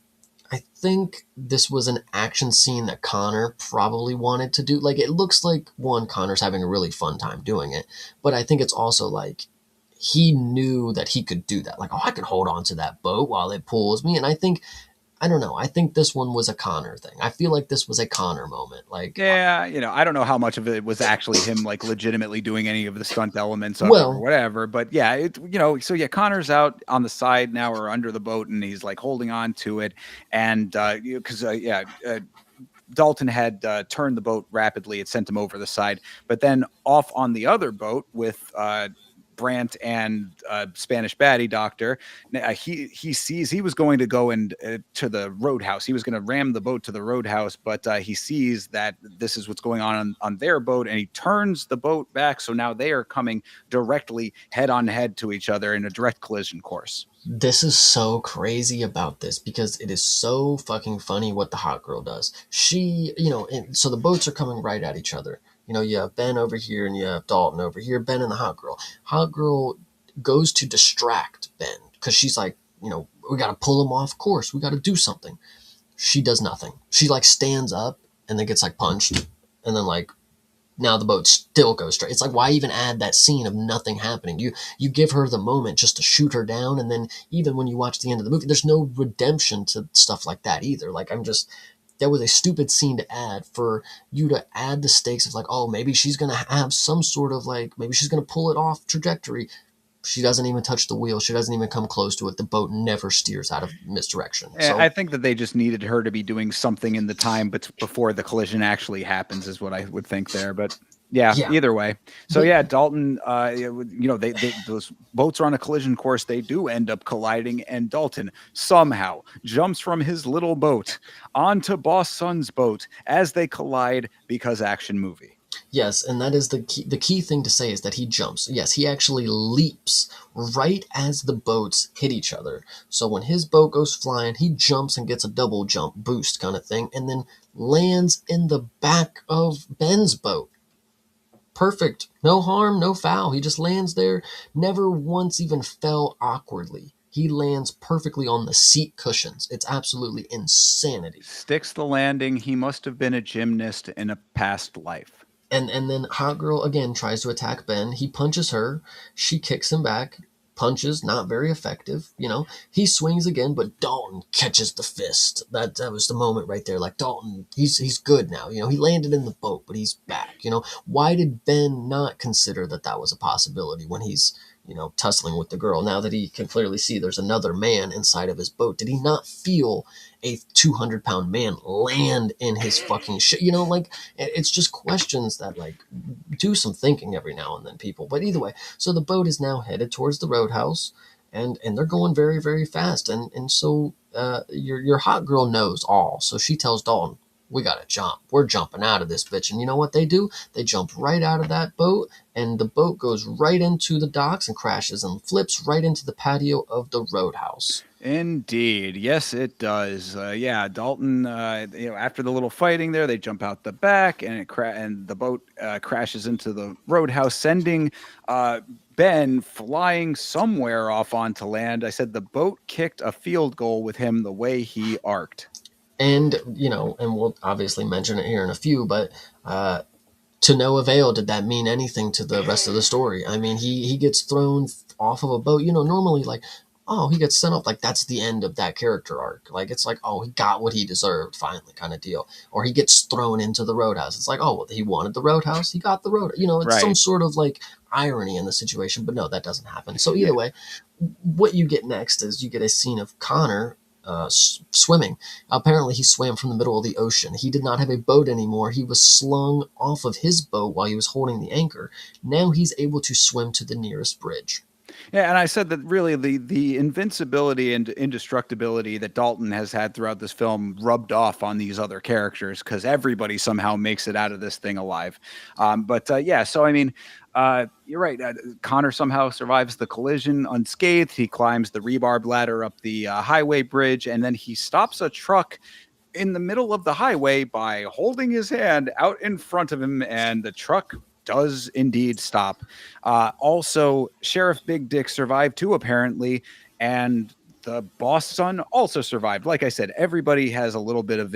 an action scene that Connor probably wanted to do. Like, it looks like, one, Connor's having a really fun time doing it, but I think it's also like he knew that he could do that. Like, oh, I can hold on to that boat while it pulls me. And I think I don't know. I think this one was a Conor thing. I feel like this was a Conor moment. Like, Yeah, I don't know how much of it was actually him like legitimately doing any of the stunt elements of it or well, whatever, but yeah, so yeah, Connor's out on the side now or under the boat and he's like holding on to it and because Dalton had turned the boat rapidly. It sent him over the side. But then off on the other boat with Brant and Spanish baddie doctor, he sees he was going to go to the Roadhouse. He was going to ram the boat to the Roadhouse, but he sees that this is what's going on their boat, and he turns the boat back. So now they are coming directly head on head to each other in a direct collision course. this is so crazy about this because it is so fucking funny what the hot girl does. She, so the boats are coming right at each other. You have Ben over here and you have Dalton over here, Ben and the hot girl. Hot girl goes to distract Ben because she's like, we got to pull him off course. We got to do something. She does nothing. She like stands up and then gets like punched and then like now the boat still goes straight. It's like, why even add that scene of nothing happening? You give her the moment just to shoot her down, and then even when you watch the end of the movie, there's no redemption to stuff like that either. Like, that was a stupid scene to add for you to add the stakes of like, oh, maybe she's gonna have some sort of like, maybe she's gonna pull it off trajectory. She doesn't even touch the wheel. She doesn't even come close to it. The boat never steers out of misdirection. I So think that they just needed her to be doing something in the time, but before the collision actually happens, is what I would think there. But yeah, yeah, either way. So but yeah, Dalton, they those boats are on a collision course. They do end up colliding, and Dalton somehow jumps from his little boat onto Boss Son's boat as they collide because action movie. yes, and that is the key. The key thing to say is that he jumps. Yes, he actually leaps right as the boats hit each other. So when his boat goes flying, he jumps and gets a double jump boost kind of thing, and then lands in the back of Ben's boat. Perfect. No harm, no foul. He just lands there. Never once even fell awkwardly. He lands perfectly on the seat cushions. It's absolutely insanity. Sticks the landing. He must have been a gymnast in a past life. And then Hot Girl again tries to attack Ben. He punches her. She kicks him back. Punches, not very effective. He swings again, but Dalton catches the fist. That was the moment right there. Like Dalton, he's good now. He landed in the boat, but he's back. Why did Ben not consider that was a possibility when he's tussling with the girl? Now that he can clearly see there's another man inside of his boat, did he not feel a 200-pound man land in his fucking shit? Like it's just questions that like do some thinking every now and then, people. But either way, so the boat is now headed towards the Roadhouse, and they're going very very fast, and so your hot girl knows all, so she tells Dalton, we gotta jump. We're jumping out of this bitch. And you know what they do? They jump right out of that boat, and the boat goes right into the docks and crashes and flips right into the patio of the Roadhouse. Indeed. Yes, it does. Yeah, Dalton, after the little fighting there, they jump out the back and and the boat crashes into the Roadhouse, sending Ben flying somewhere off onto land. I said the boat kicked a field goal with him the way he arced. And, and we'll obviously mention it here in a few, but to no avail did that mean anything to the rest of the story. I mean, he gets thrown off of a boat. Normally, like, oh, he gets sent off. Like, that's the end of that character arc. Like, it's like, oh, he got what he deserved, finally, kind of deal. Or he gets thrown into the Roadhouse. It's like, oh, well, he wanted the Roadhouse. He got the road. It's some Right. sort of, like, irony in the situation. But no, that doesn't happen. So Yeah. either way, what you get next is you get a scene of Conor swimming. Apparently, he swam from the middle of the ocean. He did not have a boat anymore. He was slung off of his boat while he was holding the anchor. Now he's able to swim to the nearest bridge. Yeah, and I said that really the invincibility and indestructibility that Dalton has had throughout this film rubbed off on these other characters because everybody somehow makes it out of this thing alive. But yeah, so I mean, you're right. Connor somehow survives the collision unscathed. He climbs the rebarb ladder up the highway bridge, and then he stops a truck in the middle of the highway by holding his hand out in front of him, and the truck does indeed stop. Also, Sheriff Big Dick survived too, apparently, and the boss son also survived. Like I said, everybody has a little bit of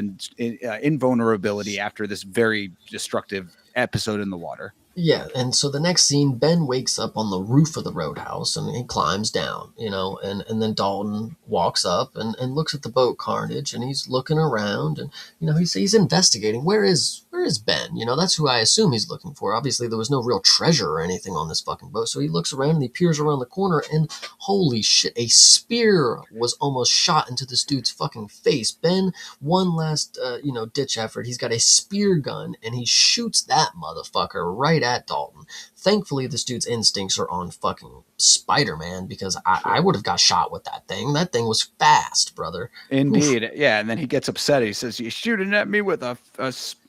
invulnerability after this very destructive episode in the water. Yeah, and so the next scene, Ben wakes up on the roof of the Roadhouse and he climbs down, and then Dalton walks up and looks at the boat carnage and he's looking around and he's investigating. Where is Ben? That's who I assume he's looking for. Obviously there was no real treasure or anything on this fucking boat. So he looks around and he peers around the corner and holy shit, a spear was almost shot into this dude's fucking face. Ben, one last ditch effort. He's got a spear gun and he shoots that motherfucker right at Dalton. Thankfully, this dude's instincts are on fucking Spider-Man because I Sure. would have got shot with that thing. That thing was fast, brother. Oof. Indeed. Yeah. And then he gets upset. He says, "You shooting at me with a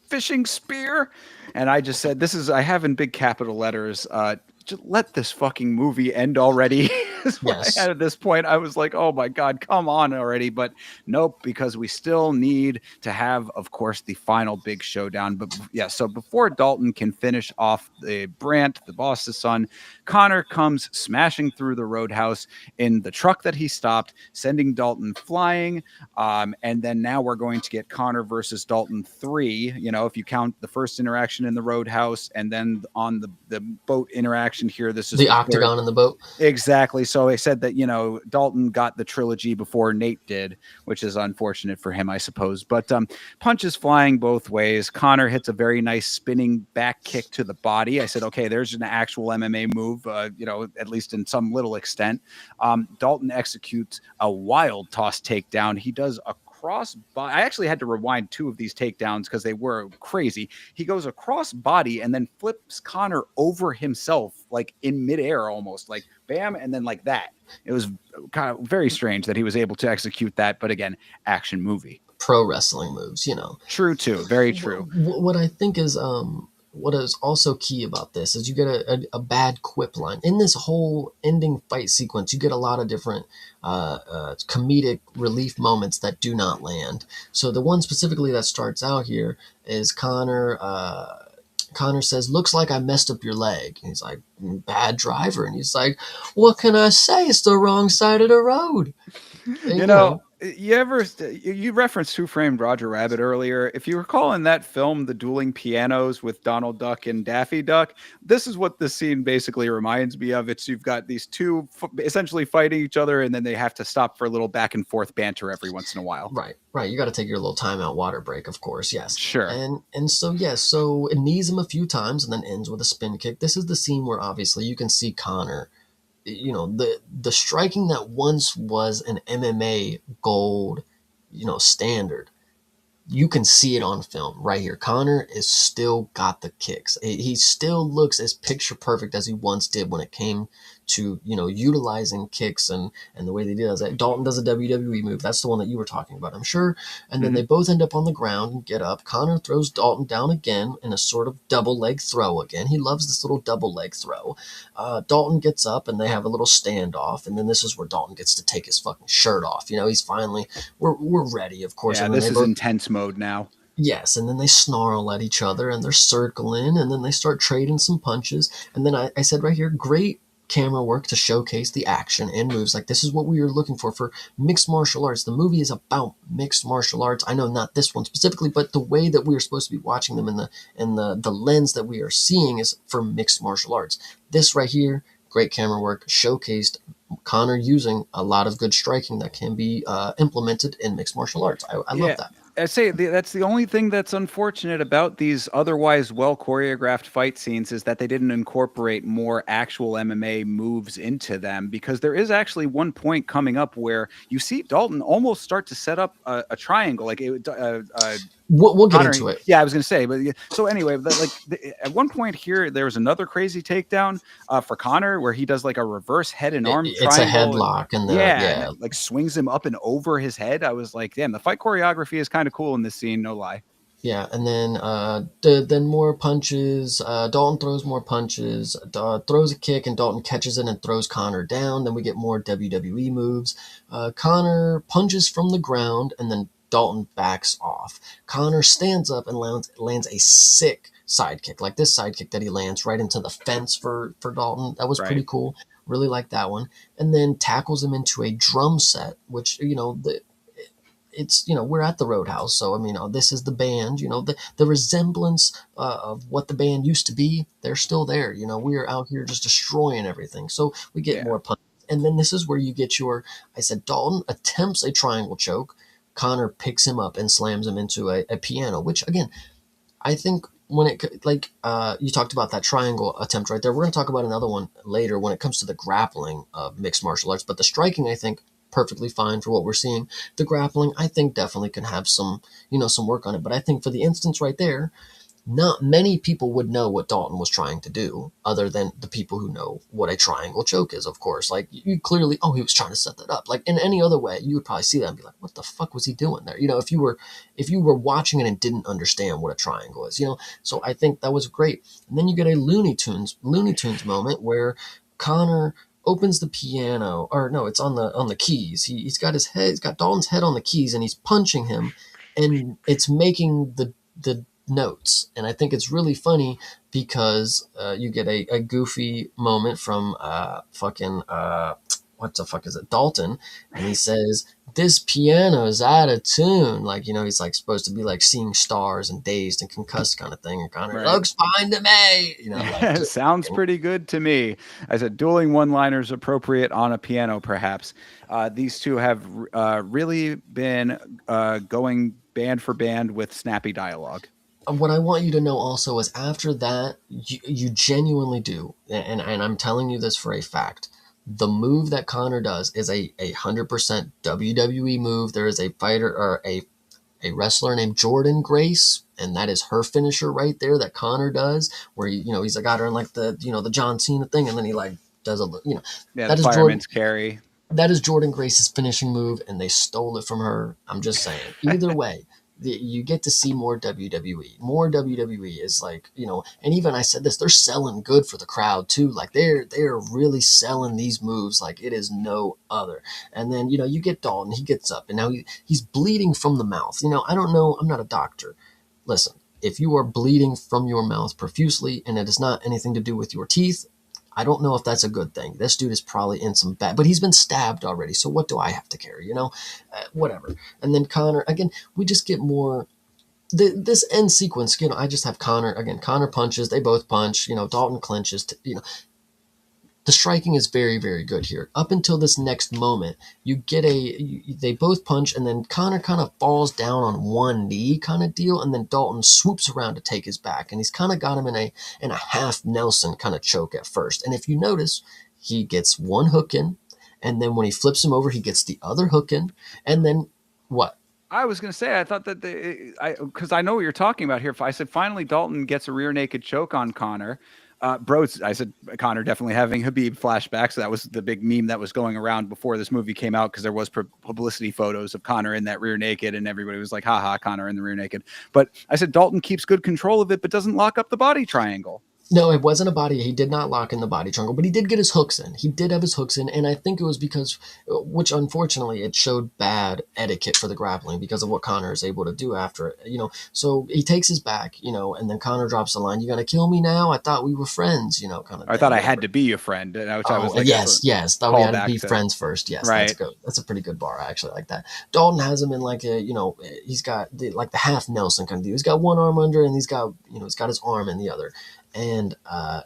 fishing spear?" And I just said, I have in big capital letters, just let this fucking movie end already. Is what I had Yes. at this point. I was like, oh my God, come on already. But nope, because we still need to have, of course, the final big showdown. But yeah, so before Dalton can finish off the Brant, the boss's son, Conor comes smashing through the Roadhouse in the truck that he stopped, sending Dalton flying. And then now we're going to get Conor versus Dalton 3, if you count the first interaction in the Roadhouse and then on the boat interaction here, this is The the third. octagon in the boat. Exactly. So I said that, Dalton got the trilogy before Nate did, which is unfortunate for him, I suppose. But punches flying both ways. Conor hits a very nice spinning back kick to the body. I said, okay, there's an actual MMA move, at least in some little extent. Dalton executes a wild toss takedown. He does a cross body. I actually had to rewind two of these takedowns because they were crazy. He goes across body and then flips Conor over himself, like in midair almost, like bam, and then like that. It was kind of very strange that he was able to execute that. But again, action movie. Pro wrestling moves. True, too. Very true. What I think is what is also key about this is you get a bad quip line in this whole ending fight sequence. You get a lot of different comedic relief moments that do not land. So the one specifically that starts out here is Conor says, "Looks like I messed up your leg." And he's like, "Bad driver." And he's like, "What can I say? It's the wrong side of the road." And, You know, you referenced Who Framed Roger Rabbit earlier. If you recall in that film, The Dueling Pianos with Donald Duck and Daffy Duck, this is what this scene basically reminds me of. It's you've got these two essentially fighting each other, and then they have to stop for a little back and forth banter every once in a while. right, right. You got to take your little timeout water break, of course. Yes, Sure. and so yes, so it knees him a few times and then ends with a spin kick. This is the scene where obviously you can see Conor. The striking that once was an MMA gold, standard, you can see it on film right here. Conor is still got the kicks. He still looks as picture perfect as he once did when it came to utilizing kicks and the way they did it. Dalton does a WWE move. That's the one that you were talking about, I'm sure. And then Mhm. they both end up on the ground and get up. Conor throws Dalton down again in a sort of double leg throw again. He loves this little double leg throw. Dalton gets up and they have a little standoff. And then this is where Dalton gets to take his fucking shirt off. He's finally we're ready, of course. Yeah, And then this they is both intense mode now. yes, and then they snarl at each other and they're circling and then they start trading some punches. And then I said right here, great camera work to showcase the action and moves. Like this is what we were looking for mixed martial arts. The movie is about mixed martial arts. I know not this one specifically, but the way that we are supposed to be watching them in the lens that we are seeing is for mixed martial arts. This right here, great camera work, showcased Conor using a lot of good striking that can be implemented in mixed martial arts. I love Yeah. that. I say that's the only thing that's unfortunate about these otherwise well choreographed fight scenes is that they didn't incorporate more actual MMA moves into them because there is actually one point coming up where you see Dalton almost start to set up a triangle like it We'll get Conor, into it. yeah, I was going to say, but so anyway, at one point here, there was another crazy takedown for Conor where he does like a reverse head and arm It's a triangle, and headlock, and yeah, and it, like swings him up and over his head. I was like, damn, the fight choreography is kind of cool in this scene, no lie. and then then more punches. Dalton throws more punches. Throws a kick, and Dalton catches it and throws Conor down. Then we get more WWE moves. Conor punches from the ground, and then Dalton backs off. Conor stands up and lands a sick sidekick, like this sidekick that he lands right into the fence for Dalton. That was Right. pretty cool. Really like that one. And then tackles him into a drum set, which it's, we're at the Roadhouse, so I mean, this is the band. The resemblance of what the band used to be, they're still there. We're out here just destroying everything, so we get Yeah. more punches. And then this is where you get your, I said, Dalton attempts a triangle choke. Conor picks him up and slams him into a piano, which again, I think when it, like, you talked about that triangle attempt right there. We're going to talk about another one later when it comes to the grappling of mixed martial arts. But the striking, I think, perfectly fine for what we're seeing. The grappling, I think, definitely can have some, some work on it. But I think for the instance right there, not many people would know what Dalton was trying to do, other than the people who know what a triangle choke is, of course. Like, you clearly, oh, he was trying to set that up. Like, in any other way, you would probably see that and be like, what the fuck was he doing there? If you were watching it and didn't understand what a triangle is, So I think that was great. And then you get a Looney Tunes moment where Conor opens the piano, or no, it's on the keys. He's got Dalton's head on the keys, and he's punching him, and it's making the notes. And I think it's really funny because you get a goofy moment from fucking what the fuck is it, Dalton, and he says, "This piano is out of tune." Like, he's like supposed to be like seeing stars and dazed and concussed kind of thing. And Conor, Right. looks fine to me. Like, just Sounds pretty good to me. I said dueling one-liners appropriate on a piano, perhaps. These two have really been going band for band with snappy dialogue. what I want you to know also is after that, you genuinely do, and I'm telling you this for a fact. The move that Conor does is a 100% WWE move. There is a fighter, or a wrestler named Jordan Grace, and that is her finisher right there that Conor does, where he's got her in like the John Cena thing, and then he like does Yeah, the that is Jordan. fireman's carry. That is Jordan Grace's finishing move, and they stole it from her. I'm just saying. Either way, you get to see more WWE. More WWE is like, and even I said this, they're selling good for the crowd too. Like, they're really selling these moves like it is no other. And then, you get Dalton, he gets up, and now he's bleeding from the mouth. I don't know, I'm not a doctor. Listen, if you are bleeding from your mouth profusely and it is not anything to do with your teeth, I don't know if that's a good thing. This dude is probably in some bad, but he's been stabbed already. So what do I have to care? Whatever. And then Conor, again, we just get more. This end sequence, I just have Conor again. Conor punches. They both punch. Dalton clinches. The striking is very, very good here. Up until this next moment, you get they both punch, and then Conor kind of falls down on one knee kind of deal, and then Dalton swoops around to take his back, and he's kind of got him in a half Nelson kind of choke at first. And if you notice, he gets one hook in, and then when he flips him over, he gets the other hook in, and then what? I was going to say, I thought that because I know what you're talking about here. I said finally Dalton gets a rear naked choke on Conor. I said Conor definitely having Habib flashbacks. So that was the big meme that was going around before this movie came out, because there was publicity photos of Conor in that rear naked, and everybody was like, haha, Conor in the rear naked. But I said Dalton keeps good control of it, but doesn't lock up the body triangle. No, it wasn't a body. He did not lock in the body triangle, but he did get his hooks in. He did have his hooks in, and I think it was because, which unfortunately, it showed bad etiquette for the grappling because of what Conor is able to do after it. So he takes his back, and then Conor drops the line, "You gonna kill me now? I thought we were friends," kind of I thing. thought I Whatever. had to be your friend, which I was like, yes. Thought we had to be to, friends first. Yes, right. That's a pretty good bar. I actually like that. Dalton has him in like he's got the half Nelson kind of deal. He's got one arm under, and he's got his arm in the other. And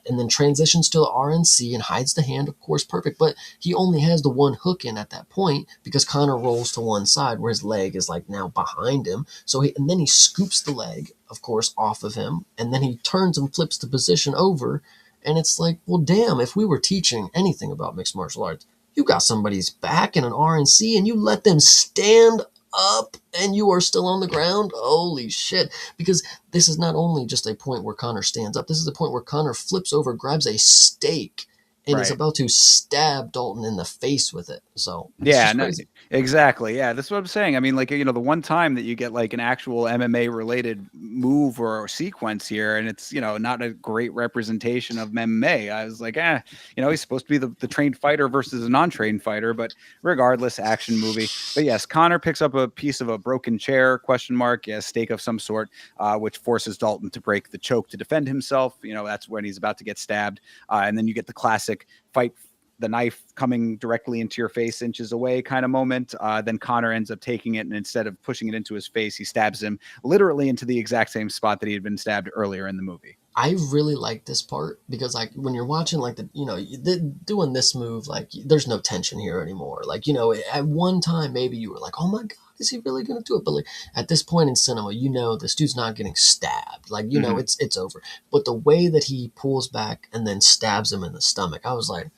then transitions to the RNC and hides the hand, of course, perfect. But he only has the one hook in at that point because Conor rolls to one side where his leg is like now behind him. And then he scoops the leg, of course, off of him, and then he turns and flips the position over. And it's like, well, damn, if we were teaching anything about mixed martial arts, you got somebody's back in an RNC and you let them stand up and you are still on the ground. Holy shit. Because this is not only just a point where Conor stands up, this is the point where Conor flips over, grabs a stake, and is about to stab Dalton in the face with it. So yeah, no, exactly. Yeah, that's what I'm saying. I mean, like, the one time that you get like an actual MMA related move or sequence here, and it's not a great representation of MMA. I was like, he's supposed to be the trained fighter versus a non-trained fighter, but regardless, action movie. But yes, Conor picks up a piece of a broken chair, stake of some sort, which forces Dalton to break the choke to defend himself. That's when he's about to get stabbed, and then you get the classic fight the knife coming directly into your face inches away kind of moment. Then Conor ends up taking it, and instead of pushing it into his face, he stabs him literally into the exact same spot that he had been stabbed earlier in the movie. I really like this part because like when you're watching like doing this move, like there's no tension here anymore. Like, at one time maybe you were like, oh my god, is he really gonna do it? But like at this point in cinema, this dude's not getting stabbed. Like, Mhm. it's over. But the way that he pulls back and then stabs him in the stomach, I was like,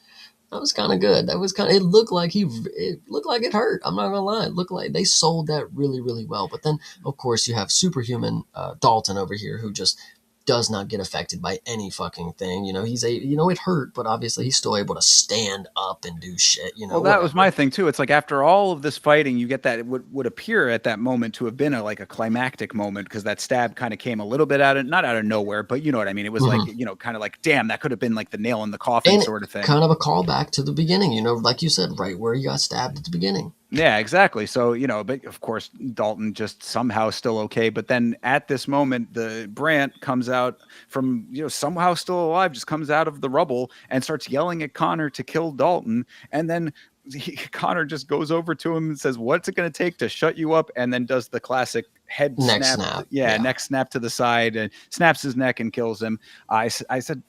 that was kind of good. That was kind of, it looked like it hurt. I'm not gonna lie. It looked like they sold that really, really well. But then, of course, you have superhuman Dalton over here who just does not get affected by any fucking thing. It hurt, but obviously he's still able to stand up and do shit, Well, that was whatever. my thing too. It's like after all of this fighting, you get that it would appear at that moment to have been like a climactic moment because that stab kind of came a little bit not out of nowhere, but you know what I mean. It was like Hmm. kind of like, damn, that could have been like the nail in the coffin And sort of thing. kind of a callback to the beginning, like you said, right where he got stabbed at the beginning. Yeah, exactly. So, but of course, Dalton just somehow still okay. But then at this moment, the Brant comes out from, somehow still alive, just comes out of the rubble and starts yelling at Conor to kill Dalton. And then Conor just goes over to him and says, "What's it going to take to shut you up?" And then does the classic head Neck snap. snap. Yeah, Yeah. neck snap to the side and snaps his neck and kills him. I said,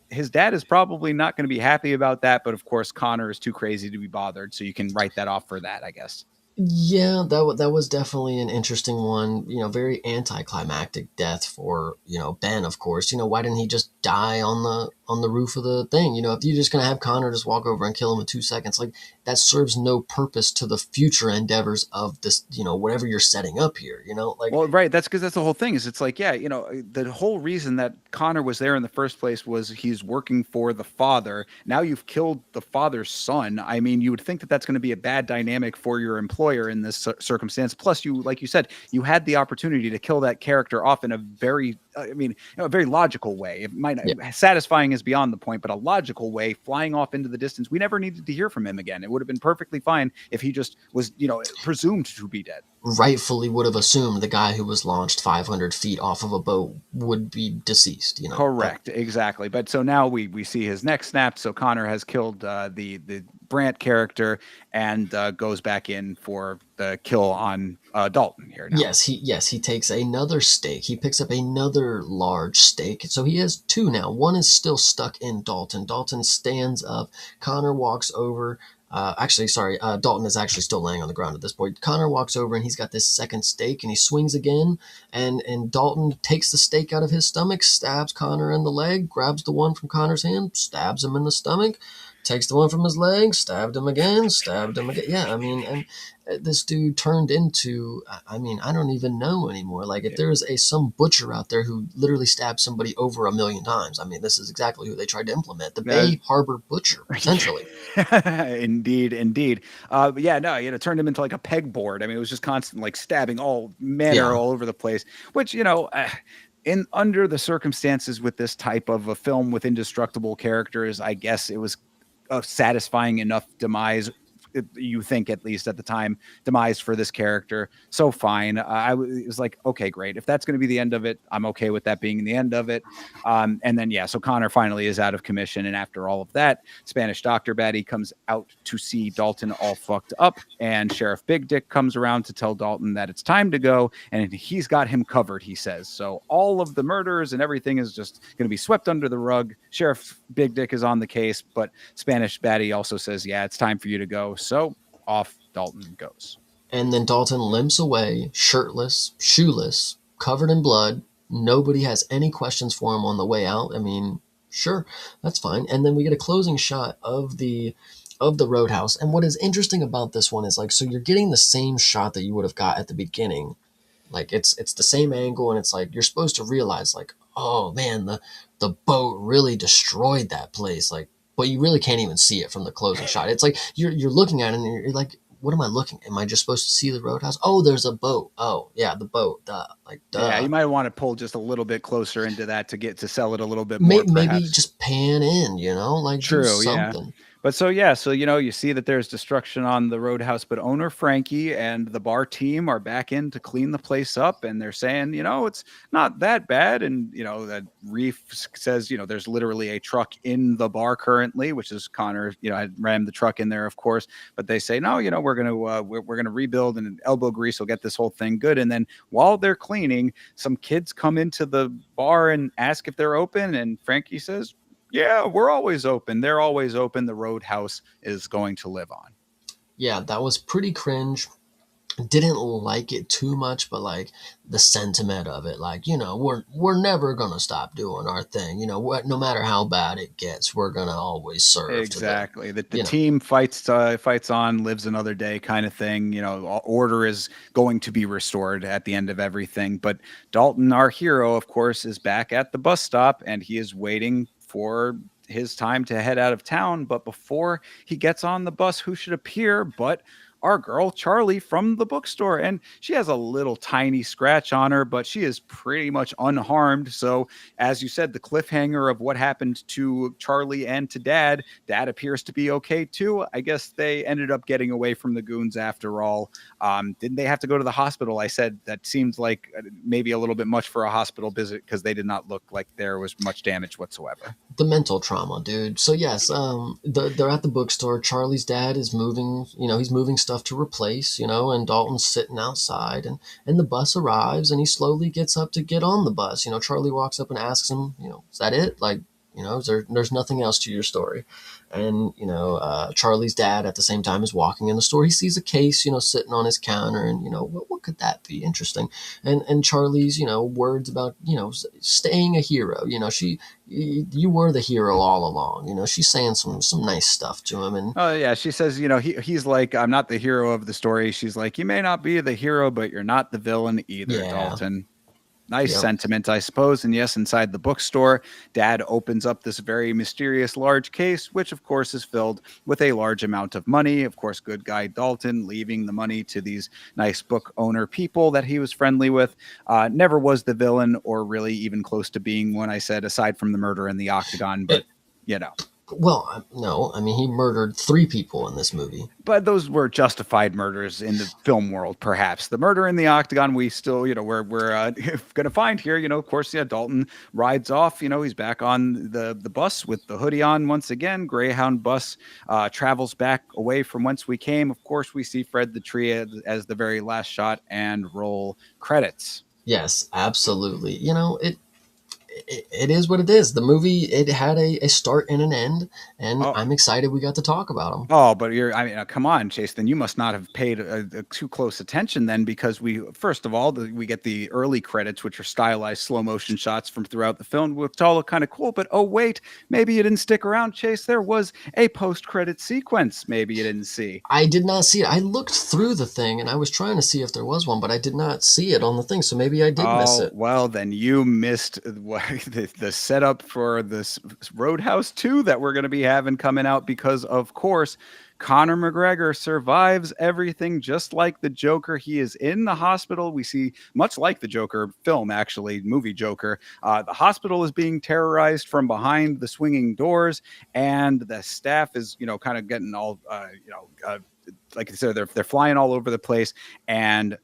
his dad is probably not going to be happy about that, but of course, Conor is too crazy to be bothered, so you can write that off for that, I guess. Yeah, that was definitely an interesting one. Very anticlimactic death for Ben. Of course, why didn't he just die on the roof of the thing? If you're just gonna have Connor just walk over and kill him in 2 seconds, like that serves no purpose to the future endeavors of this. Whatever you're setting up here. Like Well, right. That's because that's the whole thing. Is it's like, yeah, the whole reason that Connor was there in the first place was he's working for the father. Now you've killed the father's son. I mean, you would think that that's going to be a bad dynamic for your employer in this circumstance. Plus, like you said, you had the opportunity to kill that character off in a very, I mean, a very logical way. It might yeah, not, satisfying is beyond the point, but a logical way, flying off into the distance. We never needed to hear from him again. It would have been perfectly fine if he just was, presumed to be dead. rightfully would have assumed the guy who was launched 500 feet off of a boat would be deceased. But Correct, exactly. But so now we see his neck snap. So Connor has killed the Brant character and goes back in for the kill on Dalton here now. yes, he takes another stake. He picks up another large stake. So he has two now. One is still stuck in Dalton. Dalton stands up. Connor walks over. Actually, sorry, Dalton is actually still laying on the ground at this point. Connor walks over and he's got this second stake and he swings again. And Dalton takes the stake out of his stomach, stabs Connor in the leg, grabs the one from Connor's hand, stabs him in the stomach, takes the one from his leg, stabbed him again, stabbed him again. Yeah, I mean, and this dude turned into, I mean, I don't even know anymore. Like, if there is some butcher out there who literally stabbed somebody over 1,000,000 times, I mean, this is exactly who they tried to implement. The Uh, Bay Harbor Butcher, essentially. indeed, indeed. But yeah, no, turned him into like a pegboard. I mean, it was just constant like stabbing all manner Yeah. all over the place, which, in under the circumstances with this type of a film with indestructible characters, I guess it was a satisfying enough demise. You think, at least at the time, demise for this character. So fine. It was like, okay, great. If that's going to be the end of it, I'm okay with that being the end of it. And then, yeah, so Connor finally is out of commission. And after all of that, Spanish Dr. Batty comes out to see Dalton all fucked up. And Sheriff Big Dick comes around to tell Dalton that it's time to go. And he's got him covered, he says. So all of the murders and everything is just going to be swept under the rug. Sheriff Big Dick is on the case, but Spanish Batty also says, yeah, it's time for you to go. So off Dalton goes. And then Dalton limps away, shirtless, shoeless, covered in blood. Nobody has any questions for him on the way out. I mean, sure, that's fine. And then we get a closing shot of the Roadhouse. And what is interesting about this one is like, so you're getting the same shot that you would have got at the beginning. Like it's the same angle, and it's like you're supposed to realize like, oh man, the boat really destroyed that place. Like, but you really can't even see it from the closing shot. It's like you're looking at it and you're like, what am I looking? Am I just supposed to see the Roadhouse? Oh, there's a boat. Oh yeah, the boat. Duh. Like Yeah, duh. you might want to pull just a little bit closer into that to get to sell it a little bit more, Maybe perhaps. just pan in, like do True, yeah. something. But so yeah, so you see that there's destruction on the Roadhouse, but owner Frankie and the bar team are back in to clean the place up, and they're saying, it's not that bad. And that Reef says, there's literally a truck in the bar currently, which is Connor. Had rammed the truck in there, of course, but they say no. We're gonna rebuild, and elbow grease will get this whole thing good. And then while they're cleaning, some kids come into the bar and ask if they're open, and Frankie says, yeah, we're always open. They're always open. The Roadhouse is going to live on. Yeah, that was pretty cringe. Didn't like it too much, but like the sentiment of it, like, we're never gonna stop doing our thing. What, no matter how bad it gets, we're gonna always serve to the, Exactly. The you know. team fights on, lives another day kind of thing. Order is going to be restored at the end of everything. But Dalton, our hero, of course, is back at the bus stop, and he is waiting for his time to head out of town. But before he gets on the bus, who should appear but our girl Charlie from the bookstore? And she has a little tiny scratch on her, but she is pretty much unharmed. So, as you said, the cliffhanger of what happened to Charlie and to Dad appears to be okay too. I guess they ended up getting away from the goons after all. Didn't they have to go to the hospital? I said that seems like maybe a little bit much for a hospital visit, because they did not look like there was much damage whatsoever. The mental trauma, dude. So yes, they're at the bookstore. Charlie's dad is moving. He's moving stuff to replace. And Dalton's sitting outside, and the bus arrives, and he slowly gets up to get on the bus. Charlie walks up and asks him, is that it? Like, there's nothing else to your story. And Charlie's dad at the same time is walking in the store. He sees a case, sitting on his counter, and what could that be? Interesting. And Charlie's words about staying a hero. You were the hero all along. She's saying some nice stuff to him, and Oh yeah, she says, he's like, I'm not the hero of the story. She's like, you may not be the hero, but you're not the villain either, yeah, Dalton. Nice yep. sentiment, I suppose. And yes, inside the bookstore, Dad opens up this very mysterious large case, which of course is filled with a large amount of money. Of course, good guy Dalton leaving the money to these nice book owner people that he was friendly with. Never was the villain, or really even close to being one, I said, aside from the murder in the octagon. But, you know. Well, no, I mean, he murdered 3 people in this movie. But those were justified murders in the film world, perhaps. The murder in the octagon, we still, we're going to find here. Of course, yeah, Dalton rides off. He's back on the bus with the hoodie on once again. Greyhound bus travels back away from whence we came. Of course, we see Fred the Tree as the very last shot, and roll credits. Yes, absolutely. It is what it is. The movie, it had a start and an end, and Oh, I'm excited we got to talk about them. Oh, but I mean, come on, Chase. Then you must not have paid too close attention then, because first of all, we get the early credits, which are stylized slow motion shots from throughout the film, which all look kind of cool. But oh, wait, maybe you didn't stick around, Chase. There was a post credit sequence. Maybe you didn't see. I did not see it. I looked through the thing and I was trying to see if there was one, but I did not see it on the thing. So maybe I did miss Oh, it. well, then you missed the setup for this Roadhouse 2 that we're going to be having coming out, because, of course, Conor McGregor survives everything just like the Joker. He is in the hospital. We see, much like the Joker film, actually, movie Joker, the hospital is being terrorized from behind the swinging doors, and the staff is, kind of getting all, like I said, they're flying all over the place, and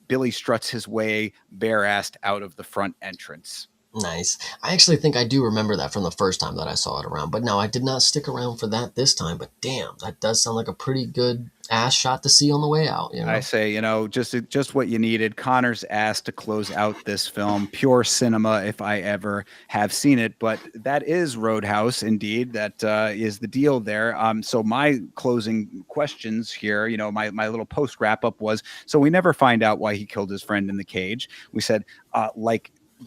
Billy struts his way bare-assed out of the front entrance. Nice. I actually think I do remember that from the first time that I saw it around. But no, I did not stick around for that this time. But damn, that does sound like a pretty good ass shot to see on the way out, I say, just what you needed. Connor's ass to close out this film. Pure cinema, if I ever have seen it. But that is Roadhouse, indeed. That is the deal there. So my closing questions here, my little post wrap up was: so we never find out why he killed his friend in the cage. We said,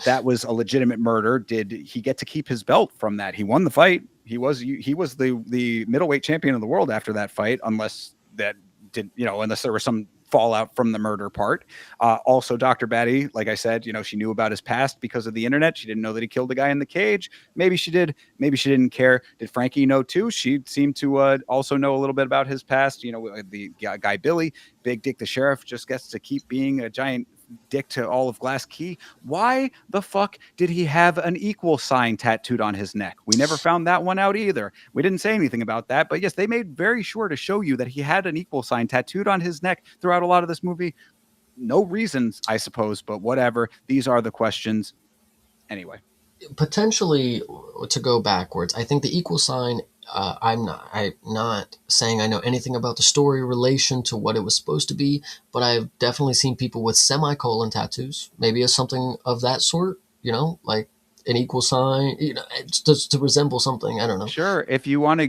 that was a legitimate murder. Did he get to keep his belt from that? He won the fight. He was the middleweight champion of the world after that fight, unless there was some fallout from the murder part. Also, Dr. Batty, like I said, she knew about his past because of the internet. She didn't know that he killed the guy in the cage. Maybe she did. Maybe she didn't care. Did Frankie know too? She seemed to also know a little bit about his past. The guy Billy, Big Dick the sheriff, just gets to keep being a giant dick to all of Glass Key, why the fuck did he have an equal sign tattooed on his neck? We never found that one out either. We didn't say anything about that, but yes, they made very sure to show you that he had an equal sign tattooed on his neck throughout a lot of this movie. No reasons, I suppose, but whatever. These are the questions. Anyway. Potentially, to go backwards, I think the equal sign. I'm not saying I know anything about the story relation to what it was supposed to be, but I've definitely seen people with semicolon tattoos. Maybe it's something of that sort. Like an equal sign. It's just to resemble something. I don't know. Sure. If you want,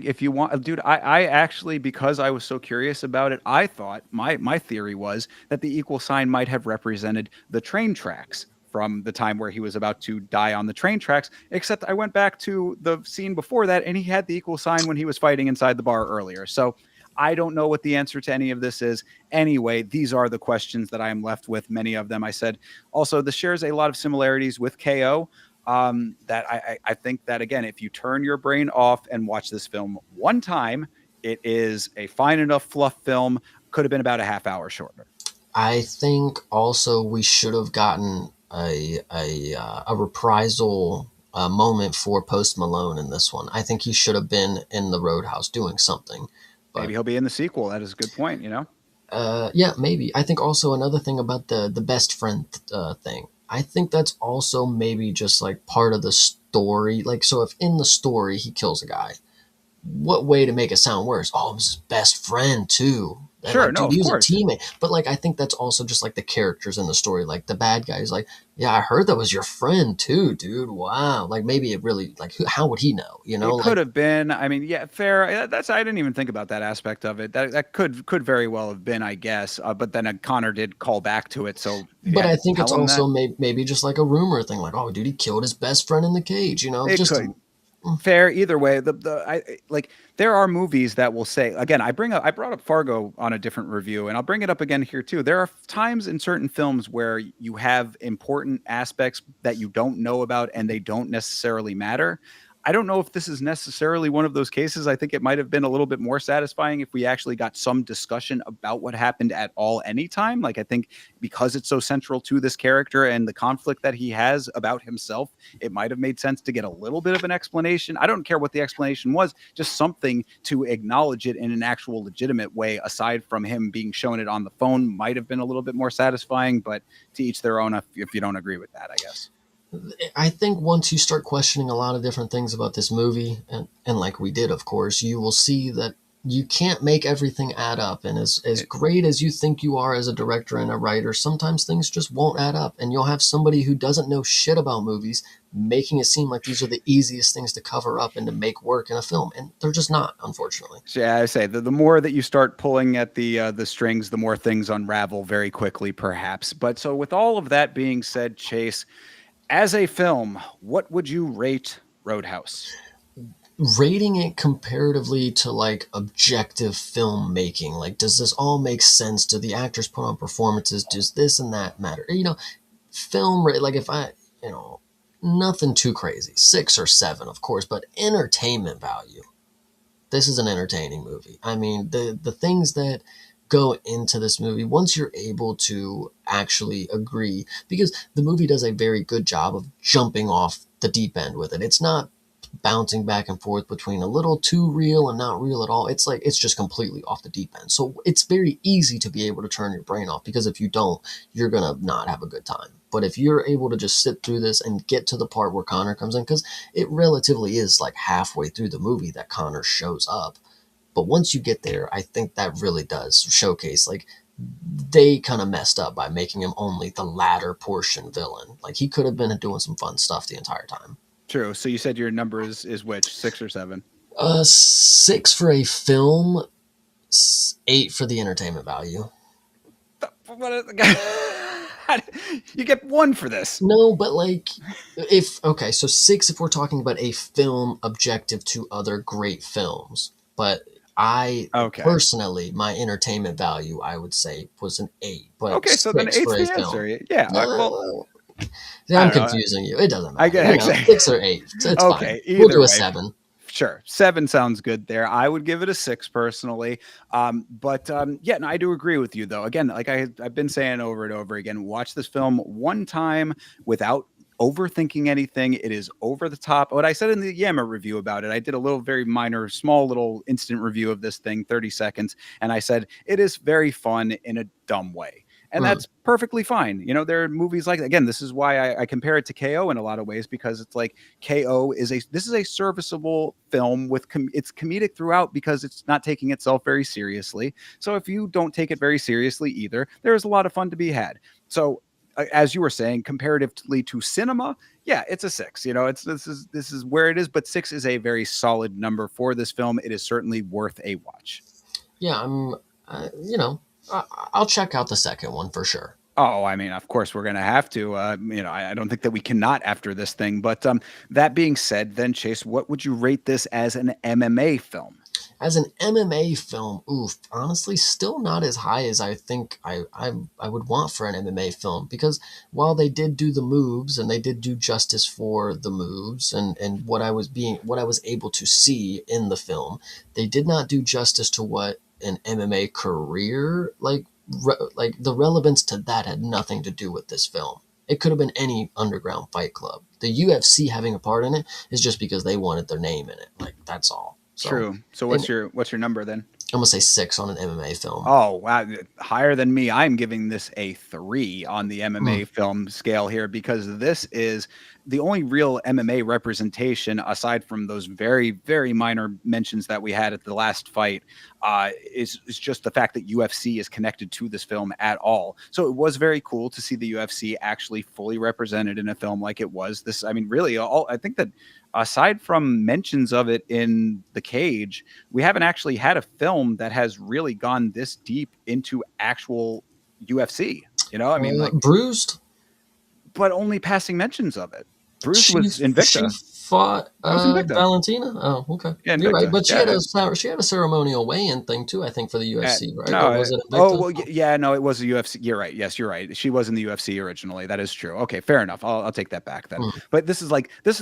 dude, I actually, because I was so curious about it, I thought my theory was that the equal sign might have represented the train tracks from the time where he was about to die on the train tracks. Except I went back to the scene before that, and he had the equal sign when he was fighting inside the bar earlier. So I don't know what the answer to any of this is. Anyway, these are the questions that I am left with. Many of them, I said. Also, this shares a lot of similarities with KO, that I think that, again, if you turn your brain off and watch this film one time, it is a fine enough fluff film. Could have been about a half hour shorter. I think also we should have gotten a reprisal moment for Post Malone in this one. I think he should have been in the Roadhouse doing something. Maybe But he'll be in the sequel. That is a good point. yeah, maybe. I think also another thing about the best friend thing. I think that's also maybe just like part of the story. Like, so if in the story he kills a guy, what way to make it sound worse? Oh, it was his best friend too. And Sure. like, No, dude, he of was a course. teammate. But like, I think that's also just like the characters in the story. Like the bad guy is like, yeah, I heard that was your friend too, dude. Wow. Like maybe it really like, how would he know? It could Like, have been. I mean, yeah, fair. That's. I didn't even think about that aspect of it. That could very well have been, I guess. But then Connor did call back to it, so he but had I to think it's tell him that. also maybe just like a rumor thing. Like, oh, dude, he killed his best friend in the cage. It Just could. Fair either way. Like there are movies that will say, again, I brought up Fargo on a different review, and I'll bring it up again here too. There are times in certain films where you have important aspects that you don't know about and they don't necessarily matter. I don't know if this is necessarily one of those cases. I think it might have been a little bit more satisfying if we actually got some discussion about what happened at all anytime. Like I think because it's so central to this character and the conflict that he has about himself, it might have made sense to get a little bit of an explanation. I don't care what the explanation was, just something to acknowledge it in an actual legitimate way, aside from him being shown it on the phone, might have been a little bit more satisfying, but to each their own if you don't agree with that, I guess. I think once you start questioning a lot of different things about this movie, and like we did, of course, you will see that you can't make everything add up. And as great as you think you are as a director and a writer, sometimes things just won't add up. And you'll have somebody who doesn't know shit about movies making it seem like these are the easiest things to cover up and to make work in a film. And they're just not, unfortunately. So, yeah, I say the more that you start pulling at the strings, the more things unravel very quickly, perhaps. But so, with all of that being said, Chase, as a film, what would you rate Roadhouse? Rating it comparatively to like objective filmmaking, like does this all make sense? Do the actors put on performances? Does this and that matter? Like if I, nothing too crazy, 6 or 7 of course, but entertainment value, this is an entertaining movie. I mean, the things that go into this movie, once you're able to actually agree, because the movie does a very good job of jumping off the deep end with it. It's not bouncing back and forth between a little too real and not real at all. It's like it's just completely off the deep end. So it's very easy to be able to turn your brain off, because if you don't, you're gonna not have a good time. But if you're able to just sit through this and get to the part where Connor comes in, because it relatively is like halfway through the movie that Connor shows up. But once you get there, I think that really does showcase like they kind of messed up by making him only the latter portion villain. Like he could have been doing some fun stuff the entire time. True. So you said your number is which, 6 or 7? 6 for a film, 8 for the entertainment value. You get 1 for this. No, but like, if okay, so 6 if we're talking about a film objective to other great films. But I Okay. personally, my entertainment value, I would say, was an 8, but Okay. So then 6 eight's for a the film. answer. Yeah. Well, No, yeah, I I'm don't know. confusing you. It doesn't I matter. get exactly. 6 or 8. It's fine. Okay. We'll do Either a way, 7. Sure, 7 sounds good there. I would give it a 6 personally. But yeah, no, I do agree with you though. Again, like I've been saying over and over again, watch this film one time without overthinking anything. It is over the top. What I said in the Yammer review about it, I did a little very minor, small little instant review of this thing, 30 seconds, and I said it is very fun in a dumb way. And Mm. that's perfectly fine. You know, there are movies like, again, this is why I compare it to KO in a lot of ways, because it's like KO is this is a serviceable film with it's comedic throughout because it's not taking itself very seriously. So if you don't take it very seriously either, there's a lot of fun to be had. So as you were saying, comparatively to cinema, yeah, it's a 6. You know, it's this is where it is, but 6 is a very solid number for this film. It is certainly worth a watch. Yeah, you know, I'll check out the second one for sure. Oh, I mean, of course, we're going to have to. You know, I don't think that we cannot after this thing. But that being said, then, Chase, what would you rate this as an MMA film? As an MMA film, oof, honestly, still not as high as I think I would want for an MMA film, because while they did do the moves and they did do justice for the moves and what I was able to see in the film, they did not do justice to what an MMA career like the relevance to that had nothing to do with this film. It could have been any underground fight club. The UFC having a part in it is just because they wanted their name in it. Like that's all. So, True. So and what's your number then? I'm gonna say 6 on an MMA film. Oh, wow, higher than me. I'm giving this a 3 on the Mm. MMA film scale here because this is the only real MMA representation aside from those very, very minor mentions that we had at the last fight. Is just the fact that UFC is connected to this film at all. So it was very cool to see the UFC actually fully represented in a film like it was. This, I mean, really, all I think that aside from mentions of it in The Cage, we haven't actually had a film that has really gone this deep into actual UFC. You know, I mean, like, Bruised. but only passing mentions of it. Bruce She was she Invicta. fought That was Invicta. Valentina. Oh, okay. Yeah, You're right. Invicta. But Yeah. she had a ceremonial weigh-in thing too, I think, for the UFC, right? Or No. was it Oh Invicta? well. Yeah. No, it was a UFC. You're right. Yes, you're right. She was in the UFC originally. That is true. Okay, fair enough. I'll take that back then. Mm. But this is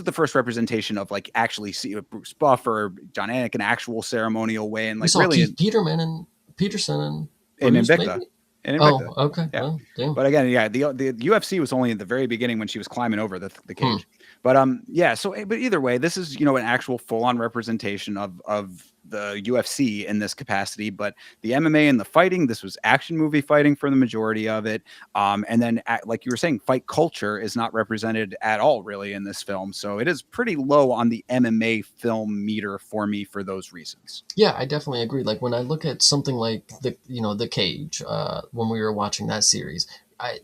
the first representation of like actually see Bruce Buffer, John Anik, an actual ceremonial way, and We like saw really Keith Peterman and Peterson and in Bruce, Invicta. maybe. In Oh, Invicta. okay. Yeah. Well, damn. But again, yeah, the UFC was only at the very beginning when she was climbing over the Hmm. cage. But yeah, so but either way, this is, you know, an actual full-on representation of the UFC in this capacity. But the MMA and the fighting, this was action movie fighting for the majority of it. And then like you were saying, fight culture is not represented at all really in this film. So it is pretty low on the MMA film meter for me for those reasons. Yeah, I definitely agree. Like when I look at something like the Cage, when we were watching that series,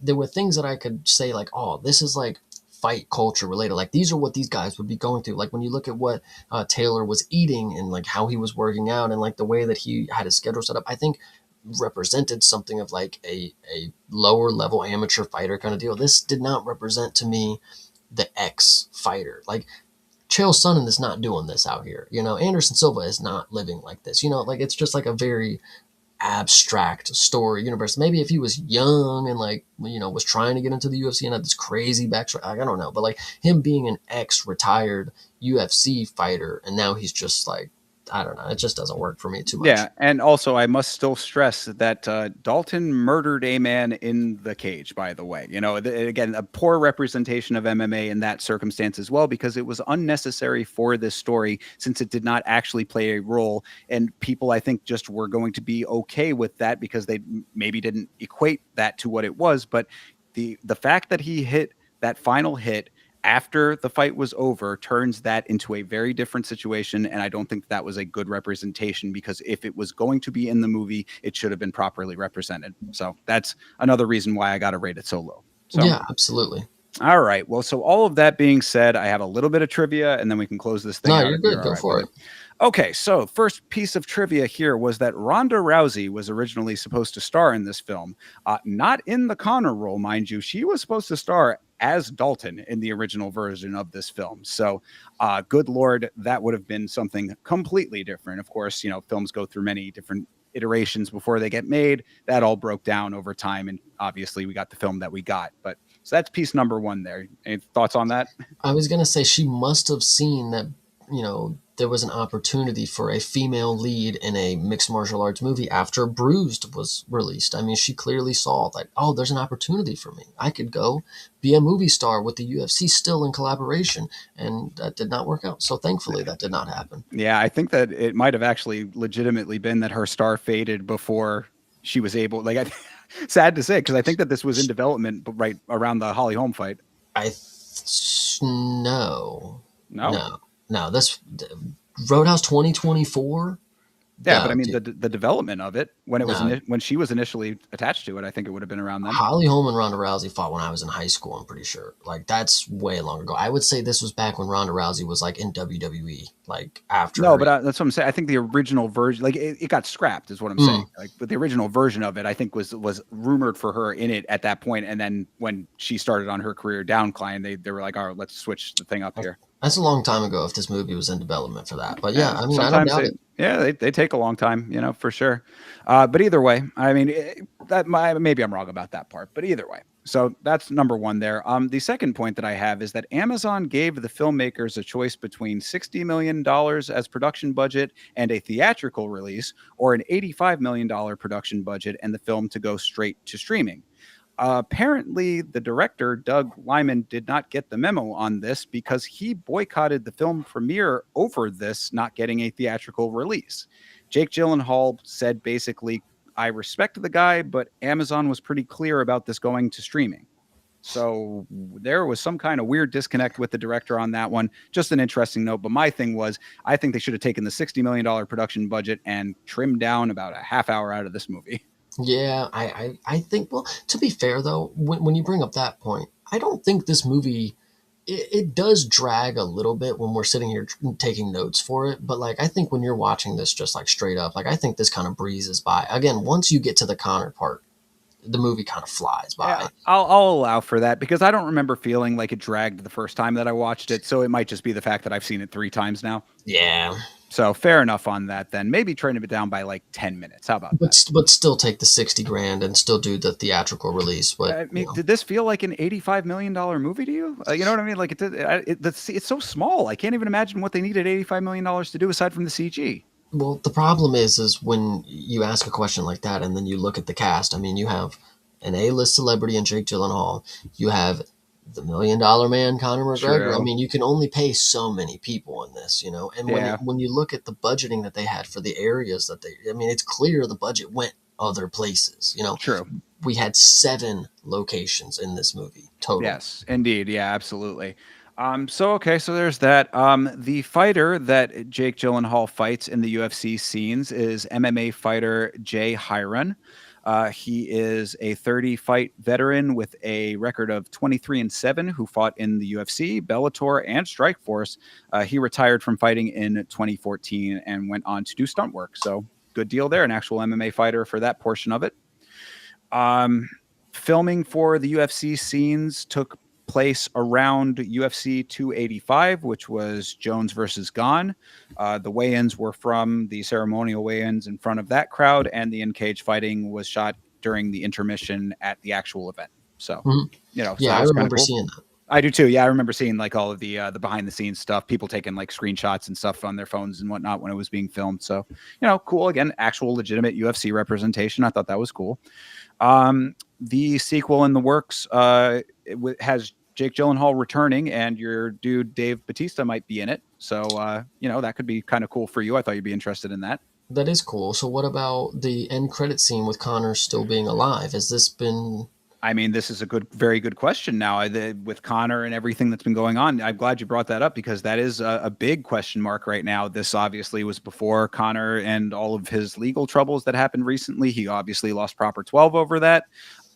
there were things that I could say like, oh, this is like fight culture related. Like these are what these guys would be going through. Like when you look at what Taylor was eating and like how he was working out and like the way that he had his schedule set up, I think represented something of like a lower level amateur fighter kind of deal. This did not represent to me the ex fighter. Like Chael Sonnen is not doing this out here. You know, Anderson Silva is not living like this. You know, like it's just like a very abstract story universe. Maybe if he was young and like, you know, was trying to get into the UFC and had this crazy backstory, I don't know. But like him being an ex retired UFC fighter and now he's just like, I don't know. It just doesn't work for me too much. Yeah, and also I must still stress that Dalton murdered a man in the cage. By the way, you know, again, a poor representation of MMA in that circumstance as well, because it was unnecessary for this story since it did not actually play a role, and people I think just were going to be okay with that because they maybe didn't equate that to what it was. But the fact that he hit that final hit after the fight was over turns that into a very different situation. And I don't think that was a good representation because if it was going to be in the movie, it should have been properly represented. So that's another reason why I got to rate it so low. So, Yeah, absolutely. all right. Well, so all of that being said, I have a little bit of trivia and then we can close this thing No, out you're if you're good. all Go right with for it. it. Okay, so first piece of trivia here was that Ronda Rousey was originally supposed to star in this film, not in the Conor role, mind you. She was supposed to star as Dalton in the original version of this film. So, good Lord, that would have been something completely different. Of course, you know, films go through many different iterations before they get made. That all broke down over time, and obviously, we got the film that we got. But so that's piece number one there. Any thoughts on that? I was gonna say she must have seen that, you know, there was an opportunity for a female lead in a mixed martial arts movie after Bruised was released. I mean, she clearly saw like, oh, there's an opportunity for me. I could go be a movie star with the UFC still in collaboration, and that did not work out. So thankfully, that did not happen. Yeah, I think that it might have actually legitimately been that her star faded before she was able. Like, sad to say, because I think that this was in development right around the Holly Holm fight. No, No, no, no. This Roadhouse 2024. yeah, but I No, mean dude, the development of it when it was no. when she was initially attached to it, I think it would have been around then. Holly Holm and Ronda Rousey fought when I was in high school. I'm pretty sure. Like that's way long ago. I would say this was back when Ronda Rousey was like in WWE. Like after No, her. but that's what I'm saying. I think the original version, like it got scrapped, is what I'm saying. Mm, Like, but the original version of it, I think was rumored for her in it at that point, and then when she started on her career downcline, they were like, all right, let's switch the thing up here. that's a long time ago. If this movie was in development for that, but yeah, Yeah, I mean, I don't sometimes doubt it. they take a long time, for sure. But either way, I mean, maybe I'm wrong about that part, but either way. So that's number one there. The second point that I have is that Amazon gave the filmmakers a choice between $60 million as production budget and a theatrical release, or an $85 million production budget and the film to go straight to streaming. Apparently, the director, Doug Lyman, did not get the memo on this because he boycotted the film premiere over this not getting a theatrical release. Jake Gyllenhaal said basically, I respect the guy, but Amazon was pretty clear about this going to streaming. So there was some kind of weird disconnect with the director on that one. Just an interesting note. But my thing was, I think they should have taken the $60 million production budget and trimmed down about a half hour out of this movie. Yeah, I think. Well, to be fair though, when you bring up that point, I don't think this movie. It does drag a little bit when we're sitting here taking notes for it, but like I think when you're watching this just like straight up, like I think this kind of breezes by. Again, once you get to the Connor part, the movie kind of flies Yeah, by. I'll allow for that because I don't remember feeling like it dragged the first time that I watched it. So it might just be the fact that I've seen it 3 times now. Yeah, So fair enough on that then. Maybe trim it down by like 10 minutes. How about that? but still take the 60 grand and still do the theatrical release. But I mean, did this feel like an $85 million movie to you? You know what I mean? Like it's so small. I can't even imagine what they needed $85 million to do aside from the CG. well, the problem is when you ask a question like that and then you look at the cast. I mean, you have an A-list celebrity in Jake Gyllenhaal. You have the $1 million man Conor McGregor. I True. mean, you can only pay so many people in this, And Yeah. when you look at the budgeting that they had for the areas that I mean, it's clear the budget went other places. True. We had 7 locations in this movie total. Yes, indeed. Yeah, absolutely. So okay, so there's that. The fighter that Jake Gyllenhaal fights in the UFC scenes is MMA fighter Jay Hiron. He is a 30-fight veteran with a record of 23-7 who fought in the UFC, Bellator, and Strikeforce. He retired from fighting in 2014 and went on to do stunt work. So good deal there, an actual MMA fighter for that portion of it. Um, Filming for the UFC scenes took place around UFC 285, which was Jones versus Gane. The weigh-ins were from the ceremonial weigh-ins in front of that crowd, and the in-cage fighting was shot during the intermission at the actual event. So, Mhm. so Yeah, that I was kind of remember cool. seeing that. I do too. Yeah, I remember seeing like all of the behind the scenes stuff, people taking like screenshots and stuff on their phones and whatnot when it was being filmed. So, cool. Again, actual legitimate UFC representation. I thought that was cool. The sequel in the works has Jake Gyllenhaal returning, and your dude Dave Bautista might be in it. So that could be kind of cool for you. I thought you'd be interested in that. That is cool. So what about the end credit scene with Connor still being alive? Has this been I mean, this is a very good question now with Conor and everything that's been going on. I'm glad you brought that up because that is a big question mark right now. This obviously was before Conor and all of his legal troubles that happened recently. He obviously lost Proper 12 over that.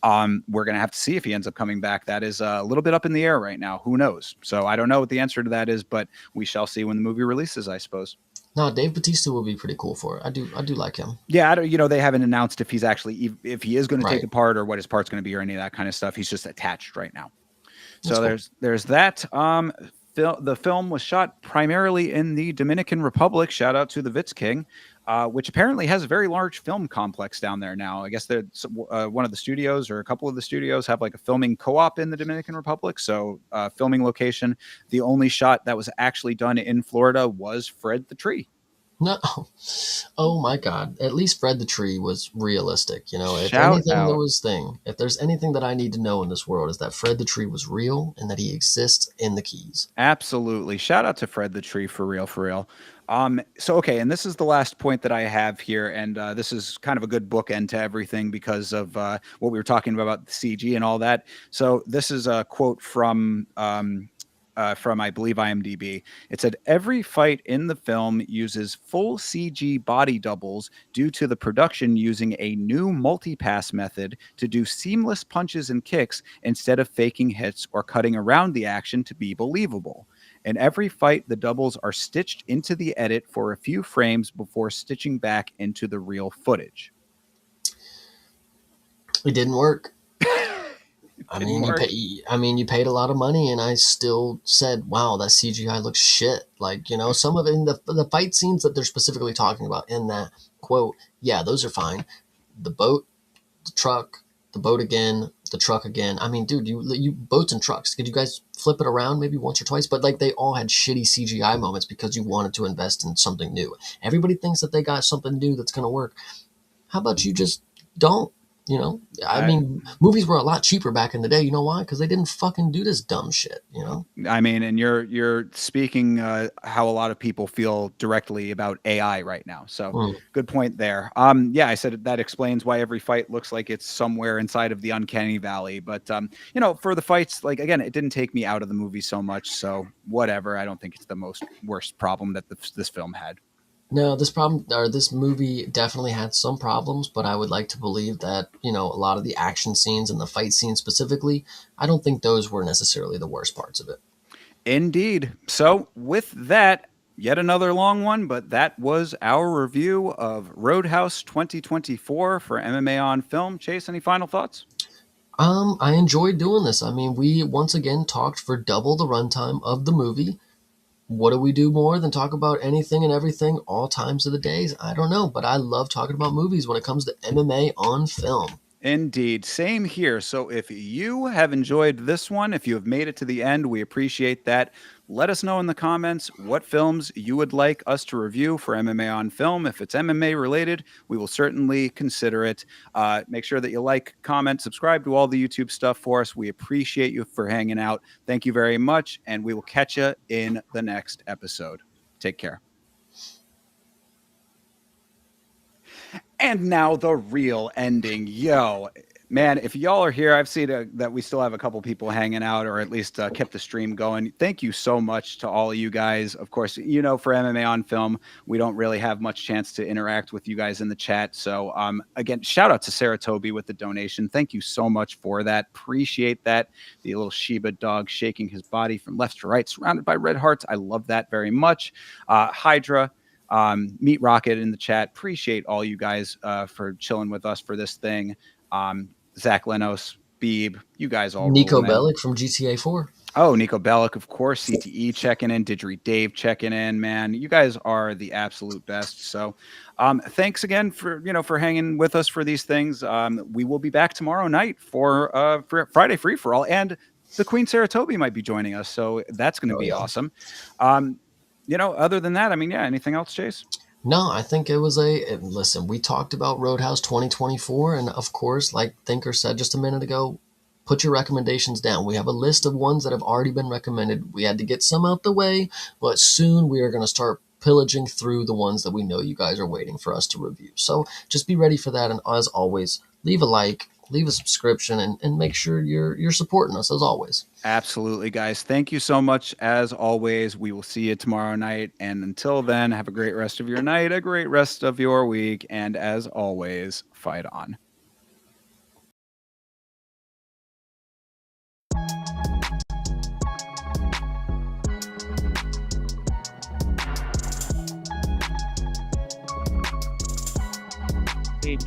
We're going to have to see if he ends up coming back. That is a little bit up in the air right now. Who knows? So I don't know what the answer to that is, but we shall see when the movie releases, I suppose. No, Dave Batista will be pretty cool for it. I do like him. Yeah, I don't, they haven't announced if he's actually if he is going to take Right. a part or what his part's going to be or any of that kind of stuff. He's just attached right now. That's So cool. there's that. The film was shot primarily in the Dominican Republic. Shout out to the Vitz King. which apparently has a very large film complex down there now. I guess one of the studios or a couple of the studios have like a filming co-op in the Dominican Republic. So filming location, the only shot that was actually done in Florida was Fred the Tree. No, oh my God! At least Fred the Tree was realistic. If Shout anything, out. if there's anything that I need to know in this world, is that Fred the Tree was real and that he exists in the Keys. Absolutely. Shout out to Fred the Tree for real, for real. So okay, and this is the last point that I have here, and this is kind of a good bookend to everything because of what we were talking about the CG and all that. So this is a quote from I believe IMDb. It said every fight in the film uses full CG body doubles due to the production using a new multi-pass method to do seamless punches and kicks instead of faking hits or cutting around the action to be believable. In every fight, the doubles are stitched into the edit for a few frames before stitching back into the real footage. It didn't work. It didn't work. You paid a lot of money, and I still said, "Wow, that CGI looks shit." Like, some of it in the fight scenes that they're specifically talking about in that quote, yeah, those are fine. The boat, the truck, the boat again, the truck again. I mean, dude, you boats and trucks. Could you guys flip it around maybe once or twice? But like, they all had shitty CGI moments because you wanted to invest in something new. Everybody thinks that they got something new that's gonna work. How about you just don't? Movies were a lot cheaper back in the day. You know why? Because they didn't fucking do this dumb shit. I mean, and you're speaking how a lot of people feel directly about AI right now. So good point there. Yeah, I said that explains why every fight looks like it's somewhere inside of the uncanny valley. But for the fights, like again, it didn't take me out of the movie so much. So whatever. I don't think it's the worst problem that this film had. No, this movie definitely had some problems, but I would like to believe that, a lot of the action scenes and the fight scenes specifically, I don't think those were necessarily the worst parts of it. Indeed. So with that, yet another long one, but that was our review of Roadhouse 2024 for MMA on Film. Chase, any final thoughts? I enjoyed doing this. I mean, we once again talked for double the runtime of the movie. What do we do more than talk about anything and everything all times of the days? I don't know, but I love talking about movies when it comes to MMA on film. Indeed. Same here. So if you have enjoyed this one, if you have made it to the end, we appreciate that. Let us know in the comments what films you would like us to review for MMA on Film. If it's MMA related, we will certainly consider it. Make sure that you like, comment, subscribe to all the YouTube stuff for us. We appreciate you for hanging out. Thank you very much, and we will catch you in the next episode. Take care. And now the real ending. Yo, man, if y'all are here, I've seen that we still have a couple people hanging out, or at least kept the stream going. Thank you so much to all of you guys. Of course, for MMA on Film, we don't really have much chance to interact with you guys in the chat. So again, shout out to Sarah Toby with the donation. Thank you so much for that. Appreciate that. The little Shiba dog shaking his body from left to right, surrounded by red hearts. I love that very much. Hydra. Meet Rocket in the chat. Appreciate all you guys for chilling with us for this thing. Zach Lenos, Beeb, you guys all. Nico Bellic from GTA 4. Oh, Nico Bellic, of course. CTE checking in. Didgery Dave checking in. Man, you guys are the absolute best. So, thanks again for hanging with us for these things. We will be back tomorrow night for Friday Free for All, and the Queen Sarah Toby might be joining us. So that's going to be awesome. Other than that, anything else, Chase? No, I think it was listen, we talked about Roadhouse 2024, and of course, like Thinker said just a minute ago, put your recommendations down. We have a list of ones that have already been recommended. We had to get some out the way, but soon we are going to start pillaging through the ones that we know you guys are waiting for us to review. So just be ready for that, and as always, leave a like, leave a subscription, and make sure you're supporting us as always. Absolutely, guys. Thank you so much. As always, we will see you tomorrow night. And until then, have a great rest of your night, a great rest of your week. And as always, fight on. It's